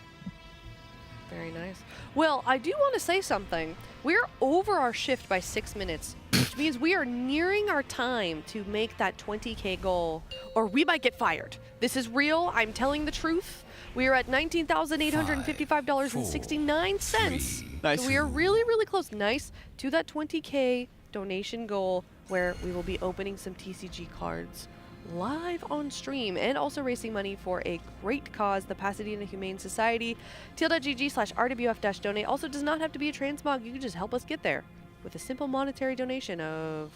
Very nice. Well, I do want to say something. We're over our shift by 6 minutes, which means we are nearing our time to make that 20K goal, or we might get fired. This is real. I'm telling the truth. We are at $19,855.69. Nice. So we are really, really close. Nice to that 20K donation goal, where we will be opening some TCG cards live on stream and also raising money for a great cause, the Pasadena Humane Society. Teal.gg/RWF-donate also does not have to be a transmog. You can just help us get there with a simple monetary donation of,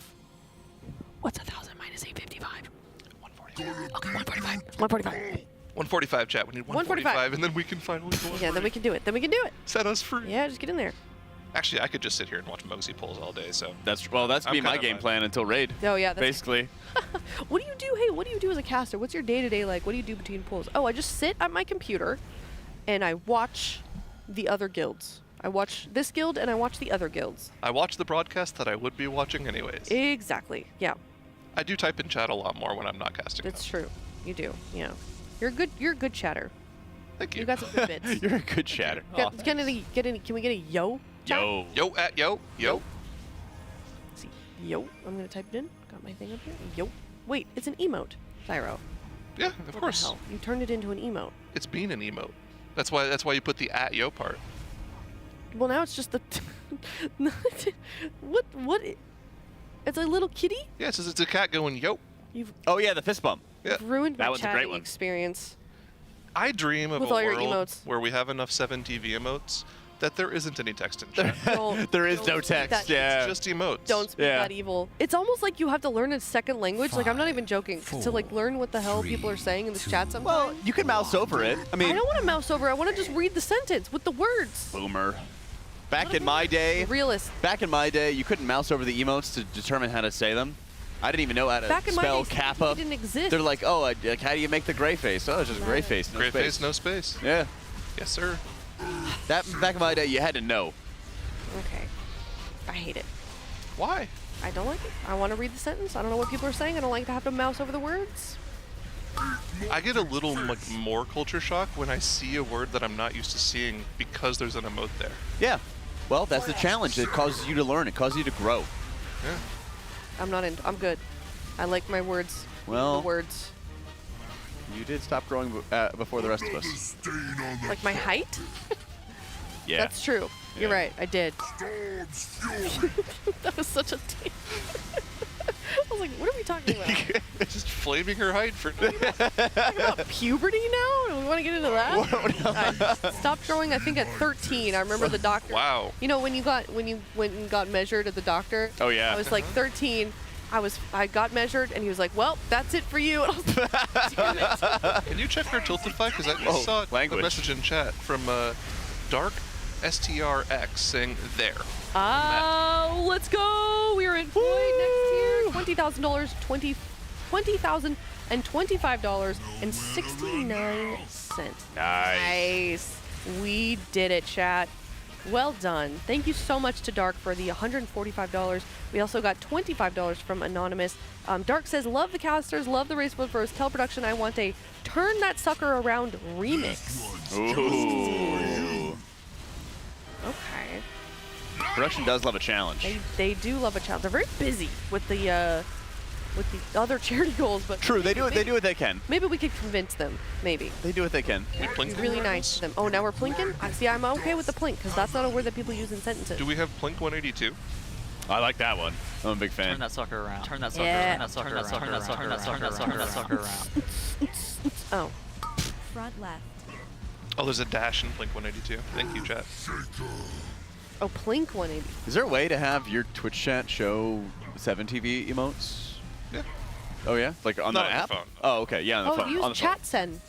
what's 1,000 minus 855? 145. Okay, 145. 145. 145, chat. We need 145, and then we can finally go. Yeah, then we can do it. Set us free. Yeah, just get in there. Actually, I could just sit here and watch Mosey pulls all day. So that's be my game plan until raid. Oh yeah, that's basically. What do you do? Hey, what do you do as a caster? What's your day-to-day like? What do you do between pulls? Oh, I just sit at my computer, and I watch the other guilds. I watch this guild and I watch the other guilds. I watch the broadcast that I would be watching anyways. Exactly. Yeah. I do type in chat a lot more when I'm not casting. That's true. You do. Yeah. You're a good chatter. Thank you. You got some good bits. You're a good chatter. Can we get a yo? Yo. Yo at yo. Let's see. Yo. I'm gonna type it in. Got my thing up here. Yo. Wait, it's an emote. Thyro. Yeah, of course. The hell? You turned it into an emote. It's been an emote. That's why you put the at yo part. Well, now it's just the. What? It's a little kitty. Yeah, it's a cat going yo. Oh yeah, the fist bump. Yeah. You've ruined my that one's a great chatting one. experience. I dream of with a all your world emotes. where we have enough 7TV emotes that there isn't any text in chat. There is no text. Yeah. It's just emotes. Don't speak that evil. It's almost like you have to learn a second language. Like, I'm not even joking. To like learn what the hell people are saying in this chat sometimes. Well, you can mouse over it. I mean, I don't want to mouse over. I want to just read the sentence with the words. Boomer. Back in my day, you couldn't mouse over the emotes to determine how to say them. I didn't even know how to spell Kappa. Didn't exist. They're like, oh, like, how do you make the gray face? Oh, it's just gray face. No gray space. face, no space. Yeah. Yes, sir. That back in my day, you had to know. Okay. I hate it. Why? I don't like it. I want to read the sentence. I don't know what people are saying. I don't like to have to mouse over the words. I get a little more culture shock when I see a word that I'm not used to seeing because there's an emote there. Yeah. Well, that's the challenge. It causes you to learn. It causes you to grow. Yeah. I'm good. I like my words. Well, the words. You did stop growing before the rest of us. Like my height? Yeah. That's true. Yeah. You're right. I did. That was such a I was like, what are we talking about? Just flaming her height for talking about puberty now? We want to get into that? I stopped growing, I think, at 13. I remember the doctor. Wow. You know, when you went and got measured at the doctor? Oh, yeah. I was like 13. I got measured, and he was like, well, that's it for you. And I was like, damn it. Can you check our tilted file? Because I just saw a message in chat from Dark STRX saying there. Oh, let's go! We are in Void next tier. $20,000, $20,025.69. Nice. We did it, chat. Well done. Thank you so much to Dark for the $145. We also got $25 from Anonymous. Dark says, love the casters, love the Race World First. Tell production I want a Turn That Sucker Around remix. Ooh. Okay. Production does love a challenge. They do love a challenge. They're very busy with the other charity goals, but true, they do what they can. Maybe we could convince them. Maybe they do what they can. Be really nice to them. Oh, now we're plinking. See, I'm okay with the plink because that's not a word that people use in sentences. Do we have plink 182? I like that one. I'm a big fan. Turn that sucker around. Turn that sucker Yeah. around. Turn that sucker around. Turn that sucker around. Turn that sucker around. Oh. Front left. Oh, there's a dash in Blink 182. Thank you, chat. Oh, Plink 180. Is there a way to have your Twitch chat show 7TV emotes? Yeah. Oh yeah, like on the Not on app. the phone. Oh okay, yeah, on the phone. Use on the phone. ChatSend.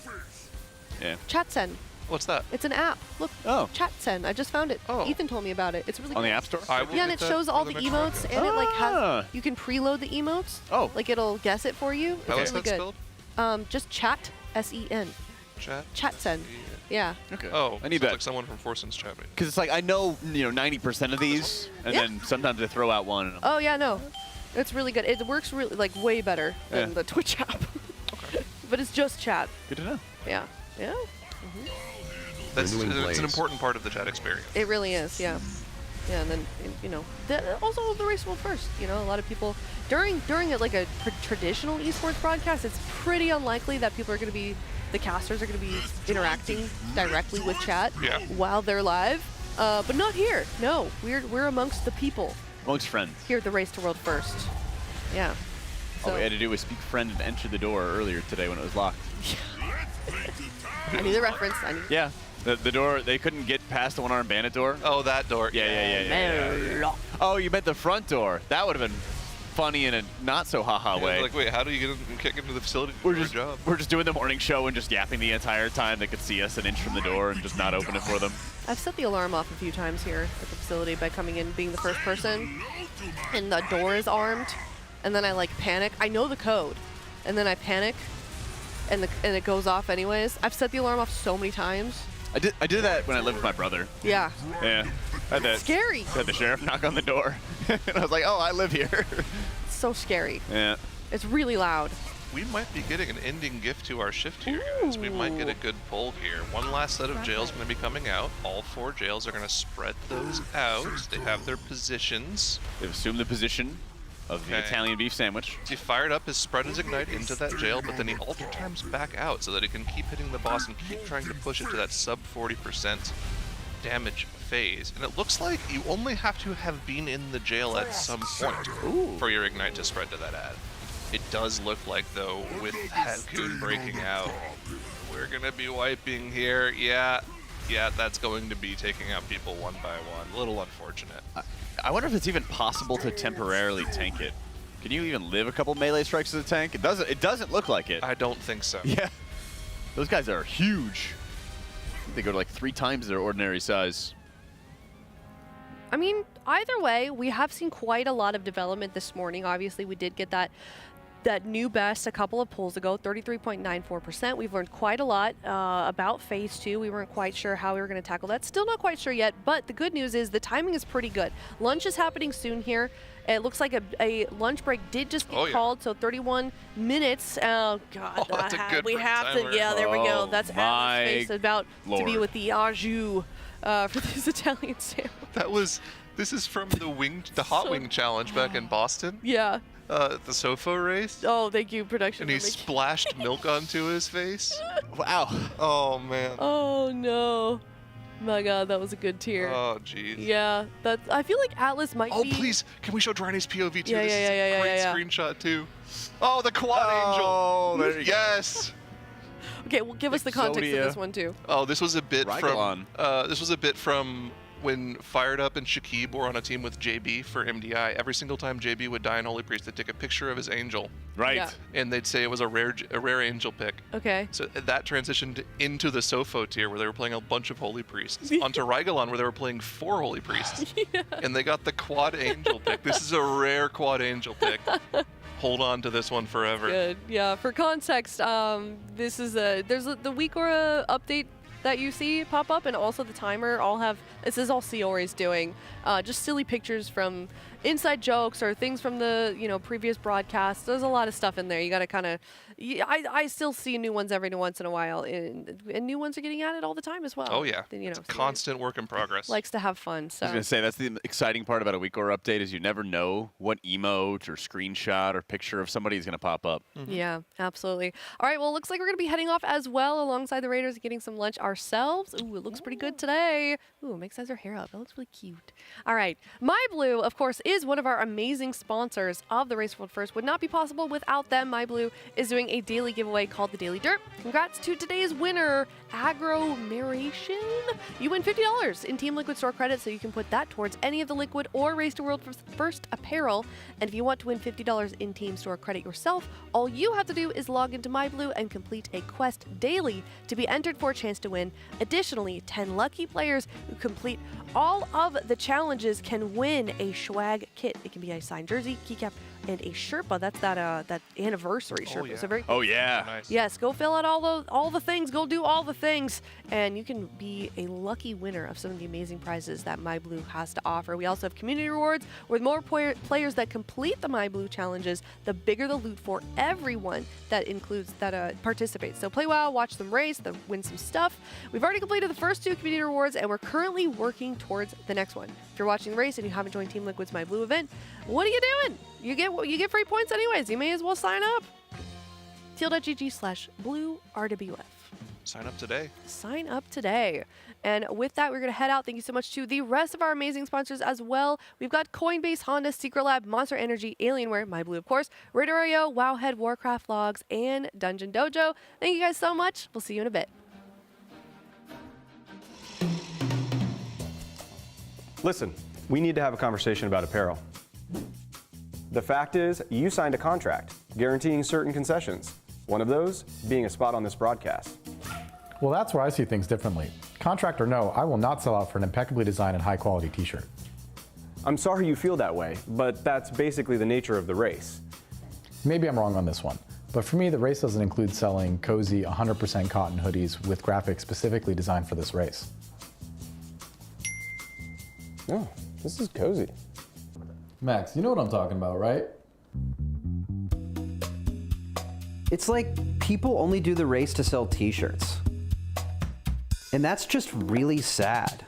Yeah. ChatSend. What's that? It's an app. Look. Oh. ChatSend. I just found it. Oh. Ethan told me about it. It's really On good. the App Store? Yeah, and it shows all the emotes, and it like has you can preload the emotes. Oh. Like it'll guess it for you. How It's is really that good. spelled? Just chat S-E-N. Chat? ChatSend. Yeah. Okay. Oh, I need sounds that. like someone from Forsen's chat. Because it's like I know 90% of these, and Yeah. then sometimes I throw out one. And Oh yeah, no. It's really good. It works really like way better than Yeah. the Twitch app. But it's just chat. Good to know. Yeah. Yeah. That's it's an important part of the chat experience. It really is, yeah. Yeah, and then also the race world first. A lot of people during like a traditional esports broadcast, it's pretty unlikely that the casters are going to be interacting directly with chat while they're live. But not here. No, we're amongst the people. Amongst friends. Here at the Race to World First. Yeah. All we had to do was speak friend and enter the door earlier today when it was locked. I knew the reference. Yeah. The door, they couldn't get past the one-armed bandit door. Oh, that door. Yeah. Oh, you meant the front door. That would have been funny in a not-so-haha way. Like, wait, how do you kick into the facility to do our job? We're just doing the morning show and just yapping the entire time. They could see us an inch from the door and just not open it for them. I've set the alarm off a few times here at the facility by coming in, being the first person, and the door is armed, and then I like panic. I know the code, and then I panic, and it goes off anyways. I've set the alarm off so many times. I did that when I lived with my brother. Yeah. Yeah. Scary. Had the sheriff knock on the door, and I was like, "Oh, I live here." It's so scary. Yeah. It's really loud. We might be getting an ending gift to our shift here, guys. We might get a good pull here. One last set of jails going to be coming out. All 4 jails are going to spread those out. They have their positions. They've assumed the position of the Italian beef sandwich. He fired up his spread his ignite into that jail, but then he alter times back out so that he can keep hitting the boss and keep trying to push it to that sub 40% damage phase. And it looks like you only have to have been in the jail at some point for your ignite to spread to that ad. It does look like, though, with Hadcoon breaking out, we're going to be wiping here. Yeah, that's going to be taking out people one by one. A little unfortunate. I wonder if it's even possible to temporarily tank it. Can you even live a couple melee strikes as a tank? It doesn't look like it. I don't think so. Yeah. Those guys are huge. I think they go to like 3 times their ordinary size. I mean, either way, we have seen quite a lot of development this morning. Obviously, we did get that new best a couple of polls ago, 33.94%. We've learned quite a lot about Phase 2. We weren't quite sure how we were going to tackle that. Still not quite sure yet, but the good news is the timing is pretty good. Lunch is happening soon here. It looks like a lunch break did just get called, so 31 minutes. Oh, God. That's a good we have timer. to, yeah, there we go. That's my Atlas Face about to be Lord. with the au jus for this Italian sandwich. This is from the hot wing challenge back in Boston. Yeah. The Sofo race. Oh, thank you, production. And he splashed milk onto his face. Wow. Oh, man. Oh, no. My God, that was a good tier. Oh, jeez. Yeah, I feel like Atlas might be... Oh, please, can we show Dryny's POV too? Yeah, this is a great screenshot too. Oh, the quad angel. Oh, there you yes. Okay, well, give us the context of this one too. Oh, this was a bit Rygalon. from when Fired Up and Shakib were on a team with JB for MDI. Every single time JB would die in Holy Priest, they'd take a picture of his angel. Right. Yeah. And they'd say it was a rare angel pick. Okay. So that transitioned into the Sofo tier where they were playing a bunch of Holy Priests. Onto Rygalon where they were playing 4 Holy Priests. Yeah. And they got the quad angel pick. This is a rare quad angel pick. Hold on to this one forever. Good. Yeah. For context, this is there's the week or update that you see pop up and also the timer all have, this is all Siori's doing, just silly pictures from inside jokes or things from the, you know, previous broadcasts. There's a lot of stuff in there. You got to kind of, I still see new ones every once in a while, and new ones are getting added all the time as well. Oh yeah, you know, it's a constant work in progress. Likes to have fun. So I was gonna say that's the exciting part about a week or update is you never know what emote or screenshot or picture of somebody is gonna pop up. Yeah, absolutely. All right, well, it looks like we're going to be heading off as well alongside the Raiders and getting some lunch ourselves. Ooh, it looks pretty good today. Ooh, Meg has her hair up. That looks really cute. All right. MyBlue, of course, is one of our amazing sponsors of the Race World First. Would not be possible without them. MyBlue is doing a daily giveaway called the Daily Dirt. Congrats to today's winner, Agglomeration. You win $50 in Team Liquid store credit, so you can put that towards any of the Liquid or Race to World First apparel. And if you want to win $50 in Team store credit yourself, all you have to do is log into MyBlue and complete a quest daily to be entered for a chance to win. Additionally, 10 lucky players who complete all of the challenges can win a swag kit. It can be a signed jersey, keycap, and a Sherpa. That's that anniversary Sherpa. Yeah. So very Oh yeah. Nice. Yes, go fill out all the things. Go do all the things, and you can be a lucky winner of some of the amazing prizes that MyBlue has to offer. We also have community rewards with more players that complete the MyBlue challenges. The bigger the loot for everyone that participates. So play WoW, watch them race, win some stuff. We've already completed the first 2 community rewards, and we're currently working towards the next one. If you're watching the race and you haven't joined Team Liquid's MyBlue event, what are you doing? You get free points anyways. You may as well sign up. Teal.gg/BlueRWF. Sign up today. Sign up today. And with that, we're going to head out. Thank you so much to the rest of our amazing sponsors as well. We've got Coinbase, Honda, Secret Lab, Monster Energy, Alienware, MyBlue, of course, RaiderIO, Wowhead, Warcraft Logs, and DungeonDojo. Thank you guys so much. We'll see you in a bit. Listen, we need to have a conversation about apparel. The fact is, you signed a contract guaranteeing certain concessions. One of those being a spot on this broadcast. Well, that's where I see things differently. Contract or no, I will not sell out for an impeccably designed and high-quality t-shirt. I'm sorry you feel that way, but that's basically the nature of the race. Maybe I'm wrong on this one, but for me, the race doesn't include selling cozy 100% cotton hoodies with graphics specifically designed for this race. Oh, this is cozy. Max, you know what I'm talking about, right? It's like people only do the race to sell t-shirts. And that's just really sad.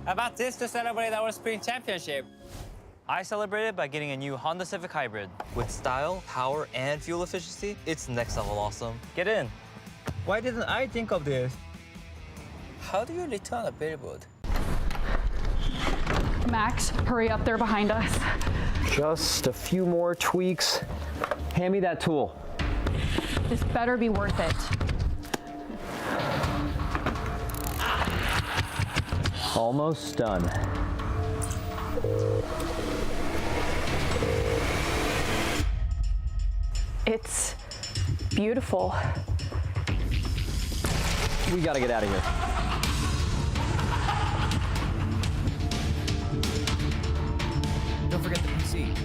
How about this to celebrate our spring championship? I celebrated by getting a new Honda Civic Hybrid. With style, power, and fuel efficiency, it's next level awesome. Get in. Why didn't I think of this? How do you return a billboard? Max, hurry up, they're behind us. Just a few more tweaks. Hand me that tool. This better be worth it. Almost done. It's beautiful. We gotta get out of here. Don't forget the PC.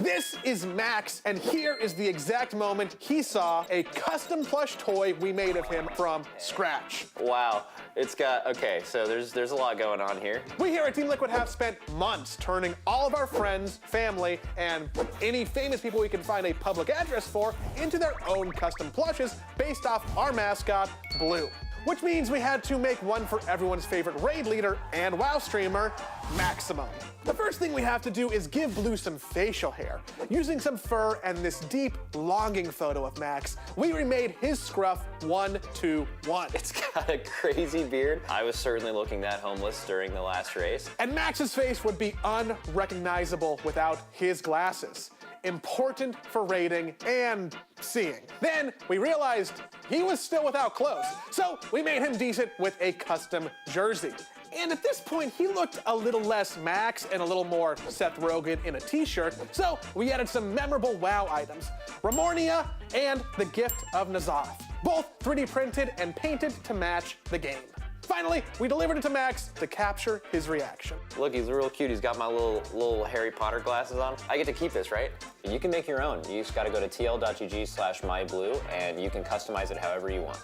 This is Max, and here is the exact moment he saw a custom plush toy we made of him from scratch. Wow, it's got, okay, so there's a lot going on here. We here at Team Liquid have spent months turning all of our friends, family, and any famous people we can find a public address for into their own custom plushes based off our mascot, Blue. Which means we had to make one for everyone's favorite raid leader and WoW streamer, Maximum. The first thing we have to do is give Blue some facial hair. Using some fur and this deep, longing photo of Max, we remade his scruff 1-2-1. It's got a crazy beard. I was certainly looking that homeless during the last race. And Max's face would be unrecognizable without his glasses. Important for raiding and seeing. Then we realized he was still without clothes, so we made him decent with a custom jersey. and at this point he looked a little less Max and a little more Seth Rogen in a t-shirt, so we added some memorable WoW items, Ramornia and the Gift of N'Zoth, both 3D printed and painted to match the game. Finally, we delivered it to Max to capture his reaction. Look, he's real cute. He's got my little Harry Potter glasses on. I get to keep this, right? You can make your own. You just gotta go to tl.gg/myblue and you can customize it however you want.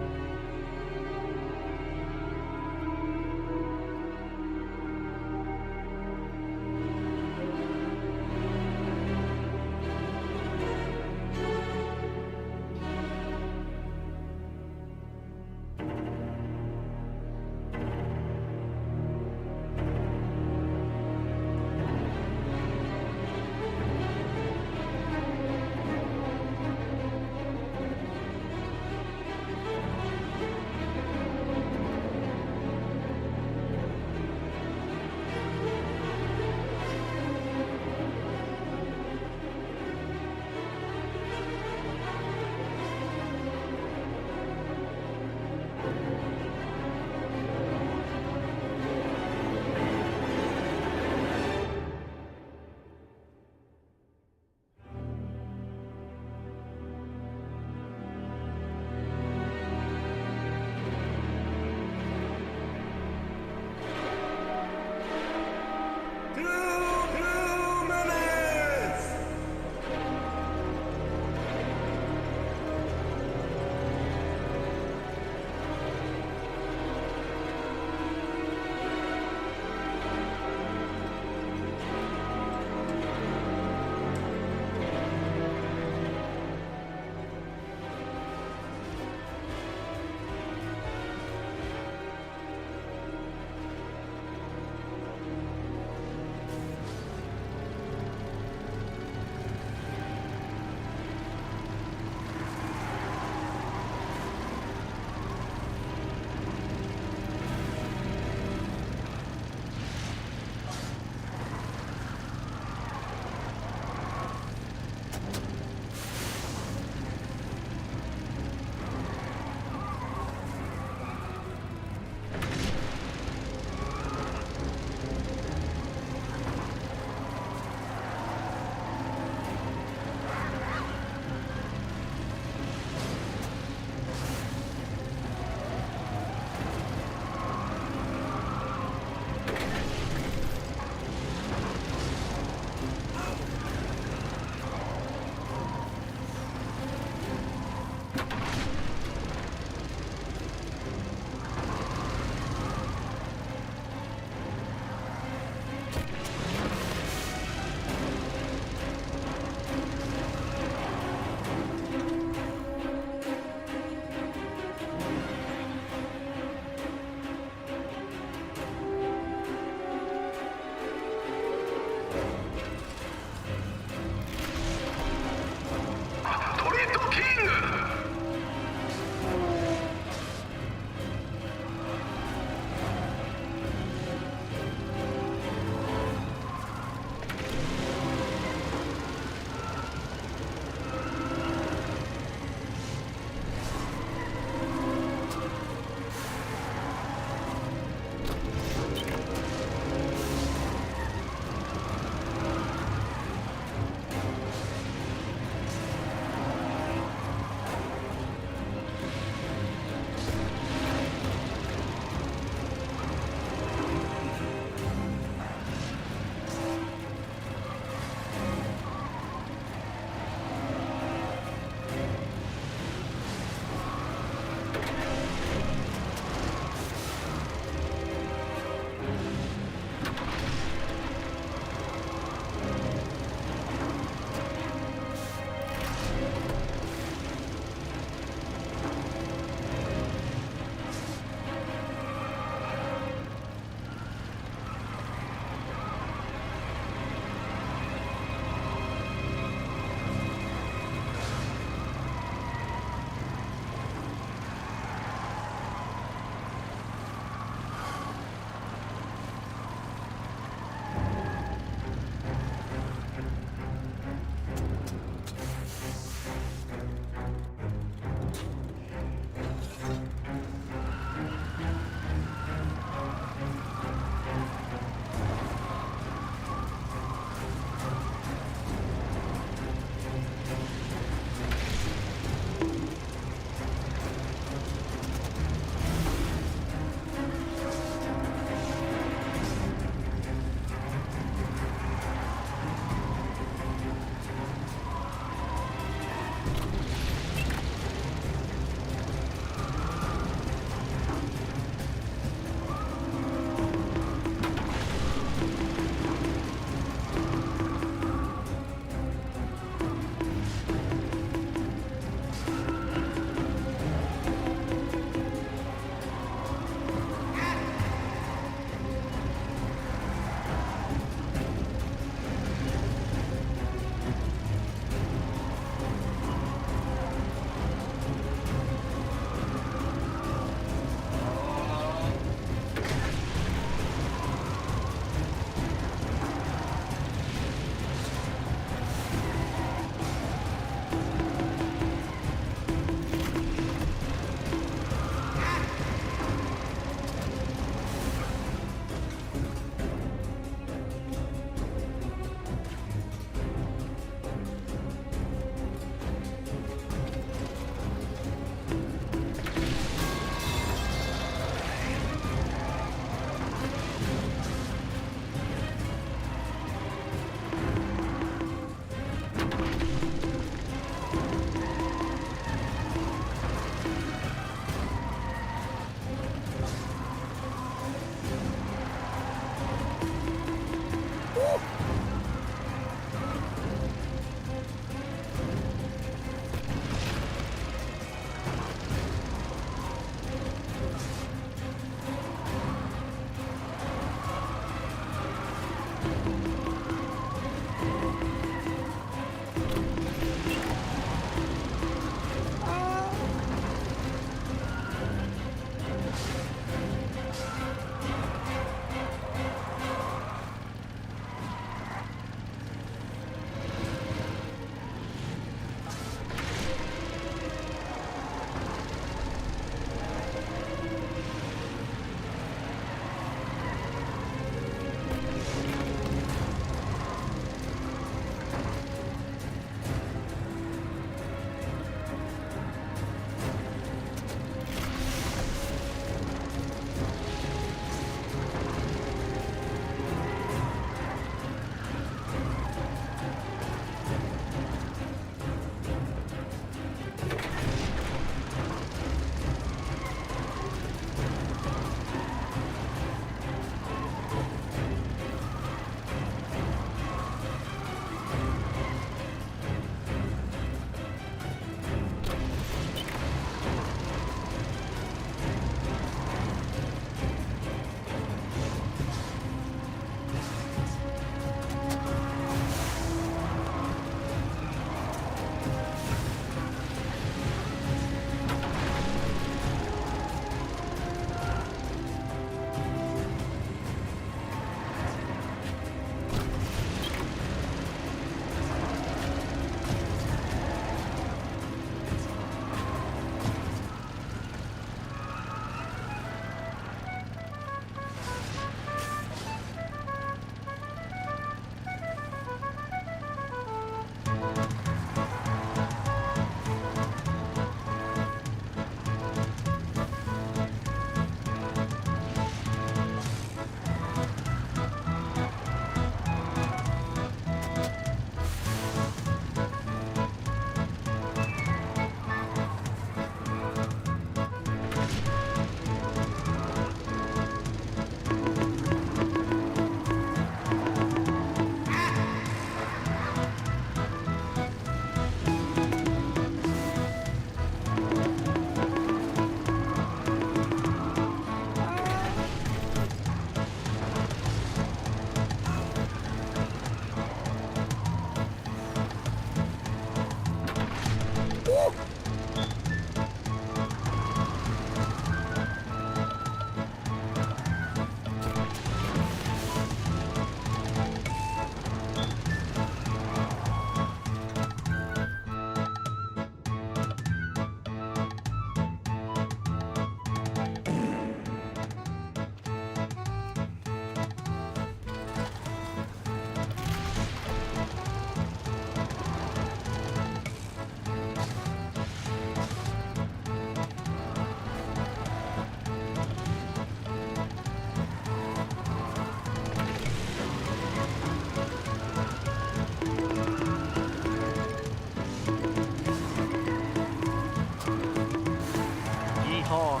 Yeehaw.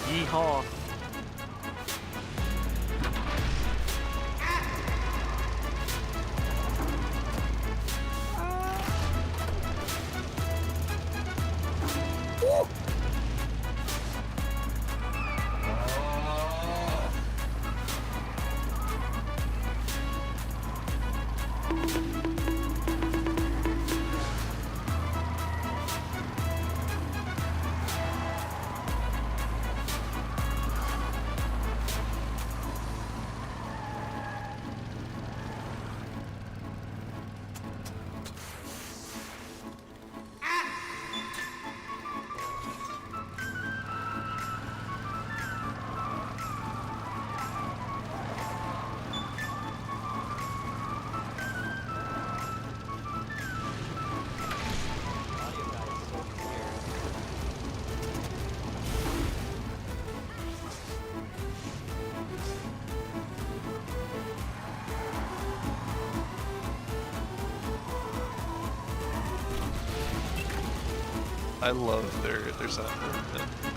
Yeehaw. I love their soundboard.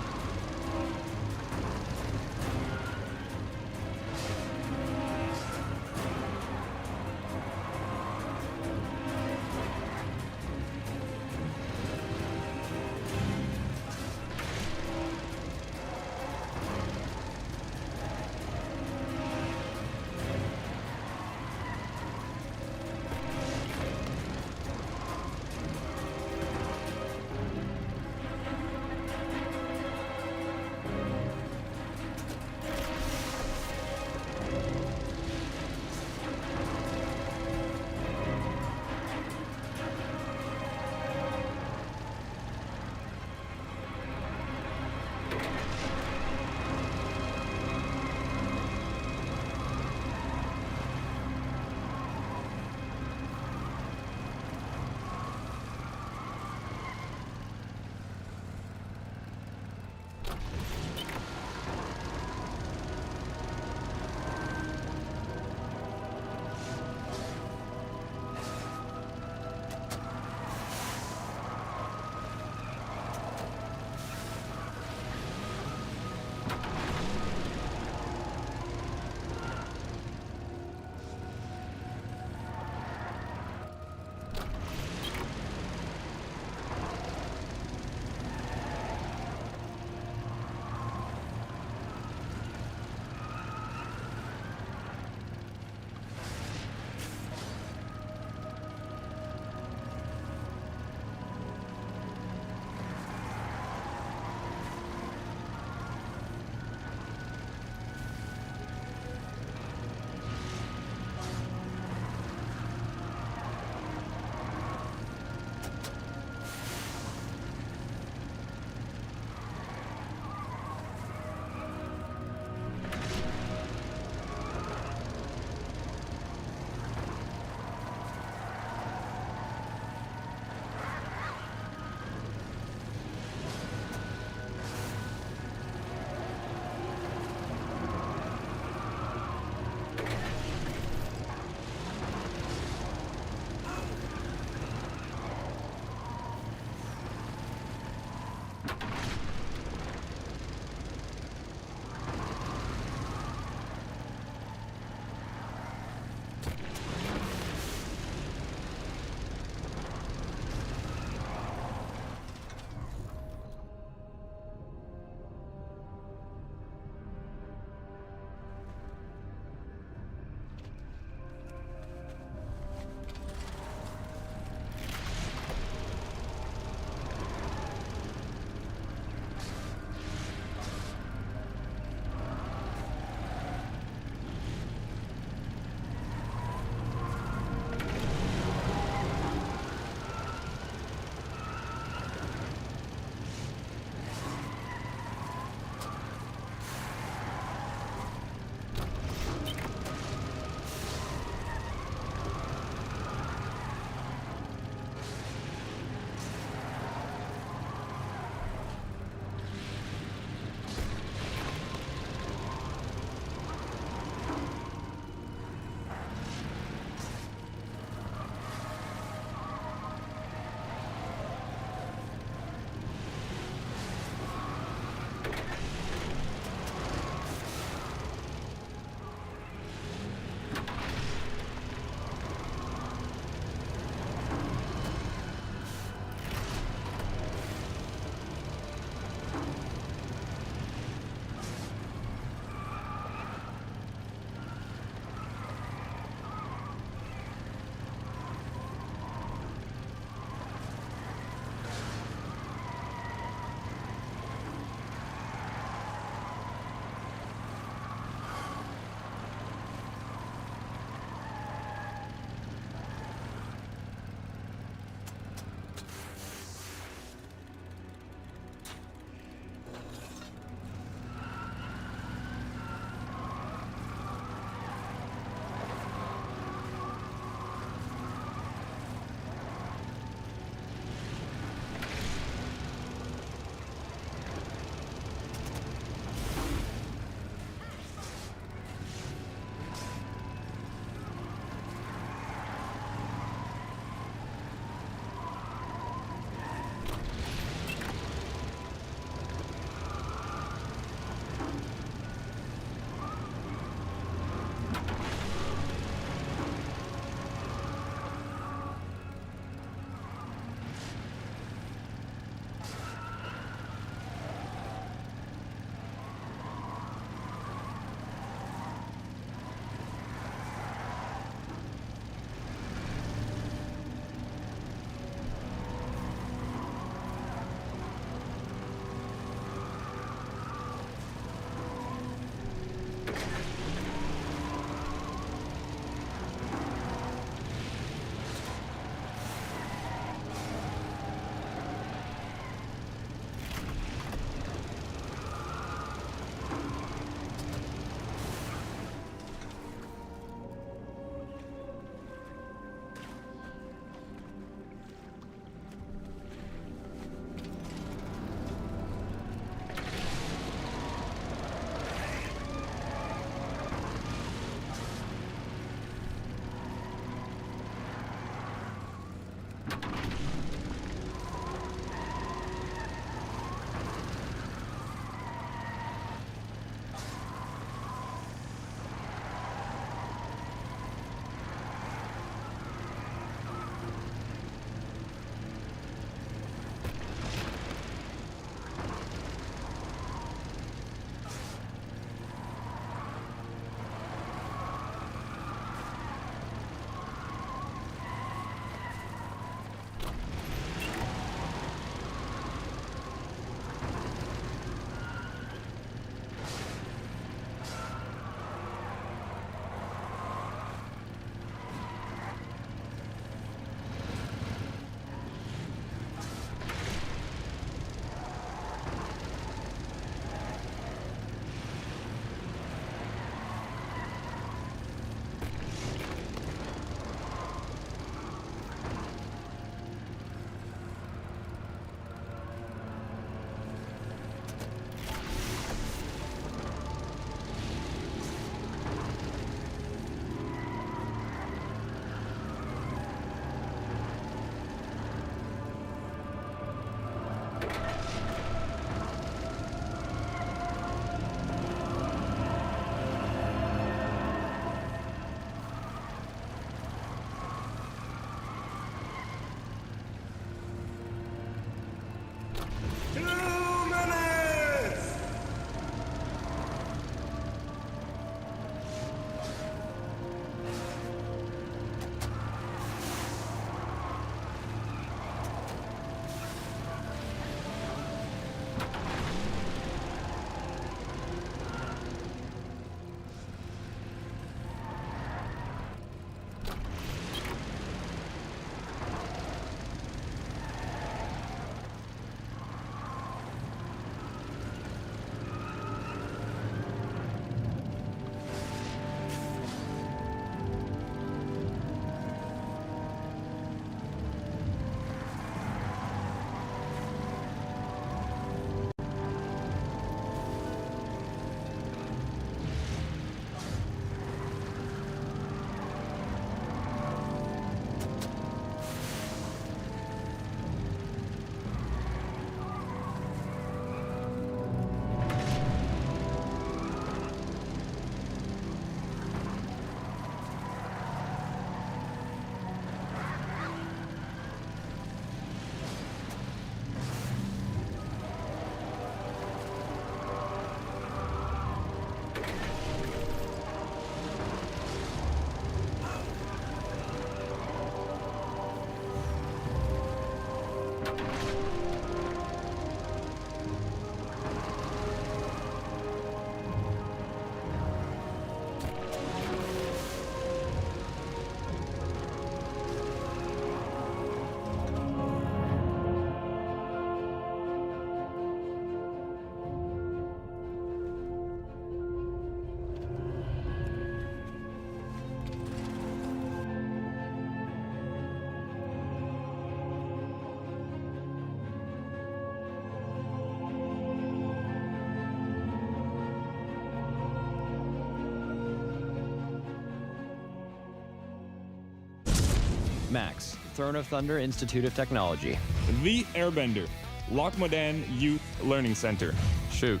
Max, Throne of Thunder Institute of Technology. The Airbender, Lockmodan Youth Learning Center. Shoot,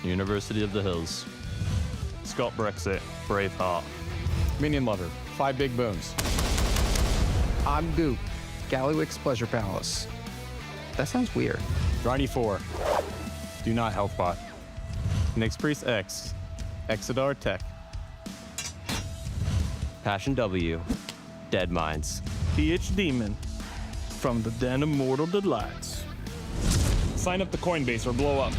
University of the Hills. Scott Brexit, Braveheart. Minion Lover, 5 Big Boons. I'm Goop, Gallywix Pleasure Palace. That sounds weird. Grindy 4, Do Not Health Bot. Nyx Priest X, Exodar Tech. Passion W, Dead Minds. PH Demon, From the Den of Mortal Delights. Sign up to Coinbase or blow up.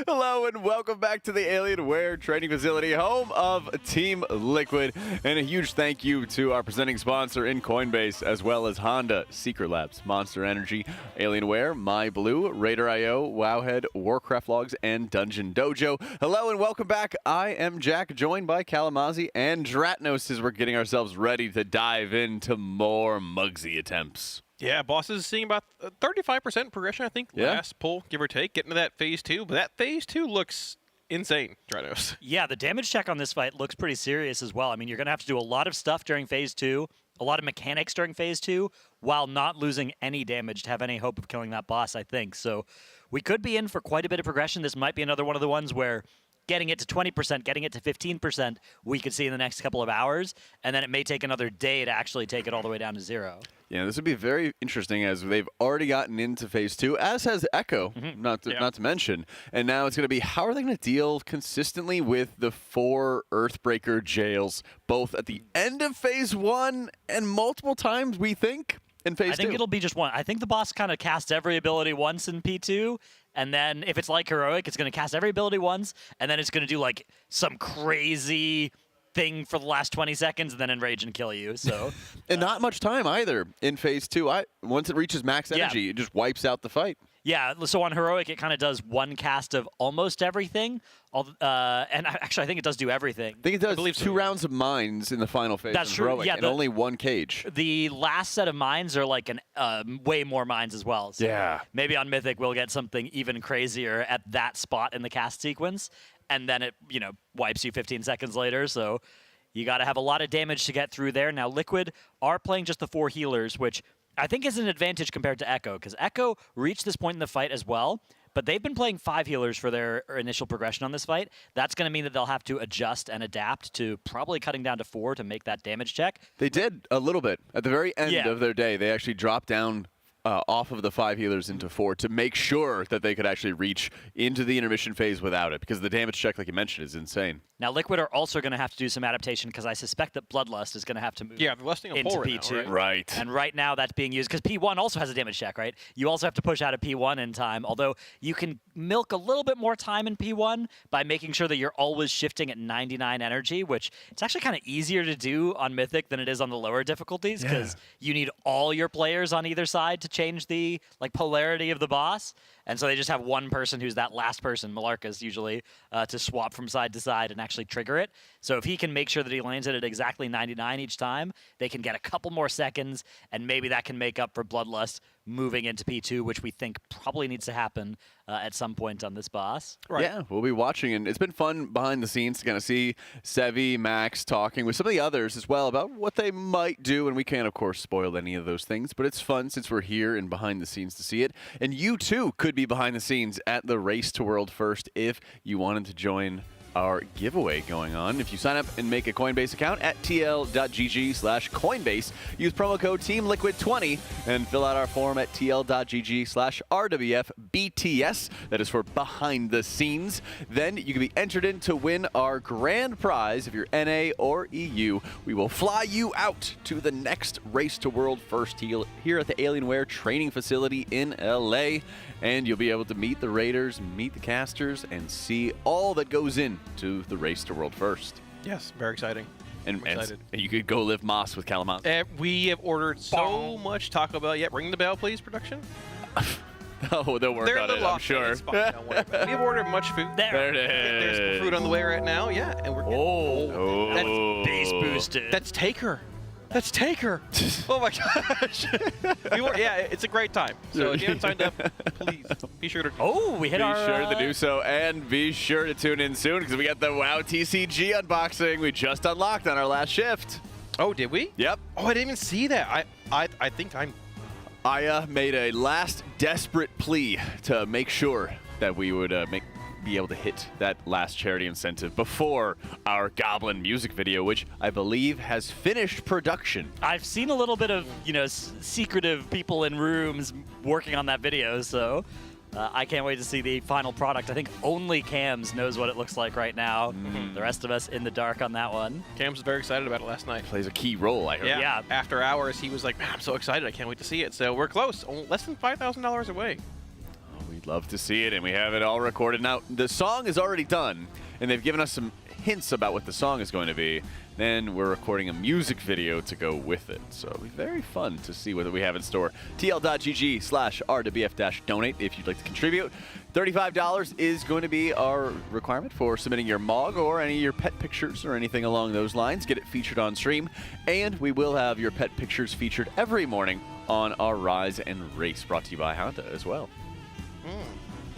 Hello and welcome back to the Alienware training facility, home of Team Liquid. And a huge thank you to our presenting sponsor in Coinbase, as well as Honda, Secret Labs, Monster Energy, Alienware, MyBlue, RaiderIO, Wowhead, Warcraft Logs, and DungeonDojo. Hello and welcome back. I am Jack, joined by Kalamazi and Dratnos, as we're getting ourselves ready to dive into more Mugsy attempts. Yeah, boss is seeing about 35% progression, I think, last pull, give or take, getting to that phase 2. But that phase 2 looks insane, Dranos. Yeah, the damage check on this fight looks pretty serious as well. I mean, you're going to have to do a lot of stuff during phase 2, a lot of mechanics during phase 2, while not losing any damage to have any hope of killing that boss, I think. So we could be in for quite a bit of progression. This might be another one of the ones where getting it to 20%, getting it to 15%, we could see in the next couple of hours, and then it may take another day to actually take it all the way down to 0. Yeah, this would be very interesting, as they've already gotten into phase 2, as has Echo, not to mention. And now it's going to be, how are they going to deal consistently with the 4 Earthbreaker jails, both at the end of phase 1 and multiple times, we think, in phase 2? I think it'll be just one. I think the boss kind of casts every ability once in P2, and then if it's like Heroic, it's going to cast every ability once, and then it's going to do like some crazy thing for the last 20 seconds and then enrage and kill you. So and not much time either in phase 2. Once it reaches max energy, it just wipes out the fight. Yeah, so on Heroic, it kind of does one cast of almost everything. And actually, I think it does do everything. I think it does 2 rounds of mines in the final phase. That's in true. Heroic, Yeah, and only 1 cage. The last set of mines are like way more mines as well. So yeah. Maybe on Mythic, we'll get something even crazier at that spot in the cast sequence. And then it, wipes you 15 seconds later. So you got to have a lot of damage to get through there. Now, Liquid are playing just the 4 healers, which I think is an advantage compared to Echo, because Echo reached this point in the fight as well, but they've been playing 5 healers for their initial progression on this fight. That's going to mean that they'll have to adjust and adapt to probably cutting down to 4 to make that damage check. They did a little bit. At the very end of their day, they actually dropped down off of the 5 healers into 4 to make sure that they could actually reach into the intermission phase without it, because the damage check, like you mentioned, is insane. Now, Liquid are also going to have to do some adaptation, because I suspect that Bloodlust is going to have to move they're lusting a into pull P2. right now, right? And right now that's being used, because P1 also has a damage check, right? You also have to push out a P1 in time, although you can milk a little bit more time in P1 by making sure that you're always shifting at 99 energy, which it's actually kind of easier to do on Mythic than it is on the lower difficulties, because you need all your players on either side to change the polarity of the boss. And so they just have one person who's that last person, Malarkas usually, to swap from side to side and actually trigger it. So if he can make sure that he lands it at exactly 99 each time, they can get a couple more seconds, and maybe that can make up for Bloodlust moving into P2, which we think probably needs to happen at some point on this boss. Right. Yeah, we'll be watching, and it's been fun behind the scenes to kind of see Sevi, Max talking with some of the others as well about what they might do, and we can't, of course, spoil any of those things, but it's fun since we're here and behind the scenes to see it. And you, too, could be behind the scenes at the Race to World First if you wanted to join our giveaway going on. If you sign up and make a Coinbase account at tl.gg/Coinbase, use promo code TEAMLIQUID20 and fill out our form at tl.gg/RWFBTS. That is for behind the scenes. Then you can be entered in to win our grand prize if you're NA or EU. We will fly you out to the next Race to World First here at the Alienware training facility in LA. And you'll be able to meet the Raiders, meet the casters, and see all that goes into the Race to World First. Yes, very exciting. And you could go live Moss with Kalamazoo. We have ordered so much Taco Bell. Yeah, ring the bell, please, production. Oh, they'll work on it, I'm sure. It's fine. Don't worry about it. We've ordered much food. There it is. There's food on the way right now. Yeah, and we're that's base boosted. That's Taker. Let's take her. Oh my gosh. Yeah, it's a great time. So if you haven't signed up, please be sure to. Oh, we hit our. Be sure to do so, and be sure to tune in soon because we got the WoW TCG unboxing we just unlocked on our last shift. Oh, did we? Yep. Oh, I didn't even see that. I think I made a last desperate plea to make sure that we would be able to hit that last charity incentive before our Goblin music video, which I believe has finished production. I've seen a little bit of, secretive people in rooms working on that video, so I can't wait to see the final product. I think only Cams knows what it looks like right now. The rest of us in the dark on that one. Cams was very excited about it last night. Plays a key role, I heard. Yeah. After hours, he was like, man, I'm so excited. I can't wait to see it. So we're close. Less than $5,000 away. We'd love to see it, and we have it all recorded. Now, the song is already done, and they've given us some hints about what the song is going to be. Then we're recording a music video to go with it. So it'll be very fun to see what we have in store. TL.gg/RWF-donate if you'd like to contribute. $35 is going to be our requirement for submitting your MOG or any of your pet pictures or anything along those lines. Get it featured on stream, and we will have your pet pictures featured every morning on our Rise and Race, brought to you by Honda as well.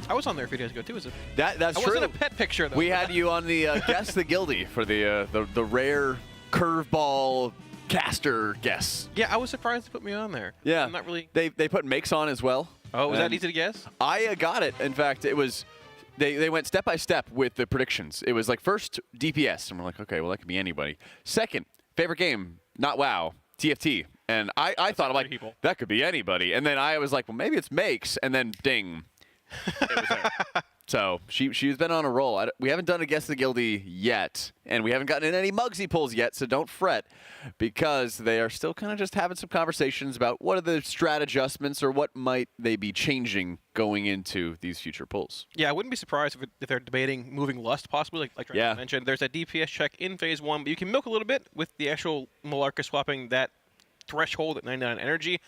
I was on there a few days ago too. That's true. I wasn't a pet picture though. We had you on the Guess the Guildy for the rare curveball caster guess. Yeah, I was surprised to put me on there. Yeah, I'm not really. They put Makes on as well. Oh, was that easy to guess? I got it. In fact, it was. They went step by step with the predictions. It was like first DPS, and we're like, okay, well that could be anybody. Second, favorite game, not WoW, TFT. And I thought, like, that could be anybody. And then I was like, well, maybe it's Makes, and then ding. It was there. So she's been on a roll. We haven't done a Guess the Guildy yet, and we haven't gotten in any Mugsy pulls yet, so don't fret, because they are still kind of just having some conversations about what are the strat adjustments or what might they be changing going into these future pulls. Yeah, I wouldn't be surprised if they're debating moving Lust possibly, like Trent mentioned. There's a DPS check in Phase 1, but you can milk a little bit with the actual Malarka swapping that threshold at 99 energy.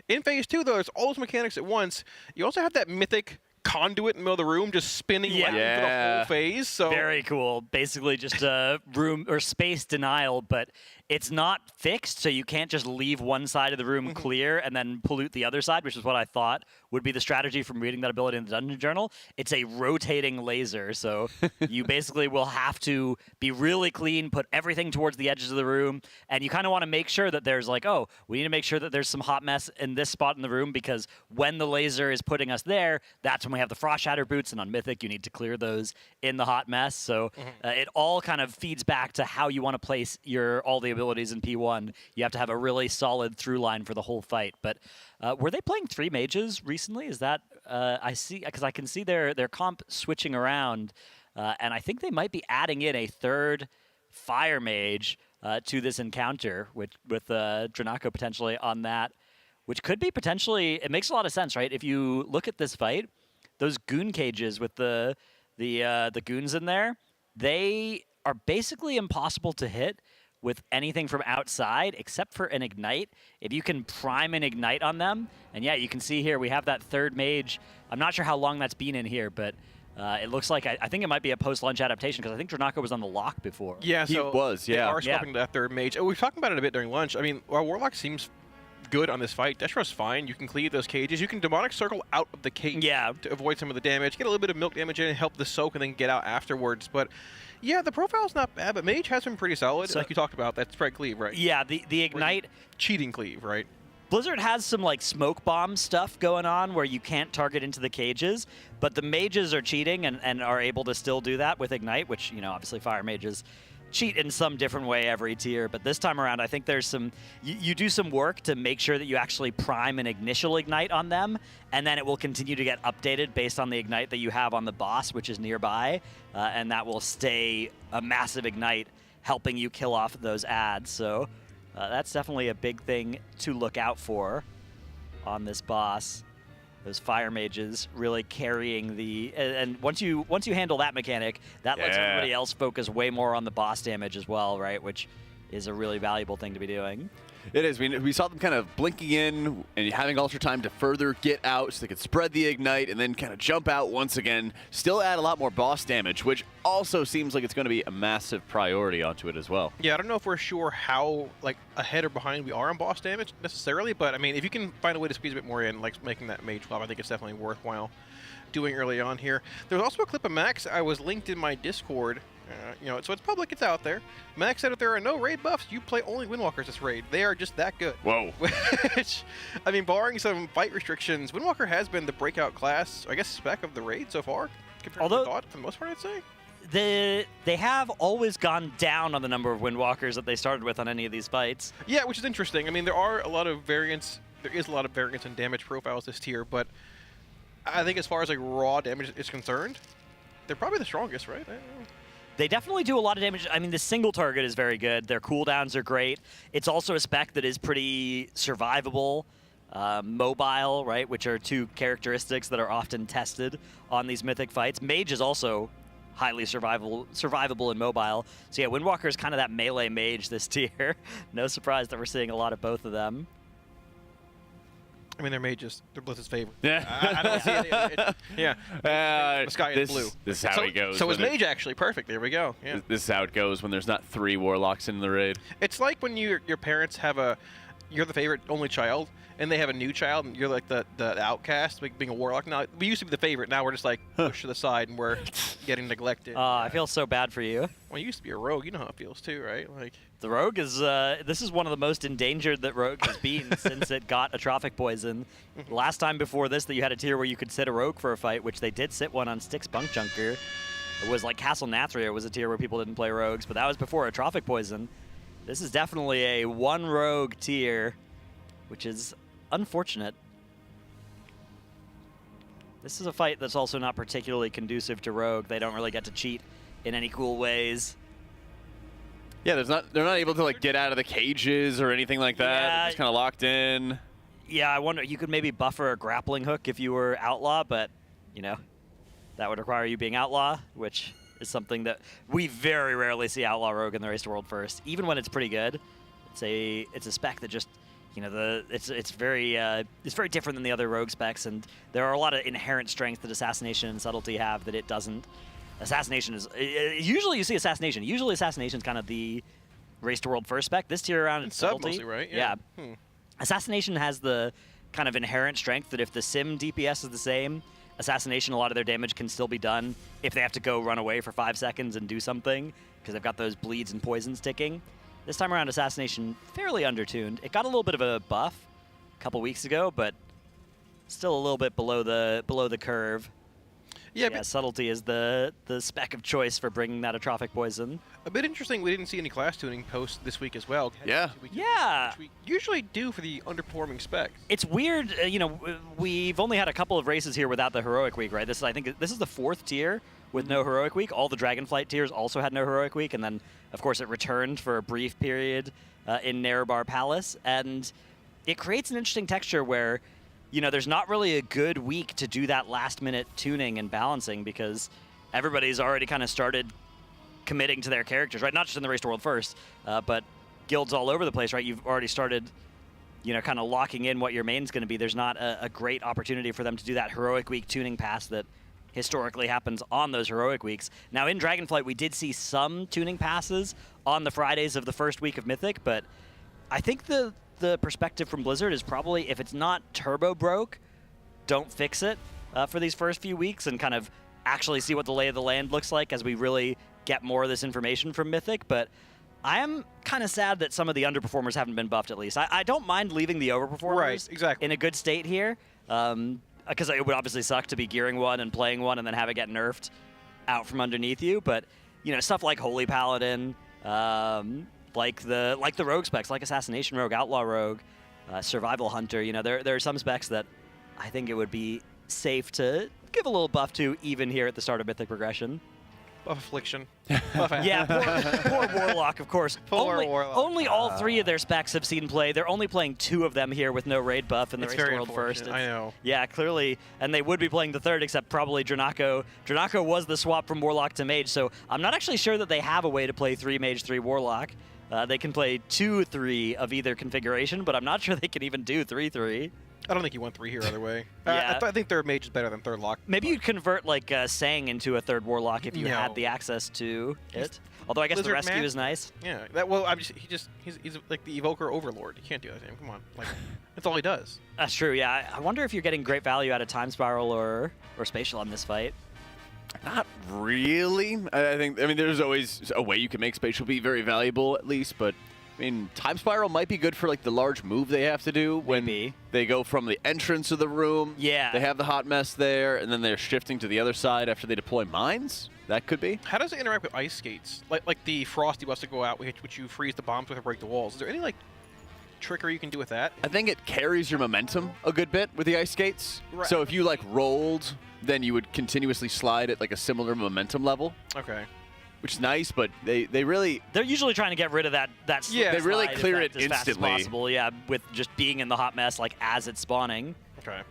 In Phase 2, though, there's all those mechanics at once. You also have that mythic conduit in the middle of the room just spinning around for the whole phase. So very cool. Basically just a room or space denial, but it's not fixed, so you can't just leave one side of the room clear and then pollute the other side, which is what I thought would be the strategy from reading that ability in the Dungeon Journal. It's a rotating laser, so you basically will have to be really clean, put everything towards the edges of the room, and you kind of want to make sure that there's like, oh, we need to make sure that there's some hot mess in this spot in the room, because when the laser is putting us there, that's when we have the Frost Shatter boots, and on Mythic, you need to clear those in the hot mess. So it all kind of feeds back to how you want to place all the abilities in P1. You have to have a really solid through line for the whole fight. But were they playing 3 mages recently? Is that I see, because I can see their comp switching around, and I think they might be adding in a 3rd fire mage to this encounter with Dranako potentially on that, which could be potentially. It makes a lot of sense, right? If you look at this fight, those goon cages with the goons in there, they are basically impossible to hit with anything from outside except for an ignite. If you can prime an ignite on them, and yeah, you can see here we have that 3rd mage. I'm not sure how long that's been in here, but it looks like I think it might be a post-lunch adaptation, because I think Dranako was on the lock before. Yeah, he was. Yeah, they are swapping that 3rd mage. We were talking about it a bit during lunch. I mean, our Warlock seems good on this fight. Deshra's fine. You can cleave those cages. You can Demonic Circle out of the cage to avoid some of the damage. Get a little bit of milk damage in and help the soak, and then get out afterwards. But yeah, the profile's not bad, but Mage has been pretty solid. So, like you talked about, that spread cleave, right? Yeah, the Ignite. Cheating cleave, right? Blizzard has some like smoke bomb stuff going on where you can't target into the cages, but the mages are cheating and are able to still do that with Ignite, which, obviously fire mages cheat in some different way every tier, but this time around I think there's some, you do some work to make sure that you actually prime an initial ignite on them, and then it will continue to get updated based on the ignite that you have on the boss, which is nearby, and that will stay a massive ignite helping you kill off those ads. So that's definitely a big thing to look out for on this boss. Those fire mages really carrying the, and once you handle that mechanic, that lets everybody else focus way more on the boss damage as well, right? Which is a really valuable thing to be doing. It is. We saw them kind of blinking in and having Ultra time to further get out so they could spread the Ignite and then kind of jump out once again. Still add a lot more boss damage, which also seems like it's going to be a massive priority onto it as well. Yeah, I don't know if we're sure how ahead or behind we are on boss damage necessarily, but I mean, if you can find a way to squeeze a bit more in, like making that mage swap, I think it's definitely worthwhile doing early on here. There's also a clip of Max. I was linked in my Discord. So it's public, it's out there. Max said if there are no raid buffs, you play only Windwalkers this raid. They are just that good. Whoa. Which, I mean, barring some fight restrictions, Windwalker has been the breakout class, I guess, spec of the raid so far, compared to the thought, for the most part, I'd say. They have always gone down on the number of Windwalkers that they started with on any of these fights. Yeah, which is interesting. I mean, there are a lot of variants. There is a lot of variance in damage profiles this tier, but I think as far as raw damage is concerned, they're probably the strongest, right? I don't know. They definitely do a lot of damage. I mean, the single target is very good. Their cooldowns are great. It's also a spec that is pretty survivable, mobile, right, which are two characteristics that are often tested on these mythic fights. Mage is also highly survivable and mobile. So yeah, Windwalker is kind of that melee mage this tier. No surprise that we're seeing a lot of both of them. I mean, they're mages. They're Blizzard's favorite. Yeah. I don't see it. Yeah. The sky is blue. This is how it goes. So is mage actually perfect. There we go. Yeah. This is how it goes when there's not 3 warlocks in the raid. It's like when your parents have you're the favorite only child, and they have a new child, and you're like the outcast, like being a warlock. Now we used to be the favorite. Now we're just like pushed to the side, and we're getting neglected. I feel so bad for you. Well, you used to be a rogue. You know how it feels too, right? Like the rogue is. This is one of the most endangered that rogue has been since it got atrophic poison. Last time before this that you had a tier where you could sit a rogue for a fight, which they did sit one on Styx Bunkjunker. It was like Castle Nathria was a tier where people didn't play rogues, but that was before atrophic poison. This is definitely a one rogue tier, which is unfortunate. This is a fight that's also not particularly conducive to rogue. They don't really get to cheat in any cool ways. Yeah, they're not able to get out of the cages or anything like that. Yeah. They're just kind of locked in. Yeah, I wonder, you could maybe buffer a grappling hook if you were outlaw, but that would require you being outlaw, which is something that we very rarely see outlaw rogue in the Race to World First. Even when it's pretty good, it's a spec that just it's very different than the other rogue specs, and there are a lot of inherent strengths that assassination and subtlety have that it doesn't. Assassination is usually you see assassination. Usually assassination is kind of the Race to World First spec. This tier around it's subtlety, mostly, right? Yeah. Assassination has the kind of inherent strength that if the sim DPS is the same, assassination, a lot of their damage can still be done if they have to go run away for 5 seconds and do something because they've got those bleeds and poisons ticking. This time around, assassination fairly undertuned. It got a little bit of a buff a couple weeks ago, but still a little bit below the curve. Yeah, but subtlety is the spec of choice for bringing that atrophic poison. A bit interesting, we didn't see any class tuning post this week as well. Yeah. Yeah. Which we usually do for the underperforming specs. It's weird, we've only had a couple of races here without the heroic week, right? I think this is the 4th tier with no heroic week. All the Dragonflight tiers also had no heroic week, and then, of course, it returned for a brief period in Nerebar Palace, and it creates an interesting texture where there's not really a good week to do that last-minute tuning and balancing because everybody's already kind of started committing to their characters, right? Not just in the Race to World First, but guilds all over the place, right? You've already started, kind of locking in what your main's going to be. There's not a great opportunity for them to do that heroic week tuning pass that historically happens on those heroic weeks. Now, in Dragonflight, we did see some tuning passes on the Fridays of the first week of Mythic, but I think the perspective from Blizzard is probably if it's not turbo broke, don't fix it for these first few weeks and kind of actually see what the lay of the land looks like as we really get more of this information from Mythic. But I am kind of sad that some of the underperformers haven't been buffed at least. I don't mind leaving the overperformers in a good state here because it would obviously suck to be gearing one and playing one and then have it get nerfed out from underneath you. But stuff like Holy Paladin, like the rogue specs, like Assassination Rogue, Outlaw Rogue, Survival Hunter. There are some specs that I think it would be safe to give a little buff to even here at the start of Mythic progression. Buff Affliction. Yeah, poor Warlock, of course. Warlock. Only all 3 of their specs have seen play. They're only playing 2 of them here with no raid buff in the Race to World First. I know. Yeah, clearly. And they would be playing the 3rd, except probably Dranako. Dranako was the swap from Warlock to Mage, so I'm not actually sure that they have a way to play 3 Mage, 3 Warlock. They can play 2-3 of either configuration, but I'm not sure they can even do 3-3. I don't think you want 3 here either way. Yeah. I think third mage is better than third lock. Maybe you'd convert like Sang into a third warlock if you had the access to it. Although I guess the rescue is nice. Yeah. He's like the evoker overlord. You can't do that to him. Come on. Like that's all he does. That's true. Yeah. I wonder if you're getting great value out of time spiral or spatial on this fight. Not really. I mean, there's always a way you can make spatial be very valuable at least, but I mean, time spiral might be good for like the large move they have to do when they go from the entrance of the room. Yeah. They have the hot mess there, and then they're shifting to the other side after they deploy mines. That could be. How does it interact with ice skates? Like the frosty wants to go out, which you freeze the bombs with or break the walls. Is there any like trickery you can do with that? I think it carries your momentum a good bit with the ice skates. Right. So if you like rolled, then you would continuously slide at like a similar momentum level. Okay. Which is nice, but they're usually trying to get rid of that they really clear it as instantly. fast as possible, yeah, with just being in the hot mess like as it's spawning. Okay.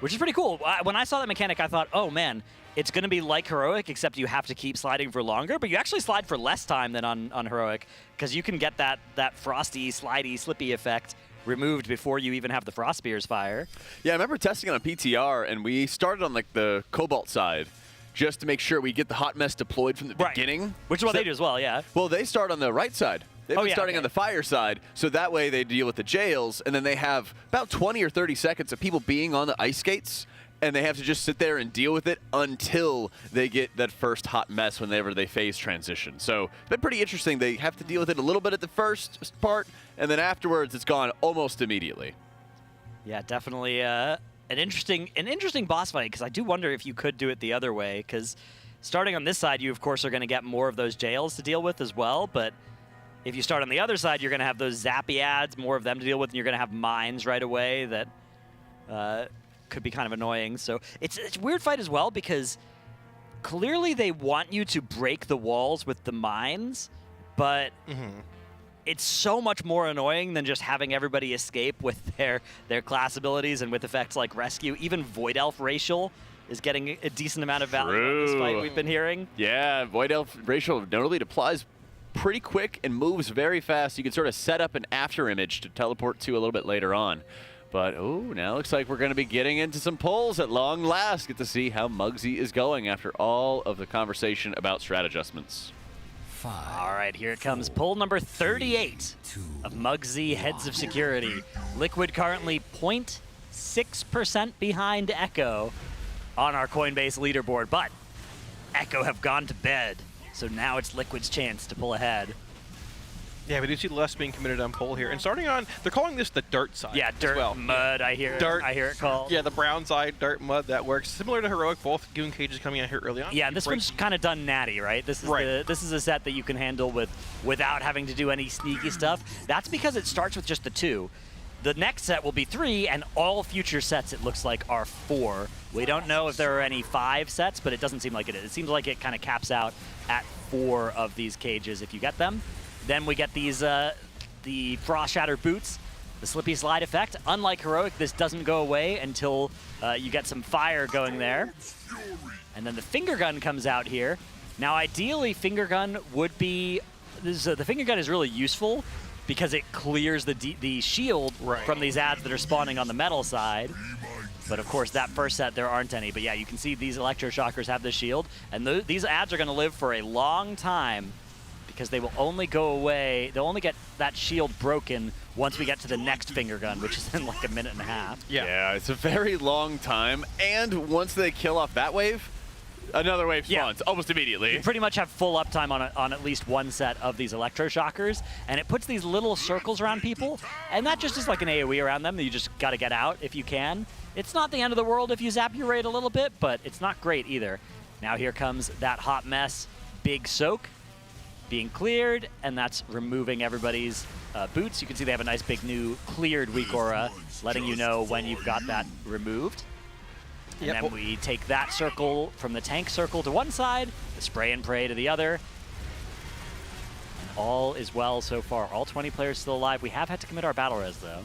Which is pretty cool. When I saw that mechanic, I thought, oh man, it's going to be like Heroic, except you have to keep sliding for longer, but you actually slide for less time than on Heroic, because you can get that frosty, slidey, slippy effect removed before you even have the Frost Spears fire. Yeah, I remember testing it on PTR, and we started on like the Cobalt side, just to make sure we get the hot mess deployed from the beginning. Which is what they do as well, yeah. Well, they start on the right side. They've been starting on the fire side, so that way they deal with the jails, and then they have about 20 or 30 seconds of people being on the ice skates, and they have to just sit there and deal with it until they get that first hot mess whenever they phase transition. So it's been pretty interesting. They have to deal with it a little bit at the first part, and then afterwards it's gone almost immediately. Yeah, definitely an interesting boss fight, because I do wonder if you could do it the other way, because starting on this side, you of course are going to get more of those jails to deal with as well, but if you start on the other side, you're going to have those zappy ads, more of them to deal with, and you're going to have mines right away that could be kind of annoying. So it's a weird fight as well, because clearly they want you to break the walls with the mines, but it's so much more annoying than just having everybody escape with their class abilities and with effects like Rescue. Even Void Elf Racial is getting a decent amount of value in this fight we've been hearing. Yeah, Void Elf Racial notably deploys pretty quick and moves very fast. You can sort of set up an after image to teleport to a little bit later on. But, now looks like we're going to be getting into some polls at long last. Get to see how Muggsy is going after all of the conversation about strat adjustments. All right, here it comes. Poll number 38 of Muggsy Heads of Security. Liquid currently 0.6% behind Echo on our Coinbase leaderboard, but Echo have gone to bed, so now it's Liquid's chance to pull ahead. Yeah, we do see less being committed on pole here. And starting on, they're calling this the dirt side. Yeah, dirt, as well. mud, I hear it called. Yeah, the brown side, dirt, mud, that works. Similar to Heroic, both Goon Cages coming out here early on. Yeah, this one's kind of done natty, right? This is this is a set that you can handle without having to do any sneaky stuff. That's because it starts with just the 2. The next set will be 3, and all future sets, it looks like, are 4. We don't know if there are any 5 sets, but it doesn't seem like it is. It seems like it kind of caps out at 4 of these cages if you get them. Then we get these the Frost Shatter boots, the Slippy Slide effect. Unlike Heroic, this doesn't go away until you get some fire going there. And then the Finger Gun comes out here. Now, ideally, Finger Gun would be... the Finger Gun is really useful because it clears the shield from these ads that are spawning on the metal side. But of course, that first set, there aren't any. But yeah, you can see these Electroshockers have the shield. And these ads are going to live for a long time, because they will only go away, they'll only get that shield broken once we get to the next Finger Gun, which is in like a minute and a half. Yeah, it's a very long time, and once they kill off that wave, another wave spawns almost immediately. You pretty much have full uptime on at least one set of these Electroshockers, and it puts these little circles around people, and that just is like an AoE around them that you just gotta get out if you can. It's not the end of the world if you zap your raid a little bit, but it's not great either. Now here comes that hot mess, Big Soak, being cleared, and that's removing everybody's boots. You can see they have a nice big new cleared weak aura, letting you know when you've got that removed. And then we take that circle from the tank circle to one side, the spray and pray to the other. And all is well so far. All 20 players still alive. We have had to commit our battle res, though.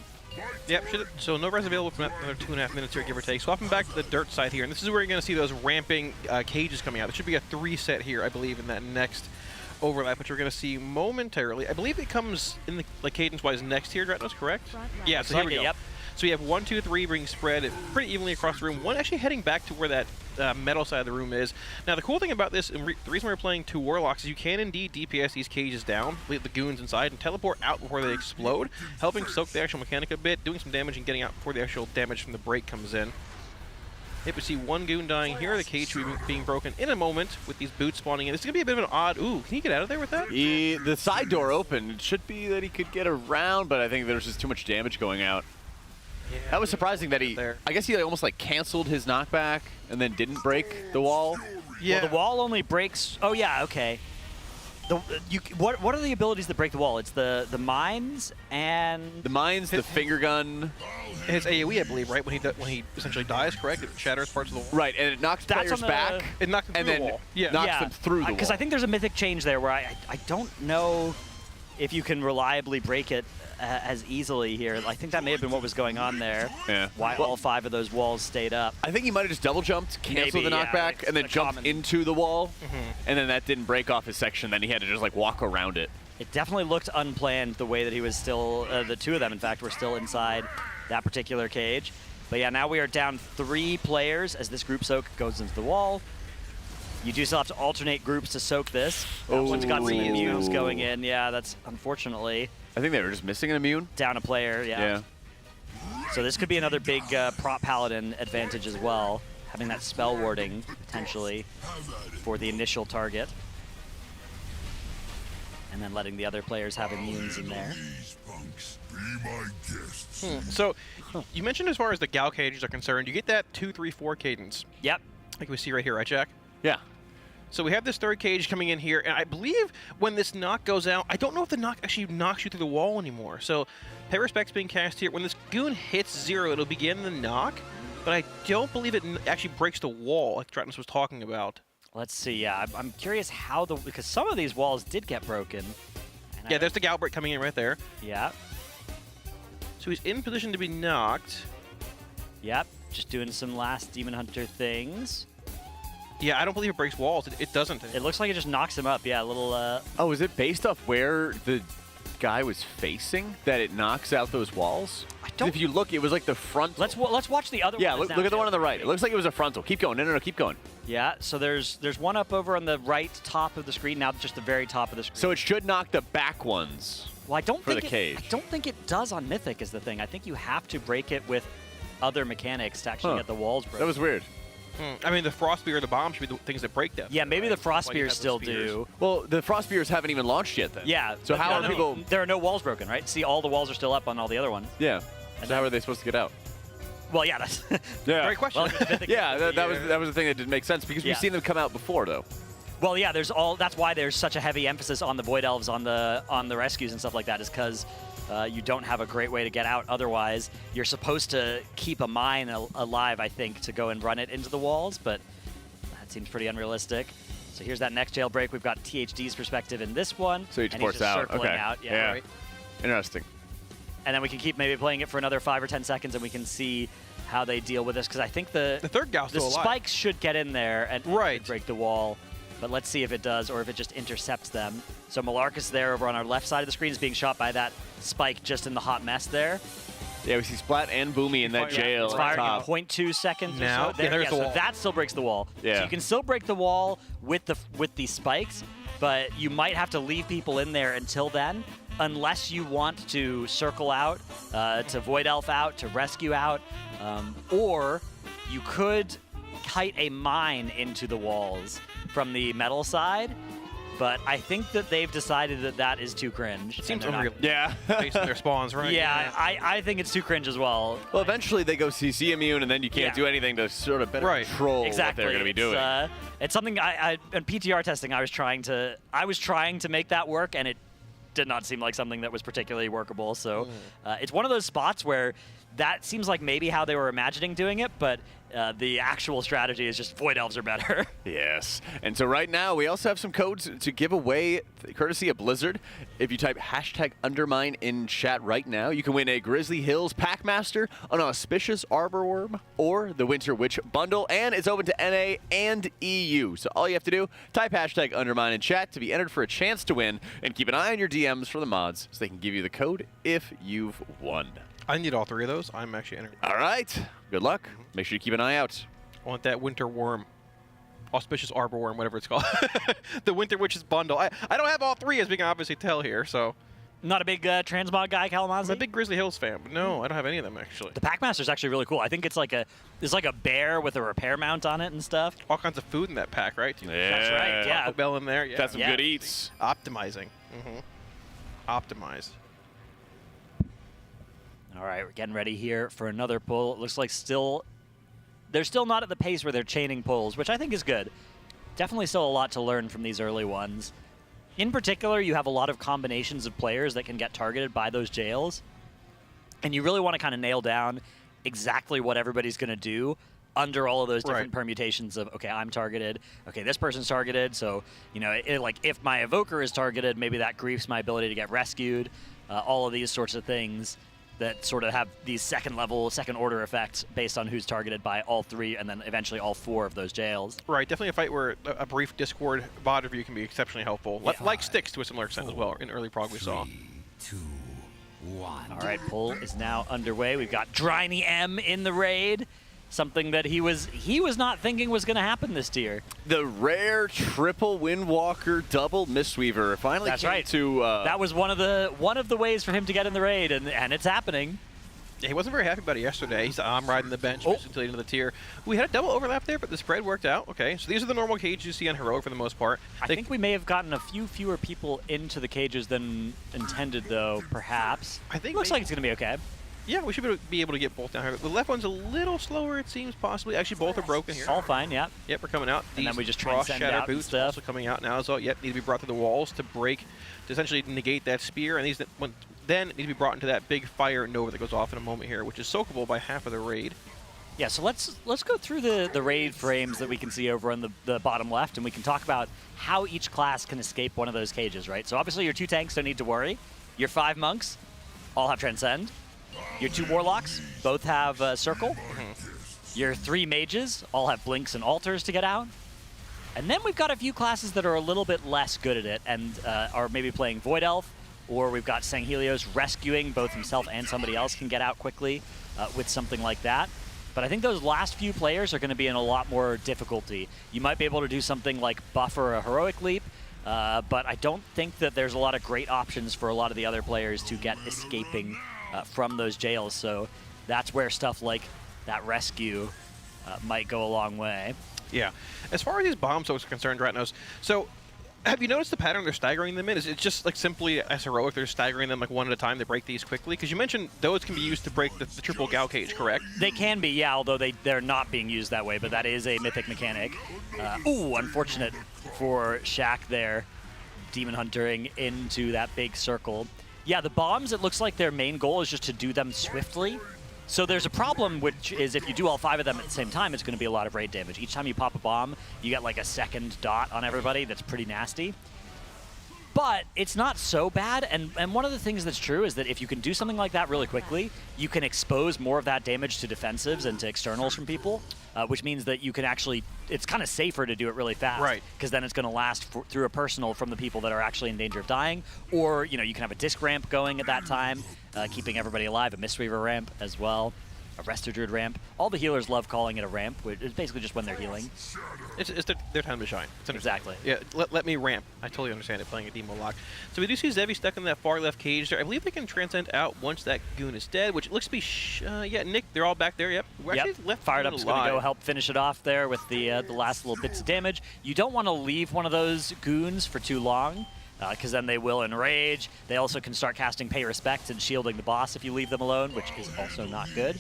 Yep, so no res available for another 2.5 minutes here, give or take. Swapping back to the dirt side here, and this is where you're going to see those ramping cages coming out. There should be a 3 set here, I believe, in that next overlap, which we're going to see momentarily. I believe it comes in the like cadence-wise next here, Dretnos, correct? Yeah, so here we go. Yep. So you have 1, 2, 3 being spread pretty evenly across the room. One actually heading back to where that metal side of the room is. Now the cool thing about this, and the reason we're playing 2 Warlocks, is you can indeed DPS these cages down, leave the goons inside, and teleport out before they explode, helping soak the actual mechanic a bit, doing some damage and getting out before the actual damage from the break comes in. Yep, we see 1 goon dying here, the cage being broken in a moment with these boots spawning in. This is going to be a bit of an odd... Ooh, can he get out of there with that? The side door opened. It should be that he could get around, but I think there's just too much damage going out. Yeah, that was surprising that I guess he almost like canceled his knockback and then didn't break the wall. Yeah. Well, the wall only breaks... Oh, yeah, okay. What are the abilities that break the wall? It's the mines and... The mines, the finger gun... His AoE, I believe, right? When he essentially dies, correct? It shatters parts of the wall. Right, and it knocks players back. It knocks them through the wall. Yeah. Knocks them through the wall. Because I think there's a mythic change there where I don't know if you can reliably break it as easily here. I think that may have been what was going on there. Yeah. Why all 5 of those walls stayed up. I think he might have just double jumped, canceled the knockback, and then jumped into the wall, and then that didn't break off his section. Then he had to just like walk around it. It definitely looked unplanned the way that he was still, the 2 of them, in fact, were still inside that particular cage. But yeah, now we are down 3 players as this group soak goes into the wall. You do still have to alternate groups to soak this. That one's got some immunes going in. Yeah, that's unfortunately. I think they were just missing an immune. Down a player, yeah. So this could be another big prop paladin advantage as well, having that spell warding potentially for the initial target. And then letting the other players have immunes in there. So, you mentioned as far as the Gal cages are concerned, you get that 2, 3, 4 cadence. Yep. Like we see right here, right, Jack? Yeah. So we have this 3rd cage coming in here, and I believe when this knock goes out, I don't know if the knock actually knocks you through the wall anymore. So, pay respect's being cast here. When this goon hits 0, it'll begin the knock, but I don't believe it actually breaks the wall, like Dretnos was talking about. Let's see, yeah. I'm curious how because some of these walls did get broken. Yeah, there's the Gal break coming in right there. Yeah. So he's in position to be knocked. Yep, just doing some last Demon Hunter things. Yeah, I don't believe it breaks walls. It doesn't. It looks like it just knocks him up. Yeah, a little... Oh, is it based off where the guy was facing that it knocks out those walls? I don't... If you look, it was like the front. Let's watch the other one. Yeah, look at the one on the right. It looks like it was a frontal. Keep going. No, keep going. Yeah, so there's one up over on the right top of the screen, now just the very top of the screen. So it should knock the back ones. Well, I don't think the cage. I don't think it does on Mythic is the thing. I think you have to break it with other mechanics to actually get the walls broken. That was weird. I mean, the Frost Spear or the Bomb should be the things that break them. Yeah, maybe the Frost Spears still do. Well, the Frost Spears haven't even launched yet then. Yeah. So how are people... There are no walls broken, right? See, all the walls are still up on all the other ones. Yeah. So how are they supposed to get out? Well, yeah, that's great question. Well, yeah, that was the thing that didn't make sense because we've seen them come out before, though. Well, yeah, that's why there's such a heavy emphasis on the Void Elves on the rescues and stuff like that, is because you don't have a great way to get out otherwise. You're supposed to keep a mine alive, I think, to go and run it into the walls, but that seems pretty unrealistic. So here's that next jailbreak. We've got THD's perspective in this one. So he ports out. Okay. Out. Yeah. Right. Interesting. And then we can keep maybe playing it for another 5 or 10 seconds, and we can see how they deal with this. Because I think the 3rd gal's still alive. Spikes should get in there and break the wall. But let's see if it does, or if it just intercepts them. So Malarkus there over on our left side of the screen is being shot by that spike just in the hot mess there. Yeah, we see Splat and Boomy in that jail. It's firing in 0.2 seconds now. Or so. There's the wall. So that still breaks the wall. Yeah. So you can still break the wall with the spikes, but you might have to leave people in there until then, unless you want to circle out, to Void Elf out, to rescue out, or you could kite a mine into the walls from the metal side, but I think that they've decided that that is too cringe. It seems unreal. Yeah. Based on their spawns, right? Yeah, I think it's too cringe as well. Well, eventually they go CC immune, and then you can't do anything to sort of better control what they're going to be doing. It's something in PTR testing I was trying to make that work, and it did not seem like something that was particularly workable. So it's one of those spots where that seems like maybe how they were imagining doing it, but the actual strategy is just Void Elves are better. Yes. And so right now, we also have some codes to give away, courtesy of Blizzard. If you type #Undermine in chat right now, you can win a Grizzly Hills Packmaster, an Auspicious Arborworm, or the Winter Witch Bundle, and it's open to NA and EU. So all you have to do, type #Undermine in chat to be entered for a chance to win, and keep an eye on your DMs for the mods so they can give you the code if you've won. I need all 3 of those. I'm actually entering. All right. Good luck. Make sure you keep an eye out. I want that Winter Worm. Auspicious Arborworm, whatever it's called. The Winter Witches Bundle. I don't have all 3, as we can obviously tell here, so. Not a big transmog guy, Kalamazoo? I'm a big Grizzly Hills fan, but no, I don't have any of them, actually. The Packmaster is actually really cool. I think it's like a bear with a repair mount on it and stuff. All kinds of food in that pack, right? Yeah. That's right, yeah. Taco Bell in there. Yeah. Got some good eats. Optimizing. Optimize. All right, we're getting ready here for another pull. It looks like they're still not at the pace where they're chaining pulls, which I think is good. Definitely still a lot to learn from these early ones. In particular, you have a lot of combinations of players that can get targeted by those jails, and you really want to kind of nail down exactly what everybody's going to do under all of those different permutations of, okay, I'm targeted, okay, this person's targeted, so, you know, like if my Evoker is targeted, maybe that griefs my ability to get rescued, all of these sorts of things that sort of have these second order effects based on who's targeted by all 3 and then eventually all 4 of those jails. Right, definitely a fight where a brief Discord bot review can be exceptionally helpful. Yeah. Like Styx to a similar extent as well in early prog we saw. 3, 2, 1. All right, pull is now underway. We've got Dryny M in the raid. Something that he was not thinking was going to happen this tier. The rare triple Windwalker double Mistweaver finally came to. That was one of the ways for him to get in the raid, and it's happening. Yeah, he wasn't very happy about it yesterday. He said, I'm riding the bench, until into the tier. We had a double overlap there, but the spread worked out. Okay, so these are the normal cages you see on Heroic for the most part. I think we may have gotten a few fewer people into the cages than intended, though, perhaps. I think looks like it's going to be okay. Yeah, we should be able to get both down here. The left one's a little slower, it seems, possibly. Actually, both are broken here. All fine, yeah. Yep, we're coming out. And then we just Frost transcend Shatter out boots stuff. also coming out now as well. Yep, need to be brought to the walls to break, to essentially negate that spear. And these then need to be brought into that big fire nova that goes off in a moment here, which is soakable by half of the raid. Yeah, so let's go through the raid frames that we can see over on the bottom left, and we can talk about how each class can escape one of those cages, right? So obviously your 2 tanks don't need to worry. Your 5 monks all have Transcend. Your 2 warlocks both have Circle. Your 3 mages all have Blinks and Altars to get out. And then we've got a few classes that are a little bit less good at it and are maybe playing Void Elf, or we've got Sanghelios rescuing both himself and somebody else can get out quickly with something like that. But I think those last few players are going to be in a lot more difficulty. You might be able to do something like buffer a Heroic Leap, but I don't think that there's a lot of great options for a lot of the other players to get escaping from those jails. So that's where stuff like that rescue might go a long way. Yeah. As far as these bomb soaks are concerned right now, so have you noticed the pattern they're staggering them in? Is it just like simply as Heroic, they're staggering them like one at a time to break these quickly? Because you mentioned those can be used to break the triple Gal cage, correct? They can be, yeah, although they're not being used that way, but that is a mythic mechanic. Ooh, unfortunate for Shaq there, Demon Huntering into that big circle. Yeah, the bombs, it looks like their main goal is just to do them swiftly. So there's a problem, which is if you do all 5 of them at the same time, it's going to be a lot of raid damage. Each time you pop a bomb, you get like a second dot on everybody. That's pretty nasty. But it's not so bad, and one of the things that's true is that if you can do something like that really quickly, you can expose more of that damage to defensives and to externals from people, which means that you can actually, it's kind of safer to do it really fast. Right. Because then it's going to last through a personal from the people that are actually in danger of dying, or you can have a disc ramp going at that time, keeping everybody alive, a Mistweaver ramp as well. A Resto Druid ramp. All the healers love calling it a ramp, which is basically just when they're healing. It's their time to shine. Exactly. Yeah, let me ramp. I totally understand it playing a Demo Lock. So we do see Zevi stuck in that far left cage there. I believe they can transcend out once that goon is dead, which looks to be, yeah, Nick, they're all back there, yep. We're actually left Fired Up's going to go help finish it off there with the last little bits of damage. You don't want to leave one of those goons for too long, because then they will enrage. They also can start casting Pay Respect and shielding the boss if you leave them alone, which is also not good.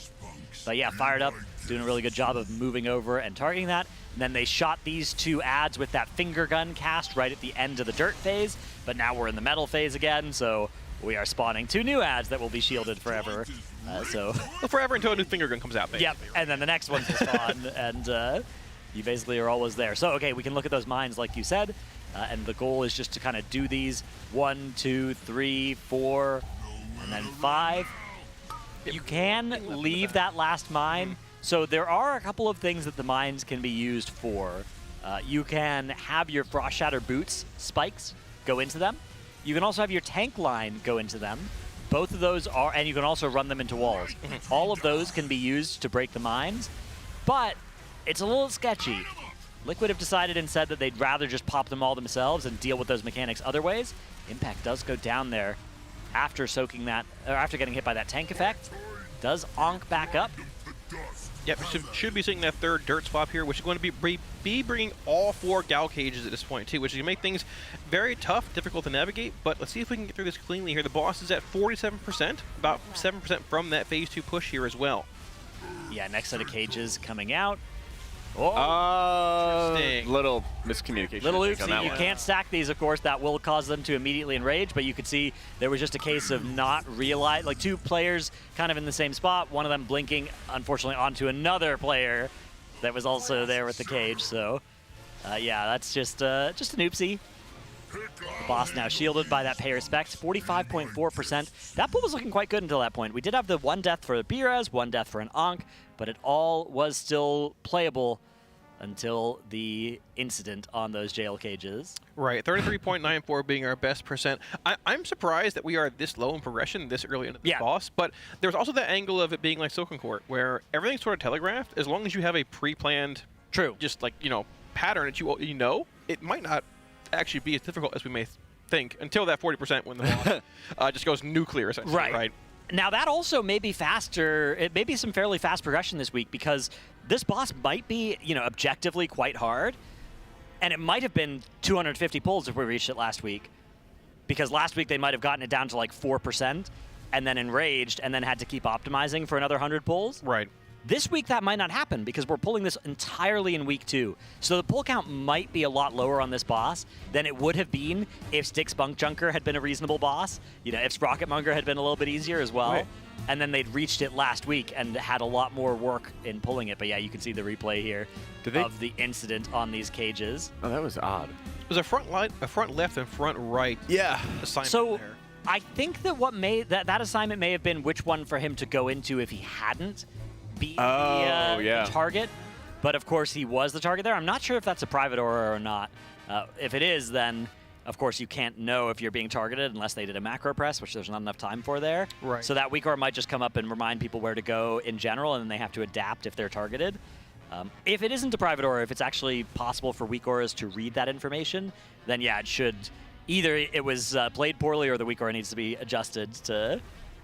But yeah, Fired Up doing a really good job of moving over and targeting that. And then they shot these 2 adds with that finger gun cast right at the end of the dirt phase. But now we're in the metal phase again, so we are spawning 2 new adds that will be shielded forever. So forever until a new finger gun comes out, basically. Yep, and then the next one's will spawn, and you basically are always there. So, okay, we can look at those mines like you said, and the goal is just to kind of do these 1, 2, 3, 4, and then 5. You can leave that last mine. So there are a couple of things that the mines can be used for. You can have your Frost Shatter boots spikes go into them. You can also have your tank line go into them. Both of those are, and you can also run them into walls. All of those can be used to break the mines, but it's a little sketchy. Liquid have decided instead that they'd rather just pop them all themselves and deal with those mechanics other ways. Impact does go down there after soaking that, or after getting hit by that tank effect. Does Onk back up? Yep, should be seeing that third dirt swap here, which is going to be bringing all 4 Gal cages at this point too, which is going to make things very tough, difficult to navigate. But let's see if we can get through this cleanly here. The boss is at 47%, about 7% from that phase 2 push here as well. Yeah, next set of cages coming out. Little miscommunication. Little oopsie. You can't stack these, of course. That will cause them to immediately enrage, but you could see there was just a case of not realize, like 2 players kind of in the same spot, one of them blinking, unfortunately, onto another player that was also there with the cage. So, yeah, that's just an oopsie. The boss now shielded by that pay respect, 45.4%. That pool was looking quite good until that point. We did have the 1 death for a Birez, 1 death for an Onk, but it all was still playable until the incident on those jail cages. Right, 33.94 being our best percent. I'm surprised that we are this low in progression this early into the boss, but there's also that angle of it being like Silken Court, where everything's sort of telegraphed. As long as you have a pre-planned, just like, pattern that you know, it might not actually be as difficult as we may think until that 40% when the boss just goes nuclear, essentially. Right. Now that also may be faster. It may be some fairly fast progression this week because this boss might be, objectively quite hard, and it might have been 250 pulls if we reached it last week, because last week they might have gotten it down to like 4% and then enraged and then had to keep optimizing for another 100 pulls. Right. This week that might not happen because we're pulling this entirely in week 2. So the pull count might be a lot lower on this boss than it would have been if Styx Bunk Junker had been a reasonable boss. If Sprocketmonger had been a little bit easier as well. Right. And then they'd reached it last week and had a lot more work in pulling it. But yeah, you can see the replay here of the incident on these cages. Oh, that was odd. It was a front left and front right assignment so there. I think that what that assignment may have been which one for him to go into if he hadn't be the target, but of course he was the target there. I'm not sure if that's a private aura or not. If it is, then of course you can't know if you're being targeted unless they did a macro press, which there's not enough time for there. Right. So that weak aura might just come up and remind people where to go in general, and then they have to adapt if they're targeted. If it isn't a private aura, if it's actually possible for weak auras to read that information, then yeah, it should either it was played poorly or the weak aura needs to be adjusted to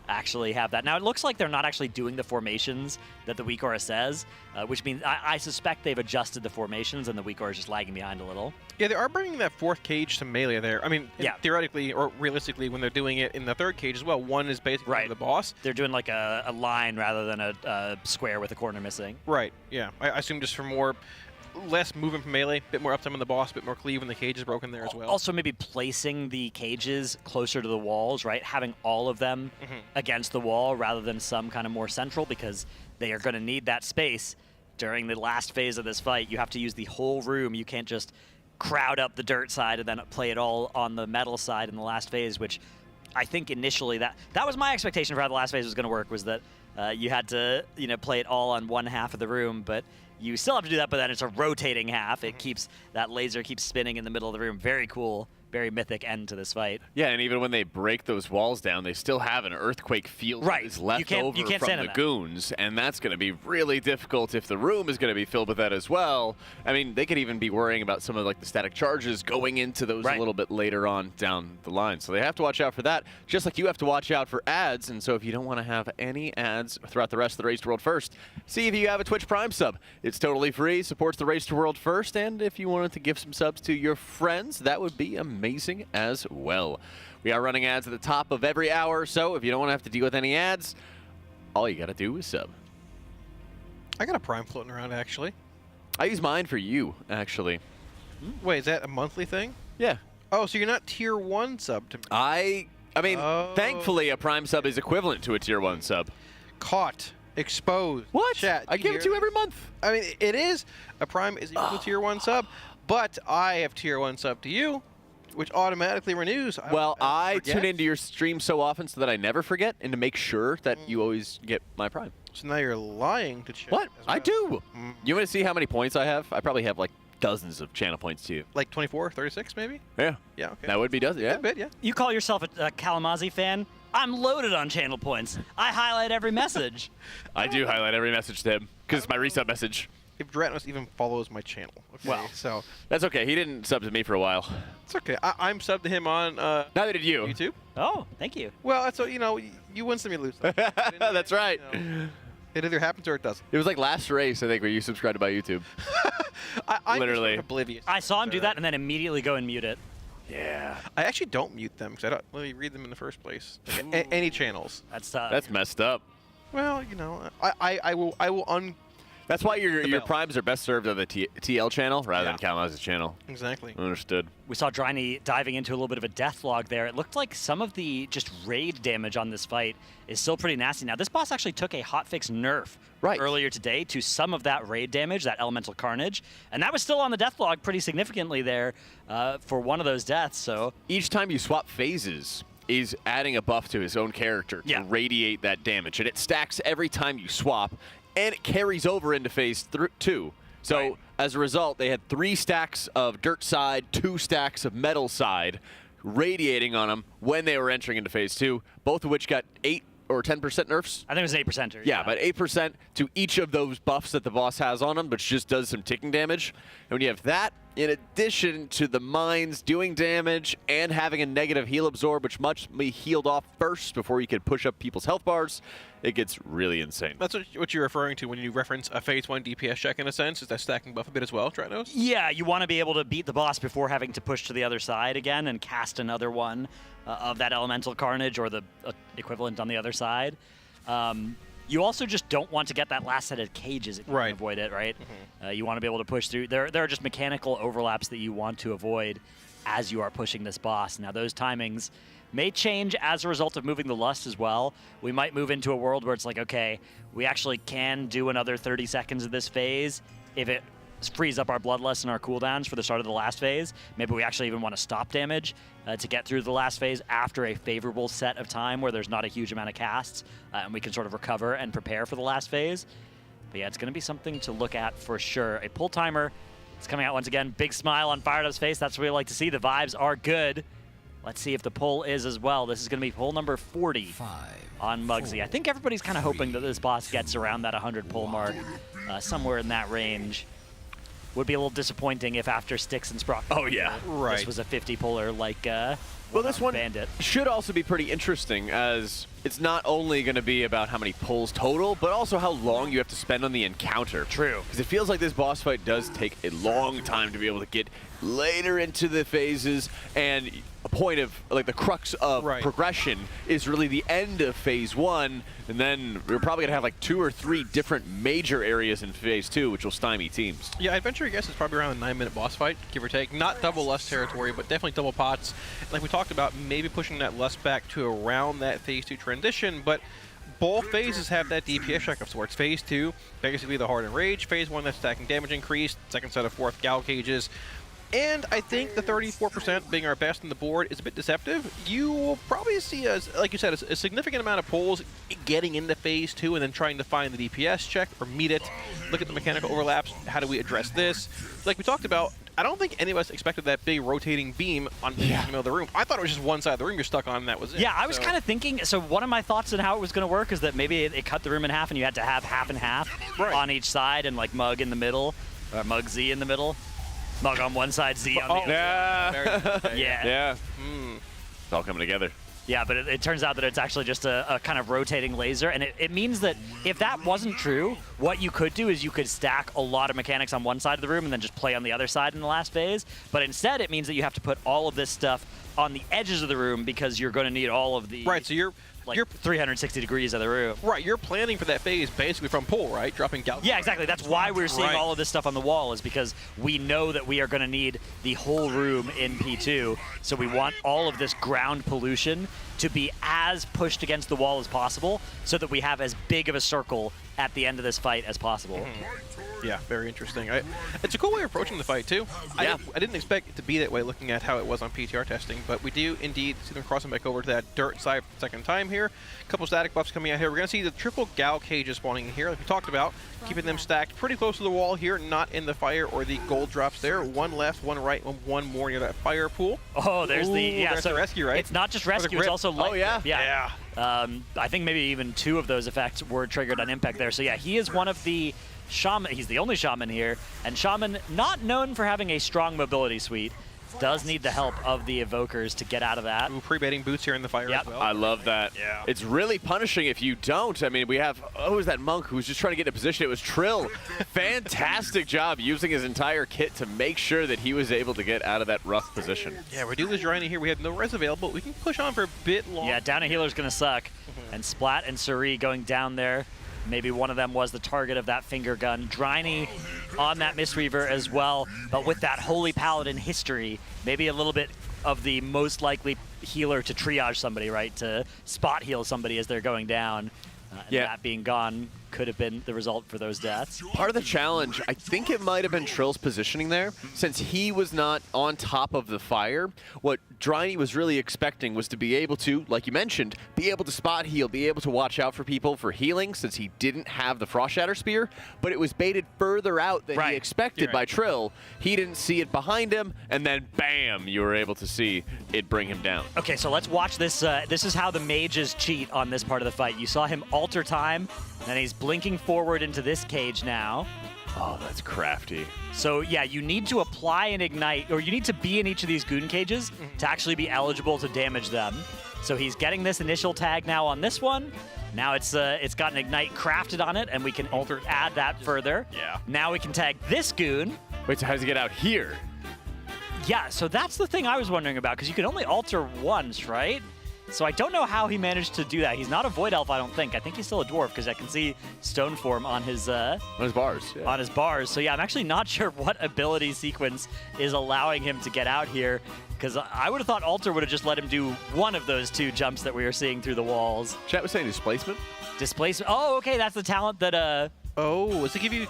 actually have that. Now, it looks like they're not actually doing the formations that the weak aura says, which means I suspect they've adjusted the formations and the weak aura is just lagging behind a little. Yeah, they are bringing that 4th cage to melee there. I mean, theoretically or realistically, when they're doing it in the 3rd cage as well, one is basically the boss. They're doing like a line rather than a square with a corner missing. Right, yeah. I assume just for less movement from melee, a bit more uptime on the boss, a bit more cleave when the cage is broken there as well. Also maybe placing the cages closer to the walls, right? Having all of them against the wall rather than some kind of more central, because they are going to need that space during the last phase of this fight. You have to use the whole room. You can't just crowd up the dirt side and then play it all on the metal side in the last phase, which I think initially that was my expectation for how the last phase was going to work, was that you had to play it all on one half of the room, but you still have to do that, but then it's a rotating half. It keeps, that laser keeps spinning in the middle of the room. Very cool, very mythic end to this fight. Yeah, and even when they break those walls down, they still have an earthquake field that is left over from the goons, and that's going to be really difficult if the room is going to be filled with that as well. I mean, they could even be worrying about some of like the static charges going into those a little bit later on down the line. So they have to watch out for that, just like you have to watch out for ads. And so if you don't want to have any ads throughout the rest of the Race to World First, see if you have a Twitch Prime sub. It's totally free, supports the Race to World First, and if you wanted to give some subs to your friends, that would be amazing as well. We are running ads at the top of every hour, so if you don't want to have to deal with any ads, all you got to do is sub. I got a Prime floating around, actually. I use mine for you, actually. Wait, is that a monthly thing? Yeah. Oh, so you're not tier 1 sub to me. I mean, thankfully, a Prime sub is equivalent to a tier 1 sub. Caught. Exposed. What? Chat. I give it to you every month. I mean, it is. A Prime is equal to Tier 1 sub, but I have Tier 1 sub to you, which automatically renews. Well, I tune into your stream so often so that I never forget and to make sure that you always get my Prime. So now you're lying to chat. What? I do. You want to see how many points I have? I probably have like dozens of channel points to you. Like 24, 36 maybe? Yeah. Yeah, okay. That would be dozens, yeah. A bit, yeah. You call yourself a Kalamazoo fan? I'm loaded on channel points. I highlight every message. I do highlight every message to him because it's my resub message. If Dranos even follows my channel. Okay, well, so that's okay. He didn't sub to me for a while. It's okay. I'm subbed to him on neither did you. YouTube. Oh, thank you. Well, that's you know, you win some, you lose some. That's right. You know, it either happens or it doesn't. It was like last race, I think, where you subscribed to my YouTube. I'm literally just oblivious. I saw him do that and then immediately go and mute it. Yeah. I actually don't mute them because I don't really read them in the first place. Like, any channels. That's That's messed up. Well, you know, I will That's why your primes are best served on the TL channel rather than Kalamazoo's channel. Exactly. Understood. We saw Dryny diving into a little bit of a death log there. It looked like some of the just raid damage on this fight is still pretty nasty. Now, this boss actually took a hotfix nerf earlier today to some of that raid damage, that elemental carnage, and that was still on the death log pretty significantly there for one of those deaths. So each time you swap phases is adding a buff to his own character to radiate that damage, and it stacks every time you swap, and it carries over into phase 2. So as a result, they had 3 stacks of dirt side, 2 stacks of metal side radiating on them when they were entering into phase 2, both of which got 8 or 10% nerfs. I think it was 8%. Yeah, but 8% to each of those buffs that the boss has on them, which just does some ticking damage. And when you have that, in addition to the mines doing damage and having a negative heal absorb, which must be healed off first before you could push up people's health bars, it gets really insane. That's what you're referring to when you reference a phase 1 DPS check in a sense. Is that stacking buff a bit as well, Dranos? Yeah, you want to be able to beat the boss before having to push to the other side again and cast another one of that elemental carnage or the equivalent on the other side. You also just don't want to get that last set of cages if you can avoid it, right? You want to be able to push through. There are just mechanical overlaps that you want to avoid as you are pushing this boss. Now, those timings may change as a result of moving the lust as well. We might move into a world where it's like, okay, we actually can do another 30 seconds of this phase if it frees up our bloodlust and our cooldowns for the start of the last phase. Maybe we actually even want to stop damage to get through the last phase after a favorable set of time where there's not a huge amount of casts and we can sort of recover and prepare for the last phase. But yeah, it's going to be something to look at for sure. A pull timer is coming out once again. Big smile on Firedup's face. That's what we like to see. The vibes are good. Let's see if the pull is as well. This is going to be pull number 40 on Muggsy. I think everybody's kind of hoping that this boss gets around that 100 pull mark, somewhere in that range. Would be a little disappointing if after Styx and Sprock, this was a 50 puller like well, this one Bandit. Should also be pretty interesting, as it's not only going to be about how many pulls total, but also how long you have to spend on the encounter. True. Because it feels like this boss fight does take a long time to be able to get later into the phases, and a point of, like, the crux of progression is really the end of phase 1, and then we're probably going to have like 2 or 3 different major areas in phase 2, which will stymie teams. Yeah, I'd venture a guess it's probably around a 9-minute boss fight, give or take. Not double lust territory, but definitely double pots. Like we talked about, maybe pushing that lust back to around that phase 2 transition, but both phases have that DPS check of sorts. Phase 2, basically the Hard and Rage. Phase 1, that's stacking damage increased. Second set of 4th Gal cages. And I think the 34% being our best on the board is a bit deceptive. You will probably see, like you said, a significant amount of pulls getting into phase 2 and then trying to find the DPS check or meet it. Look at the mechanical overlaps. How do we address this? Like we talked about, I don't think any of us expected that big rotating beam on the middle of the room. I thought it was just one side of the room you're stuck on and that was it. Yeah, I was kind of thinking, so one of my thoughts on how it was going to work is that maybe it cut the room in half and you had to have half and half on each side and like Mug in the middle, or Mug Z in the middle. Mug on one side, Z on the other. Yeah. It's all coming together. Yeah, but it turns out that it's actually just a kind of rotating laser, and it means that if that wasn't true, what you could do is you could stack a lot of mechanics on one side of the room and then just play on the other side in the last phase. But instead, it means that you have to put all of this stuff on the edges of the room because you're going to need all of the... Right, so you're 360 degrees of the room. Right, you're planning for that phase basically from pull, right? Dropping Gal. Yeah, exactly. That's why we're seeing all of this stuff on the wall, is because we know that we are going to need the whole room in P2. So we want all of this ground pollution to be as pushed against the wall as possible so that we have as big of a circle at the end of this fight as possible. Yeah, very interesting. It's a cool way of approaching the fight, too. Yeah. I didn't expect it to be that way looking at how it was on PTR testing, but we do indeed see them crossing back over to that dirt side for the second time here. A couple static buffs coming out here. We're going to see the triple Gal cages spawning in here, like we talked about, keeping them stacked pretty close to the wall here, not in the fire or the gold drops there. One left, one right, one more near that fire pool. Oh, there's there's the rescue, right? It's not just rescue, it's also light. Oh, yeah? Yeah. I think maybe even 2 of those effects were triggered on impact there. So yeah, he is one of the shaman. He's the only shaman here, and shaman not known for having a strong mobility suite. Does need the help of the evokers to get out of that. Ooh, pre-baiting boots here in the fire as well. I love that. Yeah. It's really punishing if you don't. I mean, we have, who was that monk who was just trying to get in a position? It was Trill. Fantastic job using his entire kit to make sure that he was able to get out of that rough position. Yeah, we're doing this grinding here. We have no res available. We can push on for a bit longer. Yeah, down a healer's going to suck. And Splat and Suri going down there. Maybe one of them was the target of that finger gun. Dryny on that Mistweaver as well, but with that Holy Paladin history, maybe a little bit of the most likely healer to triage somebody, right? To spot heal somebody as they're going down. And that being gone could have been the result for those deaths. Part of the challenge, I think it might have been Trill's positioning there. Since he was not on top of the fire, what Dryny was really expecting was to be able to, like you mentioned, be able to spot heal, be able to watch out for people for healing since he didn't have the Frost Shatter Spear, but it was baited further out than he expected by Trill. He didn't see it behind him, and then bam, you were able to see it bring him down. Okay, so let's watch this. This is how the mages cheat on this part of the fight. You saw him alter time, and he's blinking forward into this cage now. Oh, that's crafty. So yeah, you need to apply an ignite, or you need to be in each of these goon cages to actually be eligible to damage them. So he's getting this initial tag now on this one. Now it's got an ignite crafted on it, and we can add that further. Yeah. Now we can tag this goon. Wait, so how does he get out here? Yeah, so that's the thing I was wondering about, because you can only alter once, right? So I don't know how he managed to do that. He's not a Void Elf, I don't think. I think he's still a Dwarf, because I can see Stone Form on his bars. Yeah. On his bars. So yeah, I'm actually not sure what ability sequence is allowing him to get out here, because I would have thought Alter would have just let him do one of those 2 jumps that we were seeing through the walls. Chat was saying displacement? Displacement. Oh, okay, that's the talent that... Oh, does it give you...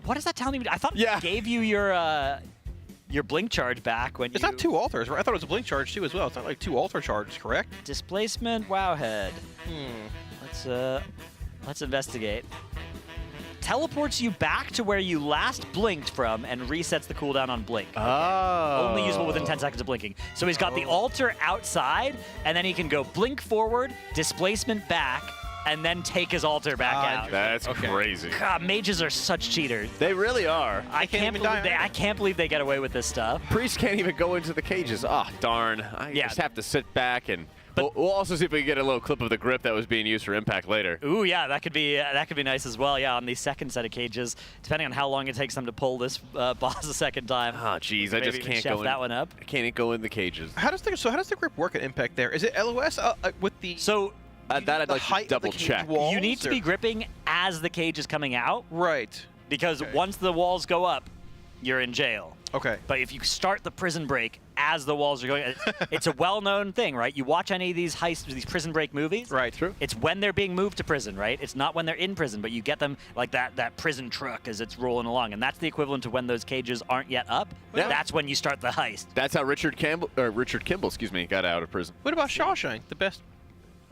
What does that talent even do? I thought it gave you your blink charge back when It's not 2 altars, right? I thought it was a blink charge too as well. It's not like 2 altar charges, correct? Displacement, Wowhead. Let's investigate. Teleports you back to where you last blinked from and resets the cooldown on blink. Oh. Only usable within 10 seconds of blinking. So he's got the altar outside, and then he can go blink forward, displacement back, and then take his altar back out. That's crazy. God, mages are such cheaters. They really are. I can't believe they get away with this stuff. Priests can't even go into the cages. Ah, darn. I just have to sit back and... We'll also see if we can get a little clip of the grip that was being used for impact later. Ooh, yeah, that could be nice as well. Yeah, on the second set of cages, depending on how long it takes them to pull this boss a second time. Oh, jeez, I just can't go in that one up. I can't go in the cages. How does the grip work at impact there? Is it LOS with the that I'd like to double check. You need to be gripping as the cage is coming out. Right. Because once the walls go up, you're in jail. Okay. But if you start the prison break as the walls are going, it's a well-known thing, right? You watch any of these these prison break movies. Right. True. It's when they're being moved to prison, right? It's not when they're in prison, but you get them like that prison truck as it's rolling along, and that's the equivalent to when those cages aren't yet up. Yeah. That's when you start the heist. That's how Richard Kimball, got out of prison. What about Shawshank? The best.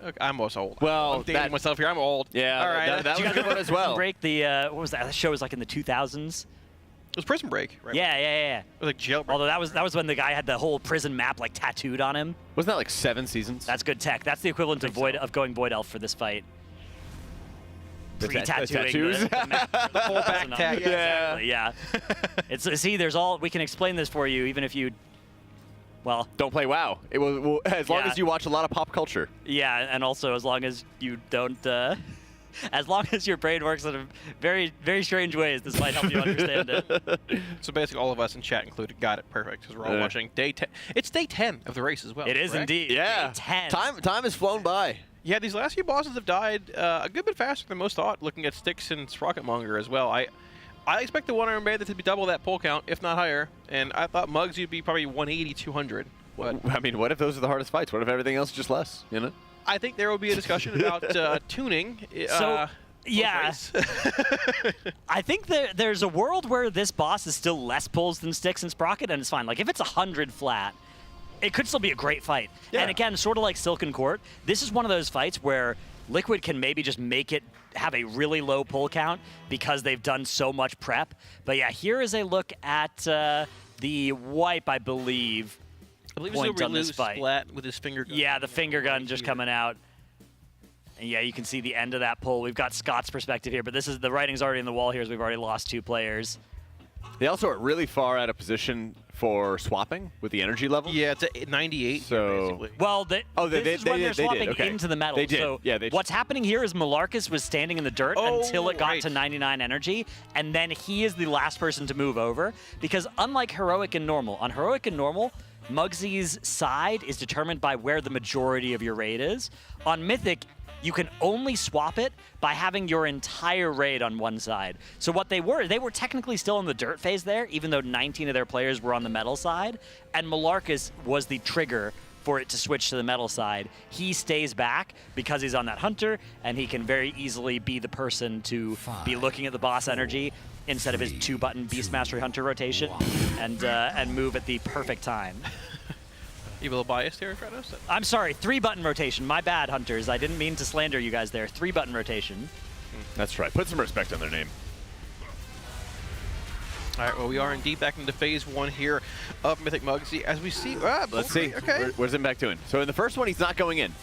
Okay, I'm almost old. Well, I'm dating myself here. I'm old. Yeah. All right. That was a good one as well. Break the what was that? That show was like in the 2000s. It was Prison Break, right? Yeah. It was like Jailbreak. Although that was when the guy had the whole prison map like tattooed on him. Wasn't that like 7 seasons? That's good tech. That's the equivalent of going Void Elf for this fight. Pre-tattooing the full back tag. Yeah. Exactly, yeah. We can explain this for you even if you. Well, don't play WoW. It will as long as you watch a lot of pop culture. Yeah, and also as long as you don't. As long as your brain works in a very, very strange ways, this might help you understand it. So basically all of us in chat included got it perfect because we're all watching day 10. It's day 10 of the race as well. It is indeed. Yeah. Day 10. Time has flown by. Yeah, these last few bosses have died a good bit faster than most thought, looking at Styx and Sprocketmonger as well. I expect the one Iron Bandit to be double that pull count, if not higher, and I thought Muggs you'd be probably 180, 200. What? I mean, what if those are the hardest fights? What if everything else is just less, you know? I think there will be a discussion about tuning. Yeah. I think there's a world where this boss is still less pulls than Styx and Sprocket, and it's fine. Like, if it's 100 flat, it could still be a great fight. Yeah. And again, sort of like Silken Court, this is one of those fights where Liquid can maybe just make it have a really low pull count because they've done so much prep. But yeah, here is a look at the wipe, I believe. I believe it's a Relu splat with his finger gun. Yeah, the finger gun just coming out. And yeah, you can see the end of that pull. We've got Scott's perspective here, but this is the writing's already in the wall here as we've already lost 2 players. They also are really far out of position for swapping with the energy level. Yeah, it's at 98 so, here, basically. Well, this is when they're swapping into the metal. They did. So yeah, what's happening here is Malarkus was standing in the dirt until it got to 99 energy, and then he is the last person to move over, because unlike Heroic and Normal, on Heroic and Normal, Mugsy's side is determined by where the majority of your raid is. On Mythic, you can only swap it by having your entire raid on one side. So what they were technically still in the dirt phase there, even though 19 of their players were on the metal side, and Malarkus was the trigger for it to switch to the metal side. He stays back because he's on that hunter, and he can very easily be the person to be looking at the boss energy instead of his 2-button Beast Mastery Hunter rotation and move at the perfect time. You a little biased here, Kratos? I'm sorry, 3-button rotation. My bad, Hunters. I didn't mean to slander you guys there. 3-button rotation. That's right. Put some respect on their name. All right, well, we are indeed back into phase 1 here of Mythic Mugsy. As we see... Let's see. Okay. Where's him back doing? So in the first one, he's not going in.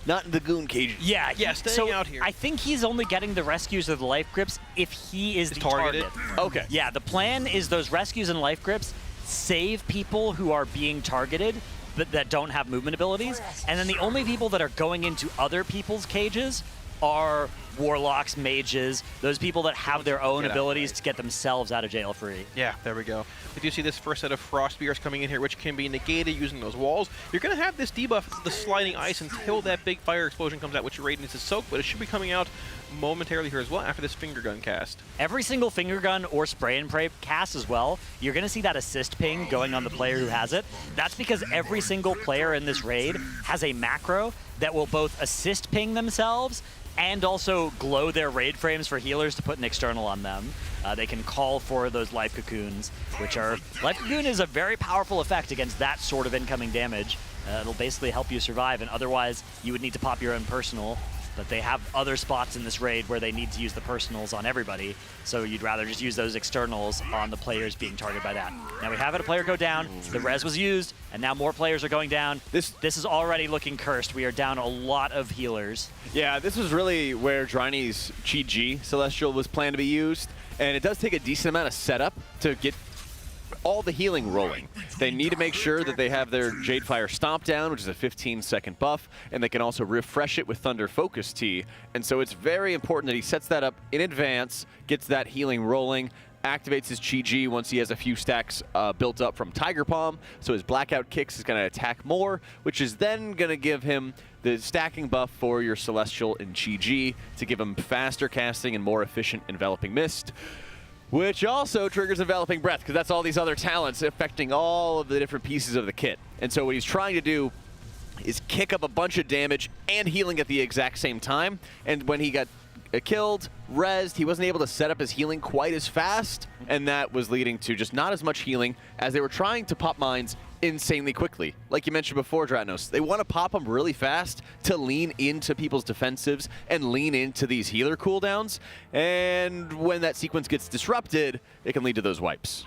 Not in the goon cage. Yeah, staying out here. I think he's only getting the rescues or the life grips if he is the target. Okay. Yeah, the plan is those rescues and life grips save people who are being targeted but that don't have movement abilities, and then the only people that are going into other people's cages are warlocks, mages, those people that have their own abilities to get themselves out of jail free. Yeah, there we go. We do see this first set of frost spears coming in here, which can be negated using those walls. You're going to have this debuff, the sliding ice, until that big fire explosion comes out, which your raid needs to soak, but it should be coming out momentarily here as well after this finger gun cast. Every single finger gun or spray and pray cast as well, you're going to see that assist ping going on the player who has it. That's because every single player in this raid has a macro that will both assist ping themselves and also glow their raid frames for healers to put an external on them. They can call for those life cocoons, which are... Life cocoon is a very powerful effect against that sort of incoming damage. It'll basically help you survive, and otherwise you would need to pop your own personal. But they have other spots in this raid where they need to use the personals on everybody, so you'd rather just use those externals on the players being targeted by that. Now we have had a player go down, the res was used, and now more players are going down. This is already looking cursed. We are down a lot of healers. Yeah, this was really where Dryny's Chi-G Celestial was planned to be used, and it does take a decent amount of setup to get all the healing rolling. They need to make sure that they have their Jadefire Stomp down, which is a 15-second buff, and they can also refresh it with Thunder Focus Tea. And so it's very important that he sets that up in advance, gets that healing rolling, activates his Chi-G once he has a few stacks built up from Tiger Palm, so his Blackout Kicks is going to attack more, which is then going to give him the stacking buff for your Celestial and Chi-G to give him faster casting and more efficient Enveloping Mist, which also triggers Enveloping Breath, because that's all these other talents affecting all of the different pieces of the kit. And so what he's trying to do is kick up a bunch of damage and healing at the exact same time. And when he got killed, rezzed, he wasn't able to set up his healing quite as fast, and that was leading to just not as much healing as they were trying to pop mines insanely quickly. Like you mentioned before, Dratnos, they want to pop them really fast to lean into people's defensives and lean into these healer cooldowns, and when that sequence gets disrupted, it can lead to those wipes.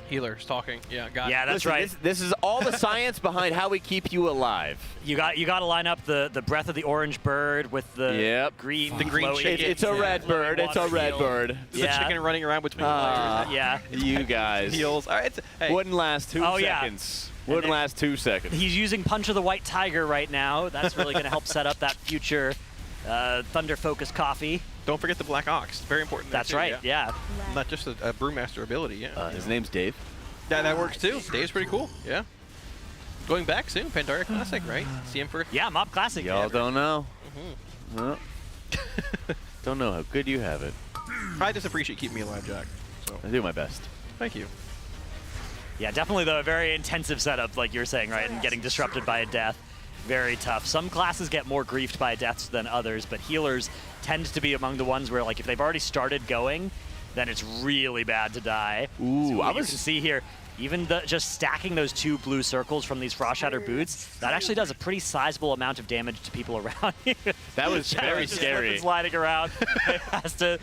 Healers talking. Yeah, got it. Yeah, that's right. This is all the science behind how we keep you alive. You got to line up the breath of the orange bird with the green chicken. It's a red bird. It's a red bird. It's a chicken running around between players. Yeah. You guys. Heals. All right. Hey. Wouldn't last 2 seconds. Wouldn't last 2 seconds. He's using Punch of the White Tiger right now. That's really going to help set up that future Thunder Focus coffee. Don't forget the Black Ox. Very important. That's right, yeah. Not just a Brewmaster ability, yeah. His name's Dave. Yeah, that works too. Dave's pretty cool, yeah. Going back soon, Pandaria Classic, right? See him for... Yeah, Mob Classic. Y'all don't know. Well, don't know how good you have it. I just appreciate keeping me alive, Jack. So. I do my best. Thank you. Yeah, definitely though a very intensive setup, like you were saying, right? And getting disrupted by a death, very tough. Some classes get more griefed by deaths than others, but healers tend to be among the ones where, like, if they've already started going, then it's really bad to die. Ooh, so I was to see here. Even just stacking those 2 blue circles from these Frost Shatter boots, that actually does a pretty sizable amount of damage to people around you. That was very scary. Sliding around, has to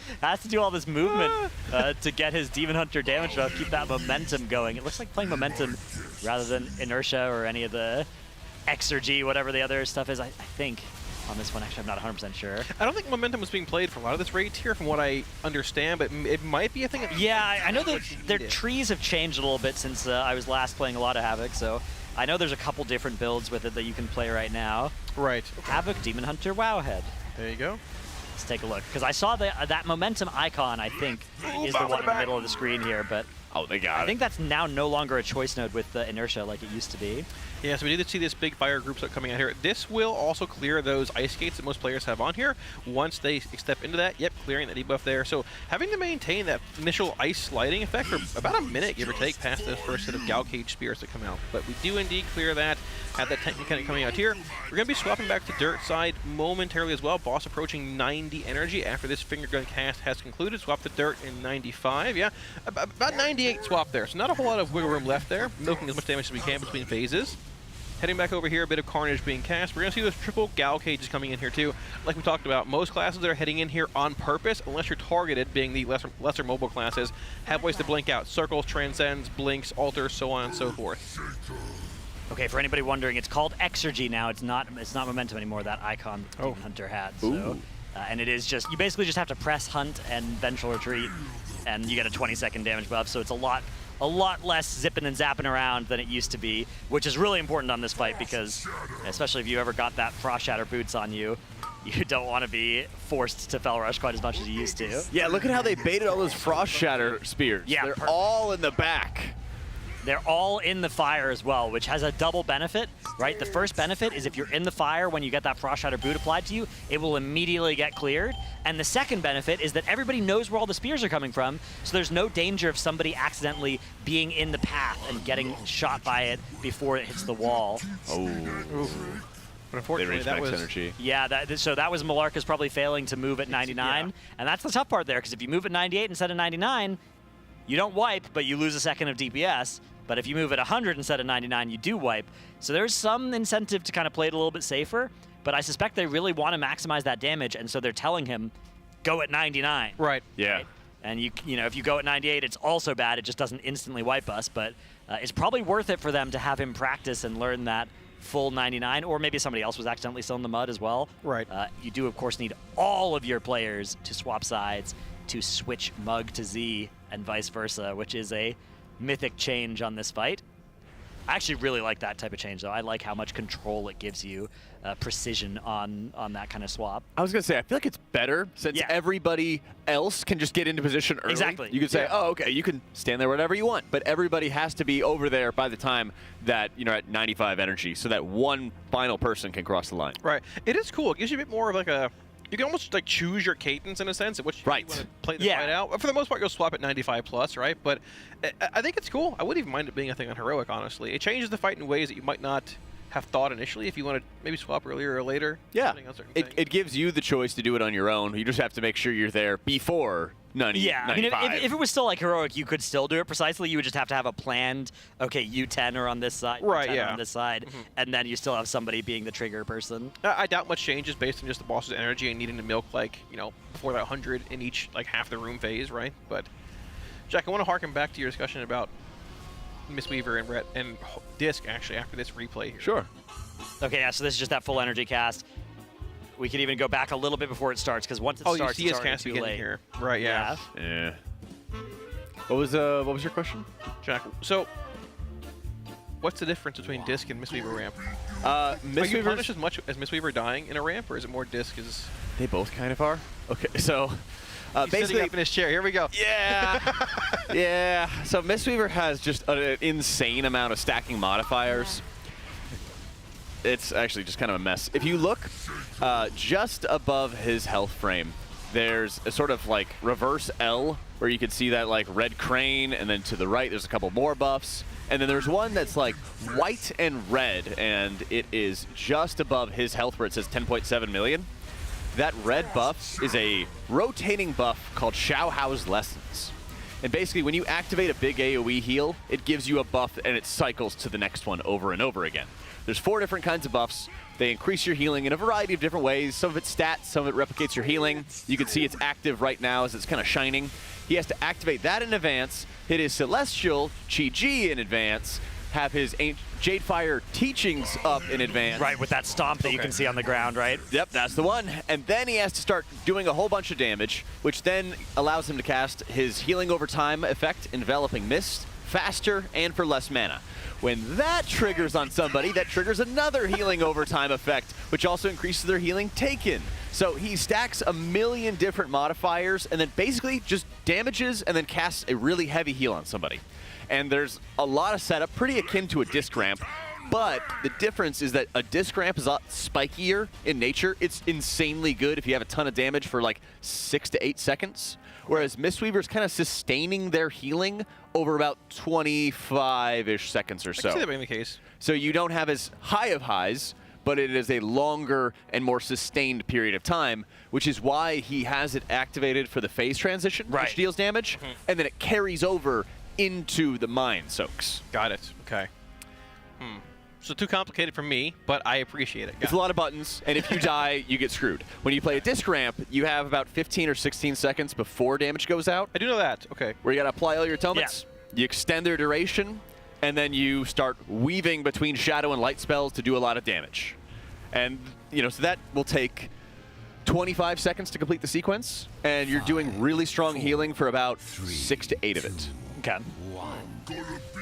do all this movement to get his Demon Hunter damage up, keep that momentum going. It looks like playing momentum rather than inertia or any of the Exergy, whatever the other stuff is. I think on this one, actually, I'm not 100% sure. I don't think momentum was being played for a lot of this raid tier, from what I understand, but it might be a thing. Yeah, I know that their trees have changed a little bit since I was last playing a lot of Havoc, so I know there's a couple different builds with it that you can play right now. Right. Havoc, Demon Hunter, Wowhead. There you go. Let's take a look, because I saw that momentum icon, I think, is the one in the middle of the screen here, but they got I think that's now no longer a choice node with the inertia like it used to be. Yeah, so we need to see this big fire group start coming out here. This will also clear those ice gates that most players have on here. Once they step into that, yep, clearing that debuff there. So having to maintain that initial ice sliding effect for about a minute, give or take, past the first set of Gal Cage Spears that come out. But we do indeed clear that. Have that tank mechanic coming out here. We're going to be swapping back to dirt side momentarily as well. Boss approaching 90 energy after this finger gun cast has concluded. Swap to dirt in 95, yeah. About 98 swap there, so not a whole lot of wiggle room left there. Milking as much damage as we can between phases. Heading back over here, a bit of carnage being cast. We're going to see those triple Gal Cages coming in here too. Like we talked about, most classes that are heading in here on purpose, unless you're targeted, being the lesser mobile classes, have ways to blink out. Circles, transcends, blinks, alters, so on and so forth. Okay, for anybody wondering, it's called Exergy now. It's not momentum anymore, that icon that Demon Hunter had. So, and it is just, you basically just have to press hunt and vengeful retreat, and you get a 20-second damage buff, so it's a lot less zipping and zapping around than it used to be, which is really important on this fight because, especially if you ever got that Frost Shatter boots on you, you don't want to be forced to Fel Rush quite as much as you used to. Yeah, look at how they baited all those Frost Shatter spears. Yeah, they're all in the back. They're all in the fire as well, which has a double benefit, right? The first benefit is if you're in the fire when you get that Frost Shatter boot applied to you, it will immediately get cleared. And the second benefit is that everybody knows where all the spears are coming from, so there's no danger of somebody accidentally being in the path and getting shot by it before it hits the wall. Oh. But unfortunately, that was energy. Yeah, so that was Malarcus probably failing to move at 99, yeah. And that's the tough part there, because if you move at 98 instead of 99, you don't wipe, but you lose a second of DPS. But if you move at 100 instead of 99, you do wipe. So there's some incentive to kind of play it a little bit safer, but I suspect they really want to maximize that damage, and so they're telling him, go at 99. Right. Yeah. Right? And you know, if you go at 98, it's also bad. It just doesn't instantly wipe us, but it's probably worth it for them to have him practice and learn that full 99, or maybe somebody else was accidentally still in the mud as well. Right. You do, of course, need all of your players to swap sides, to switch Mug to Z, and vice versa, which is a mythic change on this fight. I actually really like that type of change, though. I like how much control it gives you, precision on that kind of swap. I was going to say, I feel like it's better since everybody else can just get into position early. Exactly. You can say, oh, okay, you can stand there whatever you want, but everybody has to be over there by the time that, you know, at 95 energy, so that one final person can cross the line. Right. It is cool. It gives you a bit more of like a, you can almost like choose your cadence in a sense at which you want to play the fight out. For the most part, you'll swap at 95 plus, right? But I think it's cool. I wouldn't even mind it being a thing on Heroic, honestly. It changes the fight in ways that you might not have thought initially if you want to maybe swap earlier or later. Yeah. It gives you the choice to do it on your own. You just have to make sure you're there before 90, yeah, 95. I mean, if it was still like Heroic, you could still do it precisely. You would just have to have a planned, okay, U10 are on this side, right, U10 are on this side, and then you still have somebody being the trigger person. I doubt much changes based on just the boss's energy and needing to milk, like, you know, before that 100 in each, like, half the room phase, right? But, Jack, I want to harken back to your discussion about Mistweaver and Brett and Disc, actually, after this replay here. Sure. Okay, yeah, so this is just that full energy cast. We could even go back a little bit before it starts, because once it starts, it's already too late. Here. Right, yeah. Yeah. What was your question, Jack? So, what's the difference between Disc and Mistweaver ramp? Are you punished as much as Mistweaver dying in a ramp, or is it more Disc? They both kind of are. Okay, so he's basically sitting up in his chair. Here we go. Yeah. Yeah. So Mistweaver has just an insane amount of stacking modifiers. It's actually just kind of a mess. If you look just above his health frame, There's a sort of like reverse L where you can see that like red crane, and then to the right there's a couple more buffs. And then there's one that's like white and red, and it is just above his health where it says 10.7 million. That red buff is a rotating buff called Xiaohao's Lessons. And basically when you activate a big AoE heal, it gives you a buff and it cycles to the next one over and over again. There's 4 different kinds of buffs. They increase your healing in a variety of different ways. Some of it's stats, some of it replicates your healing. You can see it's active right now as it's kind of shining. He has to activate that in advance, hit his Celestial Chi-Ji in advance, have his Jadefire teachings up in advance. Right, with that stomp that you can see on the ground, right? Yep, that's the one. And then he has to start doing a whole bunch of damage, which then allows him to cast his Healing Over Time effect, Enveloping Mist, faster and for less mana. When that triggers on somebody, that triggers another Healing Over Time effect, which also increases their healing taken. So he stacks a million different modifiers and then basically just damages and then casts a really heavy heal on somebody. And there's a lot of setup, pretty akin to a disc ramp, but the difference is that a disc ramp is a lot spikier in nature. It's insanely good if you have a ton of damage for like 6 to 8 seconds. Whereas Mistweaver's kind of sustaining their healing over about 25-ish seconds or so. I can see that being the case. So you don't have as high of highs, but it is a longer and more sustained period of time, which is why he has it activated for the phase transition, which deals damage, and then it carries over into the Mind Soaks. Got it. Okay. So too complicated for me, but I appreciate it. It's a lot of buttons, and if you die, you get screwed. When you play a disc ramp, you have about 15 or 16 seconds before damage goes out. I do know that. Okay. Where you got to apply all your atonements. Yeah. You extend their duration, and then you start weaving between shadow and light spells to do a lot of damage. And, you know, so that will take 25 seconds to complete the sequence, and you're doing really strong healing for about 6 to 8 of it. Okay.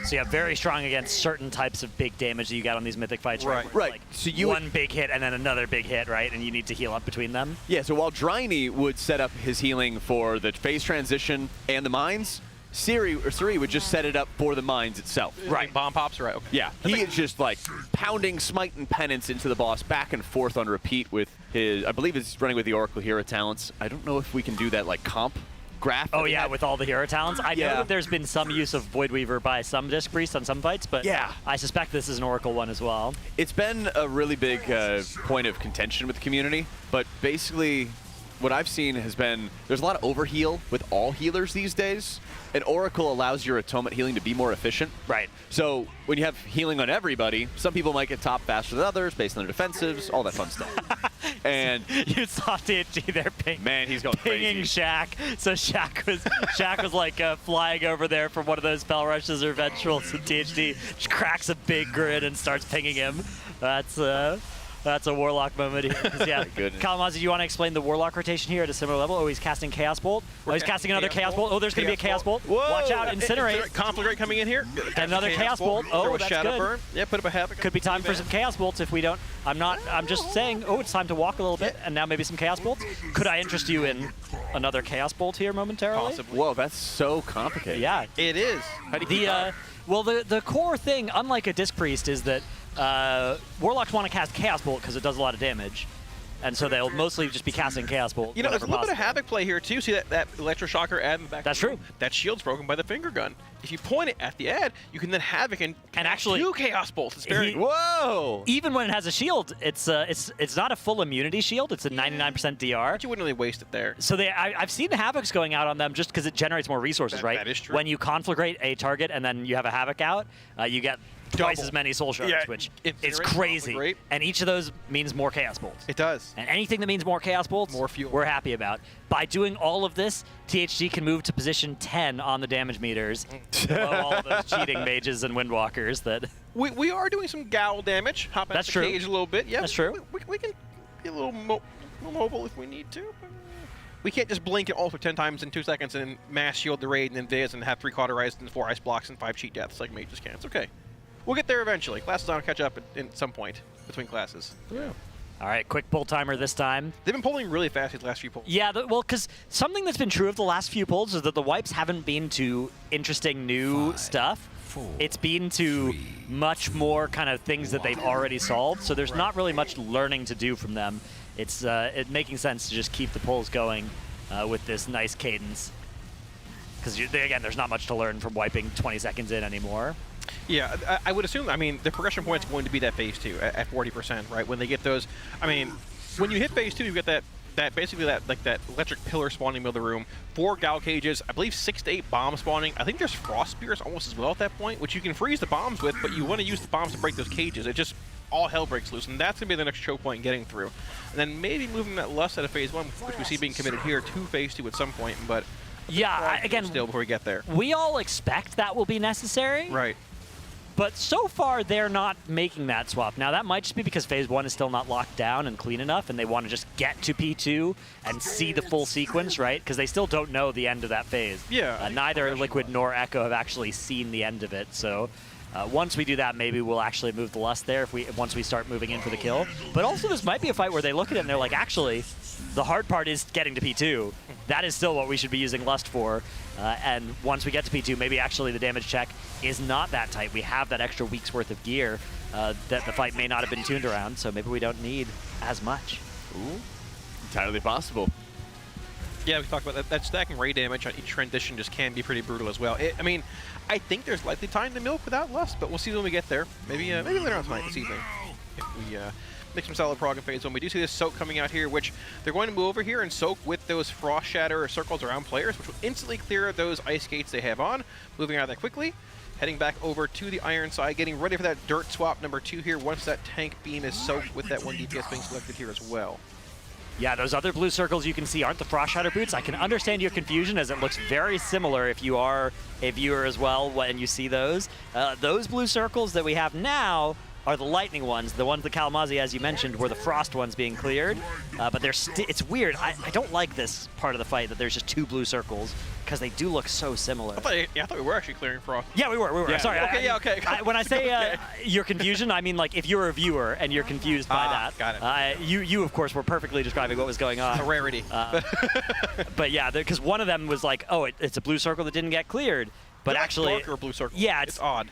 So yeah, very strong against certain types of big damage that you got on these mythic fights, right? Right. Like so you one big hit and then another big hit, right? And you need to heal up between them. Yeah. So while Dryny would set up his healing for the phase transition and the mines, Siri would just set it up for the mines itself. Right. Bomb pops, right? Okay. Yeah. He is just like pounding smite and penance into the boss back and forth on repeat with his. I believe he's running with the Oracle Hero talents. I don't know if we can do that like comp graph. Oh yeah, with all the hero talents. I know that there's been some use of Void Weaver by some Disc Priest on some fights, but yeah, I suspect this is an Oracle one as well. It's been a really big point of contention with the community, but basically what I've seen has been there's a lot of overheal with all healers these days, and Oracle allows your atonement healing to be more efficient. Right. So when you have healing on everybody, some people might get top faster than others based on their defensives, all that fun stuff. And you saw THG there he's going pinging crazy. Shaq. So Shaq was like flying over there for one of those spell rushes or eventuals, and THG just cracks a big grid and starts pinging him. That's a Warlock moment here. Yeah. Kalamazoo, do you want to explain the Warlock rotation here at a similar level? Oh, he's casting Chaos Bolt. Oh, he's casting another Chaos Bolt. Oh, there's going to be a Chaos Bolt. Whoa. Watch out, Incinerate. Conflagrate coming in here. Another Chaos Bolt. Oh, that's Shadow good. Burn. Yeah, put up a Havoc. Could be time for some Chaos Bolts if we don't. I'm just saying, oh, it's time to walk a little bit, and now maybe some Chaos Bolts. Could I interest you in another Chaos Bolt here momentarily? Possibly. Whoa, that's so complicated. Yeah. It is. How do you keep well, the core thing, unlike a Disc Priest, is that Warlocks want to cast Chaos Bolt because it does a lot of damage. And so they'll mostly just be casting Chaos Bolt. You know, there's a little possible. bit of Havoc play here, too. See that Electroshocker ad in the back? That's true. That shield's broken by the finger gun. If you point it at the ad, you can then Havoc and actually 2 Chaos Bolts. It's very... Whoa! Even when it has a shield, it's not a full immunity shield. It's a 99% DR. But you wouldn't really waste it there. So I've seen Havocs going out on them just because it generates more resources, right? That is true. When you conflagrate a target and then you have a Havoc out, you get twice as many soul shards, which is crazy. And each of those means more Chaos Bolts. It does. And anything that means more Chaos Bolts, more fuel, we're happy about. By doing all of this, THG can move to position 10 on the damage meters, below all of those cheating mages and windwalkers that... We are doing some Gowl damage. Hop out the cage a little bit. Yeah, that's true. We can be a little mobile if we need to. We can't just blink and alter 10 times in 2 seconds and then mass shield the raid and then Viz and have 3 cauterized and 4 ice blocks and 5 cheat deaths like mages can. It's okay. We'll get there eventually. Classes on catch up at some point between classes. Yeah. All right, quick pull timer this time. They've been pulling really fast these last few pulls. Yeah, well, because something that's been true of the last few pulls is that the wipes haven't been to interesting new stuff. It's been to much more kind of things that they've already solved, so there's not really much learning to do from them. It's making sense to just keep the pulls going with this nice cadence. Because, again, there's not much to learn from wiping 20 seconds in anymore. Yeah, I would assume, I mean, the progression point's going to be that phase 2 at 40%, right? When they get those, I mean, when you hit phase 2, you get that basically that electric pillar spawning in the middle of the room, 4 Gal cages, I believe 6 to 8 bombs spawning. I think there's frost spears almost as well at that point, which you can freeze the bombs with, but you want to use the bombs to break those cages. It just all hell breaks loose, and that's gonna be the next choke point getting through. And then maybe moving that lust out of phase 1, which we see being committed here, to phase 2 at some point. But yeah, again, still before we get there, we all expect that will be necessary. Right. But so far, they're not making that swap. Now, that might just be because Phase 1 is still not locked down and clean enough, and they want to just get to P2 and see the full sequence, right? Because they still don't know the end of that phase. Yeah. Neither Liquid nor Echo have actually seen the end of it, so once we do that, maybe we'll actually move the Lust there once we start moving in for the kill. But also, this might be a fight where they look at it and they're like, actually, the hard part is getting to P2. That is still what we should be using Lust for. And once we get to P2, maybe actually the damage check is not that tight. We have that extra week's worth of gear that the fight may not have been tuned around, so maybe we don't need as much. Ooh, entirely possible. Yeah, we talked about that stacking ray damage on each transition just can be pretty brutal as well. I mean, I think there's likely time to milk without Lust, but we'll see when we get there. Maybe later on tonight, this evening, if we make some solid prog in phase 1. We do see this soak coming out here, which they're going to move over here and soak with those frost shatter circles around players, which will instantly clear those ice skates they have on. Moving out of that quickly, heading back over to the iron side, getting ready for that dirt swap number 2 here once that tank beam is soaked with that 1 DPS being selected here as well. Yeah, those other blue circles you can see aren't the Frost Shatter boots. I can understand your confusion, as it looks very similar if you are a viewer as well when you see those. Those blue circles that we have now are the lightning ones. The ones that Kalamazoo, as you mentioned, were the frost ones being cleared. But it's weird. I don't like this part of the fight that there's just 2 blue circles, because they do look so similar. I thought we were actually clearing frost. Yeah, we were. Yeah. Sorry. Okay, okay. When I say okay. Your confusion, I mean, like, if you're a viewer and you're confused by that. Got it. You, of course, were perfectly describing what was going on. A rarity. But yeah, because one of them was like, oh, it's a blue circle that didn't get cleared. But they're actually, darker blue circle. Yeah, it's odd.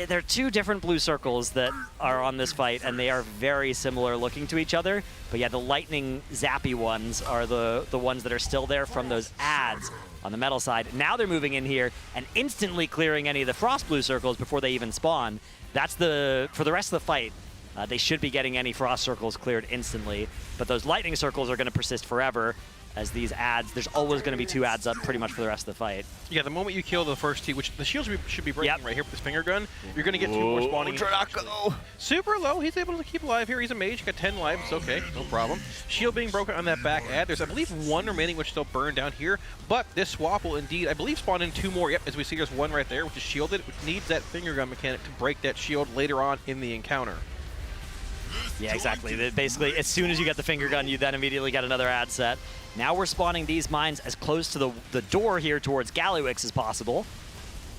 There are 2 different blue circles that are on this fight, and they are very similar looking to each other. But yeah, the lightning zappy ones are the ones that are still there from those ads on the metal side. Now they're moving in here and instantly clearing any of the frost blue circles before they even spawn. That's for the rest of the fight. They should be getting any frost circles cleared instantly, but those lightning circles are going to persist forever. As these ads, there's always going to be 2 ads up pretty much for the rest of the fight. Yeah, the moment you kill the first 2, which the shields should be breaking right here with this finger gun, you're going to get 2 more spawning. Super low. He's able to keep alive here. He's a mage. He's got 10 lives. It's okay. No problem. Shield being broken on that back ad. There's, I believe, 1 remaining, which still burned down here. But this swap will indeed, I believe, spawn in 2 more. Yep, as we see, there's 1 right there, which is shielded, which needs that finger gun mechanic to break that shield later on in the encounter. Yeah, exactly. Basically, as soon as you get the finger gun, you then immediately get another ad set. Now we're spawning these mines as close to the door here towards Gallywix as possible.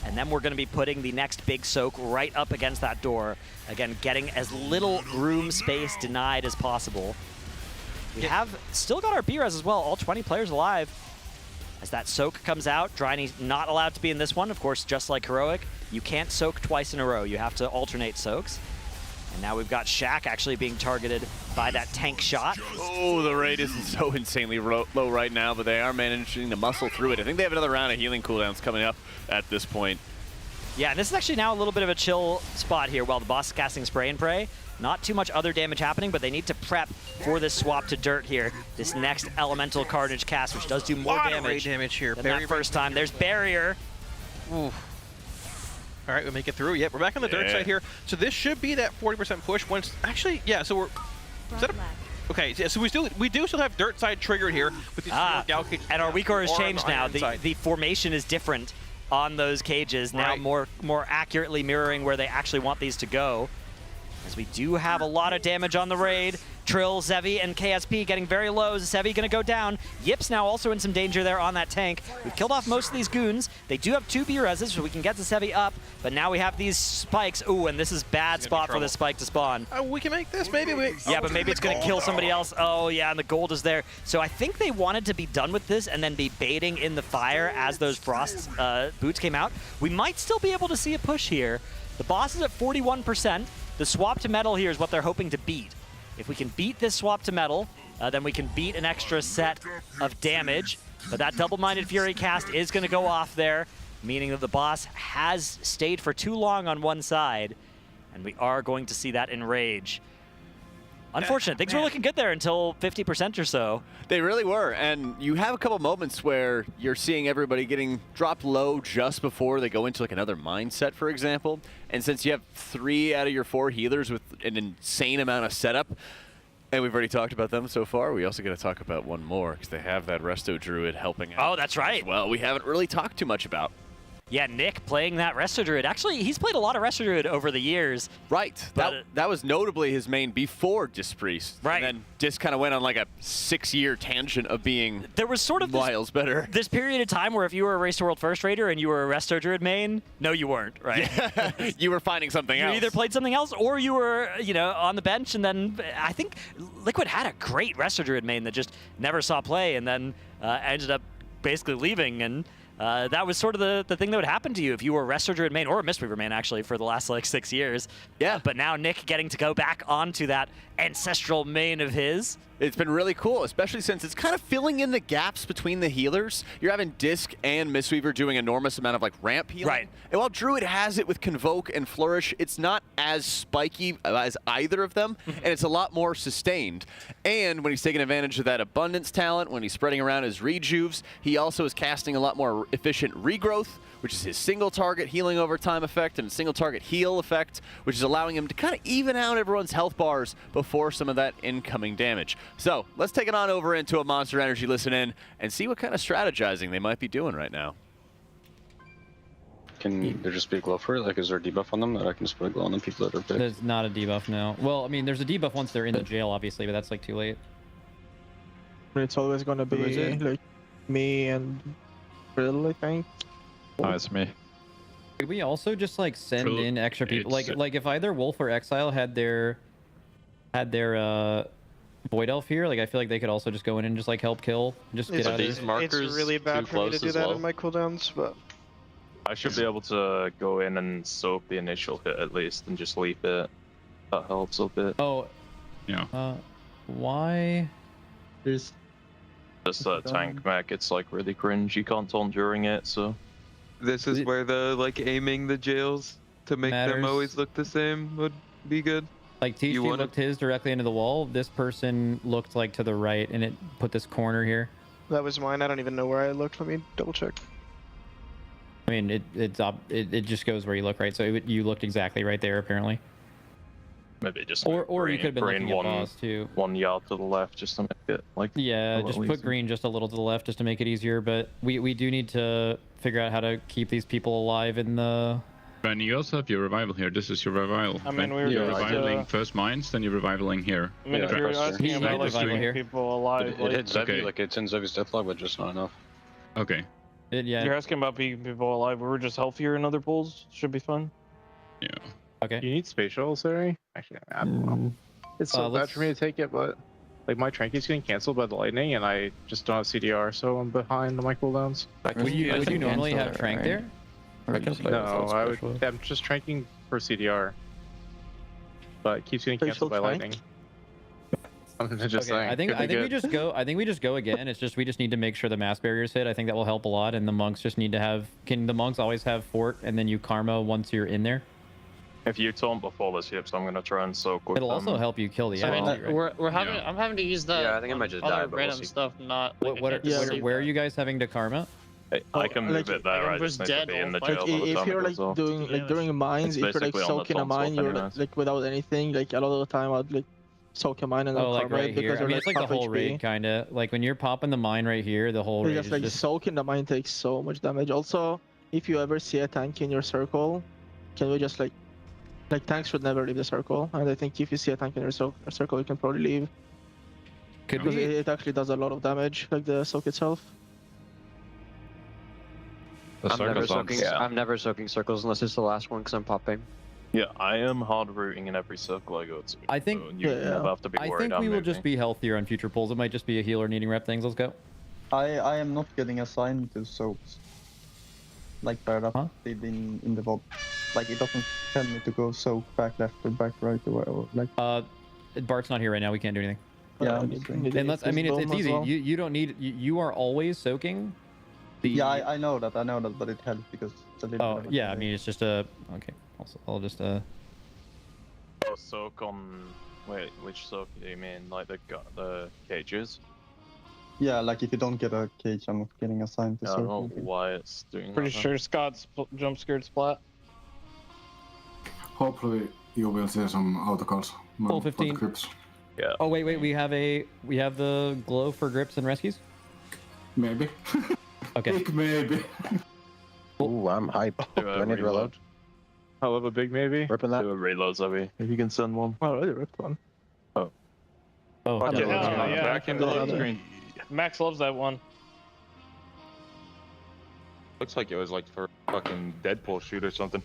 And then we're going to be putting the next big soak right up against that door. Again, getting as little room space denied as possible. We have still got our B-res as well, all 20 players alive. As that soak comes out, Dryny's not allowed to be in this one. Of course, just like Heroic, you can't soak twice in a row. You have to alternate soaks. And now we've got Shaq actually being targeted by that tank shot. Oh, the rate isn't so insanely low right now, but they are managing to muscle through it. I think they have another round of healing cooldowns coming up at this point. Yeah, and this is actually now a little bit of a chill spot here while the boss is casting Spray and Pray. Not too much other damage happening, but they need to prep for this swap to dirt here. This next Elemental Carnage cast, which does do more damage here than that first time. There's Barrier. Ooh. All right, we make it through. Yep, we're back on the dirt side here. So this should be that 40% push. Once actually, yeah. So we're okay. Yeah, so we do still have dirt side triggered here with these and our weak core has changed now. The formation is different on those cages now, more accurately mirroring where they actually want these to go. As we do have a lot of damage on the raid. Trill, Zevi, and KSP getting very low. Zevi going to go down. Yip's now also in some danger there on that tank. We've killed off most of these goons. They do have 2 B-reses, so we can get Zevi up. But now we have these spikes. Ooh, and this is bad spot for this spike to spawn. We can make this, maybe. Yeah, but maybe it's going to kill somebody else. Oh, yeah, and the gold is there. So I think they wanted to be done with this and then be baiting in the fire as those frost boots came out. We might still be able to see a push here. The boss is at 41%. The swap to metal here is what they're hoping to beat. If we can beat this swap to metal, then we can beat an extra set of damage. But that double-minded Fury cast is going to go off there, meaning that the boss has stayed for too long on one side, and we are going to see that enrage. Unfortunate. Things were looking good there until 50% or so. They really were, and you have a couple moments where you're seeing everybody getting dropped low just before they go into like another mindset, for example. And since you have 3 out of your 4 healers with an insane amount of setup, and we've already talked about them so far, we also got to talk about one more because they have that Resto Druid helping out. Oh, that's right. Well, we haven't really talked too much about. Yeah, Nick playing that Resto Druid. Actually, he's played a lot of Resto Druid over the years. Right. That was notably his main before Disc Priest. Right. And then Disc kind of went on like a 6-year tangent of being there was sort of miles better. This period of time where if you were a Race to World First Raider and you were a Resto Druid main, no, you weren't, right? Yeah. You were finding something else. You either played something else or you were, on the bench, and then I think Liquid had a great Resto Druid main that just never saw play and then ended up basically leaving, and that was sort of the thing that would happen to you if you were a Resto Druid main or a Mistweaver main, actually, for the last, 6 years. Yeah. But now Nick getting to go back onto that ancestral main of his. It's been really cool, especially since it's kind of filling in the gaps between the healers. You're having Disc and Mistweaver doing enormous amount of ramp healing. Right. And while Druid has it with Convoke and Flourish, it's not as spiky as either of them, and it's a lot more sustained. And when he's taking advantage of that abundance talent, when he's spreading around his rejuves, he also is casting a lot more efficient regrowth, which is his single target healing over time effect and single target heal effect, which is allowing him to kind of even out everyone's health bars before some of that incoming damage. So let's take it on over into a Monster Energy listen in and see what kind of strategizing they might be doing right now. Can there just be a glow for it? Like, is there a debuff on them that I can just put a glow on the people that are big? There's not a debuff now. Well, I mean, there's a debuff once they're in the jail, obviously, but that's too late. It's always gonna be like me and Brill, I think. Oh, it's me. Could we also just send in extra people? Like if either Wolf or Exile had their Void Elf here, I feel like they could also just go in and just help kill, just get out of It's really bad for me to do that in my cooldowns, but I should be able to go in and soak the initial hit at least and just leap it. That helps a bit. Oh, yeah. Why? There's this tank mech. It's really cringe. You can't taunt during it, so. This is where the aiming the jails to make them always look the same would be good. TG looked his directly into the wall. This person looked to the right, and it put this corner here. that was mine. I don't even know where I looked. Let me double check. I mean, it just goes where you look, right? So you looked exactly right there, apparently. Maybe just or you could have been looking at boss too. 1 yard to the left just to make it yeah, just put green just a little to the left just to make it easier. But we do need to figure out how to keep these people alive in the. And you also have your revival here. This is your revival. I mean, you're revivaling first mines, then you're revivaling here. I mean, if you're asking about keeping people alive, it hit Zevi, it's in Zevi's deathlog, but just not enough. Okay. You're asking about keeping people alive. We were just healthier in other pools. Should be fun. Yeah. Okay. You need spatial, sorry? Actually, I don't know. It's so bad for me to take it, but my Tranky's getting canceled by the lightning, and I just don't have CDR, so I'm behind on my cooldowns. Would you normally have Trank there? No, I'm just Tranking for CDR, but it keeps getting canceled by lightning. I'm just saying. I think we just go. I think we just go again. It's just we just need to make sure the mass barriers hit. I think that will help a lot, and the monks just need to have. Can the monks always have fort, and then you karma once you're in there? If you taunt before this hip, so I'm gonna try and soak with It'll also help you kill the enemy, right? We're having. I'm having to use the. Yeah, I think I might just die, but random stuff, not. Where are you guys having to karma? I can move it there. I just need to be in the jail. If you're doing during mines, if you're soaking a mine, you're without anything. A lot of the time I'd soak a mine and then karma right it because here. I mean, it's the whole raid kind of. When you're popping the mine right here, the whole raid. Just soaking the mine takes so much damage. Also, if you ever see a tank in your circle, can we just tanks should never leave the circle, and I think if you see a tank in your circle, you can probably leave. Because it actually does a lot of damage, the soak itself. I'm never soaking circles unless it's the last one because I'm popping. Yeah, I am hard rooting in every circle I go to. I think you never have to be worried. I think we will just be healthier on future pulls. It might just be a healer needing rep things. Let's go. I am not getting assigned to soaps. Barda did in the VOD. It doesn't tell me to go soak back left or back right or whatever. Bart's not here right now. We can't do anything. Yeah, And let's, I mean, it's easy. Well. You don't need, you are always soaking. Yeah, I know that, but it helps because it's a little bit of a yeah, I mean, it's just a, okay. Also, I'll just, Oh, soak on. Wait, which soak do you mean? Like the cages? Yeah, like if you don't get a cage, I'm not getting assigned to I don't know circle. why it's doing Pretty that. sure Scott's jump scared splat. Hopefully you will see some auto calls. Full for the 15. grips. Yeah. oh, wait, we have the glow for grips and rescues? Maybe. Okay. Big maybe. Ooh, I'm hyped. Do I need to reload? However big maybe. Ripping that? Do a reload, Zoe. If you can send one. I already ripped one. Oh, Okay, hell yeah. yeah. Back into the screen. Max loves that one. Looks like it was like for fucking Deadpool shoot or something.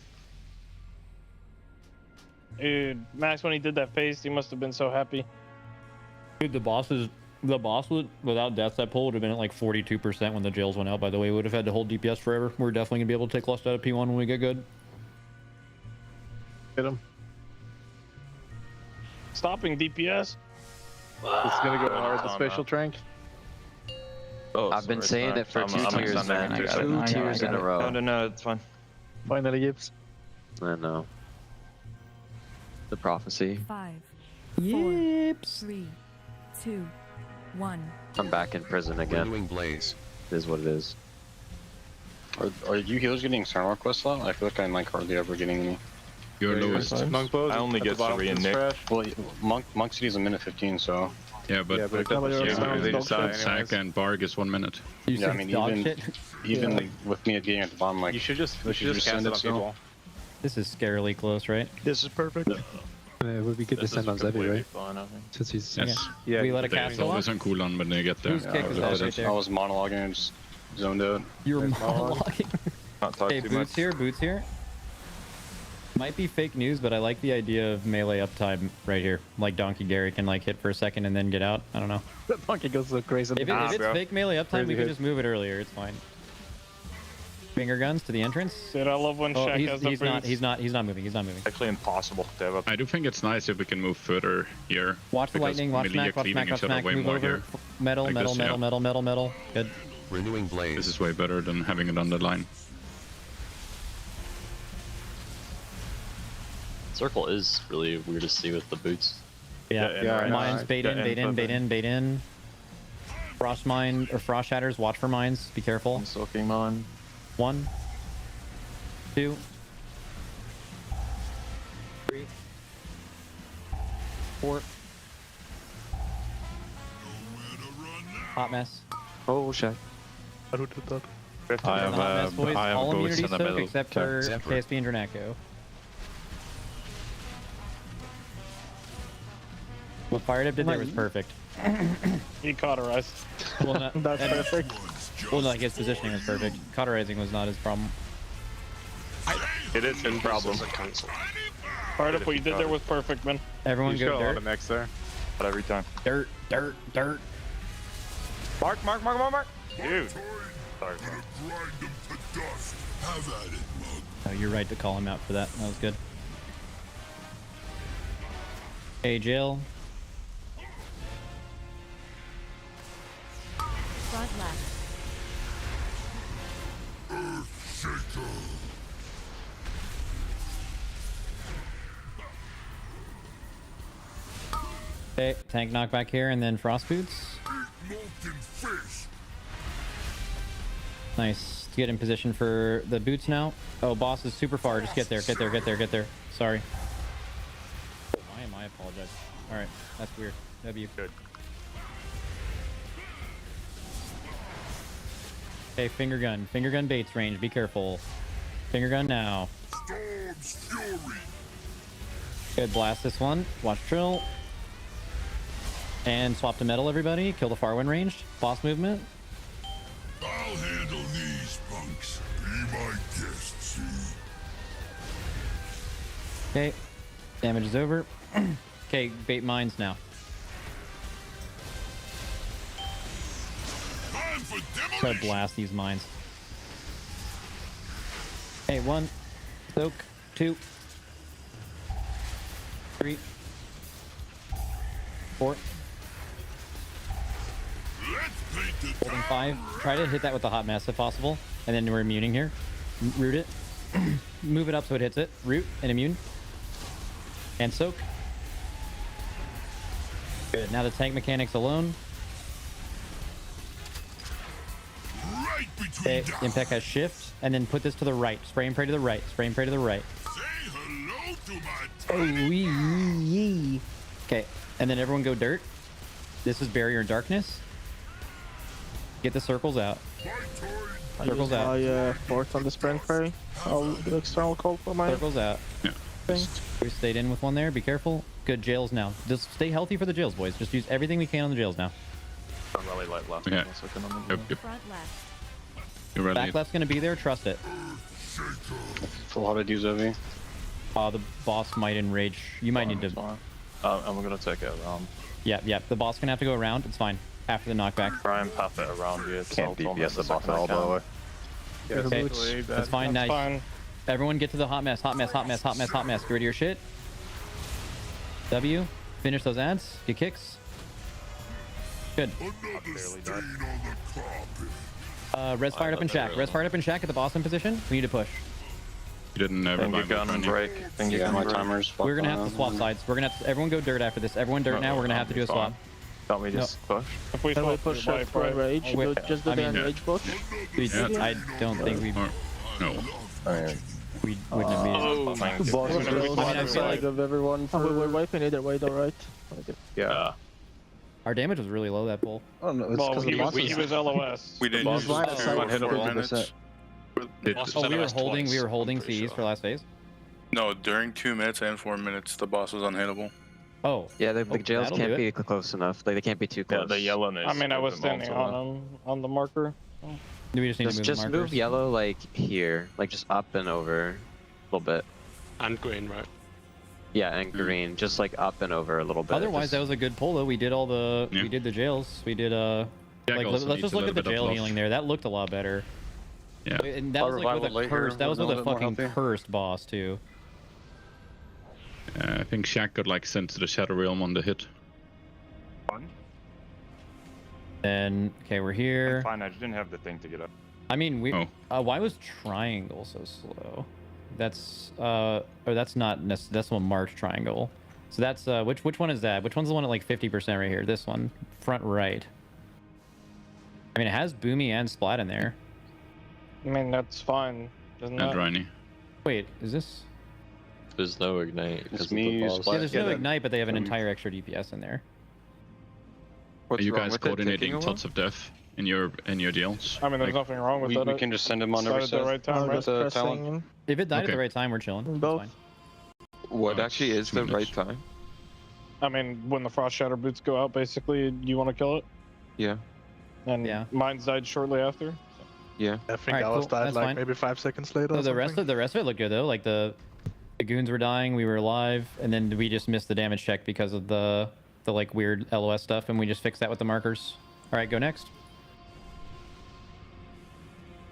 Dude, Max, when he did that face, he must have been so happy. Dude, the boss would, without death, that pull would have been at like 42% when the jails went out, by the way. We would have had to hold DPS forever. We're definitely going to be able to take Lust out of P1 when we get good. Hit him. Stopping DPS. It's gonna go hard, the spatial trank. Oh, I've been saying it for 2 tiers, man. I got 2 tiers in a row. No, it's fine. Finally, Gibbs. I know. The prophecy. 5, 4, Yips. 3, 2, 1. I'm back in prison again. Renewing blaze. It is what it is. Are you healers getting Sarnor quests a lot? I feel like I'm like hardly ever getting any. You're lowest. Monk bows. I only get 3 and Nick. Well, Monk City is a minute 15, so. Yeah, but Sack and Barg is 1 minute. Yeah, I mean, even like, with me getting at the bottom, like. You should just cast send it on still. people. This is scarily close, right? This is perfect. It would be good to send on Zebby, right? Fine, I think. Since he's... Yes. Yeah, we let a It's castle always off? on cooldown when they get there. Whose kick is that right there? I was monologuing and just zoned out. You were monologuing. Not talk Hey, too boots much. boots here. Might be fake news, but I like the idea of melee uptime right here. Like Donkey Gary can like hit for a second and then get out. I don't know. That monkey goes so crazy. If it's fake melee uptime, we can just move it earlier. It's fine. Finger guns to the entrance. Dude, I love when Shaq has the he's not moving. He's not moving. Actually impossible to have I do think it's nice if we can move further here. Watch the because lightning. Watch melee are smack. Watch cleaving smack. Watch each other smack. way Move more over. here. Metal. Like Metal. this, Metal. yeah. Metal. Metal. Metal. Good. Renewing blaze. This is way better than having it on the line. Circle is really weird to see with the boots. Yeah. Mines. Bait in. Bait in. Bait in. Bait in. Frost mine or frost shatters. Watch for mines. Be careful. I'm soaking mine. 1, 2, 3, 4. Hot mess. Oh, shit. I have Hot mess, boys. All boots immunity in the soak middle. except for KSP and Dranaco. What Fired Up did there was perfect. He cauterized. Well, no, That's perfect. well, no, his positioning was perfect. Cauterizing was not his problem. It is his problem. Fired Up, what you did there was perfect, man. Everyone You go got a lot dirt. of mechs there. But every time. Dirt. Mark. Dude. Sorry. Oh, you're right to call him out for that. That was good. Hey, Jill. Front left. Okay, tank knockback here, and then frost boots. Nice. To get in position for the boots now. Oh, boss is super far. Just get there. Sorry. Why am I apologizing? All right, that's weird. W. Good. Okay, finger gun baits range. Be careful. Finger gun now. Good, blast this one. Watch trill. And swap to metal, everybody. Kill the Farwind ranged. Boss movement. I'll handle these punks. Be my guest, see? Okay, damage is over. Okay, bait mines now. Try to blast these mines. Okay, 1, soak, 2, 3, 4, Holding 5. Try to hit that with the hot mess if possible. And then we're immuning here. Root it. Move it up so it hits it. Root and immune. And soak. Good. Now the tank mechanics alone. Okay, Impact has shift. And then put this to the right. Spray and pray to the right. Spray and pray to the right. Okay. And then everyone go dirt. This is barrier darkness. Get the circles out. Circles out. My fourth on the sprint fairy. I'll do external call for my circles out. Yeah. thing. We stayed in with one there. Be careful. Good jails now. Just stay healthy for the jails, boys. Just use everything we can on the jails now. Rally light left. Okay. Yep. Front left. You're ready. Back left's gonna be there. Trust it. Full how to do Zoe. The boss might enrage. You might need to. I'm gonna take it around. Yeah. The boss gonna have to go around. It's fine. After the knockback. Try and path it around you. Can't DPS the buff at all, by the way. Okay. That's fine. Nice. Fine. Everyone get to the hot mess. Hot mess. Get rid of your shit. W. Finish those ads. Get kicks. Good. Res fired up in shack. Res fired up in shack at the boss in position. We need to push. You didn't ever Finger gun break. Finger gun my break. timers. We're gonna have to swap sides. We're gonna have to, everyone go dirt after this. Everyone dirt now. We're gonna have to do a swap. Can't we just push? If we Can we swap, push we for enrage? Wait, Just do I the mean, enrage push? I don't think we No. we wouldn't have made it. Thank you. Boss I mean, I feel like of everyone we're wiping either way though, right? Yeah. our damage was really low that pull. Oh no, it's Well, because he the boss was is LOS. We didn't boss use line it of for sight one hit 50%. Oh, we were holding Cs for last phase. No, during 2 minutes and 4 minutes, the boss was unhittable. Oh. Yeah, the Oh, jails that'll can't do be it. close enough. Like they can't be too Yeah, close. the yellowness. I mean, I was standing on him on the marker. Do we just need to move Just the markers? move yellow like here, like just up and over a little bit. And green, right? Yeah, and green, just like up and over a little bit. Otherwise, just... that was a good pull though. We did all the we did the jails. We did like let's just look at the jail healing there. That looked a lot better. Yeah. And that was like with a cursed. That was with a fucking cursed boss too. I think Shaq got like sent to the Shadow Realm on the hit. And okay, we're here. Fine, I just didn't have the thing to get up. I mean, we. Why was triangle so slow? That's or that's not that's one March triangle. So that's which one is that? Which one's the one at like 50% right here? This one, front right. I mean, it has Boomy and Splat in there. I mean, that's fine. Doesn't that? Rainy. Wait, is this? There's no ignite. It's me. Yeah, there's no ignite, but they have an entire extra DPS in there. Are you guys coordinating Tots of Death in your deals? I mean, there's nothing wrong with that. We can just send him on every at the right time, right? talent. If it died at the right time, we're chilling. Both. What actually is the right time? I mean, when the Frost Shatter boots go out, basically, you want to kill it. Yeah. And mine's died shortly after. Yeah. I think Alice died like maybe 5 seconds later. So the rest of it looked good though. Like the goons were dying, we were alive, and then we just missed the damage check because of the like weird LOS stuff, and we just fixed that with the markers. All right, go next.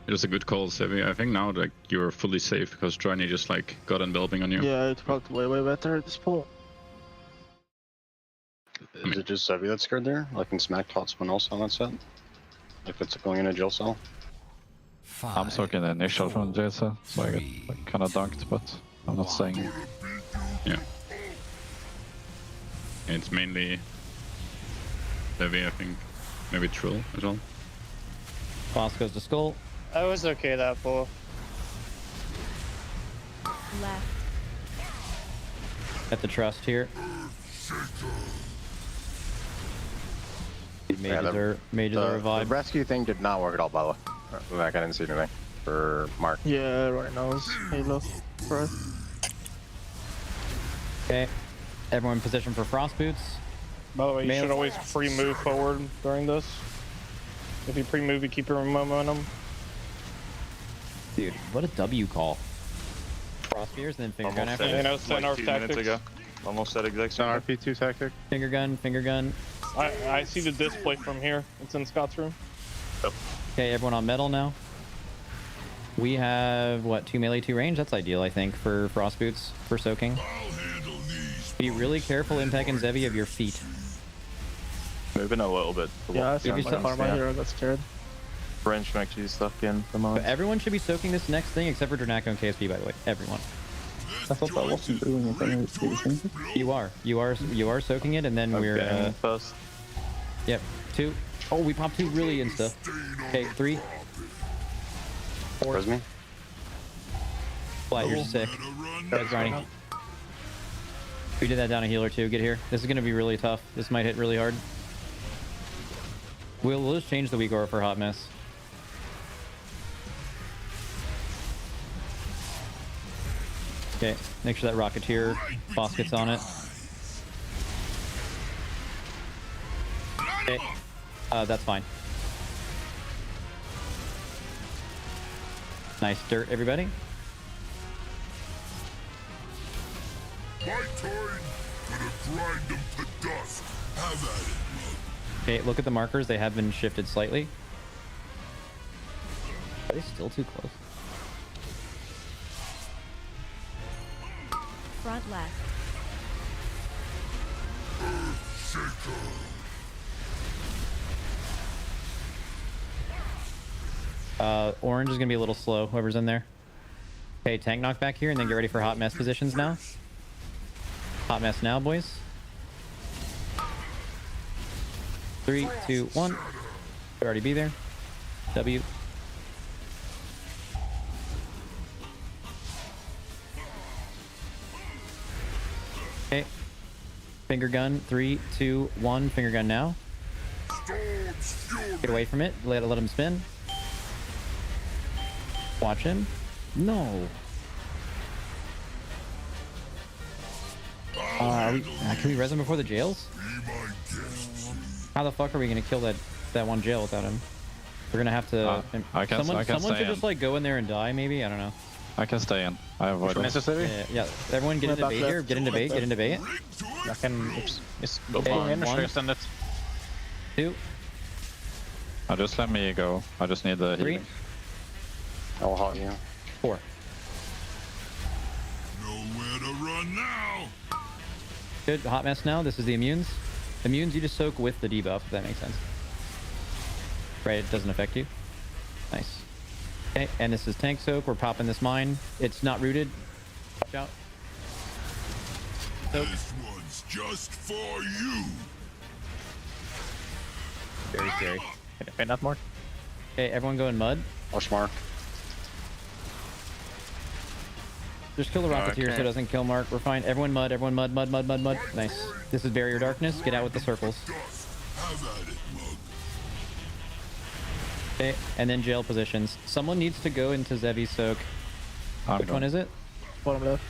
It was a good call, Sevi. I think now like you're fully safe because Johnny just like got enveloping on you. Yeah, it felt way better at this point. Is it just Sevi that's scared there? Like in Smack Tots when also on that set? If it's going in a jail cell? I'm talking the initial from the jail cell, so I get like, kind of dunked, but I'm not saying. Yeah. It's mainly Sevi, I think. Maybe Trill as well. Boss goes to Skull. I was okay that pull. Left. At the trust here. Mages are a vibe. The rescue thing did not work at all, by the way. Like, I didn't see anything for Mark. Yeah, right now is Halo. Right. Okay. Everyone in position for Frost Boots. By the way, you should always pre-move forward during this. If you pre-move, you keep your momentum. Dude, what a W call. Frost Spears and then finger gun after. You know, send our tactics. Almost said exact same. RP2 tactic. Finger gun. I see the display from here. It's in Scott's room. Okay, everyone on metal now. We have, what, 2 melee, 2 range? That's ideal, I think, for Frost Boots, for soaking. Be really careful, Impact and Zevi, of your feet. moving a little bit. Yeah, I think Karma here got scared. French actually stuck in the most. But everyone should be soaking this next thing except for Dranaco and KSP, by the way. Everyone. I thought I wasn't doing it anyway. You are soaking it, and then we're first. Yep. 2. Oh, we popped 2 really insta. Okay, 3. 4. Where's me? Flat, you're sick. That's grinding. We did that down a healer too. Get here. This is gonna be really tough. This might hit really hard. We'll just change the weak aura for hot mess. Okay, make sure that Rocketeer boss gets on it. Okay, that's fine. Nice dirt, everybody. My time, gonna grind them to dust. Have at it. Okay, look at the markers. They have been shifted slightly. Are they still too close? Front left. Orange is gonna be a little slow, whoever's in there. Okay, tank knock back here and then get ready for hot mess positions now. Hot mess now, boys. 3, 2, 1. Should already be there. W. Okay. Finger gun. 3, 2, 1. Finger gun now. Get away from it. Let him spin. Watch him. No. Can we res him before the jails? How the fuck are we gonna kill that one jail without him? We're gonna have to. Someone should just like go in there and die, maybe. I don't know. I can stay in. I avoid it. Necessary? Yeah. Everyone get into bait here. Get into bait. Get into bait. I can. It's go Okay, in. Or should I send it? 2. Just let me go. I just need the 3. healing. I'll hot you. 4. Nowhere to run now. Good. Hot mess now. This is the immunes. Immunes you just soak with the debuff, if that makes sense. Right, it doesn't affect you. Nice. Okay, and this is tank soak. We're popping this mine. It's not rooted. Watch out. Soak. This one's just for you. Very scary. Okay, not more. Okay, everyone go in mud. Watch Mark. Just kill the Rocketeer so it doesn't kill Mark. We're fine. Everyone mud. Everyone mud, mud, mud, mud, mud. Nice. This is Barrier Darkness. Get out with the circles. Okay, and then jail positions. Someone needs to go into Zevi's soak. Which one is it? Bottom left.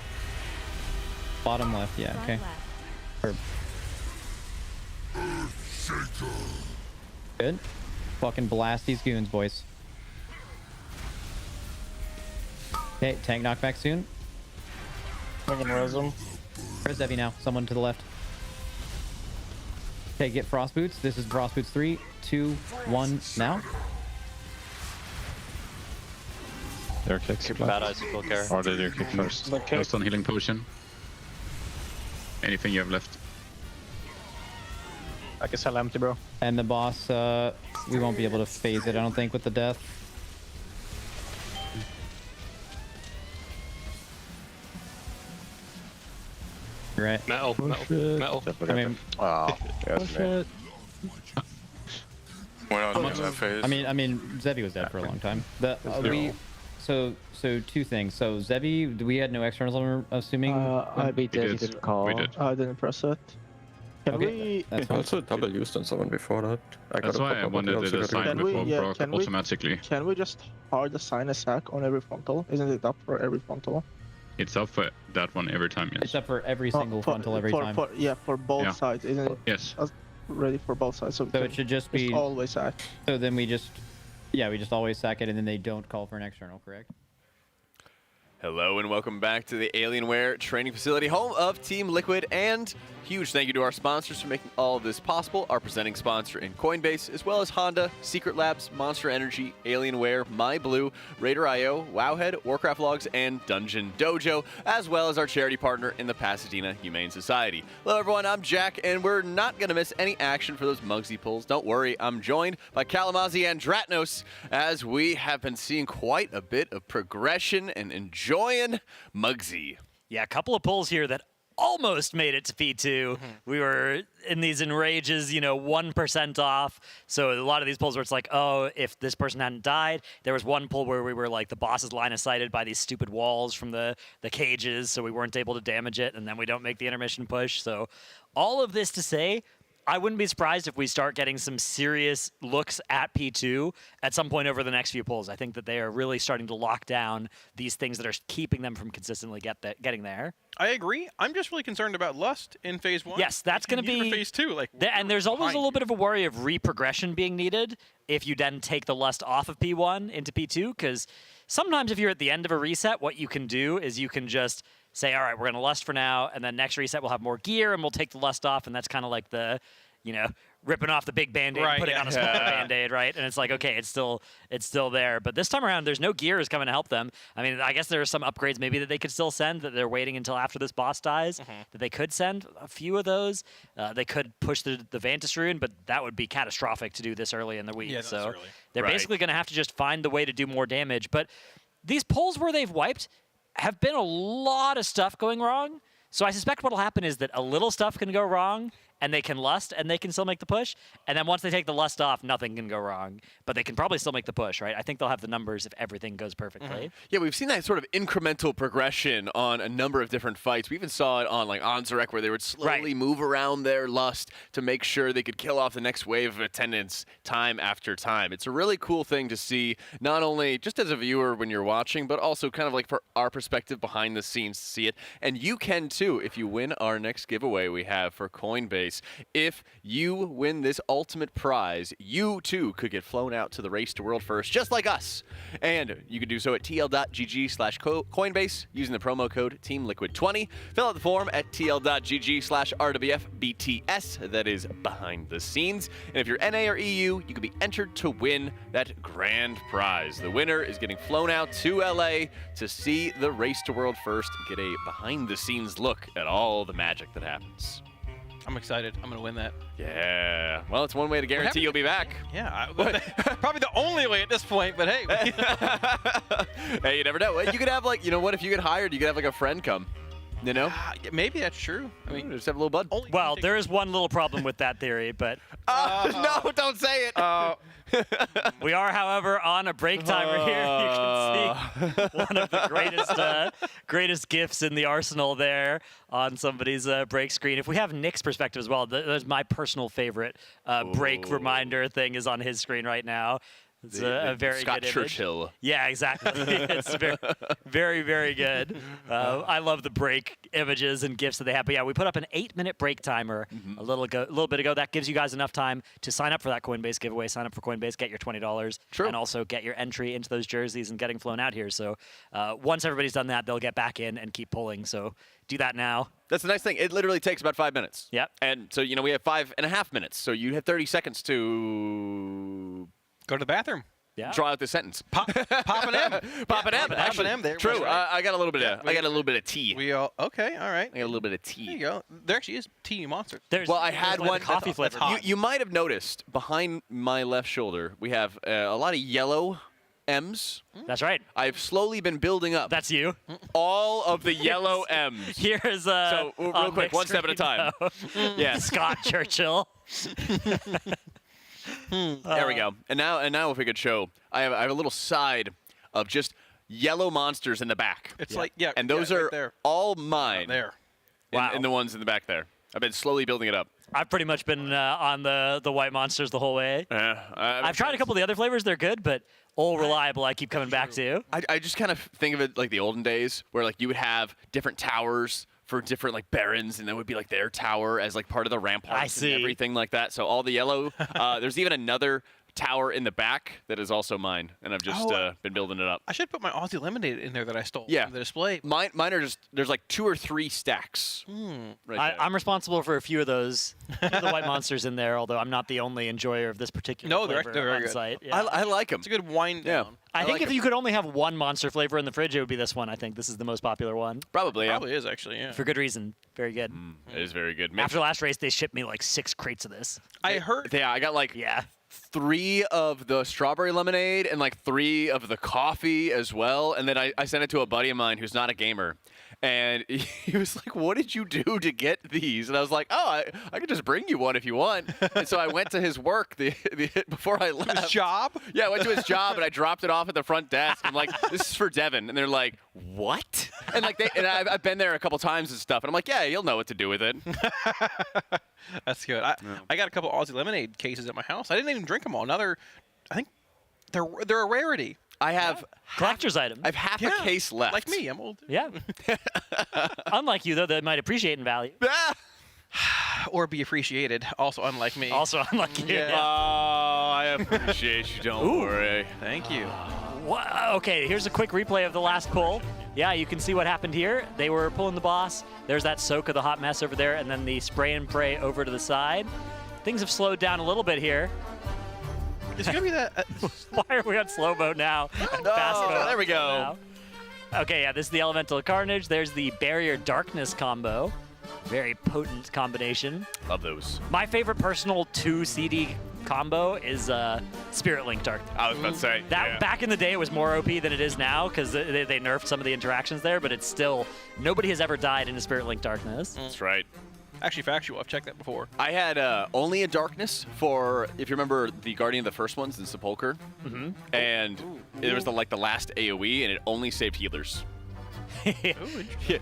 Bottom left, yeah, okay. Good. Fucking blast these goons, boys. Okay, tank knockback soon. We can res him. Where's Zevi now? Someone to the left. Okay, get frost boots. This is frost boots 3, 2, 1, now. Your kicks. Bad icicle care. Or did you kick first? Just on healing potion. Anything you have left. I can sell empty, bro. And the boss, we won't be able to phase it, I don't think, with the death. You're right. Metal. I mean, I mean, Zevi was dead for a long time. So two things. So Zevi, we had no externals, I'm assuming. I beat We it. did. Call. We did. I didn't press it. Can we? That's also double used on someone before that. That's why I wanted to decide before proc automatically. Can we just hard assign a sack on every frontal? Isn't it up for every frontal? It's up for that one every time, yes. It's up for every single frontal every time. For both sides, isn't it? Yes. Ready for both sides. So it should just be always sack. So then we just always sack it, and then they don't call for an external, correct? Hello and welcome back to the Alienware training facility, home of Team Liquid, and huge thank you to our sponsors for making all of this possible. Our presenting sponsor in Coinbase, as well as Honda, Secret Labs, Monster Energy, Alienware, MyBlue, RaiderIO, Wowhead, Warcraft Logs, and DungeonDojo, as well as our charity partner in the Pasadena Humane Society. Hello everyone, I'm Jack, and we're not going to miss any action for those Mugsy pulls. Don't worry, I'm joined by Kalamazi and Dratnos, as we have been seeing quite a bit of progression and enjoying Mugsy. Yeah, a couple of pulls here that almost made it to P2. We were in these enrages, 1% off. So a lot of these pulls where it's like, oh, if this person hadn't died. There was one pull where we were like the boss's line of sighted by these stupid walls from the cages, so we weren't able to damage it, and then we don't make the intermission push. So all of this to say, I wouldn't be surprised if we start getting some serious looks at P2 at some point over the next few pulls. I think that they are really starting to lock down these things that are keeping them from consistently getting there. I agree. I'm just really concerned about Lust in Phase 1. Yes, that's going to be Phase 2. And there's always a little bit of a worry of reprogression being needed if you then take the Lust off of P1 into P2, because sometimes if you're at the end of a reset, what you can do is you can just say, all right, we're going to Lust for now, and then next reset we'll have more gear, and we'll take the Lust off, and that's kind of like the, ripping off the big Band-Aid and putting on a smaller Band-Aid, right? And it's like, okay, it's still there. But this time around, there's no gears coming to help them. I mean, I guess there are some upgrades maybe that they could still send that they're waiting until after this boss dies, that they could send a few of those. They could push the Vantis Rune, but that would be catastrophic to do this early in the week. So they're basically going to have to just find the way to do more damage. But these pulls where they've wiped have been a lot of stuff going wrong. So I suspect what will happen is that a little stuff can go wrong, and they can Lust, and they can still make the push. And then once they take the Lust off, nothing can go wrong. But they can probably still make the push, right? I think they'll have the numbers if everything goes perfectly. Yeah, we've seen that sort of incremental progression on a number of different fights. We even saw it on like Onzarek, where they would slowly move around their Lust to make sure they could kill off the next wave of attendance time after time. It's a really cool thing to see, not only just as a viewer when you're watching, but also kind of like for our perspective behind the scenes to see it. And you can too if you win our next giveaway we have for Coinbase. If you win this ultimate prize, you too could get flown out to the race to world first, just like us. And you can do so at tl.gg/Coinbase using the promo code TEAMLIQUID20. Fill out the form at tl.gg/RWFBTS. That is behind the scenes. And if you're NA or EU, you can be entered to win that grand prize. The winner is getting flown out to LA to see the race to world first and get a behind the scenes look at all the magic that happens. I'm excited. I'm going to win that. Yeah. Well, it's one way to guarantee you'll be back. Yeah. Probably the only way at this point, but hey. Hey, you never know. You could have like, what if you get hired, you could have like a friend come. Maybe that's true. I mean, just have a little bud. Well, there is one little problem with that theory, but... no, don't say it. We are, however, on a break timer here. You can see one of the greatest gifts in the arsenal there on somebody's break screen. If we have Nick's perspective as well, that's my personal favorite break reminder thing is on his screen right now. It's a very Scott good Churchill. Image. Yeah, exactly. It's very, very, very good. I love the break images and GIFs that they have. But yeah, we put up an 8-minute break timer a little bit ago. That gives you guys enough time to sign up for that Coinbase giveaway. Sign up for Coinbase, get your $20, and also get your entry into those jerseys and getting flown out here. So once everybody's done that, they'll get back in and keep pulling. So do that now. That's the nice thing. It literally takes about 5 minutes. Yep. And so, we have 5.5 minutes. So you have 30 seconds to go to the bathroom. Yeah. Draw out the sentence. Pop an M. Pop an M. Pop an M there. True. I got a little bit of. I got a little bit of tea. Okay. All right. I got a little bit of tea. There you go. There actually is tea monster. I had one coffee flavor. You might have noticed behind my left shoulder we have a lot of yellow M's. That's right. I've slowly been building up. That's you. All of the yellow M's. Here's so real quick, one step at a time. Yeah. Scott Churchill. There we go. And now if we could show, I have a little side of just yellow monsters in the back. It's and those are right all mine. There. Wow. And the ones in the back there. I've been slowly building it up. I've pretty much been on the white monsters the whole way. I've tried a couple of the other flavors. They're good, but all reliable. I keep coming back to. I just kind of think of it like the olden days where like you would have different towers for different like barons, and that would be like their tower as like part of the ramparts and everything like that. So all the yellow. There's even another tower in the back that is also mine, and I've just been building it up. I should put my Aussie Lemonade in there that I stole from the display. Mine are just, there's like 2 or 3 stacks. I'm responsible for a few of those, the white monsters in there, although I'm not the only enjoyer of this particular flavor they're very on good. site. Yeah. I like them. It's a good wind down. I think if you could only have one monster flavor in the fridge, it would be this one. I think this is the most popular one. Probably, yeah. Probably is, actually, yeah. For good reason. Very good. It is very good. After last race, they shipped me like 6 crates of this. I heard. Yeah, I got like 3 of the strawberry lemonade and like 3 of the coffee as well. And then I sent it to a buddy of mine who's not a gamer. And he was like, what did you do to get these? And I was like, oh, I could just bring you one if you want. And so I went to his work before I left. His job? Yeah, I went to his job and I dropped it off at the front desk. I'm like, this is for Devin. And they're like, what? And like, I've been there a couple times and stuff. And I'm like, yeah, you'll know what to do with it. That's good. I got a couple Aussie Lemonade cases at my house. I didn't even drink them all. Now I think they're a rarity. I have collector's item. I have half a case left. Like me, I'm old. Yeah. Unlike you, though, that might appreciate in value. Or be appreciated. Also unlike me. Also unlike you. Yeah. Oh, I appreciate you. Don't worry. Thank you. Okay, here's a quick replay of the last pull. Yeah, you can see what happened here. They were pulling the boss. There's that soak of the hot mess over there, and then the spray and pray over to the side. Things have slowed down a little bit here. Is it going to be that? Why are we on slow mode now? Fast mode. There we go. Now? Okay, yeah, this is the Elemental Carnage. There's the Barrier Darkness combo. Very potent combination. Love those. My favorite personal 2 CD combo is Spirit Link Darkness. I was about to say. Back in the day, it was more OP than it is now because they nerfed some of the interactions there, but it's still, nobody has ever died in a Spirit Link Darkness. That's right. Actually factual. I've checked that before. I had only a darkness for, if you remember the Guardian of the First Ones in Sepulcher. And it was the last AoE, and it only saved healers. Do you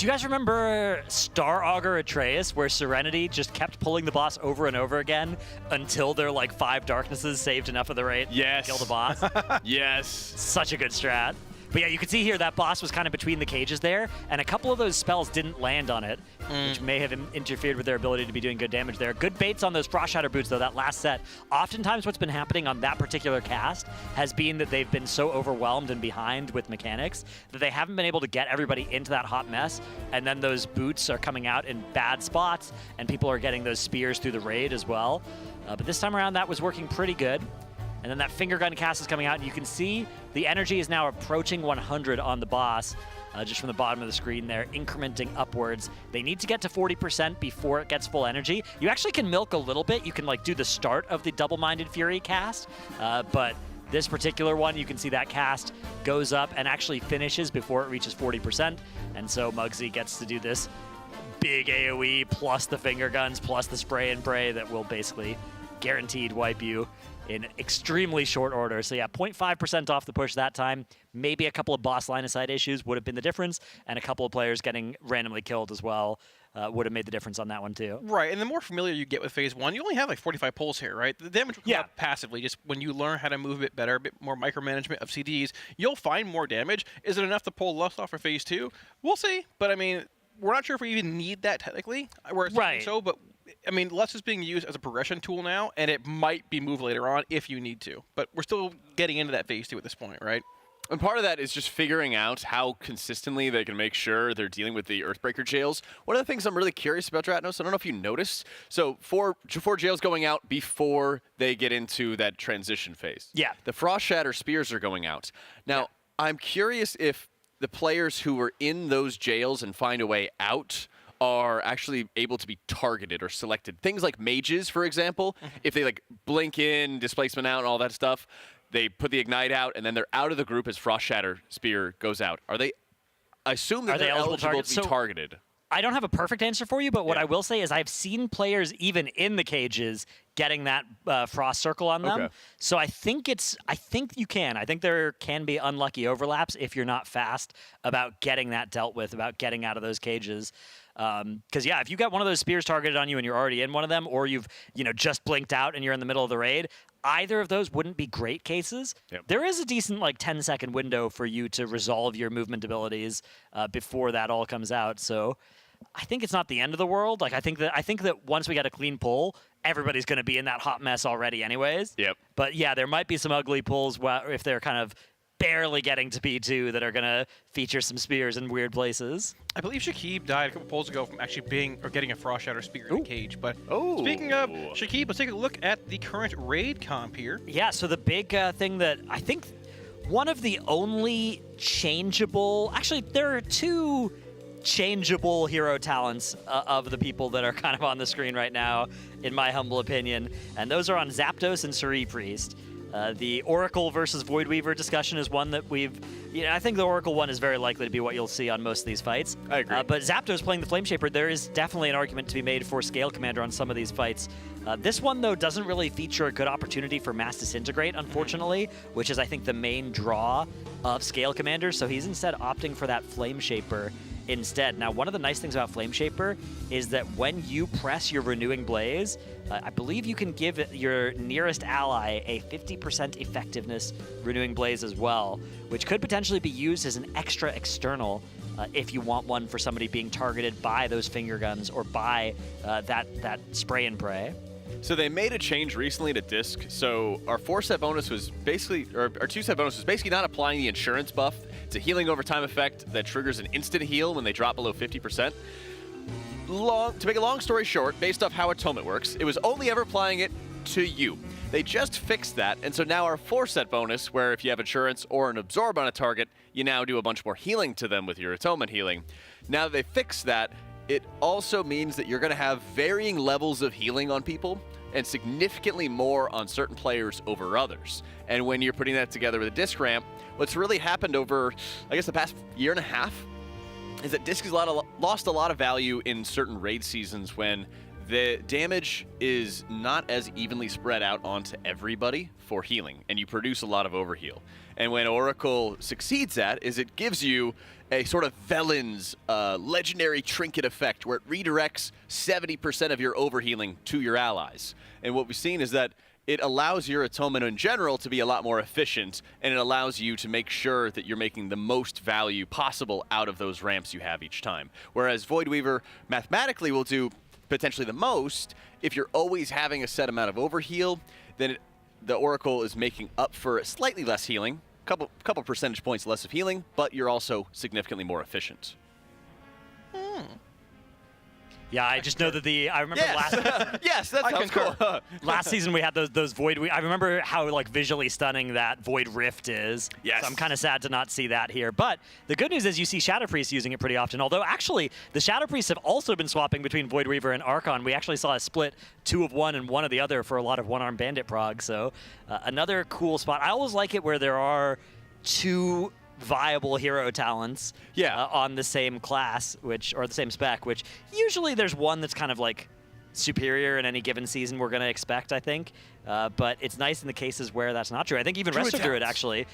guys remember Star Augur Atreus, where Serenity just kept pulling the boss over and over again until their 5 darknesses saved enough of the rate to kill the boss? Yes. Such a good strat. But yeah, you can see here that boss was kind of between the cages there, and a couple of those spells didn't land on it, which may have interfered with their ability to be doing good damage there. Good baits on those Frost Shatter boots, though, that last set. Oftentimes what's been happening on that particular cast has been that they've been so overwhelmed and behind with mechanics that they haven't been able to get everybody into that hot mess, and then those boots are coming out in bad spots, and people are getting those spears through the raid as well. But this time around, that was working pretty good. And then that finger gun cast is coming out, and you can see the energy is now approaching 100 on the boss, just from the bottom of the screen there, incrementing upwards. They need to get to 40% before it gets full energy. You actually can milk a little bit. You can do the start of the Double-Minded Fury cast, but this particular one, you can see that cast goes up and actually finishes before it reaches 40%, and so Muggsy gets to do this big AoE plus the finger guns plus the spray and pray that will basically guaranteed wipe you in extremely short order. So yeah, 0.5% off the push that time. Maybe a couple of boss line of sight issues would have been the difference, and a couple of players getting randomly killed as well would have made the difference on that one too. Right, and the more familiar you get with Phase 1, you only have 45 pulls here, right? The damage will come out passively. Just when you learn how to move a bit better, a bit more micromanagement of CDs, you'll find more damage. Is it enough to pull less off for Phase 2? We'll see, but I mean, we're not sure if we even need that technically. We're assuming so, but I mean, less is being used as a progression tool now, and it might be moved later on if you need to. But we're still getting into that Phase 2 at this point, right? And part of that is just figuring out how consistently they can make sure they're dealing with the Earthbreaker jails. One of the things I'm really curious about, Dratnos, I don't know if you noticed, so four jails going out before they get into that transition phase. Yeah. The Frost Shatter Spears are going out. Now, I'm curious if the players who were in those jails and find a way out are actually able to be targeted or selected. Things like mages, for example, if they blink in, displacement out, and all that stuff, they put the ignite out, and then they're out of the group as Frost Shatter Spear goes out. Are they? I assume that they're eligible to be targeted. I don't have a perfect answer for you, but what I will say is I've seen players even in the cages getting that frost circle on them. Okay. So I think you can. I think there can be unlucky overlaps if you're not fast about getting that dealt with, about getting out of those cages. Because yeah, if you got one of those spears targeted on you and you're already in one of them, or you've just blinked out and you're in the middle of the raid, either of those wouldn't be great cases. Yep. There is a decent 10-second window for you to resolve your movement abilities before that all comes out. So I think it's not the end of the world. Like I think that once we get a clean pull, everybody's going to be in that hot mess already anyways. Yep. But yeah, there might be some ugly pulls if they're kind of barely getting to P2 that are going to feature some spears in weird places. I believe Shakib died a couple polls ago from actually getting a Frost Shatter spear in a cage. But speaking of Shakib, let's take a look at the current raid comp here. Yeah, so the big thing that I think one of the only changeable, actually there are two changeable hero talents of the people that are kind of on the screen right now, in my humble opinion, and those are on Zapdos and Suri Priest. The Oracle versus Void Weaver discussion is one that I think the Oracle one is very likely to be what you'll see on most of these fights. I agree. But Zapdos playing the Flame Shaper, there is definitely an argument to be made for Scale Commander on some of these fights. This one, though, doesn't really feature a good opportunity for Mass Disintegrate, unfortunately, which is, I think, the main draw of Scale Commander. So he's instead opting for that Flame Shaper instead. Now, one of the nice things about Flame Shaper is that when you press your Renewing Blaze, I believe you can give your nearest ally a 50% effectiveness Renewing Blaze as well, which could potentially be used as an extra external if you want one for somebody being targeted by those finger guns or by that spray and pray. So they made a change recently to Disc. So our 4-set bonus was basically, or our 2-set bonus was basically not applying the insurance buff. It's a healing over time effect that triggers an instant heal when they drop below 50%. To make a long story short, based off how Atonement works, it was only ever applying it to you. They just fixed that, and so now our 4-set bonus, where if you have insurance or an absorb on a target, you now do a bunch more healing to them with your Atonement healing. Now that they fixed that, it also means that you're going to have varying levels of healing on people and significantly more on certain players over others. And when you're putting that together with a Disc ramp, what's really happened over, I guess, the past year and a half is that Disc has lost a lot of value in certain raid seasons when the damage is not as evenly spread out onto everybody for healing, and you produce a lot of overheal. And when Oracle succeeds at is it gives you a sort of Velen's legendary trinket effect where it redirects 70% of your overhealing to your allies. And what we've seen is that it allows your Atonement in general to be a lot more efficient, and it allows you to make sure that you're making the most value possible out of those ramps you have each time. Whereas Void Weaver mathematically will do potentially the most. If you're always having a set amount of overheal, then the Oracle is making up for slightly less healing, couple percentage points less of healing, but you're also significantly more efficient. Yeah, I just know that I remember last. Yes, that sounds cool. Last season we had those Void. I remember how like visually stunning that Void Rift is. Yes. So I'm kind of sad to not see that here. But the good news is you see Shadow Priest using it pretty often. Although actually the Shadow Priests have also been swapping between Void Weaver and Archon. We actually saw a split 2 of one and 1 of the other for a lot of one-arm bandit prog. So another cool spot. I always like it where there are 2 viable hero talents on the same class, or the same spec, which usually there's one that's kind of like superior in any given season we're going to expect, I think. But it's nice in the cases where that's not true. I think even Resto Druid, actually,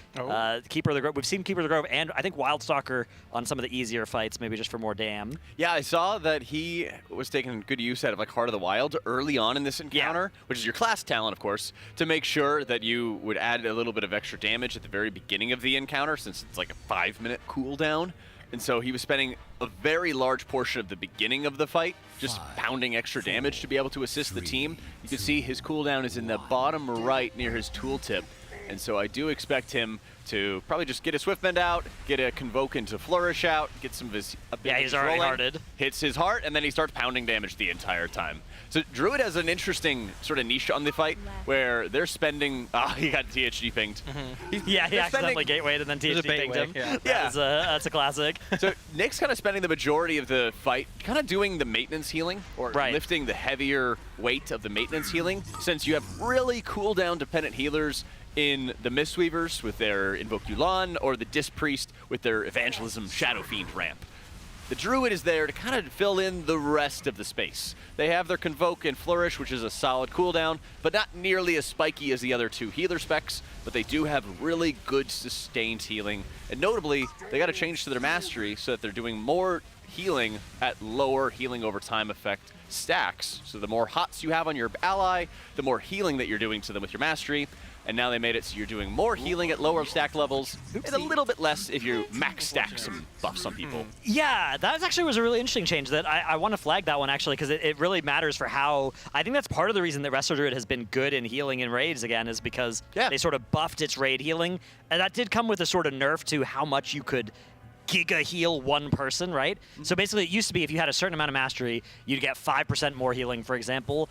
Keeper of the Grove. We've seen Keeper of the Grove and I think Wildstalker on some of the easier fights, maybe just for more dam. Yeah, I saw that he was taking good use out of like Heart of the Wild early on in this encounter, which is your class talent, of course, to make sure that you would add a little bit of extra damage at the very beginning of the encounter, since it's like a 5-minute cooldown. And so he was spending a very large portion of the beginning of the fight just pounding extra damage to be able to assist the team. You can see his cooldown is in the bottom right near his tooltip. And so I do expect him to probably just get a Swiftbend out, get a Convoke into Flourish out, get some of his abilities he's already rolling, hearted. hits his heart, and then he starts pounding damage the entire time. So Druid has an interesting sort of niche on the fight where they're spending... he got THG pinged. He accidentally gatewayed and then THG pinged him. That's a classic. So Nick's kind of spending the majority of the fight kind of doing the maintenance healing, or lifting the heavier weight of the maintenance healing, since you have really cooldown dependent healers in the Mistweavers with their Invoke Yulan, or the Disc Priest with their Evangelism Shadow Fiend ramp. The Druid is there to kind of fill in the rest of the space. They have their Convoke and Flourish, which is a solid cooldown, but not nearly as spiky as the other 2 healer specs, but they do have really good sustained healing. And notably, they got to change to their Mastery so that they're doing more healing at lower healing over time effect stacks. So the more hots you have on your ally, the more healing that you're doing to them with your Mastery. and now they made it so you're doing more healing at lower stack levels, and a little bit less if you max stack some buffs on people. Yeah, that actually was a really interesting change that I want to flag that one actually, because it really matters for how, I think that's part of the reason that Resto Druid has been good in healing in raids again, is because they sort of buffed its raid healing, and that did come with a sort of nerf to how much you could giga heal one person, right? So basically it used to be if you had a certain amount of mastery, you'd get 5% more healing, for example,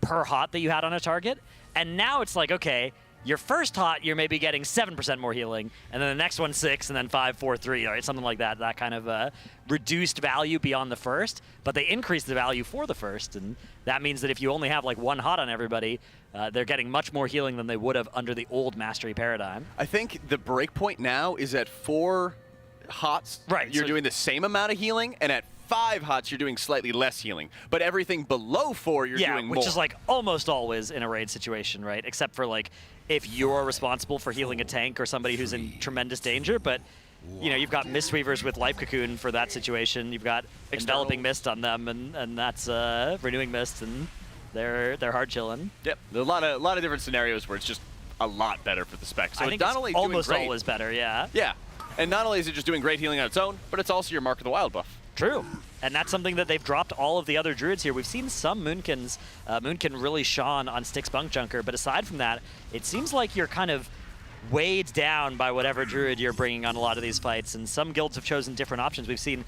per hot that you had on a target. And now it's like, okay, your first hot, you're maybe getting 7% more healing, and then the next one 6, and then 5, 4, 3, right? Something like that. That kind of reduced value beyond the first, but they increased the value for the first, and that means that if you only have like one hot on everybody, they're getting much more healing than they would have under the old mastery paradigm. I think the breakpoint now is at 4 hots, you're doing the same amount of healing, and at 5 hots, you're doing slightly less healing. But everything below 4, you're doing more. Which is like almost always in a raid situation, right? Except for like if you're responsible for healing a tank or somebody who's in tremendous danger. But you know, you've got Mistweavers with Life Cocoon for that situation. You've got Enveloping Mist on them, and that's Renewing Mist, and they're hard chilling. Yep, there's a lot of different scenarios where it's just a lot better for the spec. So I think not it's only almost doing great, always better, yeah. Yeah. And not only is it just doing great healing on its own, but it's also your Mark of the Wild buff. True. And that's something that they've dropped all of the other druids here. We've seen some Moonkins. Moonkin really shone on Styx Bunkjunker, but aside from that, it seems like you're kind of weighed down by whatever druid you're bringing on a lot of these fights, and some guilds have chosen different options. We've seen,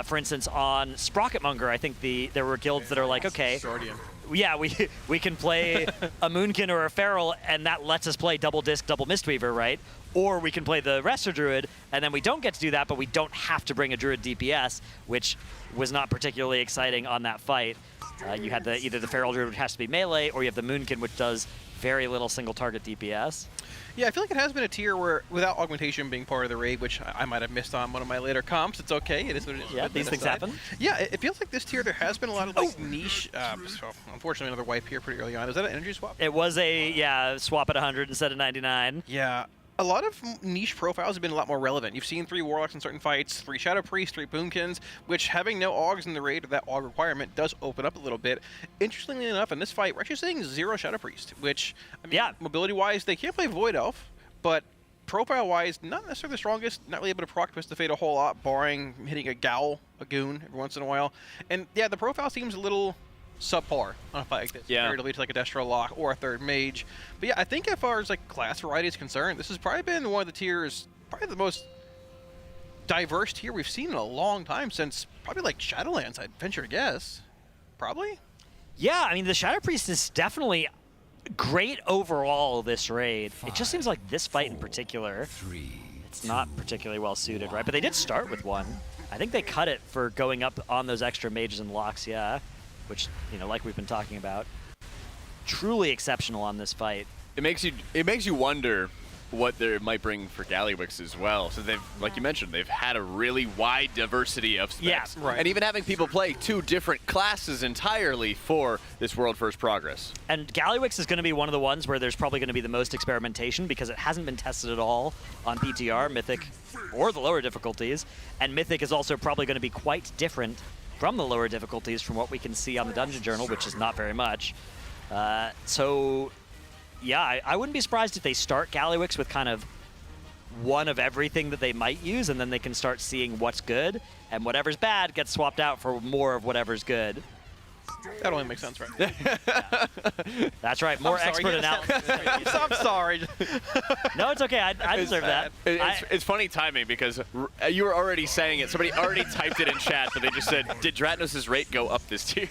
for instance, on Sprocketmonger, I think there were guilds that are like, okay, yeah, we can play a Moonkin or a Feral, and that lets us play double disc, double Mistweaver, right? Or we can play the Resto Druid, and then we don't get to do that, but we don't have to bring a Druid DPS, which was not particularly exciting on that fight. You had either the Feral Druid, which has to be melee, or you have the Moonkin, which does very little single target DPS. Yeah, I feel like it has been a tier where, without augmentation being part of the raid, which I might have missed on one of my later comps, it's okay. It is what it is. Yeah, these things happen. Yeah, it feels like this tier there has been a lot of like niche. So unfortunately, another wipe here pretty early on. Is that an energy swap? It was a swap at 100 instead of 99. Yeah. A lot of niche profiles have been a lot more relevant. You've seen 3 Warlocks in certain fights, 3 Shadow Priests, 3 Boomkins, which having no Augs in the raid, or that Aug requirement, does open up a little bit. Interestingly enough, in this fight, we're actually seeing 0 Shadow Priest, which, I mean, mobility-wise, they can't play Void Elf, but profile-wise, not necessarily the strongest, not really able to proc Twisted Fate a whole lot, barring hitting a Gown, a Goon, every once in a while. And yeah, the profile seems a little subpar on a fight like this, comparatively to like a Destro Lock or a 3rd Mage. But yeah, I think as far as like class variety is concerned, this has probably been one of the tiers, probably the most diverse tier we've seen in a long time, since probably like Shadowlands, I'd venture to guess. Probably? Yeah, I mean, the Shadow Priest is definitely great overall this raid. It just seems like this fight in particular, it's not particularly well suited, right? But they did start with one. I think they cut it for going up on those extra mages and locks, yeah. Which, you know, like we've been talking about, truly exceptional on this fight. It makes you wonder what they might bring for Gallywix as well. So they've, like you mentioned, they've had a really wide diversity of specs. Yeah, right. And even having people play 2 different classes entirely for this World First Progress. And Gallywix is going to be one of the ones where there's probably going to be the most experimentation, because it hasn't been tested at all on PTR, Mythic, or the lower difficulties. And Mythic is also probably going to be quite different from the lower difficulties from what we can see on the Dungeon Journal, which is not very much. So, yeah, I wouldn't be surprised if they start Gallywix with kind of one of everything that they might use, and then they can start seeing what's good, and whatever's bad gets swapped out for more of whatever's good. That only makes sense, right? Yeah. That's right, more expert analysis. I'm sorry. No, it's okay, I deserve that. It's funny timing, because you were already saying it. Somebody already typed it in chat, but they just said, did Dratnos' rate go up this tier?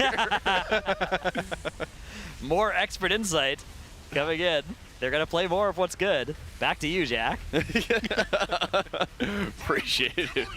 More expert insight coming in. They're going to play more of what's good. Back to you, Jack. Appreciate it.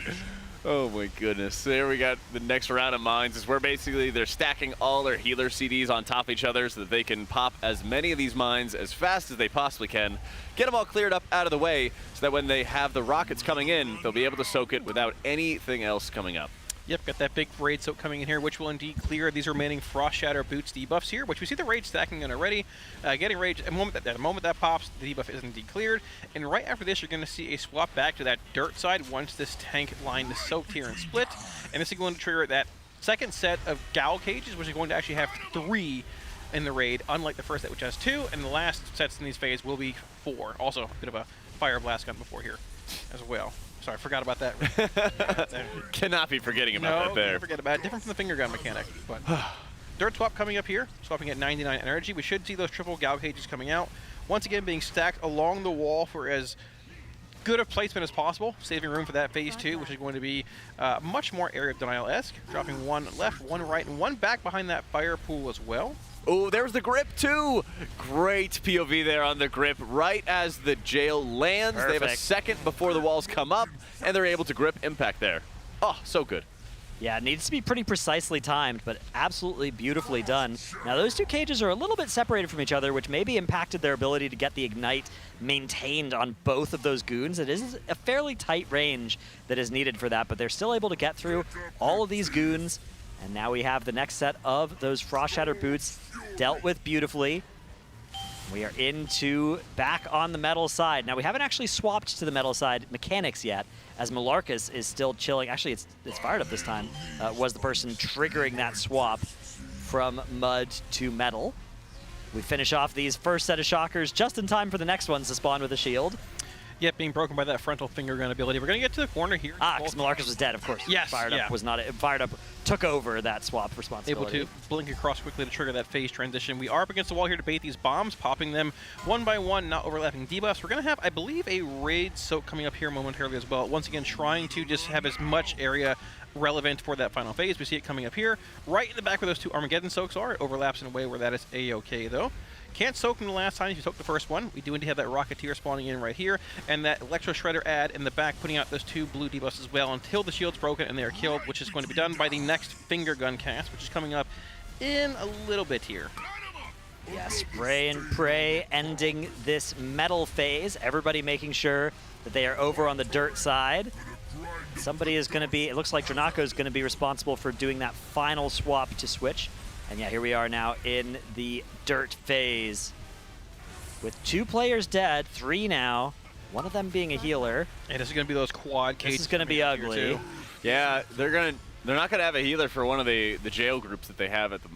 Oh my goodness. There we got the next round of mines, is where basically they're stacking all their healer CDs on top of each other so that they can pop as many of these mines as fast as they possibly can, get them all cleared up out of the way so that when they have the rockets coming in, they'll be able to soak it without anything else coming up. Yep, got that big raid soak coming in here, which will indeed clear these remaining Frost Shatter Boots debuffs here, which we see the raid stacking in already. Getting raid, the moment that pops, the debuff is indeed cleared. And right after this, you're going to see a swap back to that dirt side once this tank line is soaked here and split. And this is going to trigger that second set of Gal cages, which is going to actually have 3 in the raid, unlike the first set, which has 2, and the last sets in these phase will be 4. Also, a bit of a fire blast gun before here as well. Sorry, forgot about that. Cannot be forgetting about that there. Can't forget about it. Different from the finger gun mechanic. But dirt swap coming up here, swapping at 99 energy. We should see those triple Gal cages coming out. Once again, being stacked along the wall for as good a placement as possible, saving room for that phase 2, which is going to be much more area of denial-esque. Dropping 1 left, 1 right, and 1 back behind that fire pool as well. Oh, there's the grip too. Great POV there on the grip. Right as the jail lands, They have a second before the walls come up, and they're able to grip impact there. Oh, so good. Yeah, it needs to be pretty precisely timed, but absolutely beautifully done. Now, those 2 cages are a little bit separated from each other, which maybe impacted their ability to get the ignite maintained on both of those goons. It is a fairly tight range that is needed for that, but they're still able to get through all of these goons. And now we have the next set of those Frost Shatter boots dealt with beautifully. We are into back on the metal side. Now, we haven't actually swapped to the metal side mechanics yet, as Malarkus is still chilling. Actually, it's fired up this time. Was the person triggering that swap from mud to metal. We finish off these first set of shockers just in time for the next ones to spawn with a shield. Yep, being broken by that frontal finger gun ability. We're going to get to the corner here. Because Malarkus was dead, of course. Yes, Fired up was not. Fired up took over that swap responsibility. Able to blink across quickly to trigger that phase transition. We are up against the wall here to bait these bombs, popping them one by one, not overlapping debuffs. We're going to have, I believe, a raid soak coming up here momentarily as well. Once again, trying to just have as much area relevant for that final phase. We see it coming up here, right in the back where those 2 Armageddon soaks are. It overlaps in a way where that is A-okay, though. Can't soak from the last time if you soak the first one. We do need to have that Rocketeer spawning in right here, and that Electro Shredder ad in the back putting out those 2 blue debuffs as well until the shield's broken and they are killed, which is going to be done by the next finger gun cast, which is coming up in a little bit here. Yeah, spray and pray ending this metal phase. Everybody making sure that they are over on the dirt side. Somebody is going to be, it looks like Dranako is going to be responsible for doing that final swap to switch. And yeah, here we are now in the dirt phase with 2 players dead, 3 now, one of them being a healer. And this is going to be those quad cages. This is going to be ugly. Yeah, they're not going to have a healer for one of the jail groups that they have at the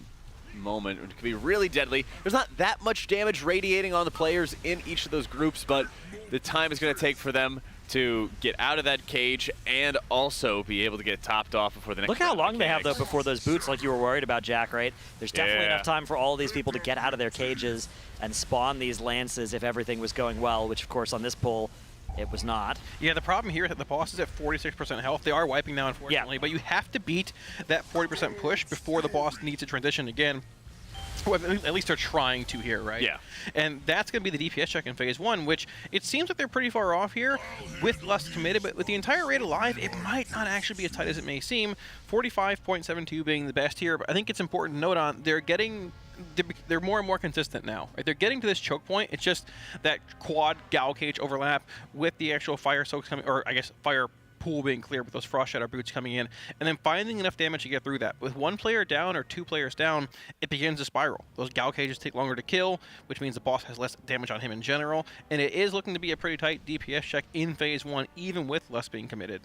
moment. It could be really deadly. There's not that much damage radiating on the players in each of those groups, but the time is going to take for them to get out of that cage and also be able to get topped off before the next. Look how long they have, though, before those boots, like you were worried about, Jack, right? There's definitely enough time for all of these people to get out of their cages and spawn these lances if everything was going well, which, of course, on this pull, it was not. Yeah, the problem here is that the boss is at 46% health. They are wiping now, unfortunately, but you have to beat that 40% push before the boss needs to transition again. Well, at least they're trying to here, right? Yeah. And that's going to be the DPS check in phase 1, which it seems like they're pretty far off here with Lust committed, but with the entire raid alive, it might not actually be as tight as it may seem. 45.72 being the best here, but I think it's important to note on they're more and more consistent now. Right? They're getting to this choke point. It's just that quad Gal cage overlap with the actual fire soaks coming, or I guess fire pool being clear with those Frost Shatter boots coming in, and then finding enough damage to get through that. With 1 player down or 2 players down, it begins to spiral. Those Gal cages take longer to kill, which means the boss has less damage on him in general, and it is looking to be a pretty tight DPS check in phase 1, even with less being committed.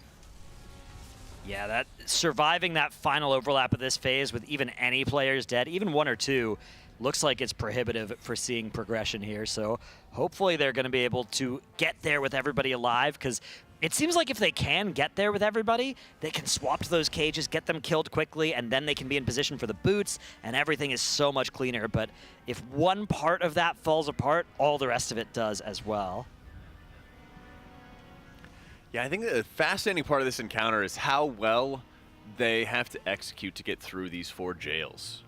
Yeah, that surviving that final overlap of this phase with even any players dead, even 1 or 2, looks like it's prohibitive for seeing progression here. So hopefully they're going to be able to get there with everybody alive, because it seems like if they can get there with everybody, they can swap to those cages, get them killed quickly, and then they can be in position for the boots, and everything is so much cleaner. But if one part of that falls apart, all the rest of it does as well. Yeah, I think the fascinating part of this encounter is how well they have to execute to get through these 4 jails.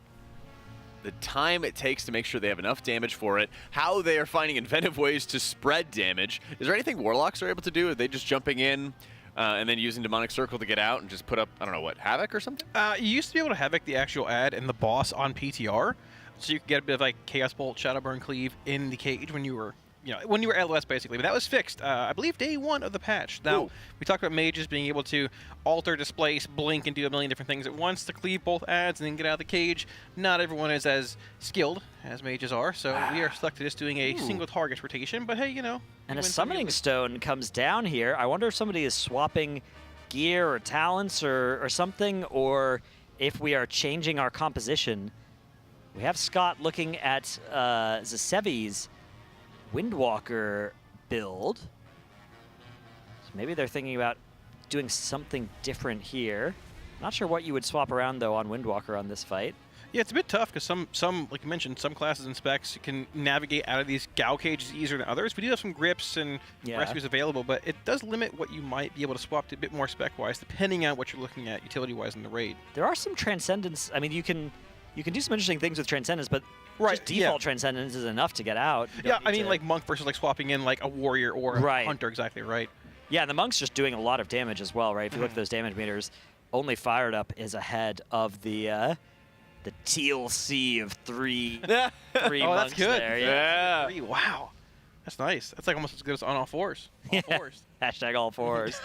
The time it takes to make sure they have enough damage for it, how they are finding inventive ways to spread damage. Is there anything Warlocks are able to do? Are they just jumping in and then using Demonic Circle to get out and just put up, I don't know what, Havoc or something? You used to be able to Havoc the actual ad and the boss on PTR, so you could get a bit of like Chaos Bolt, Shadowburn Cleave in the cage when you were LOS basically, but that was fixed, I believe, day 1 of the patch. Now, we talked about mages being able to alter, displace, blink, and do a million different things at once to cleave both ads and then get out of the cage. Not everyone is as skilled as mages are, so we are stuck to just doing a single target rotation, but hey, And a Summoning Stone comes down here. I wonder if somebody is swapping gear or talents or something, or if we are changing our composition. We have Scott looking at Zasevi's Windwalker build. So maybe they're thinking about doing something different here. Not sure what you would swap around, though, on Windwalker on this fight. Yeah, it's a bit tough because some, like you mentioned, some classes and specs can navigate out of these Gao cages easier than others. We do have some grips and recipes available, but it does limit what you might be able to swap to a bit more spec-wise, depending on what you're looking at utility-wise in the raid. There are some Transcendence. I mean, you can do some interesting things with Transcendence, but just default Transcendence is enough to get out. Yeah, I mean, like Monk versus like swapping in like a Warrior or a Hunter, exactly right. Yeah, and the Monk's just doing a lot of damage as well, right? If you look at those damage meters, only Fired Up is ahead of the teal sea of three monks that's good. there. Yeah. Wow. That's nice. That's like almost as good as on all fours. All fours. Hashtag all fours.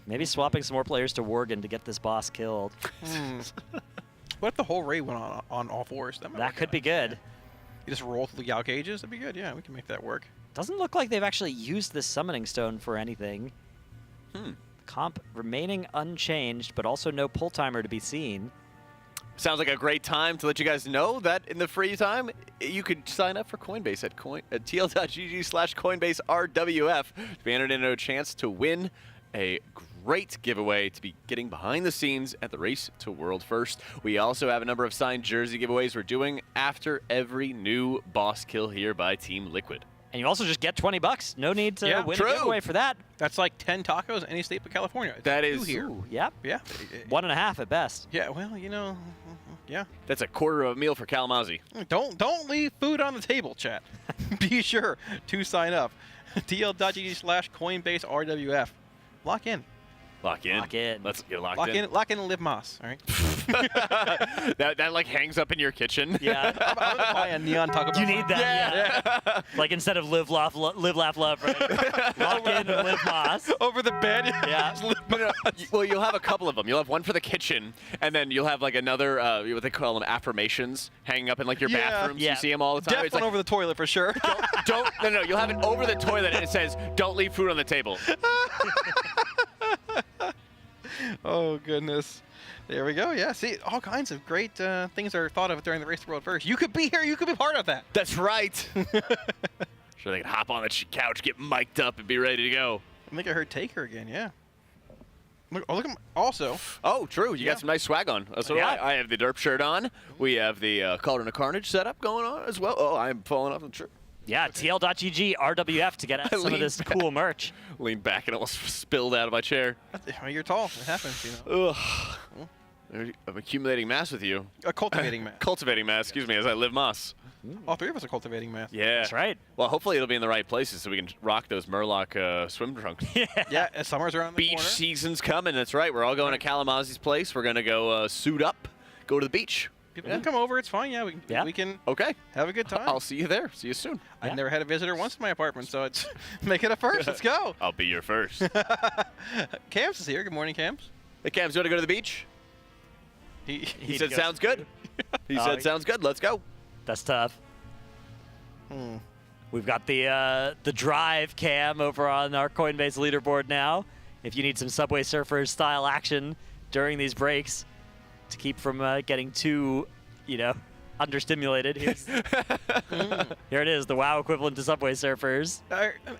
Maybe swapping some more players to Worgen to get this boss killed. What if the whole raid went on all fours? That could be good. You just roll through the Yao cages? That'd be good. Yeah, we can make that work. Doesn't look like they've actually used this summoning stone for anything. Comp remaining unchanged, but also no pull timer to be seen. Sounds like a great time to let you guys know that in the free time, you could sign up for Coinbase at tl.gg/CoinbaseRWF to be entered into a chance to win a great giveaway to be getting behind the scenes at the Race to World First. We also have a number of signed jersey giveaways we're doing after every new boss kill here by Team Liquid. And you also just get $20. No need to win a giveaway for that. That's like 10 tacos any state but California. That is here. Yep. Yeah. 1.5 at best. Yeah. Well, you know. Yeah. That's a quarter of a meal for Kalamazoo. Don't leave food on the table, chat. Be sure to sign up. tl.gg/CoinbaseRWF. Lock in. Lock in. Lock in. Let's get locked in. Lock in and live Moss. All right. that like hangs up in your kitchen. Yeah. I'm gonna buy a neon taco. You need that. Yeah. Like instead of live, laugh, love, right? Lock in and live Moss. Over the bed. Yeah. Well, you'll have a couple of them. You'll have one for the kitchen, and then you'll have like another, what they call them, affirmations, hanging up in like your bathrooms. You see them all the time. It's one over the toilet for sure. No, you'll have it over the toilet, and it says, "Don't leave food on the table." Oh, goodness. There we go. Yeah, see, all kinds of great things are thought of during the Race to the World First. You could be here. You could be part of that. That's right. Sure, they can hop on the couch, get mic'd up, and be ready to go. I think I heard Taker again, yeah. Look at also. Oh, true. You got some nice swag on. So I have the derp shirt on. We have the Cauldron of Carnage setup going on as well. Oh, I'm falling off the tree. Yeah, TL.gg/RWF to get some of this cool merch. Leaned back and almost spilled out of my chair. You're tall. It happens, you know. Ugh. I'm accumulating mass with you. Cultivating mass. Cultivating mass, excuse me, as I live moss. All three of us are cultivating mass. Yeah. That's right. Well, hopefully it'll be in the right places so we can rock those Murloc swim trunks. Yeah, summer's around the beach corner. Season's coming, that's right. We're all going to Kalamazoo's place. We're going to go suit up, go to the beach. People can come over. It's fine. Yeah, we can have a good time. I'll see you there. See you soon. I've never had a visitor once in my apartment, so it's make it a first. Let's go. I'll be your first. Camps is here. Good morning, Camps. Hey, Camps, you want to go to the beach? He said, sounds good. He said, sounds good. Let's go. That's tough. We've got the drive cam over on our Coinbase leaderboard now. If you need some Subway Surfers style action during these breaks to keep from getting too, understimulated. Here it is, the WoW equivalent to Subway Surfers.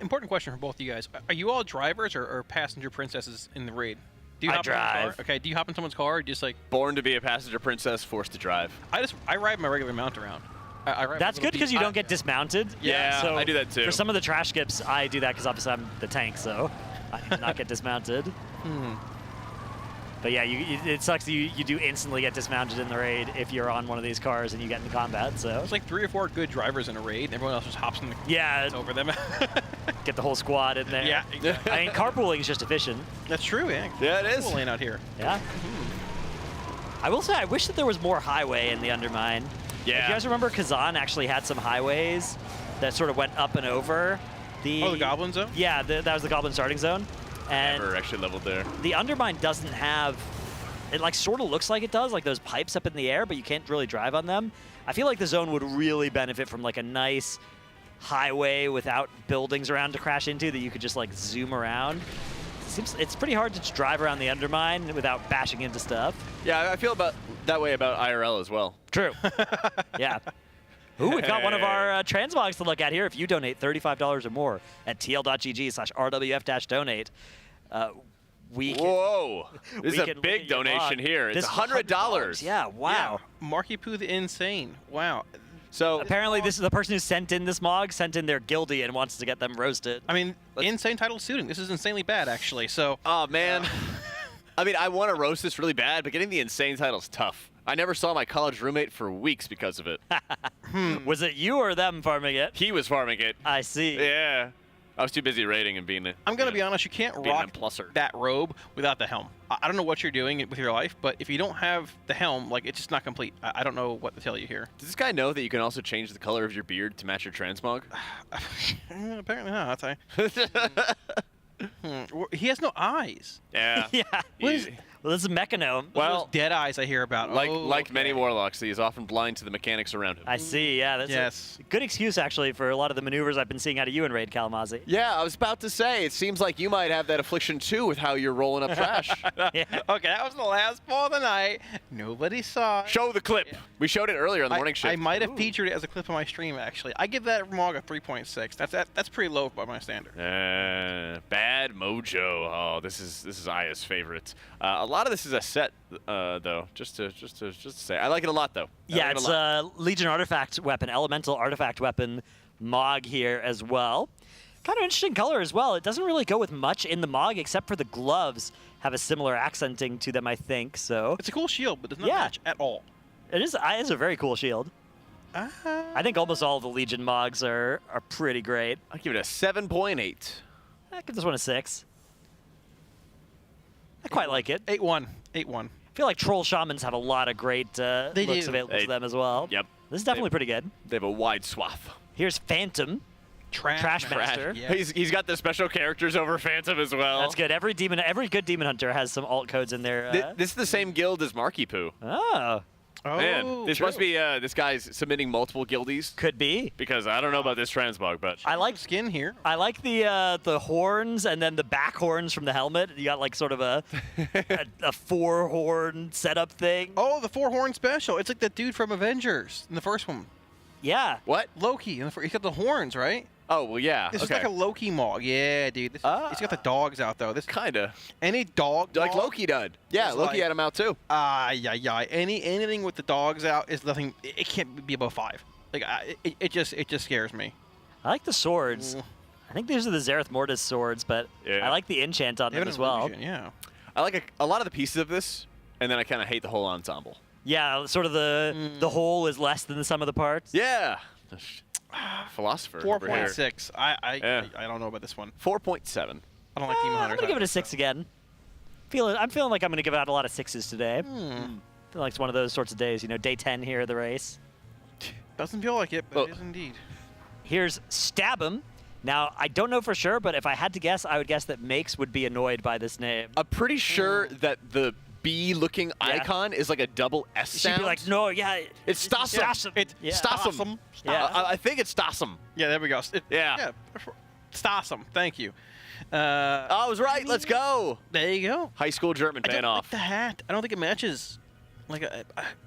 Important question for both of you guys. Are you all drivers or passenger princesses in the raid? Do you I drive. Okay, do you hop in someone's car or just like... Born to be a passenger princess, forced to drive. I ride my regular mount around. That's good because you don't get dismounted. Yeah, so I do that too. For some of the trash skips, I do that because obviously I'm the tank, so I do not get dismounted. But yeah, it sucks that you do instantly get dismounted in the raid if you're on one of these cars and you get into combat. So there's like 3 or 4 good drivers in a raid, and everyone else just hops in the over them. Get the whole squad in there. Yeah, exactly. I mean, carpooling is just efficient. That's true, yeah. Yeah, it is. Carpooling out here. Yeah. I will say, I wish that there was more highway in the Undermine. Yeah. If you guys remember, Kazan actually had some highways that sort of went up and over the Goblin Zone? Yeah, that was the Goblin starting zone. And never actually leveled there. The Undermine doesn't have, it like sort of looks like it does, like those pipes up in the air, but you can't really drive on them. I feel like the zone would really benefit from like a nice highway without buildings around to crash into that you could just like zoom around. It's pretty hard to drive around the Undermine without bashing into stuff. Yeah, I feel that way about IRL as well. True. Yeah. Ooh, we've got one of our transmogs to look at here. If you donate $35 or more at tl.gg/rwf-donate, we can... Whoa! This is a big donation here. It's $100. Yeah, wow. Yeah. Marky Poo the Insane. Wow. So apparently this is the person who sent in this mog, sent in their guildie and wants to get them roasted. I mean, insane title suiting. This is insanely bad, actually. So. Oh, man. I mean, I want to roast this really bad, but getting the insane title is tough. I never saw my college roommate for weeks because of it. Was it you or them farming it? He was farming it. I see. Yeah. I was too busy raiding and being a... I'm going to be honest, you can't rock that robe without the helm. I don't know what you're doing with your life, but if you don't have the helm, like, it's just not complete. I don't know what to tell you here. Does this guy know that you can also change the color of your beard to match your transmog? Apparently not. He has no eyes. Yeah. Yeah. Well, this is Mechanome. Well, those dead eyes I hear about. Like many warlocks, he is often blind to the mechanics around him. I see, yeah. That's a good excuse, actually, for a lot of the maneuvers I've been seeing out of you in Raid, Kalamazoo. Yeah, I was about to say, it seems like you might have that affliction, too, with how you're rolling up trash. Yeah. Okay, that was the last ball of the night. Nobody saw it. Show the clip. Yeah. We showed it earlier on the morning shift. I might have featured it as a clip on my stream, actually. I give that mog a 3.6. That's pretty low by my standard. Bad mojo. Oh, this is Aya's favorite. A lot of this is a set, though. Just to say, I like it a lot, though. Yeah, it's a Legion artifact weapon, elemental artifact weapon mog here as well. Kind of interesting color as well. It doesn't really go with much in the mog, except for the gloves have a similar accenting to them, I think. So it's a cool shield, but does not match at all. It is a very cool shield. I think almost all of the Legion mogs are pretty great. I'll give it a 7.8. I give this one a 6. I quite like it. 8-1. 8-1. I feel like Troll Shamans have a lot of great looks available to them as well. Yep. This is definitely pretty good. They have a wide swath. Here's Phantom. Trash Master. Yeah. He's got the special characters over Phantom as well. That's good. Every good demon hunter has some alt codes in there. This is the same guild as Marky Poo. Oh. Man, this must be this guy's submitting multiple guildies. Could be. Because I don't know about this transmog, but I like skin here. I like the horns and then the back horns from the helmet. You got like sort of a 4-horn setup thing. Oh, the 4-horn special. It's like the dude from Avengers in the first one. Yeah. What? Loki. He's got the horns, right? Oh, well, yeah. This is like a Loki mog. Yeah, dude. He's got the dogs out, though. This Kinda. Any dog like Loki did. Yeah, Loki had him out, too. Yeah. Anything with the dogs out is nothing. It can't be above 5. Like, it just scares me. I like the swords. I think these are the Zereth Mortis swords, but I like the enchant on them as well. Illusion, yeah. I like a lot of the pieces of this, and then I kind of hate the whole ensemble. Yeah, sort of the whole is less than the sum of the parts. Yeah. Philosopher. 4.6. I don't know about this one. 4.7. I don't like Demon Hunters. I'm gonna give it a 6 again. I'm feeling like I'm gonna give out a lot of 6s today. I feel like it's one of those sorts of days. You know, day 10 here of the race. Doesn't feel like it, but it is indeed. Here's Stab 'em. Now, I don't know for sure, but if I had to guess, I would guess that Makes would be annoyed by this name. I'm pretty sure that the B-looking icon is like a double S sound. She'd be like, no, yeah. It's Stossum. It's Stossum. Yeah. I think it's Stossum. Yeah, there we go. Yeah. Stossum. Thank you. I was right. Let's go. There you go. High school German fan off. Like the hat. I don't think it matches. Like,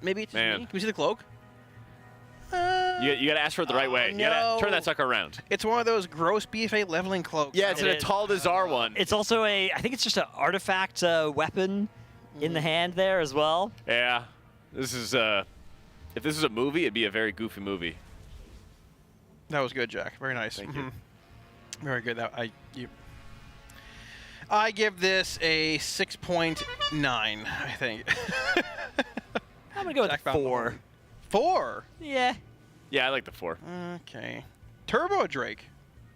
maybe it's just me. Can we see the cloak? You got to ask for it the right way. You got to turn that sucker around. It's one of those gross BFA leveling cloaks. Yeah, it's an Atal Dazar one. It's also I think it's just an artifact weapon in the hand there as well. Yeah. This is, if this is a movie, it'd be a very goofy movie. That was good, Jack. Very nice. Thank you. Very good. I give this a 6.9, I think. I'm going to go with 4. 4? Yeah. Yeah, I like the 4. Okay. Turbo Drake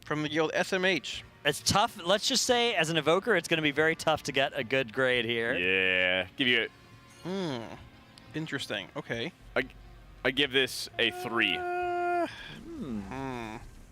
from the guild SMH. It's tough. Let's just say, as an evoker, it's going to be very tough to get a good grade here. Yeah. Give you Interesting. Okay. I give this a 3.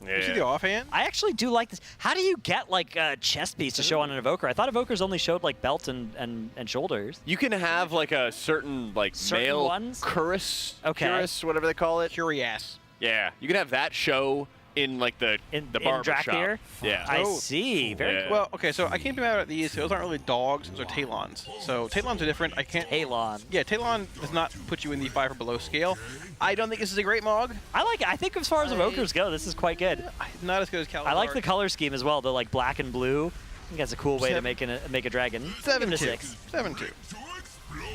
You see the offhand? I actually do like this. How do you get like a chest piece to show on an evoker? I thought evokers only showed like belt and shoulders. You can have like a certain male ones? cuirass, Okay. cuirass, whatever they call it. Curious. Yeah, you can have that show in like the barber shop. Drakthir? Yeah. I see. Very cool. Well, okay, so I came out at these. Those aren't really dogs. Those are Talons. So Talons are different. I can't. Talon. Yeah, Talon does not put you in the 5 or below scale. I don't think this is a great Mog. I like it. I think as far as evokers go, this is quite good. Not as good as Calamar. I like the color scheme as well, though, like black and blue. I think that's a cool way to make a dragon. 7-2. 7-2.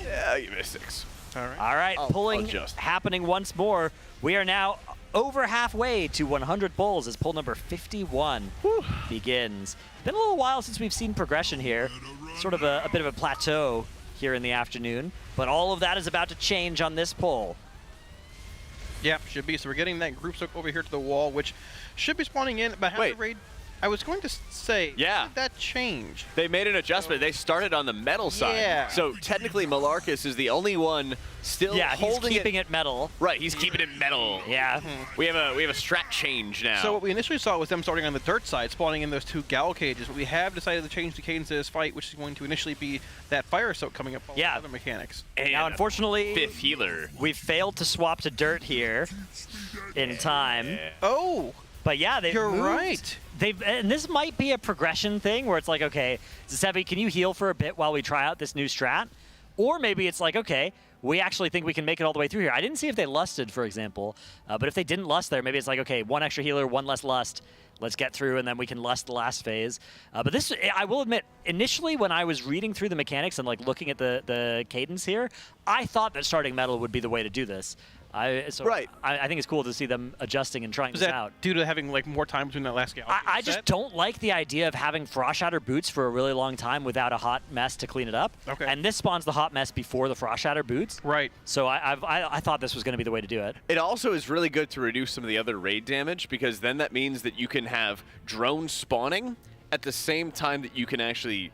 Yeah, give it a 6. All right. All right, pulling happening once more. We are now over halfway to 100 pulls as pull number 51 begins. Been a little while since we've seen progression here. Sort of a bit of a plateau here in the afternoon, but all of that is about to change on this pull. Yeah, should be. So we're getting that group soak over here to the wall, which should be spawning in about half the raid. I was going to say, how did that change? They made an adjustment. They started on the metal side. Yeah. So technically, Malarkus is the only one still holding he's keeping it metal. Right, he's keeping it metal. Yeah. We have a strat change now. So what we initially saw was them starting on the dirt side, spawning in those 2 Gal cages, but we have decided to change the cadence of this fight, which is going to initially be that fire soak coming up. Yeah. Other mechanics. And now, unfortunately, 5th healer. We've failed to swap to dirt here in time. Oh. But yeah, You're right. And this might be a progression thing where it's like, okay, Giuseppe, can you heal for a bit while we try out this new strat? Or maybe it's like, okay, we actually think we can make it all the way through here. I didn't see if they lusted, for example, but if they didn't lust there, maybe it's like, okay, 1 extra healer, 1 less lust. Let's get through, and then we can lust the last phase. But this, I will admit, initially when I was reading through the mechanics and like looking at the cadence here, I thought that starting metal would be the way to do this. I think it's cool to see them adjusting and trying this out. Due to having like more time between that last Gal? I just don't like the idea of having Frost Shatter boots for a really long time without a hot mess to clean it up. Okay. And this spawns the hot mess before the Frost Shatter boots. Right. So I thought this was going to be the way to do it. It also is really good to reduce some of the other raid damage, because then that means that you can have drones spawning at the same time that you can actually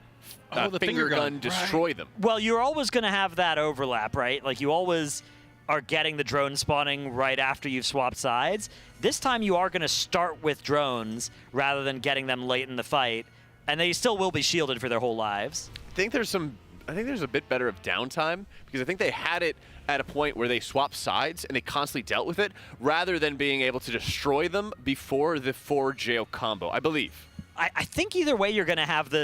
the finger gun destroy them. Well, you're always going to have that overlap, right? Like you always are getting the drone spawning right after you've swapped sides. This time you are going to start with drones rather than getting them late in the fight, and they still will be shielded for their whole lives. I think there's a bit better of downtime, because I think they had it at a point where they swapped sides and they constantly dealt with it, rather than being able to destroy them before the 4 jail combo, I believe. I think either way you're going to have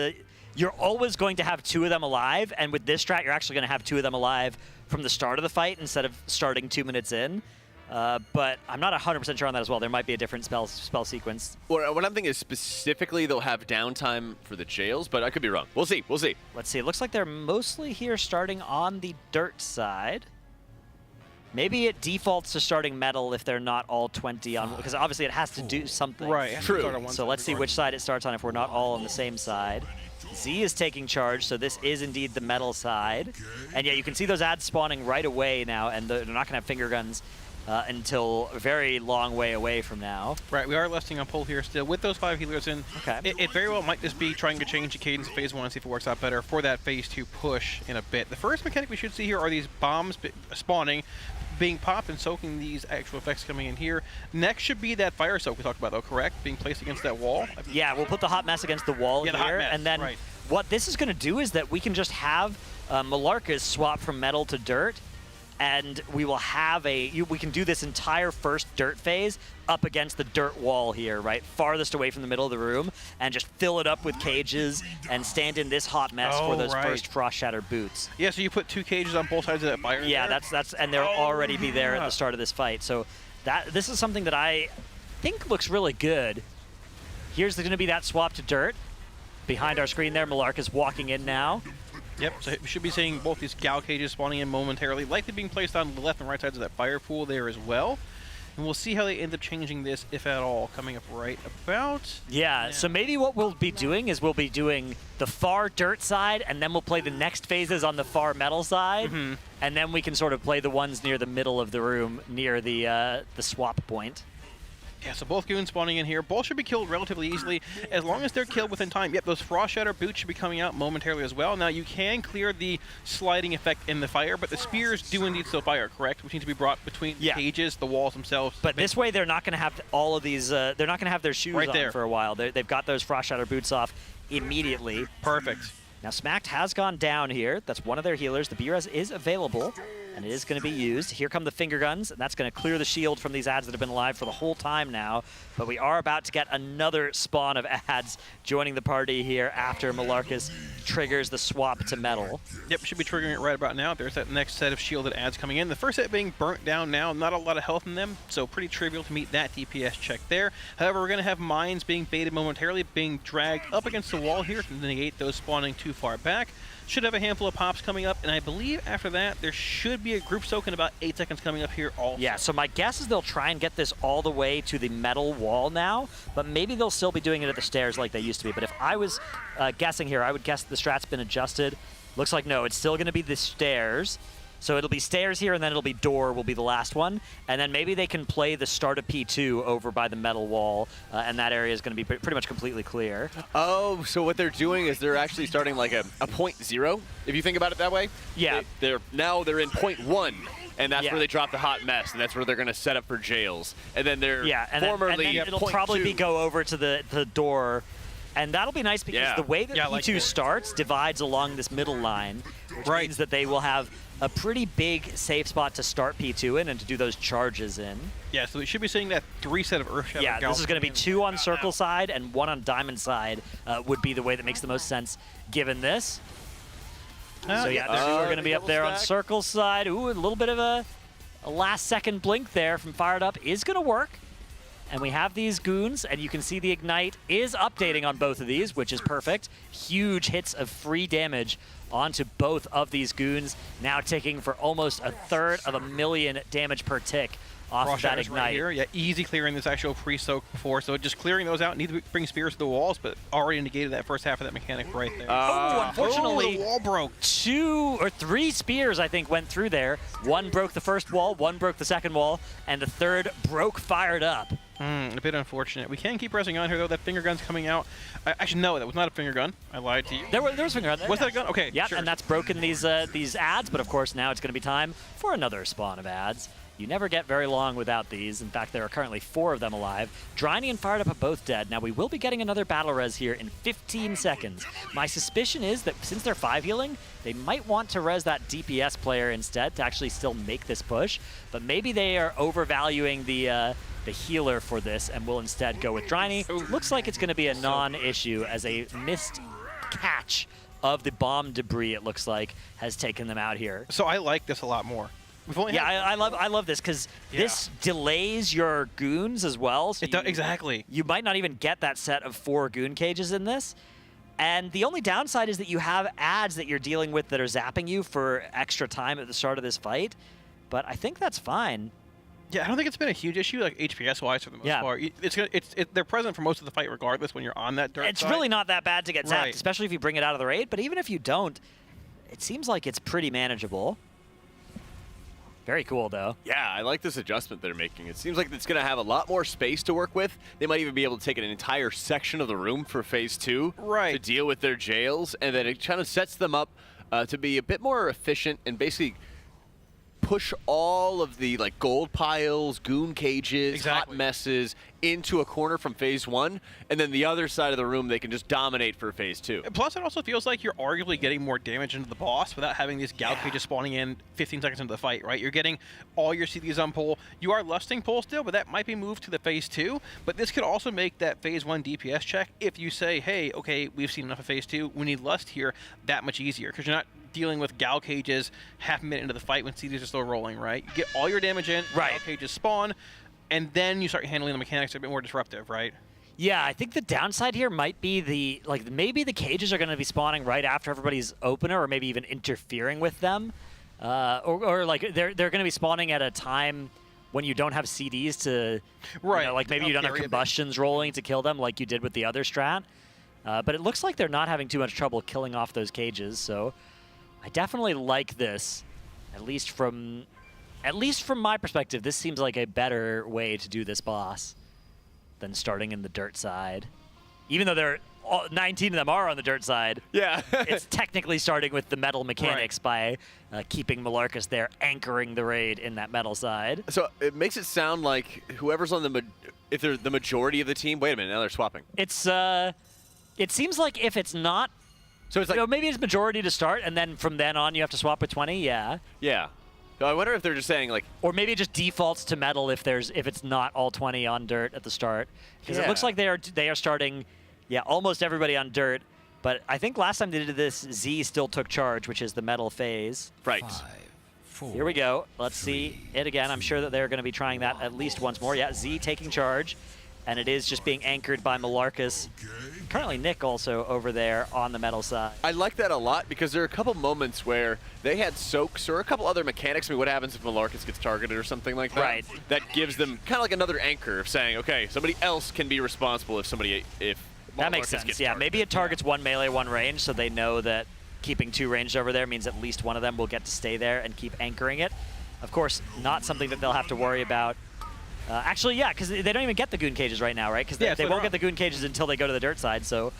you're always going to have 2 of them alive, and with this strat you're actually going to have 2 of them alive from the start of the fight instead of starting 2 minutes in. But I'm not 100% sure on that as well. There might be a different spell sequence. Well, what I'm thinking is specifically they'll have downtime for the jails, but I could be wrong. We'll see. We'll see. Let's see. It looks like they're mostly here starting on the dirt side. Maybe it defaults to starting metal if they're not all 20 on, because obviously it has to do something. Right. True. So let's see which side it starts on if we're not all on the same side. Z is taking charge, so this is indeed the metal side. And yeah, you can see those ads spawning right away now, and they're not going to have finger guns until a very long way away from now. Right, we are lusting on pull here still with those 5 healers in. Okay. It very well might just be trying to change the cadence of phase 1 and see if it works out better for that phase 2 push in a bit. The first mechanic we should see here are these bombs spawning, being popped and soaking these actual effects coming in here. Next should be that fire soak we talked about, though, correct? Being placed against that wall? Yeah, we'll put the hot mess against the wall the here, hot mess, and then what this is going to do is that we can just have Malarkus swap from metal to dirt, and we will have we can do this entire first dirt phase up against the dirt wall here, right? Farthest away from the middle of the room, and just fill it up with cages and stand in this hot mess for those first Frost Shatter boots. Yeah, so you put 2 cages on both sides of that fire. Yeah, that's and they'll already be there at the start of this fight. So this is something that I think looks really good. Here's going to be that swap to dirt. Behind our screen there, Malarkus walking in now. Yep, so we should be seeing both these Gal cages spawning in momentarily, likely being placed on the left and right sides of that fire pool there as well. And we'll see how they end up changing this, if at all, coming up right about... Yeah, so maybe what we'll be doing is we'll be doing the far dirt side, and then we'll play the next phases on the far metal side, and then we can sort of play the ones near the middle of the room, near the swap point. Yeah, so both goons spawning in here. Both should be killed relatively easily, as long as they're killed within time. Yep, those Frost Shatter boots should be coming out momentarily as well. Now, you can clear the sliding effect in the fire, but the spears do indeed still fire, correct? Which need to be brought between the cages, the walls themselves. But this way, they're not going to have all of these, they're not going to have their shoes on there for a while. They've got those Frost Shatter boots off immediately. Perfect. Now, Smacked has gone down here. That's one of their healers. The B-Res is available. and it is going to be used. Here come the finger guns, and that's going to clear the shield from these ads that have been alive for the whole time now. But we are about to get another spawn of ads joining the party here after Malarkus triggers the swap to metal. Yep, should be triggering it right about now. There's that next set of shielded ads coming in. The first set being burnt down now, not a lot of health in them, so pretty trivial to meet that DPS check there. However, we're going to have mines being baited momentarily, being dragged up against the wall here to negate those spawning too far back. Should have a handful of pops coming up, and I believe after that there should be a group soak in about 8 seconds coming up here also. Yeah, so my guess is they'll try and get this all the way to the metal wall now, but maybe they'll still be doing it at the stairs like they used to be. But if I was guessing here, I would guess the strat's been adjusted. Looks like no, it's still going to be the stairs. So it'll be stairs here, and then it'll be door will be the last one. And then maybe they can play the start of P2 over by the metal wall, and that area is going to be pretty much completely clear. Oh, so what they're doing is they're actually starting like a point 0, if you think about it that way. Yeah. They're in point 1. And that's where they drop the hot mess, and that's where they're going to set up for jails. And then they're formerly and then it'll point probably 2. be go over to the door. And that'll be nice because the way that P2 starts divides along this middle line, which means that they will have a pretty big safe spot to start P2 in and to do those charges in. Yeah, so we should be seeing that 3 set of Earth Shadow. Yeah, this is going to be 2 on circle side and 1 on diamond side would be the way that makes the most sense given this. So yeah, they're going to be up there on circle side. Ooh, a little bit of a last second blink there from Fired Up is going to work. And we have these goons, and you can see the Ignite is updating on both of these, which is perfect. Huge hits of free damage onto both of these goons, now ticking for almost 1/3 of a million damage per tick off of that Ignite. Right here. Yeah, easy clearing this actual pre-soak before, so just clearing those out. Need to bring spears to the walls, but already negated that first half of that mechanic right there. Unfortunately, the wall broke. 2 or 3 spears, I think, went through there. 1 broke the first wall, 1 broke the second wall, and the 3rd broke Fired Up. A bit unfortunate. We can keep pressing on here, though. That finger gun's coming out. Actually, no, that was not a finger gun. I lied to you. There was a finger gun there. Was that a gun? Okay, yeah, sure. and that's broken these ads, but of course now it's going to be time for another spawn of ads. You never get very long without these. In fact, there are currently 4 of them alive. Dryny and Fired Up are both dead. Now, we will be getting another battle res here in 15 seconds. My suspicion is that since they're 5 healing, they might want to res that DPS player instead to actually still make this push. But maybe they are overvaluing the healer for this and will instead go with Dryny. Looks like it's going to be a non-issue as a missed catch of the bomb debris, it looks like, has taken them out here. So I like this a lot more. I love this because this delays your goons as well. So exactly. You might not even get that set of 4 goon cages in this. And the only downside is that you have ads that you're dealing with that are zapping you for extra time at the start of this fight. But I think that's fine. Yeah, I don't think it's been a huge issue, like HPS-wise for the most part. They're present for most of the fight regardless when you're on that dirt It's side. really not that bad to get zapped, especially if you bring it out of the raid. But even if you don't, it seems like it's pretty manageable. Very cool, though. Yeah, I like this adjustment they're making. It seems like it's going to have a lot more space to work with. They might even be able to take an entire section of the room for Phase 2 to deal with their jails, and then it kind of sets them up to be a bit more efficient and basically push all of the gold piles, goon cages, hot messes into a corner from Phase 1, and then the other side of the room they can just dominate for Phase 2. Plus, it also feels like you're arguably getting more damage into the boss without having these gal cages spawning in 15 seconds into the fight, right? You're getting all your CDs on pull. You are lusting pull still, but that might be moved to the Phase 2. But this could also make that Phase 1 DPS check, if you say, hey, okay, we've seen enough of Phase 2, we need lust here, that much easier, because you're not dealing with gal cages half a minute into the fight when CDs are still rolling, right? You get all your damage in, gal cages spawn, and then you start handling the mechanics a bit more disruptive, right? Yeah, I think the downside here might be maybe the cages are going to be spawning right after everybody's opener, or maybe even interfering with them, or they're going to be spawning at a time when you don't have CDs to, maybe you don't have combustions rolling to kill them like you did with the other strat. But it looks like they're not having too much trouble killing off those cages, so I definitely like this, at least from my perspective. This seems like a better way to do this boss than starting in the dirt side. Even though 19 of them are on the dirt side, it's technically starting with the metal mechanics by keeping Malarkus there, anchoring the raid in that metal side. So it makes it sound like whoever's on if they're the majority of the team, wait a minute, now they're swapping. It's it seems like if it's not, so it's like maybe it's majority to start, and then from then on you have to swap with 20. Yeah. Yeah. So I wonder if they're just saying like, or maybe it just defaults to metal if it's not all 20 on dirt at the start, because it looks like they are starting, almost everybody on dirt. But I think last time they did this, Z still took charge, which is the metal phase. Right. 5, 4, Here we go. Let's see it again. I'm sure that they're going to be trying that at least once more. Yeah, Z taking charge. And it is just being anchored by Malarkus. Currently Nick also over there on the metal side. I like that a lot because there are a couple moments where they had soaks or a couple other mechanics. I mean, what happens if Malarkus gets targeted or something like that? Right. That gives them kind of like another anchor of saying, okay, somebody else can be responsible if that makes sense. Yeah, maybe it targets one melee, one range, so they know that keeping 2 ranged over there means at least one of them will get to stay there and keep anchoring it. Of course, not something that they'll have to worry about. Actually, yeah, because they don't even get the goon cages right now, right? Because they won't get the goon cages until they go to the dirt side. So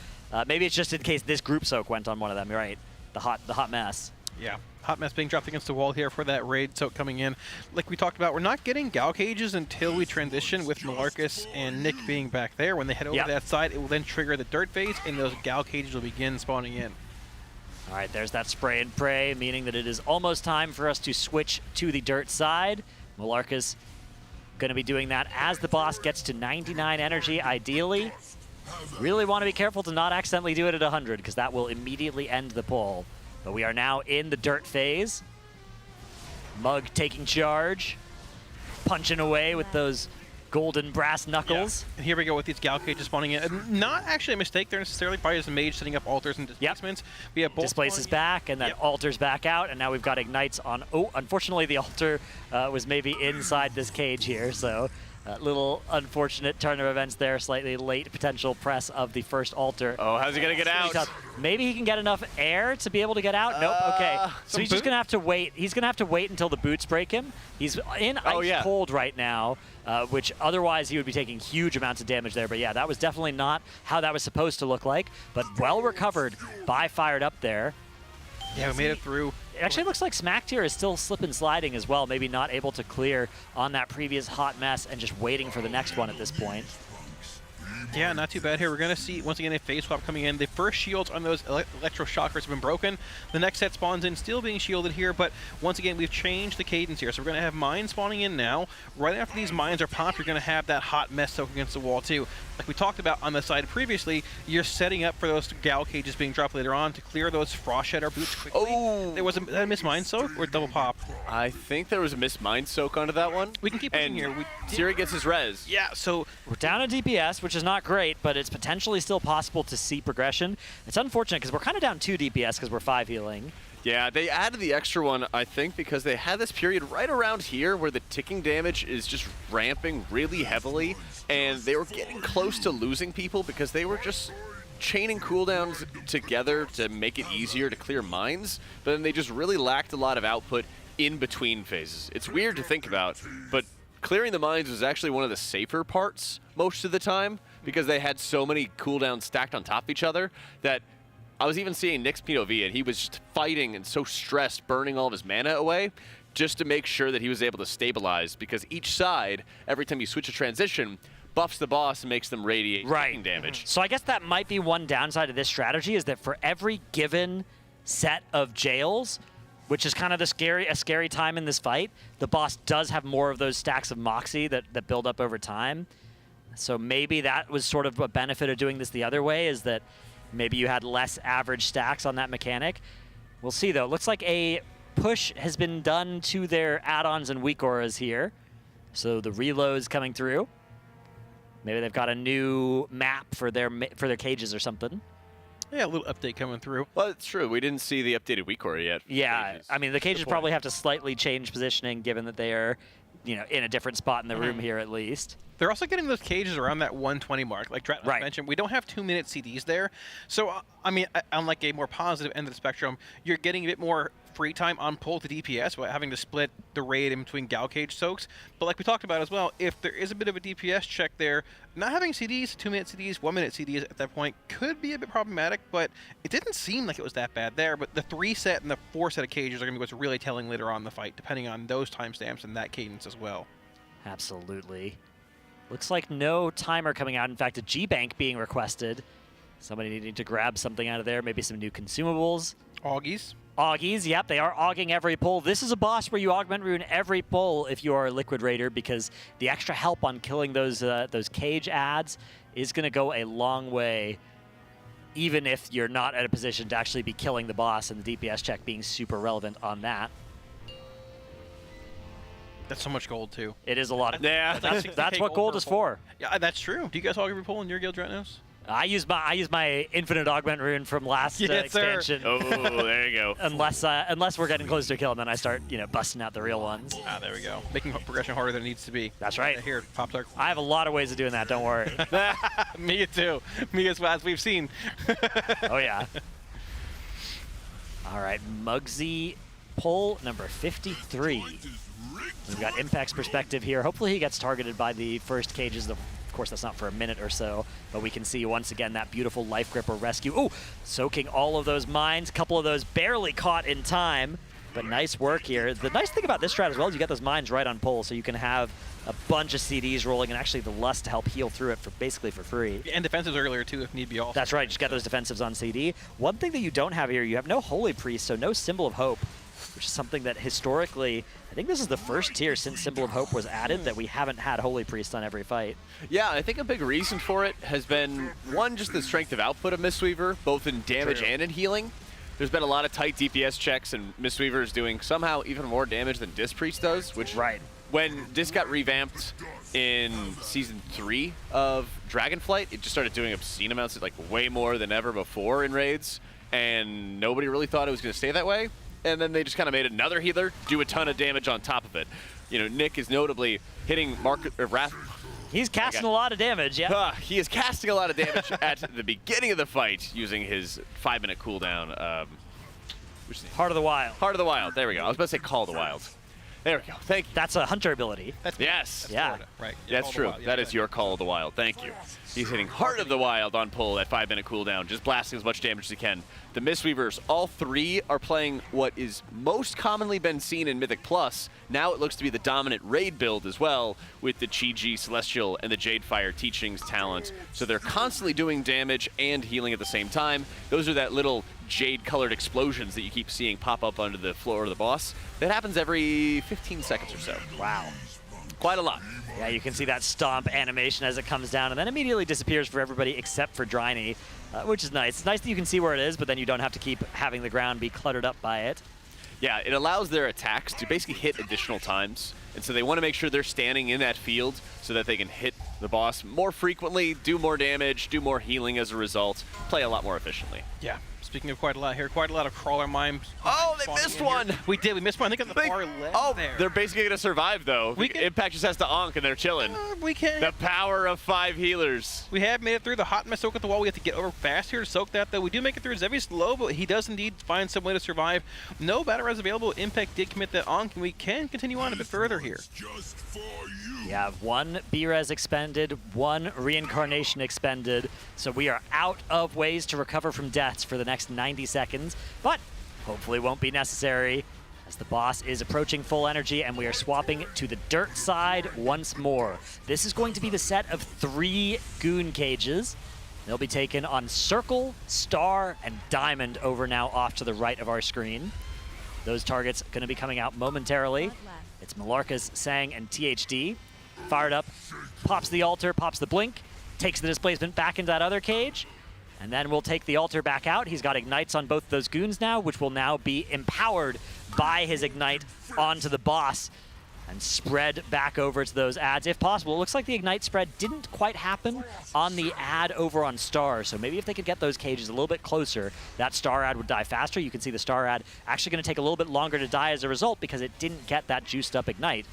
maybe it's just in case this group soak went on one of them, right? The hot mess. Yeah, hot mess being dropped against the wall here for that raid soak coming in. Like we talked about, we're not getting gal cages until we transition with Malarkus and Nick being back there. When they head over to that side, it will then trigger the dirt phase, and those gal cages will begin spawning in. All right, there's that spray and pray, meaning that it is almost time for us to switch to the dirt side. Malarkus going to be doing that as the boss gets to 99 energy, ideally. Really want to be careful to not accidentally do it at 100, because that will immediately end the pull. But we are now in the dirt phase. Mug taking charge, punching away with those golden brass knuckles. And here we go with these gal cages spawning in. Not actually a mistake there necessarily, probably as a mage setting up altars and displacements. We have both displaces back, and then altars back out, and now we've got ignites on. Oh, unfortunately the altar was maybe inside this cage here, so a little unfortunate turn of events there, slightly late potential press of the first altar. Oh, how's he gonna get out? Maybe he can get enough air to be able to get out. Nope. Okay, so he's just gonna have to wait. He's gonna have to wait until the boots break him. He's in ice cold right now, which otherwise he would be taking huge amounts of damage there. But yeah, that was definitely not how that was supposed to look like. But well recovered by Fired Up there. Yeah, we made it through. It actually looks like Smacked here is still slipping sliding as well, maybe not able to clear on that previous hot mess and just waiting for the next one at this point. Yeah, not too bad here. We're going to see, once again, a phase swap coming in. The first shields on those electroshockers have been broken. The next set spawns in, still being shielded here, but once again, we've changed the cadence here. So we're going to have mines spawning in now. Right after these mines are popped, you're going to have that hot mess soak against the wall, too. Like we talked about on the side previously, you're setting up for those gal cages being dropped later on to clear those frost shedder boots quickly. Oh! There was a missed mine soak or double pop? I think there was a missed mine soak onto that one. We can keep pushing here. Siri gets his res. Yeah, so we're down a DPS, which is not great, but it's potentially still possible to see progression. It's unfortunate because we're kind of down 2 DPS because we're 5 healing. Yeah, they added the extra one, I think, because they had this period right around here where the ticking damage is just ramping really heavily, and they were getting close to losing people because they were just chaining cooldowns together to make it easier to clear mines, but then they just really lacked a lot of output in between phases. It's weird to think about, but clearing the mines was actually one of the safer parts most of the time because they had so many cooldowns stacked on top of each other that I was even seeing Nick's POV, and he was just fighting and so stressed, burning all of his mana away just to make sure that he was able to stabilize, because each side, every time you switch a transition, buffs the boss and makes them radiate damage. So I guess that might be one downside of this strategy, is that for every given set of jails, which is kind of a scary time in this fight, the boss does have more of those stacks of Moxie that build up over time. So maybe that was sort of a benefit of doing this the other way, is that maybe you had less average stacks on that mechanic. We'll see, though. Looks like a push has been done to their add-ons and weak auras here. So the reloads coming through. Maybe they've got a new map for their cages or something. Yeah, a little update coming through. Well, it's true. We didn't see the updated weak aura yet. Yeah, I mean, the cages probably have to slightly change positioning given that they are, in a different spot in the room here at least. They're also getting those cages around that 120 mark. Like Drat mentioned, we don't have 2-minute CDs there. So, I mean, unlike a more positive end of the spectrum, you're getting a bit more free time on pull to DPS without having to split the raid in between gal cage soaks. But like we talked about as well, if there is a bit of a DPS check there, not having CDs, 2-minute CDs, 1-minute CDs at that point could be a bit problematic, but it didn't seem like it was that bad there. But the 3-set and the 4-set of cages are going to be what's really telling later on in the fight, depending on those timestamps and that cadence as well. Absolutely. Looks like no timer coming out. In fact, a G-Bank being requested. Somebody needing to grab something out of there, maybe some new consumables. Augies. Augies, yep, they are auging every pull. This is a boss where you augment rune every pull if you are a Liquid Raider, because the extra help on killing those cage ads is going to go a long way, even if you're not at a position to actually be killing the boss, and the DPS check being super relevant on that. That's so much gold, too. It is a lot. Yeah. That's what gold is for. Yeah, that's true. Do you guys aug every pull in your guild right now? I use my infinite augment rune from last expansion. Oh, there you go. unless we're getting close to a kill, and then I start busting out the real ones. Ah, there we go. Making progression harder than it needs to be. That's right. Here, Pop Tart. I have a lot of ways of doing that. Don't worry. Me too. Me as well, as we've seen. Oh yeah. All right, Muggsy, pull number 53. We've got Impact's perspective here. Hopefully he gets targeted by the first cages. Of course, that's not for a minute or so, but we can see once again that beautiful Life Gripper rescue. Oh, soaking all of those mines. A couple of those barely caught in time, but nice work here. The nice thing about this strat as well is you get those mines right on pull, so you can have a bunch of CDs rolling and actually the Lust to help heal through it for basically for free. And defensives earlier too, if need be also. That's right, just got those defensives on CD. One thing that you don't have here, you have no Holy Priest, so no Symbol of Hope, which is something that historically, I think this is the first tier since Symbol of Hope was added that we haven't had Holy Priest on every fight. Yeah, I think a big reason for it has been, one, just the strength of output of Mistweaver, both in damage and in healing. There's been a lot of tight DPS checks, and Mistweaver is doing somehow even more damage than Disc Priest does, which when Disc got revamped in Season 3 of Dragonflight, it just started doing obscene amounts, like way more than ever before in raids, and nobody really thought it was going to stay that way. And then they just kind of made another healer do a ton of damage on top of it. You know, Nick is notably hitting Wrath. He's casting a lot of damage, yeah. He is casting a lot of damage at the beginning of the fight using his 5-minute cooldown. Heart of the Wild. Heart of the Wild. There we go. I was about to say Call of the Wild. There we go. Thank you. That's a hunter ability. Yes. Yeah. Right. That's true. That is your Call of the Wild. Thank you. He's hitting Heart of the Wild on pull at 5-minute cooldown, just blasting as much damage as he can. The Mistweavers, all three are playing what is most commonly been seen in Mythic Plus. Now it looks to be the dominant raid build as well, with the Chi-Ji, Celestial, and the Jadefire Teachings talent. So they're constantly doing damage and healing at the same time. Those are that little jade-colored explosions that you keep seeing pop up under the floor of the boss. That happens every 15 seconds or so. Wow. Quite a lot. Yeah, you can see that stomp animation as it comes down and then immediately disappears for everybody except for Dryny, which is nice. It's nice that you can see where it is, but then you don't have to keep having the ground be cluttered up by it. Yeah, it allows their attacks to basically hit additional times. And so they want to make sure they're standing in that field so that they can hit the boss more frequently, do more damage, do more healing as a result, play a lot more efficiently. Yeah. Speaking of quite a lot here, quite a lot of crawler mines. Oh, they missed one! We did, we missed one. I think on the far left there. They're basically going to survive, though. Impact just has to onk, and they're chilling. We can. The power of 5 healers. We have made it through the hot mess soak at the wall. We have to get over fast here to soak that, though. We do make it through. Zevi's slow, but he does indeed find some way to survive. No battle res available. Impact did commit that onk, and we can continue on a bit further here. We have one B-res expended, one reincarnation expended, so we are out of ways to recover from deaths for the next 90 seconds, but hopefully won't be necessary as the boss is approaching full energy and we are swapping to the dirt side once more. This is going to be the set of 3 goon cages. They'll be taken on Circle, Star, and Diamond over now off to the right of our screen. Those targets going to be coming out momentarily. It's Malarcus, Sang, and THD. Fired up, pops the altar, pops the blink, takes the displacement back into that other cage, and then we'll take the altar back out. He's got ignites on both those goons now, which will now be empowered by his ignite onto the boss and spread back over to those ads if possible. It looks like the ignite spread didn't quite happen on the ad over on Star, so maybe if they could get those cages a little bit closer, that Star ad would die faster. You can see the Star ad actually going to take a little bit longer to die as a result because it didn't get that juiced up ignite.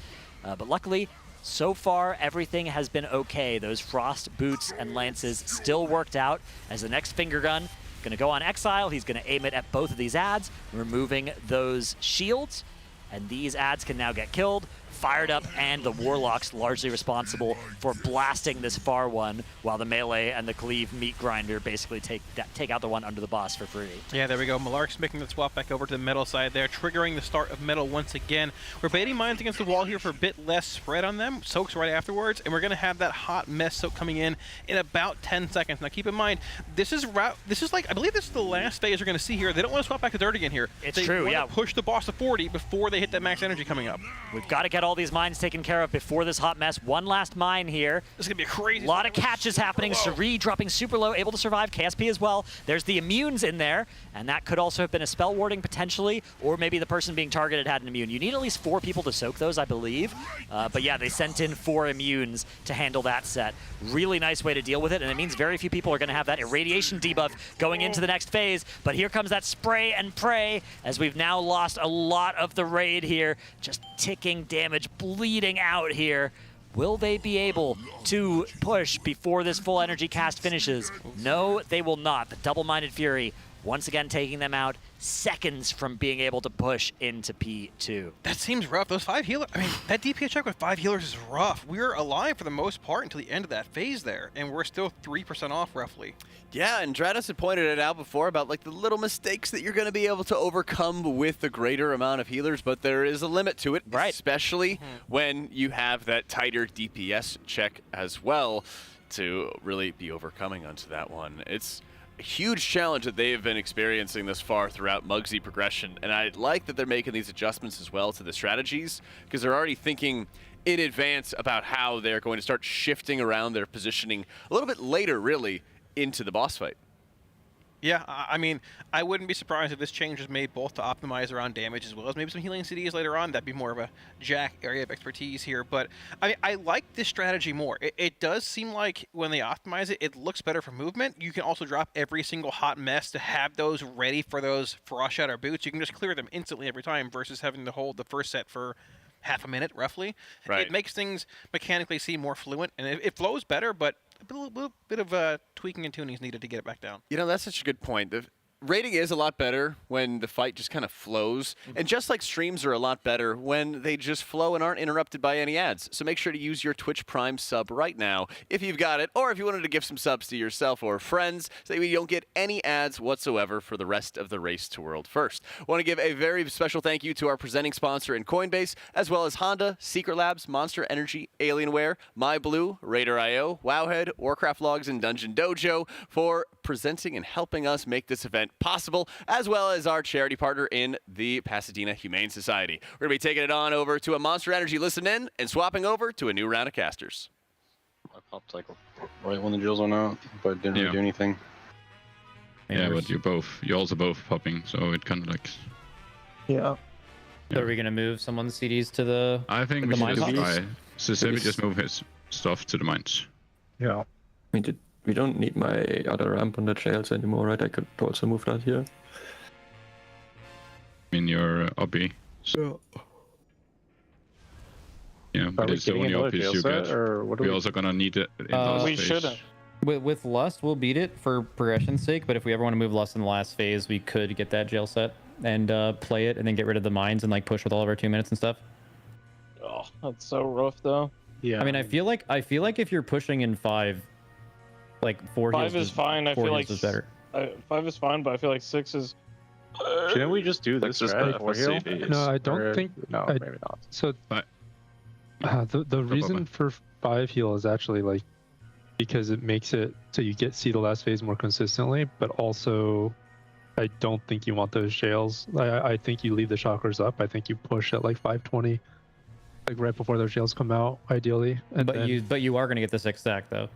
But luckily, so far, everything has been okay. Those Frost Boots and Lances still worked out as the next finger gun going to go on Exile. He's going to aim it at both of these ads, removing those shields, and these ads can now get killed. fired up, and the Warlock's largely responsible for blasting this far one, while the melee and the cleave meat grinder basically take out the one under the boss for free. Yeah, there we go. Malark's making the swap back over to the metal side there, triggering the start of metal once again. We're baiting mines against the wall here for a bit less spread on them. Soaks right afterwards, and we're going to have that hot mess soak coming in about 10 seconds. Now keep in mind, this is like, I believe this is the last phase we're going to see here. They don't want to swap back to dirt again here. It's true, yeah. Push the boss to 40 before they hit that max energy coming up. We've got to get all these mines taken care of before this hot mess. One last mine here. This is going to be a crazy... A lot of catches happening. Suri dropping super low, able to survive. KSP as well. There's the immunes in there, and that could also have been a spell warding potentially, or maybe the person being targeted had an immune. You need at least 4 people to soak those, I believe. But yeah, they sent in 4 immunes to handle that set. Really nice way to deal with it, and it means very few people are going to have that irradiation debuff going into the next phase. But here comes that spray and pray, as we've now lost a lot of the raid here. Just ticking damage, bleeding out here. Will they be able to push before this full energy cast finishes? No, they will not. The double-minded Fury once again taking them out seconds from being able to push into P2. That seems rough. Those 5 healers, I mean, that DPS check with 5 healers is rough. We're alive for the most part until the end of that phase there, and we're still 3% off roughly. Yeah, and Dratus had pointed it out before about like the little mistakes that you're going to be able to overcome with the greater amount of healers, but there is a limit to it, right? Especially when you have that tighter DPS check as well to really be overcoming onto that one. It's a huge challenge that they have been experiencing this far throughout Muggsy progression, and I like that they're making these adjustments as well to the strategies, because they're already thinking in advance about how they're going to start shifting around their positioning a little bit later, really, into the boss fight. Yeah, I mean, I wouldn't be surprised if this change was made both to optimize around damage as well as maybe some healing CDs later on. That'd be more of a Jack area of expertise here. But I like this strategy more. It does seem like when they optimize it, it looks better for movement. You can also drop every single hot mess to have those ready for those Frost Shatter boots. You can just clear them instantly every time versus having to hold the first set for half a minute, roughly. Right. It makes things mechanically seem more fluent, and it flows better, but a little bit of tweaking and tuning is needed to get it back down. You know, that's such a good point. The rating is a lot better when the fight just kind of flows. And just like streams are a lot better when they just flow and aren't interrupted by any ads. So make sure to use your Twitch Prime sub right now if you've got it, or if you wanted to give some subs to yourself or friends so that you don't get any ads whatsoever for the rest of the race to World First. I want to give a very special thank you to our presenting sponsor in Coinbase, as well as Honda, Secret Labs, Monster Energy, Alienware, MyBlue, RaiderIO, Wowhead, Warcraft Logs, and DungeonDojo for presenting and helping us make this event possible, as well as our charity partner in the Pasadena Humane Society. We're going to be taking it on over to a Monster Energy listen in and swapping over to a new round of casters. I popped like right when the drills went out, but didn't really do anything. Yeah, but you're also both popping, so it kind of like... Yeah. So are we going to move someone's CDs to the I think we should just try. So say we just move his stuff to the mines. Yeah. We don't need my other ramp on the trails anymore, right? I could also move that here. In your obby. So. Yeah, but it's the only obbies you get. We're also gonna need it in last we phase. shouldn't. With Lust, we'll beat it for progression's sake, but if we ever want to move Lust in the last phase, we could get that jail set and play it and then get rid of the mines and like push with all of our 2 minutes and stuff. Oh, that's so rough though. Yeah. I mean, I feel like if you're pushing in 5, like 4 5 heals is fine. I feel like is better. 5 is fine, but I feel like 6 is. Shouldn't we just do this? No, I don't think. No, maybe not. So the reason for 5 heal is actually like because it makes it so you see the last phase more consistently, but also I don't think you want those jails. I think you leave the chakras up. I think you push at like 520, like right before those jails come out, ideally. And but you are going to get the 6 stack though.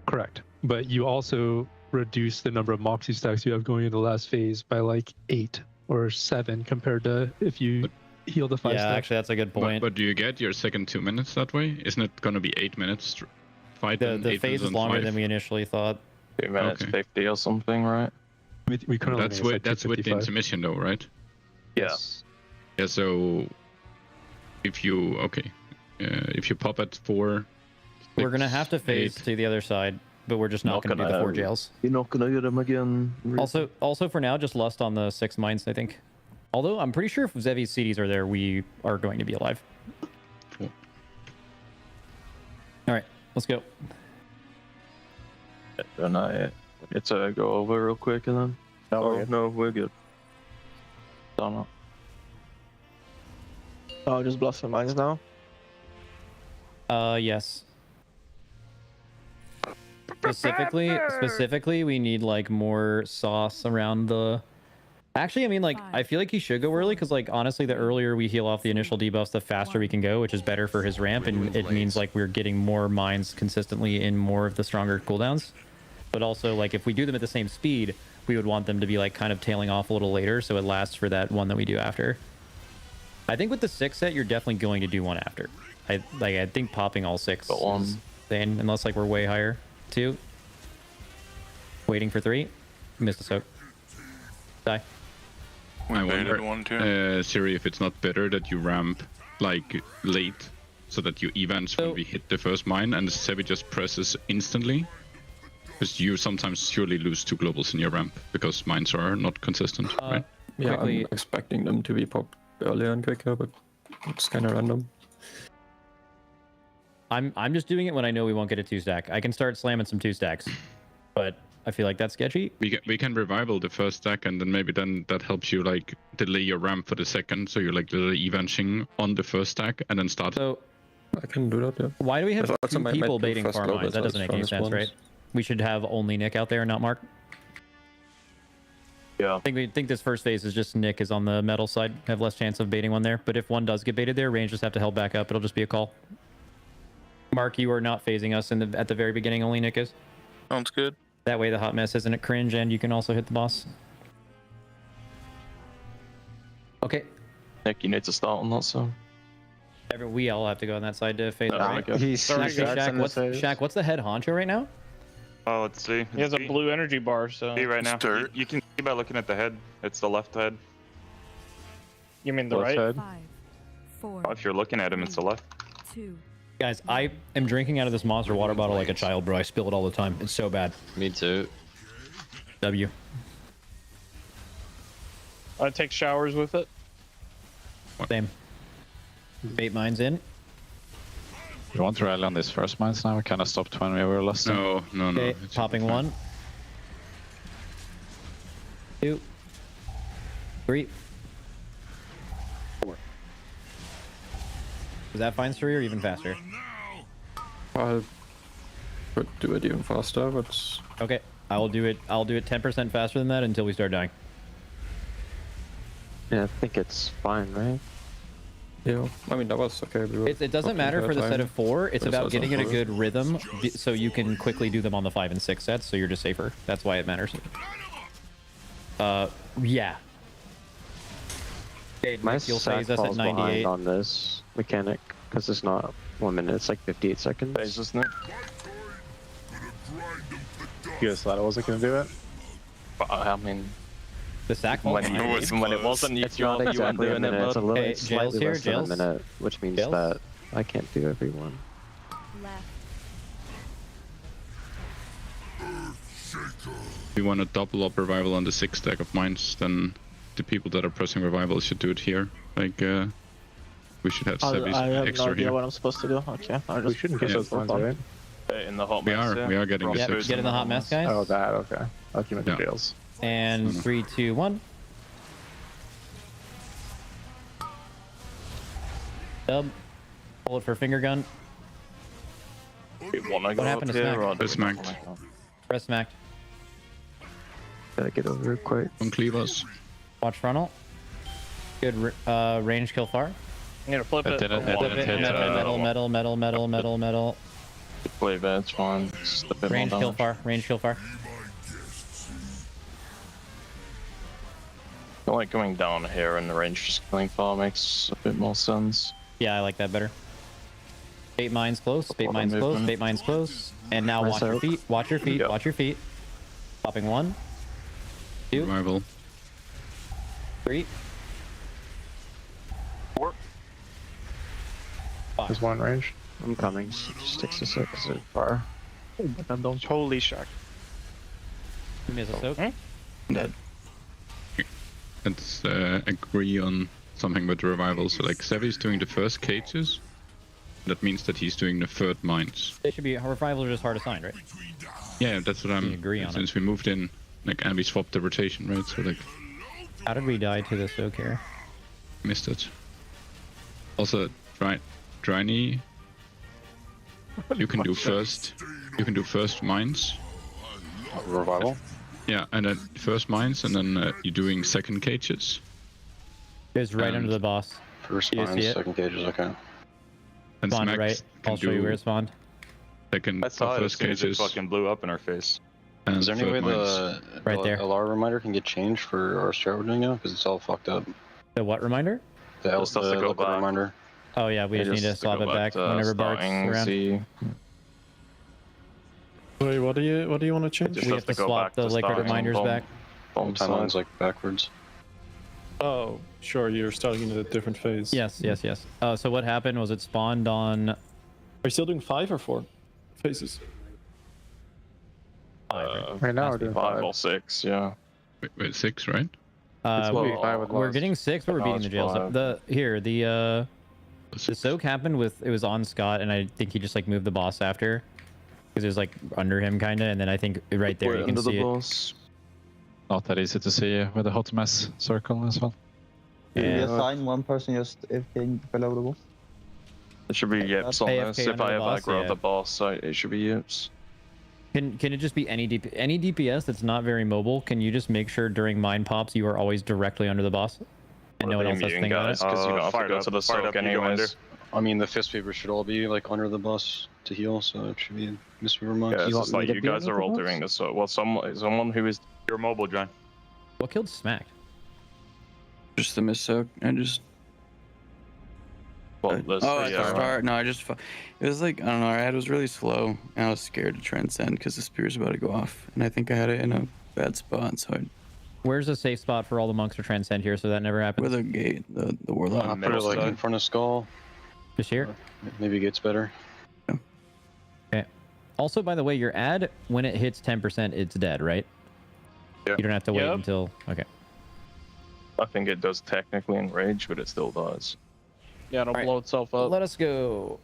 Correct, but you also reduce the number of Moxie stacks you have going into the last phase by like 8 or 7 compared to if you heal the 5 Yeah, stacks. actually, that's a good point. But do you get your second 2 minutes that way? Isn't it going to be 8 minutes fight? The phase is longer than we initially thought. 2 minutes 50 or something, right? We currently that's with the intermission though, right? Yes. Yeah. So if you pop at 4. We're gonna have to phase to the other side, but we're just not gonna do the 4 jails. You're not gonna get them again. Also for now, just Lust on the 6 mines, I think. Although I'm pretty sure if Zevi's CDs are there, we are going to be alive. All right, let's go. Don't I get to go over real quick and then? No, we're good. Done. Oh, just Blossom Mines now? Yes. Specifically, we need like more sauce around the... Actually, I mean, like, I feel like he should go early because, like, honestly, the earlier we heal off the initial debuffs, the faster we can go, which is better for his ramp, and it means, like, we're getting more mines consistently in more of the stronger cooldowns. But also, like, if we do them at the same speed, we would want them to be, like, kind of tailing off a little later, so it lasts for that one that we do after. I think with the 6 set, you're definitely going to do one after. I think popping all 6 is insane, unless, like, we're way higher. 2. Waiting for 3. Missed a soak. Die. I wonder, Siri, if it's not better that you ramp like late, so that you events when we hit the first mine, and Sevi just presses instantly, because you sometimes surely lose 2 globals in your ramp because mines are not consistent, right? Yeah, I'm expecting them to be popped earlier and quicker, but it's kind of random. I'm just doing it when I know we won't get a 2-stack. I can start slamming some 2-stacks, but I feel like that's sketchy. We can revival the first stack, and then maybe that helps you like delay your ramp for the second, so you're like literally eventing on the first stack and then start. So I can do that. Yeah. Why do we have 2 people baiting farm mines? That doesn't make any sense, right? We should have only Nick out there and not Mark. Yeah. I think this first phase is just Nick is on the metal side, have less chance of baiting one there. But if one does get baited there, range just have to help back up. It'll just be a call. Mark, you are not phasing us at the very beginning. Only Nick is. Sounds good. That way the hot mess isn't a cringe, and you can also hit the boss. Okay. Nick, you need to start on that side. We all have to go on that side to phase. Shaq, what's the head honcho right now? Oh, let's see. He has a blue energy bar, so... See right now. You can see by looking at the head. It's the left head. You mean the right? 5, 4, Oh, if you're looking at him, it's the left. 2. Guys, I am drinking out of this monster water bottle like a child, bro. I spill it all the time. It's so bad. Me too. W. I take showers with it. Same. Bait mines in. You want to rally on these first mines now? We kind of stopped when we were lost. No. Okay, popping 1. 2. 3. 4. Is that fine, Suri, or even faster? I could do it even faster, but... Okay, I'll do it 10% faster than that until we start dying. Yeah, I think it's fine, right? Yeah, I mean, that was okay. It doesn't matter for the set of 4. It's about getting in a good rhythm so you can quickly do them on the 5 and 6 sets, so you're just safer. That's why it matters. Yeah. Okay, My you'll sack phase us at falls 98. behind on this mechanic, because it's not 1 minute, it's like 58 seconds. Phase us, Nick. You guys thought I wasn't going to do it? I mean... The sack when it wasn't, it's not exactly a minute, it's a little it's slightly less than a minute, which means that I can't do everyone. If we want to double up revival on the 6 stack of mines, then the people that are pressing revival should do it here. Like, we should have Sebi's I have extra no idea here. what I'm supposed to do. Okay, we shouldn't get those ones, right? In the hot We mess, are. We are getting the Yep, 6. get in the hot mess, guys. Oh, that, okay. I'll keep the jails. And 3, 2, 1. Dub. Pull it for finger gun. What happened to Smack? Press smacked. Press smacked. Gotta get over here quick. Don't cleave us. Watch frontal. Good range kill far. I'm gonna flip it. Metal. Play that, it's fine. Range kill far. Range kill far. I like going down here and the range just killing far makes a bit more sense. Yeah, I like that better. Bait mines close. Bait mines close. Bait mines close. And now watch your feet. Watch your feet. Watch your feet. Popping 1, 2, Revival. 3, 4. There's 1 range. I'm coming. 6 to 6 is far. Holy shock. Miss a soak. Dead. Let's agree on something with the revival. So like Sevi's doing the first cages, That means that he's doing the third mines. They should be revivals are just hard assigned, right? Yeah, that's what I'm. Agree on since we moved in, like, and we swapped the rotation, right? So like. How did we die to the soak here? Missed it. Also, Dryny. You can do first. You can do first mines. Revival. Yeah, and then first mines, and then you're doing second cages. It's right under the boss. First mines, second cages. Okay. And Spawned Smack right. can I'll show you where it spawned. Second, I saw it as first soon as it cages. fucking blew up in our face. And Is there any way third mines. the Right there. LR reminder can get changed for our strat we're doing now? Because it's all fucked up. The what reminder? The Just has to go liquid back. reminder. Oh yeah, we just need to swap it back whenever Bart's around. Wait, what do you want to change? We have to swap the liquid reminders back. Timeline's like backwards. Oh, sure, you're starting in a different phase. Yes. So what happened was it spawned on. Are you still doing 5 or 4 phases? Right now we're doing 5 or 6, yeah. Wait, 6, right? We're getting 6, but we're beating the jail. So the soak happened with it was on Scott, and I think he just like moved the boss after, because it was like under him kind of, and then I think right there you can see it. Not that easy to see with the hot mess circle as well. You assign one person just AFK below the boss. It should be Yips on this. If I ever grab yeah. the boss site, it should be Yips. Can it just be any DPS that's not very mobile? Can you just make sure during mine pops you are always directly under the boss, and no one else has to think about it? Because you don't have to go to the soak anyways. I mean, the fist weaver should all be like under the bus to heal, so it should be Mist Weaver monks. Yeah, it's just like you guys are all doing this. So, well, someone who is You're mobile, John. What killed Smack? Just the miss soak. I just. Well, at the start, no, it was like, I don't know, our head was really slow, and I was scared to transcend because the spear's about to go off, and I think I had it in a bad spot, so Where's a safe spot for all the monks to transcend here so that never happens? With a gate, the warlock. Put it like in front of Skull. Just here? Maybe it gets better. Okay. Also, by the way, your ad, when it hits 10%, it's dead, right? Yeah. You don't have to wait until... Okay. I think it does technically in rage, but it still does. Yeah, it'll blow itself up. Let us go.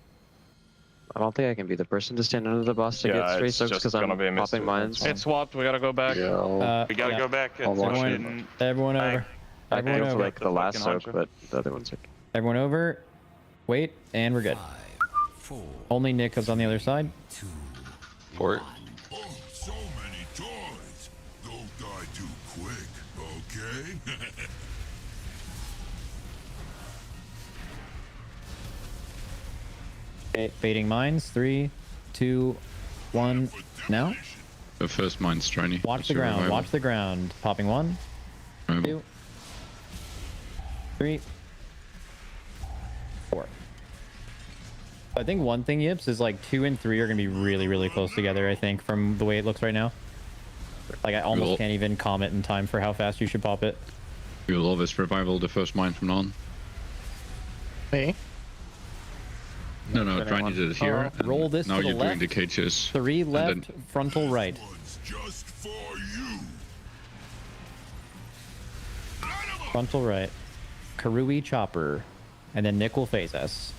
I don't think I can be the person to stand under the boss to get straight soaks because I'm popping mines. It swapped. We gotta go back. Yeah, we gotta go back. Everyone over. I can Everyone go for over. like the last soak, but the other one's like... Everyone over. Wait, and we're good. Only Nick is on the other side. Fort. Oh, so many toys. Don't die too quick, okay? Okay, baiting mines. 3, 2, 1. Now. The first mine's Dryny. Watch the ground. Watch the ground. Popping 1, 2, 3, 4. I think one thing, Yips, is like 2 and 3 are gonna be really, really close together. I think from the way it looks right now. Like I almost can't even comment in time for how fast you should pop it. We will always revival the first mine from now on. Me? No, Dryny did it here. Roll this now to the you're doing left. the cages. 3 left, then... frontal right. Just for you. Frontal right. Karui chopper. And then Nick will phase us.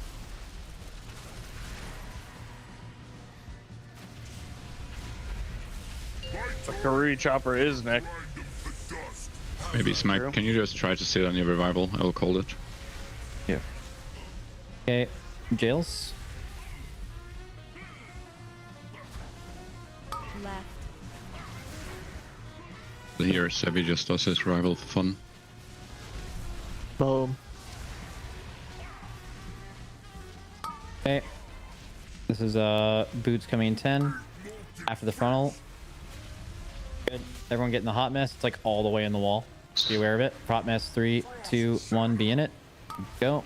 The Karui chopper is Nick. Maybe Smack, can you just try to sit on your revival? I will call it. Yeah. Okay, Jails. Left. Here, Sevi just does his revival for fun. Boom. Okay. This is boots coming in 10. After the frontal. Good. Everyone get in the hot mess. It's like all the way in the wall. Be aware of it. Hot mess. 3, 2, 1. Be in it. Go.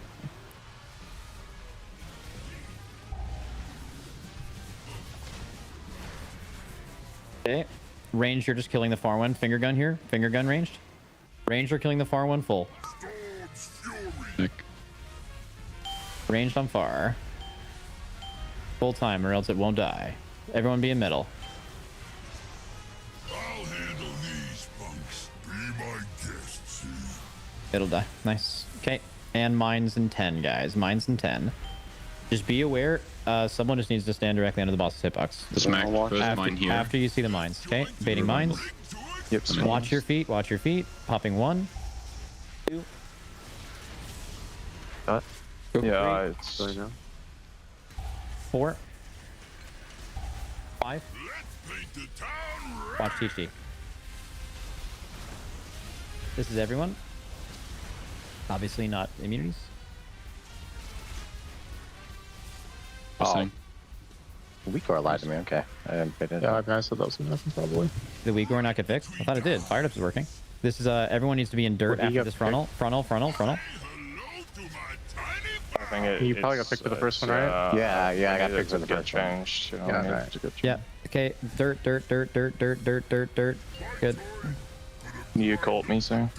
Okay. Range, you're just killing the far one. Finger gun here. Finger gun ranged. Range, you're killing the far one full. Nick. Ranged on far. Full time or else it won't die. Everyone be in middle. I'll handle these punks. Be my guests. It'll die. Nice. Okay. And mine's in 10, guys. Mine's in 10. Just be aware. Someone just needs to stand directly under the boss's hitbox. Smack first mine here. After you see the mines, okay? Baiting mines. Yep. Watch your feet. Watch your feet. Popping 1, 2. Yeah, it's. 4, 5. Watch THD. This is everyone. Obviously not immunities. Oh. Weak or alive to me, okay. I didn't fit it. Yeah, I said that was nothing probably. The weak or not get fixed? I thought it did. Fired up is working. This is everyone needs to be in dirt after this frontal. Frontal. I think You probably got picked for the first one, right? Yeah, I got picked for the first one. changed. Yeah. Okay. Dirt. Good. You caught me, sir.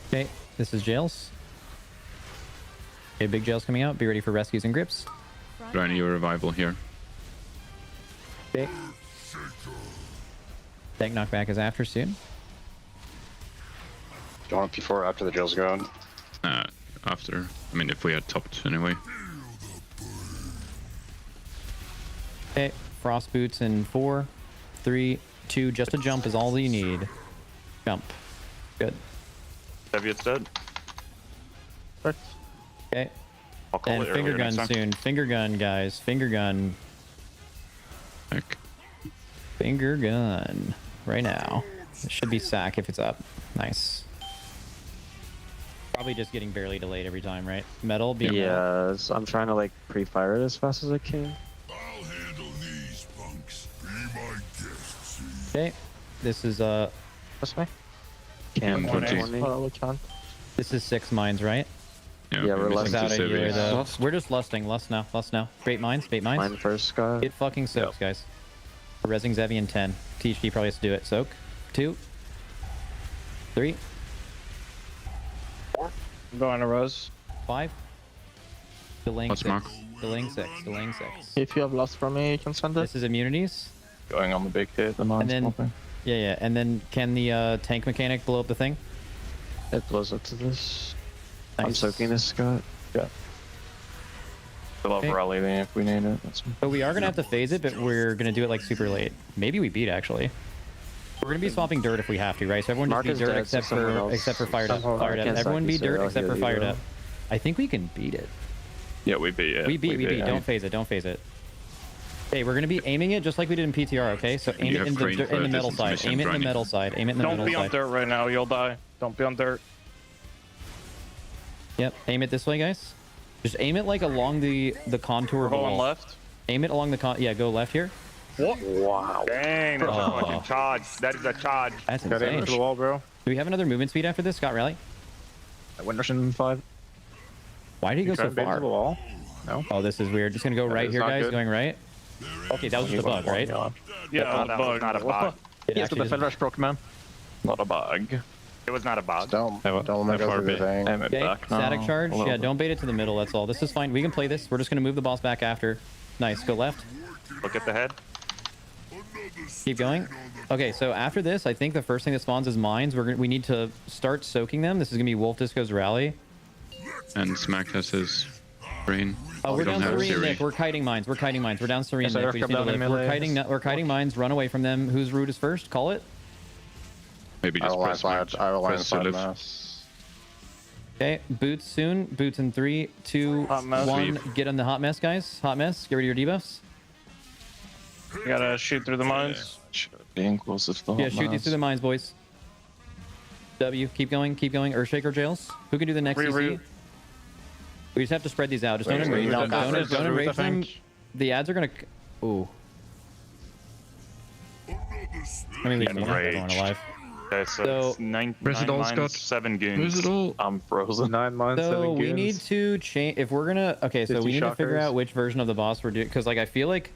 Okay. This is jails. Okay, big jails coming out. Be ready for rescues and grips. Trying your revival here. Okay. Tank knockback is after soon. Do you want P4 after the jail's gone? After. I mean, if we had topped anyway. Okay. Frost boots in 4, 3, 2. Just a jump is all you need. Jump. Good. Soviet's dead. Okay. I'll call And it finger earlier gun next time. soon. Finger gun, guys. Finger gun. Heck. Finger gun. Right now. It should be sack if it's up. Nice. Probably just getting barely delayed every time, right? Metal being metal. Yes, I'm trying to like pre-fire it as fast as I can. I'll handle these punks. Be my guests. Okay. This is This way. Can't One, put two. 20. Oh, we can't. This is 6 mines, right? Yeah, we're missing Without two a healer civvies. though. We're just lusting. Lust now. Bait mines. Mine first, Scott. Get fucking soaks, guys. We're resing Zevi in 10. THD probably has to do it. Soak. 2. 3. I'm going to res. 5. Delaying What's 6. mark? Delaying 6. Delaying 6. If you have lost from me, you can send it. This is immunities. Going on the big hit. The mine's And then, popping. yeah. And then can the tank mechanic blow up the thing? It blows up to this. I'm Nice. soaking this, Scott. Yeah. We'll have Okay. rally there if we need it. That's But we are gonna have to phase it, but we're gonna do it like super late. Maybe we beat actually. We're gonna be swapping dirt if we have to, right? So everyone just Mark be is dirt dead, except so someone for else- fired up. I Fired up. can't Everyone sack be you, dirt so except for I'll fired heal up. I think we can beat it. Yeah, we beat it. We beat. it. Don't phase it. Don't phase it. Okay, we're gonna be aiming it just like we did in PTR. Okay, so aim You it have in the trained for metal distance side. mission Aim it in the grinding. metal side. Aim it in the Don't metal be on side. dirt right now, you'll die. Don't be on dirt. Yep. Aim it this way, guys. Just aim it like along the contour of the Going wall. left. Aim it along the Yeah, go left here. What? Wow. Dang, that's Oh. a fucking charge. That is a charge. That's Got aim insane. into the wall, bro. Do we have another movement speed after this, Scott Rally? I went rushing 5. Why did he go so Tried bait into far? the wall. No. Oh, this is weird. Just gonna go right is here, not guys. good. Going right. Okay, that was just a bug, right? Yeah, No, that was not a bug. It Yes, actually the just- Fed Rush broke, man. Not a bug. It was not a bug. Don't Have let me go through the thing. Aim it Okay, back now. static charge. A little Yeah, bit. don't bait it to the middle. That's all. This is fine. We can play this. We're just gonna move the boss back after. Nice. Go left. Look at the head. Keep going. Okay, so after this, I think the first thing that spawns is mines. We need to start soaking them. This is gonna be Wolf Disco's rally. And Smack has his brain. Oh, We we're don't down have Serene, Siri. Nick. We're kiting mines. We're down Serene, Yes, I Nick. We just recommend need to live. melee. We're kiting mines. Run away from them. Whose route is first? Call it. Maybe I just will line press slide. match. I will line Press to slide live. mass. Okay, boots soon. Boots in 3, 2, Hot mess. 1. Leave. Get on the hot mess, guys. Hot mess. Get rid of your debuffs. You gotta shoot through the mines. Being closest to the Yeah, hot shoot these mess. through the mines, boys. W, keep going, keep going. Earthshaker jails. Who can do the next CC? Reroute. We just have to spread these out. Just don't Wait, enrage wait, them. wait, Don't wait, enrage I them. think. The ads are gonna. Ooh. I mean, we can Enraged. everyone alive. Okay, so, So- it's nine Where's it all, mines, Scott? 7 goons. Where's it all? I'm frozen. 9 months, 7 So we goons. need to change. If we're gonna. Okay, so 50 we need to figure shockers. out which version of the boss we're doing. Because, like, I feel like.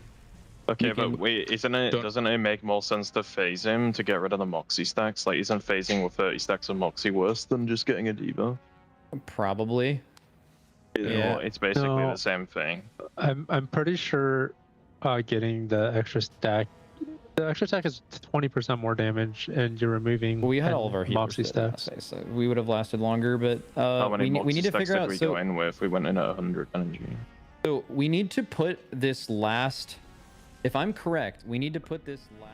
Okay, You but can- wait, doesn't it make more sense to phase him to get rid of the Moxie stacks? Like, isn't phasing with 30 stacks of Moxie worse than just getting a debuff? Probably. Yeah. It's basically No. the same thing. I'm pretty sure getting the extra stack The extra attack is 20% more damage, and you're removing. We had all of our Moxie healers stacks. so we would have lasted longer, but we need to figure out. We go in with. We went in at 100 energy. So we need to put this last. If I'm correct, we need to put this last.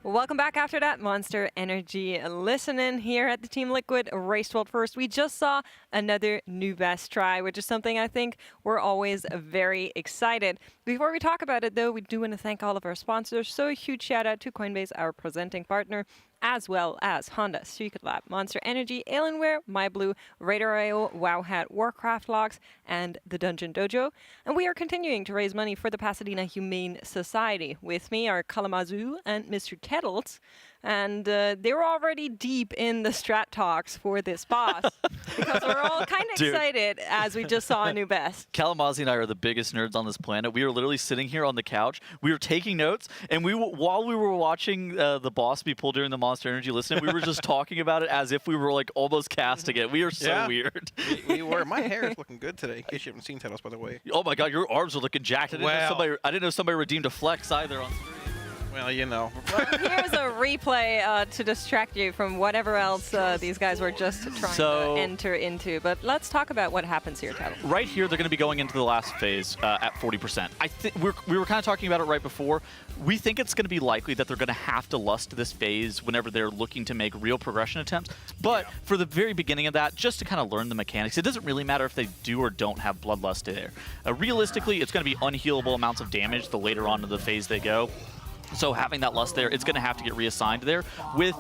Welcome back after that, Monster Energy. Listening here at the Team Liquid Race World First. We just saw another new best try, which is something I think we're always very excited. Before we talk about it, though, we do want to thank all of our sponsors. So a huge shout out to Coinbase, our presenting partner, as well as Honda, Secret Lab, Monster Energy, Alienware, MyBlue, RaiderIO, Wowhead, Warcraft Logs, and the DungeonDojo. And we are continuing to raise money for the Pasadena Humane Society. With me are Kalamazoo and Mr. Kettles. And they're already deep in the strat talks for this boss because we're all kind of excited as we just saw a new best. Kalamazoo and I are the biggest nerds on this planet. We were literally sitting here on the couch. We were taking notes, and while we were watching the boss be pulled during the Monster Energy listening, we were just talking about it as if we were like almost casting it. We are so weird. We were. My hair is looking good today. In case you haven't seen Titles, by the way. Oh my God, your arms are looking jacked. I didn't know somebody redeemed a flex either on screen. Well, you know. Here's a replay to distract you from whatever else these guys were just trying to enter into. But let's talk about what happens here, Tyler. Right here, they're going to be going into the last phase at 40%. I think we were kind of talking about it right before. We think it's going to be likely that they're going to have to lust this phase whenever they're looking to make real progression attempts. But for the very beginning of that, just to kind of learn the mechanics, it doesn't really matter if they do or don't have Bloodlust there. Realistically, it's going to be unhealable amounts of damage the later on in the phase they go. So having that lust there, it's going to have to get reassigned there. With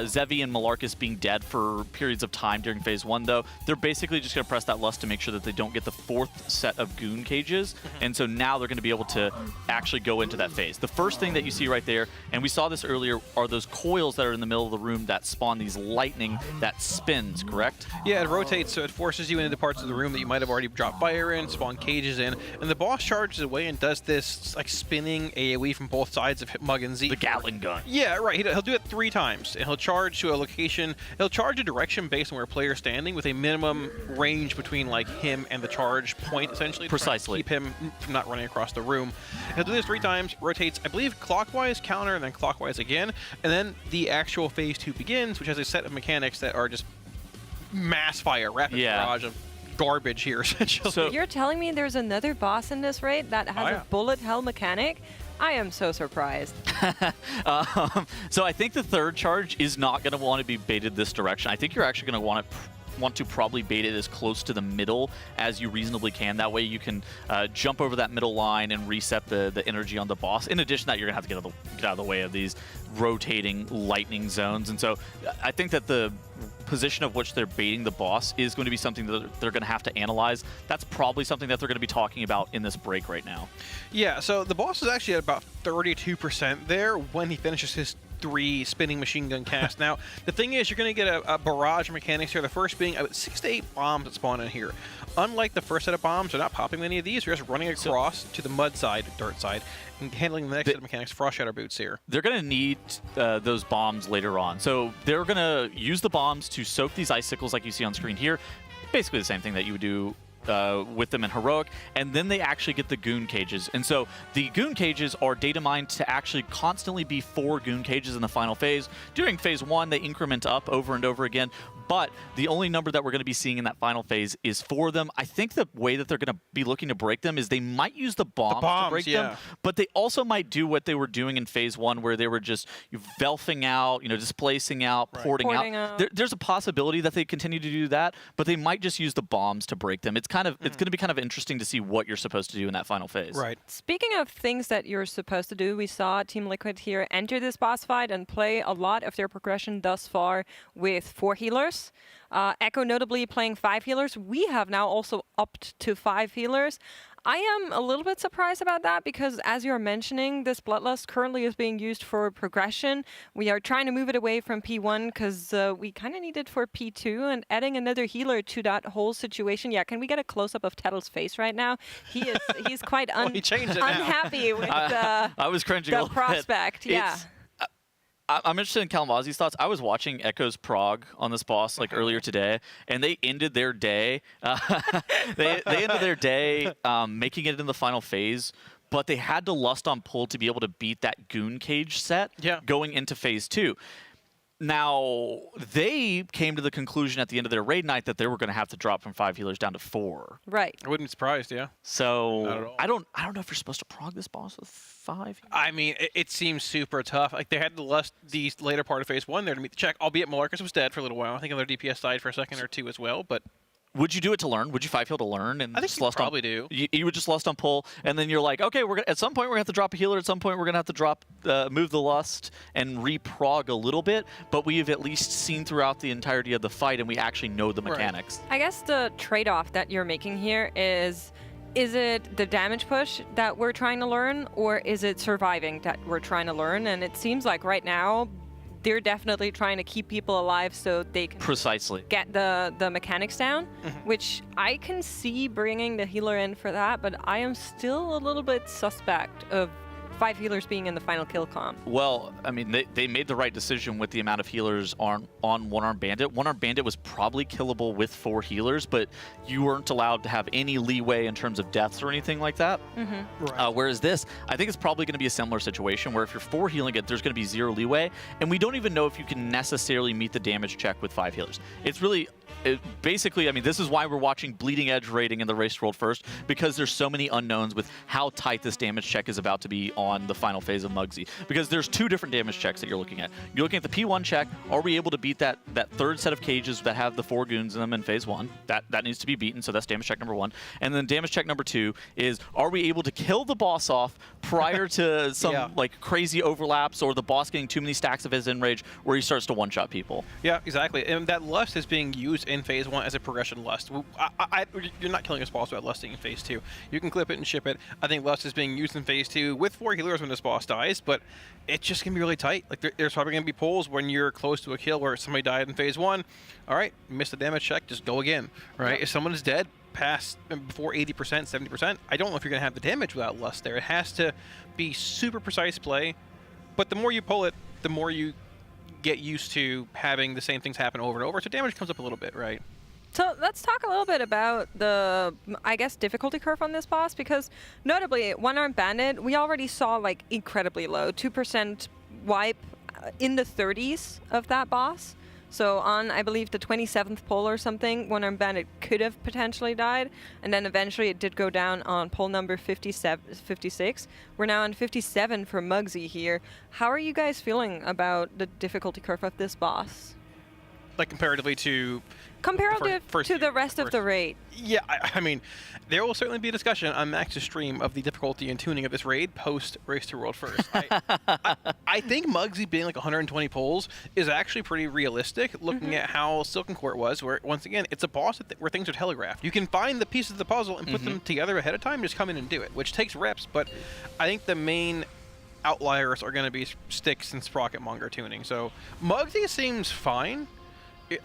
Zevi and Malarkus being dead for periods of time during phase 1, though, they're basically just going to press that lust to make sure that they don't get the 4th set of goon cages. And so now they're going to be able to actually go into that phase. The first thing that you see right there, and we saw this earlier, are those coils that are in the middle of the room that spawn these lightning that spins, correct? Yeah, it rotates, so it forces you into the parts of the room that you might have already dropped fire in, spawn cages in, and the boss charges away and does this like spinning AoE from both sides of Mug and Z. The Gatling gun. Yeah, right. He'll do it 3 times, and he'll charge to a location. He'll charge a direction based on where a player's standing, with a minimum range between like him and the charge point, essentially. Precisely. To keep him from not running across the room. He'll do this 3 times. Rotates, I believe, clockwise, counter, and then clockwise again, and then the actual phase 2 begins, which has a set of mechanics that are just mass fire, rapid barrage of garbage here, essentially. So you're telling me there's another boss in this raid that has a bullet hell mechanic? I am so surprised. So I think the 3rd charge is not going to want to be baited this direction. I think you're actually going to want to probably bait it as close to the middle as you reasonably can. That way you can jump over that middle line and reset the energy on the boss. In addition to that, you're going to have to get out of the way of these rotating lightning zones. And so I think that the position of which they're baiting the boss is going to be something that they're going to have to analyze. That's probably something that they're going to be talking about in this break right now. Yeah, so the boss is actually at about 32% there when he finishes his 3 spinning machine gun cast. Now, the thing is, you're going to get a barrage of mechanics here. The first being about 6 to 8 bombs that spawn in here. Unlike the first set of bombs, they're not popping any of these. You're just running across to the mud side, dirt side, and handling the next set of mechanics. Frost Shatter Boots here. They're going to need those bombs later on. So they're going to use the bombs to soak these icicles like you see on screen here. Basically the same thing that you would do with them in Heroic, and then they actually get the goon cages. And so the goon cages are data mined to actually constantly be 4 goon cages in the final phase. During phase 1, they increment up over and over again, but the only number that we're going to be seeing in that final phase is 4 of them. I think the way that they're going to be looking to break them is they might use the bombs to break them, but they also might do what they were doing in phase 1, where they were just velfing out, displacing out, porting out. There's a possibility that they continue to do that, but they might just use the bombs to break them. It's going to be kind of interesting to see what you're supposed to do in that final phase. Right. Speaking of things that you're supposed to do, we saw Team Liquid here enter this boss fight and play a lot of their progression thus far with 4 healers. Echo notably playing 5 healers. We have now also upped to 5 healers. I am a little bit surprised about that because, as you're mentioning, this Bloodlust currently is being used for progression. We are trying to move it away from P1 because we kind of need it for P2, and adding another healer to that whole situation. Yeah, can we get a close-up of Tettle's face right now? He's quite unhappy with I was cringing a the little prospect. bit. Yeah. I'm interested in Kalamazoo's thoughts. I was watching Echo's Prog on this boss earlier today, and they ended their day. They ended their day making it in the final phase but they had to lust on pull to be able to beat that Goon Cage set going into Phase 2. Now, they came to the conclusion at the end of their raid night that they were going to have to drop from 5 healers down to 4. Right. I wouldn't be surprised, yeah. So I don't know if you're supposed to prog this boss with 5. I mean, it seems super tough. Like, they had to lust the later part of Phase 1 there to meet the check, albeit Malarcus was dead for a little while. I think another DPS died for a second or two as well, but... Would you do it to learn? Would you 5 heal to learn? And I think you probably do. You would just lust on pull, and then you're like, okay, we're gonna, at some point we're gonna have to drop a healer. At some point we're gonna have to drop, move the lust and re-prog a little bit. But we've at least seen throughout the entirety of the fight, and we actually know the mechanics. I guess the trade-off that you're making here is it the damage push that we're trying to learn, or is it surviving that we're trying to learn? And it seems like right now, they're definitely trying to keep people alive so they can get the mechanics down, which I can see bringing the healer in for that, but I am still a little bit suspect of 5 healers being in the final kill comp. Well, I mean, they made the right decision with the amount of healers on One-Armed Bandit. One-Armed Bandit was probably killable with 4 healers, but you weren't allowed to have any leeway in terms of deaths or anything like that. Whereas this, I think it's probably going to be a similar situation where if you're 4 healing it, there's going to be 0 leeway, and we don't even know if you can necessarily meet the damage check with 5 healers. It's really... basically, I mean, this is why we're watching Bleeding Edge rating in the Race World first, because there's so many unknowns with how tight this damage check is about to be on the final phase of Muggsy. Because there's 2 different damage checks that you're looking at. You're looking at the P1 check. Are we able to beat that third set of cages that have the 4 goons in them in Phase 1? That needs to be beaten, so that's damage check number 1. And then damage check number 2 is, are we able to kill the boss off prior to some like crazy overlaps or the boss getting too many stacks of his enrage where he starts to one-shot people? Yeah, exactly. And that lust is being used in Phase 1 as a progression lust. You're not killing a boss without lusting in Phase 2. You can clip it and ship it. I think lust is being used in Phase 2 with 4 healers when this boss dies, but it's just going to be really tight. Like there's probably going to be pulls when you're close to a kill where somebody died in Phase 1. All right, missed the damage check, just go again, right? If someone is dead past before 80%, 70%, I don't know if you're going to have the damage without lust there. It has to be super precise play, but the more you pull it, the more you get used to having the same things happen over and over, so damage comes up a little bit, right? So let's talk a little bit about the, I guess, difficulty curve on this boss, because notably, One-Armed Bandit, we already saw like incredibly low, 2% wipe in the 30s of that boss. So on, I believe, the 27th pull or something, One-Armed Bandit could have potentially died, and then eventually it did go down on pull number 56. We're now on 57 for Muggsy here. How are you guys feeling about the difficulty curve of this boss? Like comparatively to... Comparative to the rest of the raid. Yeah, I mean, there will certainly be a discussion on Max's stream of the difficulty and tuning of this raid post Race to World First. I think Muggsy being like 120 pulls is actually pretty realistic, looking at how Silken Court was, where once again it's a boss where things are telegraphed. You can find the pieces of the puzzle and put them together ahead of time, just come in and do it, which takes reps. But I think the main outliers are going to be Styx and Sprocketmonger tuning. So Muggsy seems fine.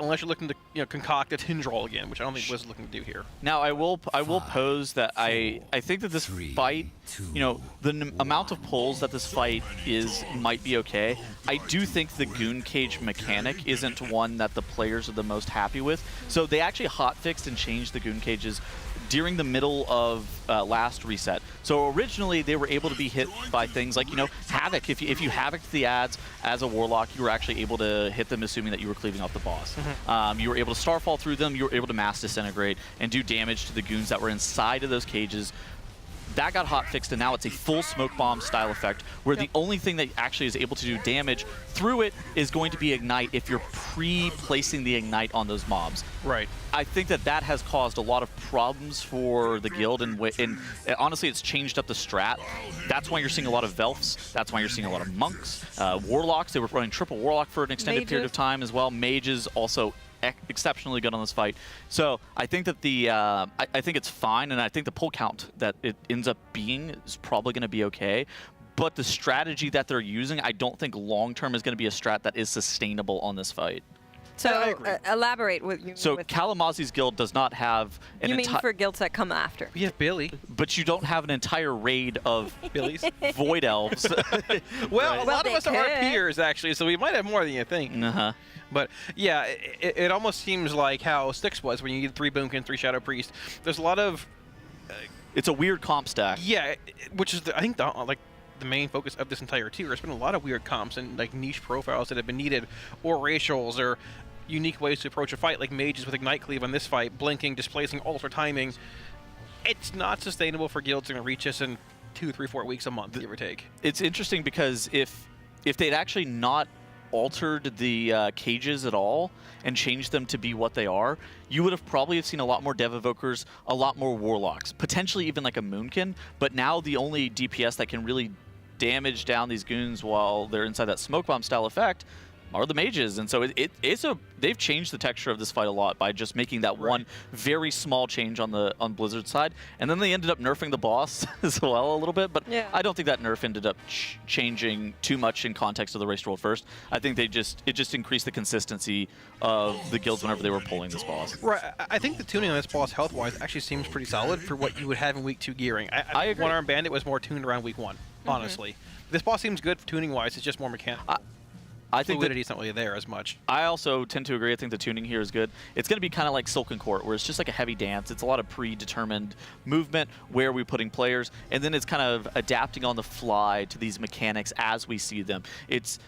Unless you're looking to concoct a Tindral again, which I don't think Blizz is looking to do here. Now I will pose that I think that this fight, the amount of pulls that this fight might be okay. I do think the Goon Cage mechanic isn't one that the players are the most happy with. So they actually hotfixed and changed the Goon Cages during the middle of last reset. So originally they were able to be hit by things like, Havoc. If you Havoc'd the ads as a Warlock, you were actually able to hit them assuming that you were cleaving off the boss. You were able to Starfall through them, you were able to Mass Disintegrate and do damage to the goons that were inside of those cages. That got hotfixed, and now it's a full smoke bomb style effect where the only thing that actually is able to do damage through it is going to be Ignite if you're pre-placing the Ignite on those mobs. Right. I think that has caused a lot of problems for the guild, and honestly, it's changed up the strat. That's why you're seeing a lot of Velfs. That's why you're seeing a lot of Monks. Warlocks, they were running triple Warlock for an extended period of time as well. Mages also exceptionally good on this fight. So I think that I think it's fine, and I think the pull count that it ends up being is probably going to be okay. But the strategy that they're using, I don't think long-term is going to be a strat that is sustainable on this fight. So elaborate with you. So Kalamazi's guild does not have an You mean for guilds that come after? We have Billy. But you don't have an entire raid of Billies. Void Elves. Well, a lot of us are our peers, actually, so we might have more than you think. But yeah, it almost seems like how Styx was when you needed 3 Boomkin, 3 Shadow Priest. There's a lot of it's a weird comp stack. Yeah, which is I think the main focus of this entire tier. There's been a lot of weird comps and like niche profiles that have been needed, or racials, or unique ways to approach a fight, like mages with Ignite Cleave on this fight, blinking, displacing, alter timing. It's not sustainable for guilds to reach us in 2, 3, 4 weeks a month, give or take. It's interesting because if they'd actually not altered the cages at all and changed them to be what they are, you would have probably seen a lot more Dev Evokers, a lot more Warlocks, potentially even like a Moonkin, but now the only DPS that can really damage down these goons while they're inside that smoke bomb style effect are the mages. And so they've changed the texture of this fight a lot by just making that one very small change on Blizzard's side, and then they ended up nerfing the boss as well a little bit, but I don't think that nerf ended up changing too much in context of the Race to World First. I think it just increased the consistency of the guilds whenever they were pulling this boss. Right, I think the tuning on this boss health-wise actually seems pretty solid for what you would have in week 2 gearing. I agree. One Arm Bandit was more tuned around week 1, honestly. This boss seems good tuning-wise, it's just more mechanical. I think fluidity's not really there as much. I also tend to agree. I think the tuning here is good. It's going to be kind of like Silken Court, where it's just like a heavy dance. It's a lot of predetermined movement, where we're putting players, and then it's kind of adapting on the fly to these mechanics as we see them. It's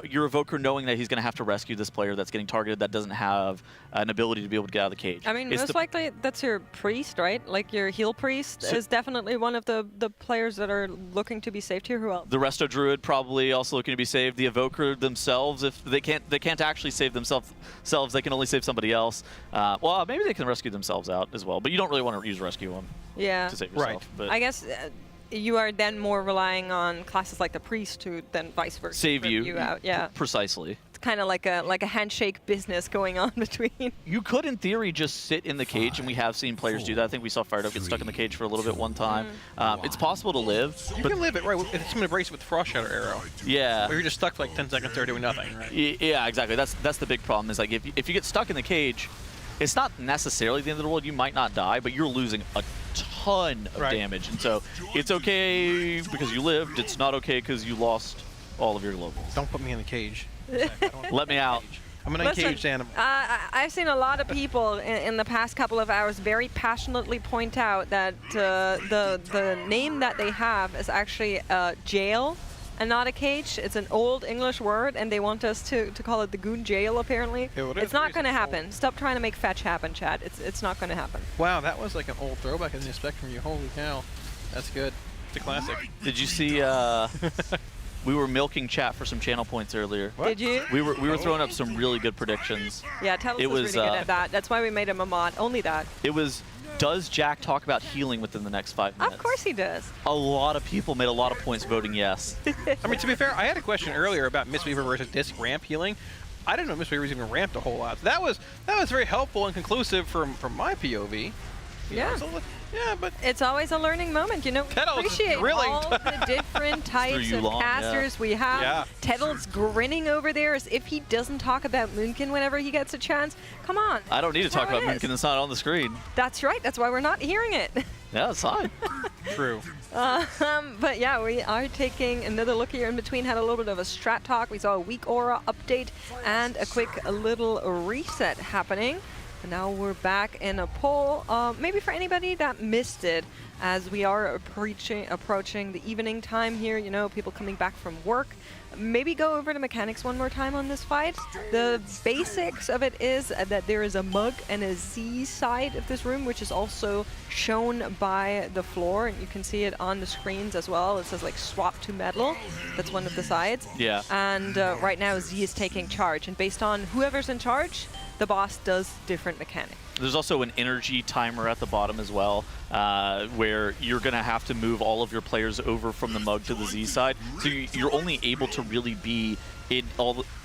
your Evoker knowing that he's going to have to rescue this player that's getting targeted that doesn't have an ability to be able to get out of the cage. I mean, most likely that's your priest, right? Like your heal priest is definitely one of the players that are looking to be saved here. Who else? The Resto Druid probably also looking to be saved. The Evoker themselves, if they can't actually save themselves, they can only save somebody else. Well, maybe they can rescue themselves out as well, but you don't really want to use rescue them to save yourself. Right. But I guess you are then more relying on classes like the priest to then vice versa save you out. Yeah, precisely. It's kind of like a handshake business going on between. You could, in theory, just sit in the cage, and we have seen players do that. I think we saw Fired Up get stuck in the cage for a little bit one time. It's possible to live. You can live it, right? It's going to brace with Frost Shatter Arrow. Yeah. Or you're just stuck for like 10 seconds there doing nothing, right? Yeah, exactly. That's the big problem. Is like if you get stuck in the cage, it's not necessarily the end of the world. You might not die, but you're losing a ton of damage. And so it's okay because you lived. It's not okay because you lost all of your locals. Don't put me in the cage. Let me out. I'm an uncaged animal. I've seen a lot of people in the past couple of hours very passionately point out that the name that they have is actually jail and not a cage. It's an old English word, and they want us to call it the goon jail, apparently. It's not going to happen. Stop trying to make fetch happen, Chad. It's not going to happen. Wow, that was like an old throwback in the spectrum. You holy cow. That's good. It's a classic. Did you see... We were milking chat for some channel points earlier. What? Did you? We were throwing up some really good predictions. Yeah, Tellus was really good at that. That's why we made him a mod. Only that. It was, does Jack talk about healing within the next 5 minutes? Of course he does. A lot of people made a lot of points voting yes. I mean, to be fair, I had a question earlier about Mistweaver versus Disc ramp healing. I didn't know Mistweaver was even ramped a whole lot. So that was very helpful and conclusive from my POV. Yeah. Yeah, but it's always a learning moment, you know. Appreciate all the different types of casters we have. Yeah. Teddle's grinning over there as if he doesn't talk about Moonkin whenever he gets a chance. Come on. I don't need to talk about Moonkin. It's not on the screen. That's right. That's why we're not hearing it. Yeah, it's fine. True. But yeah, we are taking another look here in between. Had a little bit of a strat talk. We saw a weak aura update and a quick little reset happening. And now we're back in a poll, maybe for anybody that missed it, as we are approaching the evening time here, you know, people coming back from work. Maybe go over the mechanics one more time on this fight. The basics of it is that there is a mug and a Z side of this room, which is also shown by the floor, and you can see it on the screens as well. It says like swap to metal. That's one of the sides. Yeah. And right now Z is taking charge, and based on whoever's in charge, the boss does different mechanics. There's also an energy timer at the bottom as well, where you're going to have to move all of your players over from the mug to the Z side. So you're only able to really be in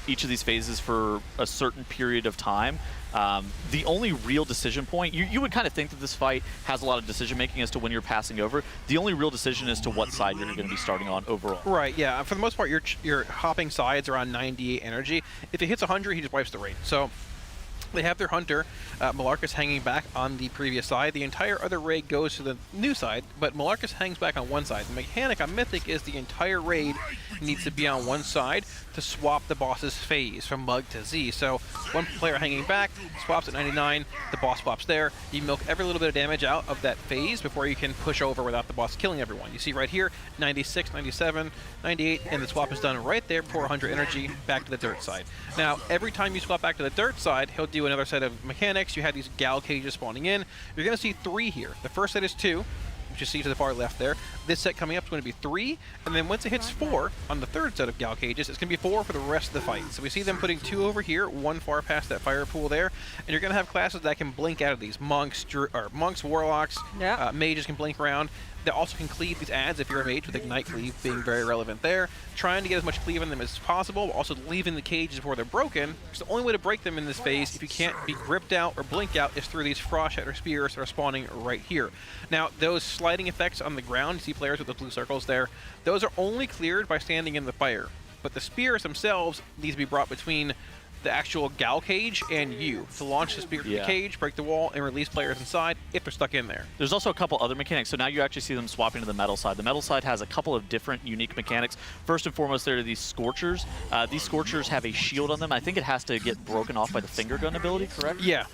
each of these phases for a certain period of time. The only real decision point, you would kind of think that this fight has a lot of decision making as to when you're passing over. The only real decision is to what side you're going to be starting on overall. Right, yeah. For the most part, you're hopping sides around 98 energy. If it hits 100, he just wipes the rate. So They have their hunter, Malarcus, hanging back on the previous side. The entire other raid goes to the new side, but Malarcus hangs back on one side. The mechanic on Mythic is the entire raid needs to be on one side to swap the boss's phase from Mug to Z. So one player hanging back swaps at 99, the boss swaps there. You milk every little bit of damage out of that phase before you can push over without the boss killing everyone. You see right here, 96, 97, 98, and the swap is done right there for 100 energy back to the dirt side. Now, every time you swap back to the dirt side, he'll do another set of mechanics. You have these gal cages spawning in. You're going to see 3 here. The first set is 2, which you see to the far left there. This set coming up is going to be 3, and then once it hits 4 on the third set of gal cages, it's going to be 4 for the rest of the fight. So we see them putting 2 over here, 1 far past that fire pool there, and you're going to have classes that can blink out of these. Monks, warlocks, mages can blink around. They also can cleave these ads if you're a mage, with Ignite Cleave being very relevant there. Trying to get as much cleave in them as possible, also leaving the cages before they're broken. Because the only way to break them in this phase, if you can't be gripped out or blink out, is through these Frost Shatter Spears that are spawning right here. Now, those sliding effects on the ground, you see players with the blue circles there, those are only cleared by standing in the fire. But the spears themselves need to be brought between the actual gal cage and you to launch the spear from the cage, break the wall, and release players inside if they're stuck in there. There's also a couple other mechanics. So now you actually see them swapping to the metal side. The metal side has a couple of different unique mechanics. First and foremost, there are these Scorchers. These Scorchers have a shield on them. I think it has to get broken off by the finger gun ability, correct? Yeah.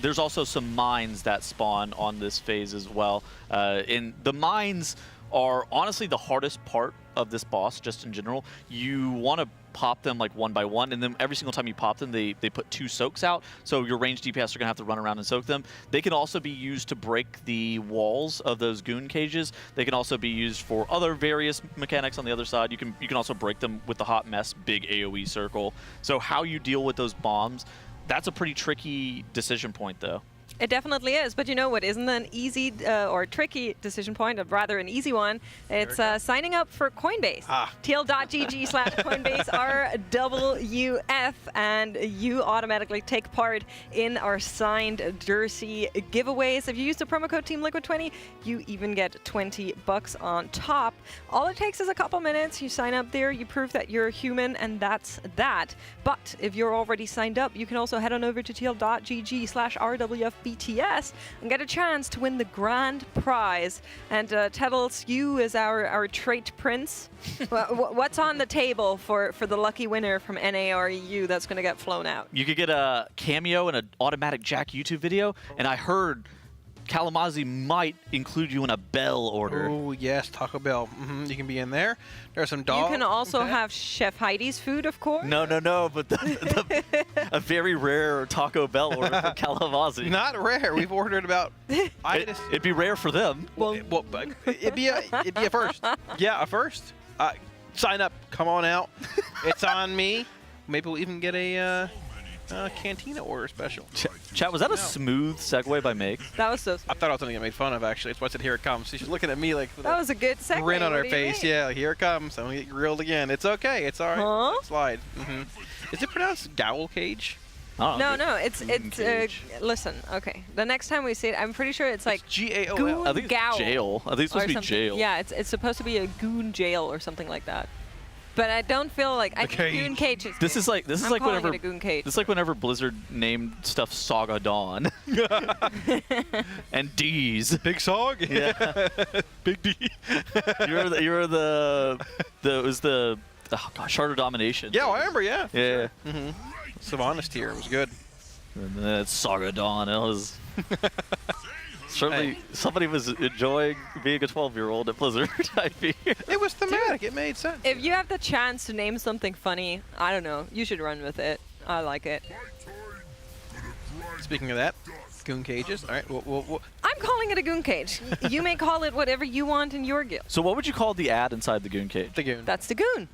There's also some mines that spawn on this phase as well. And the mines are honestly the hardest part of this boss, just in general. You want to pop them like 1 by 1, and then every single time you pop them, they put 2 soaks out, so your ranged DPS are going to have to run around and soak them. They can also be used to break the walls of those goon cages. They can also be used for other various mechanics on the other side. You can also break them with the Hot Mess big AoE circle. So how you deal with those bombs, that's a pretty tricky decision point, though. It definitely is, but you know what isn't an easy or tricky decision point, or rather an easy one? It's signing up for Coinbase. TL.gg/Coinbase RWF, and you automatically take part in our signed jersey giveaways. If you use the promo code TeamLiquid20, you even get $20 on top. All it takes is a couple minutes. You sign up there, you prove that you're a human, and that's that. But if you're already signed up, you can also head on over to TL.gg/RWFBTS and get a chance to win the grand prize. And Tettles, you as our trait prince, what's on the table for the lucky winner from NAREU that's going to get flown out? You could get a cameo in an Automatic Jack YouTube video, and I heard Kalamazoo might include you in a Bell order. Oh, yes, Taco Bell. You can be in there. There are some dogs. You can also have Chef Heidi's food, of course. No, but a very rare Taco Bell order from Kalamazoo. Not rare. We've ordered about... It'd be rare for them. Well, it'd be a first. Yeah, a first. Sign up. Come on out. It's on me. Maybe we'll even get a... Cantina order special. Chat, was that a smooth segue by Meg? That was so smooth. I thought I was going to get made fun of, actually. It's why I said, here it comes. She's looking at me like... That was a good segue. Grin on her face. Yeah, like, here it comes. I'm going to get grilled again. It's okay. It's all right. Huh? Slide. Is it pronounced Gowl Cage? No, it's listen, okay. The next time we see it, I'm pretty sure it's like G-A-O-L. I think it's jail. I think it's supposed to be jail. Yeah, it's supposed to be a goon jail or something like that. But I don't feel like I think Goon Cage is This is like whenever Blizzard named stuff Saga Dawn. And D's. Big Sog? Yeah. Big D. you were the Charter Domination. Yeah, I remember, yeah. Yeah. Sylvanas tier was good. And then it's Saga Dawn. It was certainly somebody was enjoying being a 12-year-old at Blizzard. It was thematic. It made sense. If you have the chance to name something funny, I don't know, you should run with it. I like it. Speaking of that, Goon Cages. All right. I'm calling it a Goon Cage. You may call it whatever you want in your guild. So what would you call the ad inside the Goon Cage? The Goon. That's the Goon.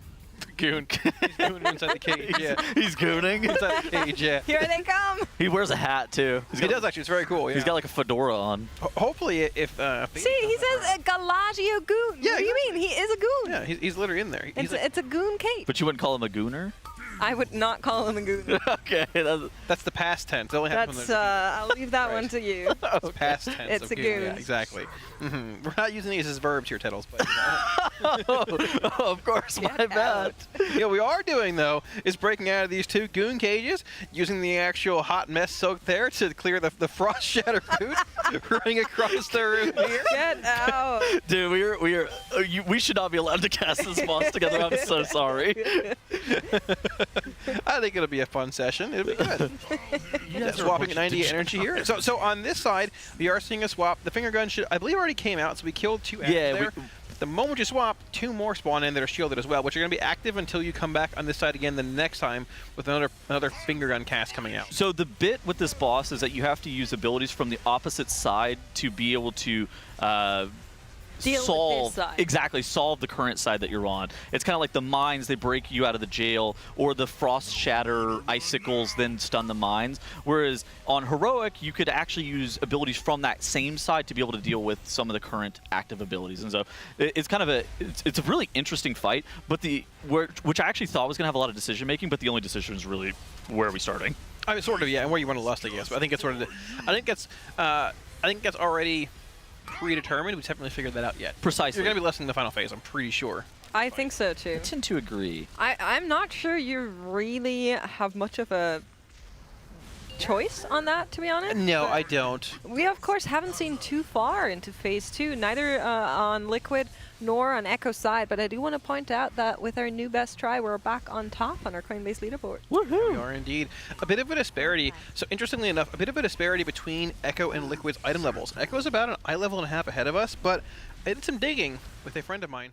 Goon. He's gooning inside the cage, yeah. He's gooning? Inside the cage, yeah. Here they come. He wears a hat, too. He does, actually. It's very cool, yeah. He's got, like, a fedora on. Hopefully, if... See, he says Galagio Goon. Yeah, what do you mean? He is a goon. Yeah, he's literally in there. It's a Goon Cage. But you wouldn't call him a gooner? I would not call him a goon. Okay. That's the past tense. It only happens when I'll leave that one to you. It's past tense. It's a goon. Yeah, exactly. We're not using these as verbs here, Tettles. But, of course, my bad. What we are doing, though, is breaking out of these 2 goon cages, using the actual hot mess soak there to clear the frost shatter boot, running across the room here. Get out. Dude, we should not be allowed to cast this boss together. I'm so sorry. I think it'll be a fun session. It'll be good. Swapping at 90 energy here. So on this side, we are seeing a swap. The finger gun should, I believe, already came out, so we killed 2 ants there. The moment you swap, 2 more spawn in that are shielded as well, which are going to be active until you come back on this side again the next time with another finger gun cast coming out. So the bit with this boss is that you have to use abilities from the opposite side to be able to solve the current side that you're on. It's kind of like the mines, they break you out of the jail, or the frost shatter icicles then stun the mines. Whereas on heroic, you could actually use abilities from that same side to be able to deal with some of the current active abilities. And so it's kind of it's a really interesting fight, but which I actually thought was gonna have a lot of decision making, but the only decision is really where are we starting? I mean, sort of, yeah, and where you want to lust, I guess. But I think it's sort of, I think that's already predetermined. We just haven't really figured that out yet. Precisely. You're going to be listening to the final phase, I'm pretty sure. I think so too. I tend to agree. I'm not sure you really have much of a choice on that, to be honest. No, I don't. We, of course, haven't seen too far into phase 2, neither on Liquid nor on Echo's side, but I do want to point out that with our new best try, we're back on top on our Coinbase leaderboard. Woohoo! We are indeed. A bit of a disparity. So interestingly enough, a bit of a disparity between Echo and Liquid's item levels. Echo's about an eye level and a half ahead of us, but I did some digging with a friend of mine.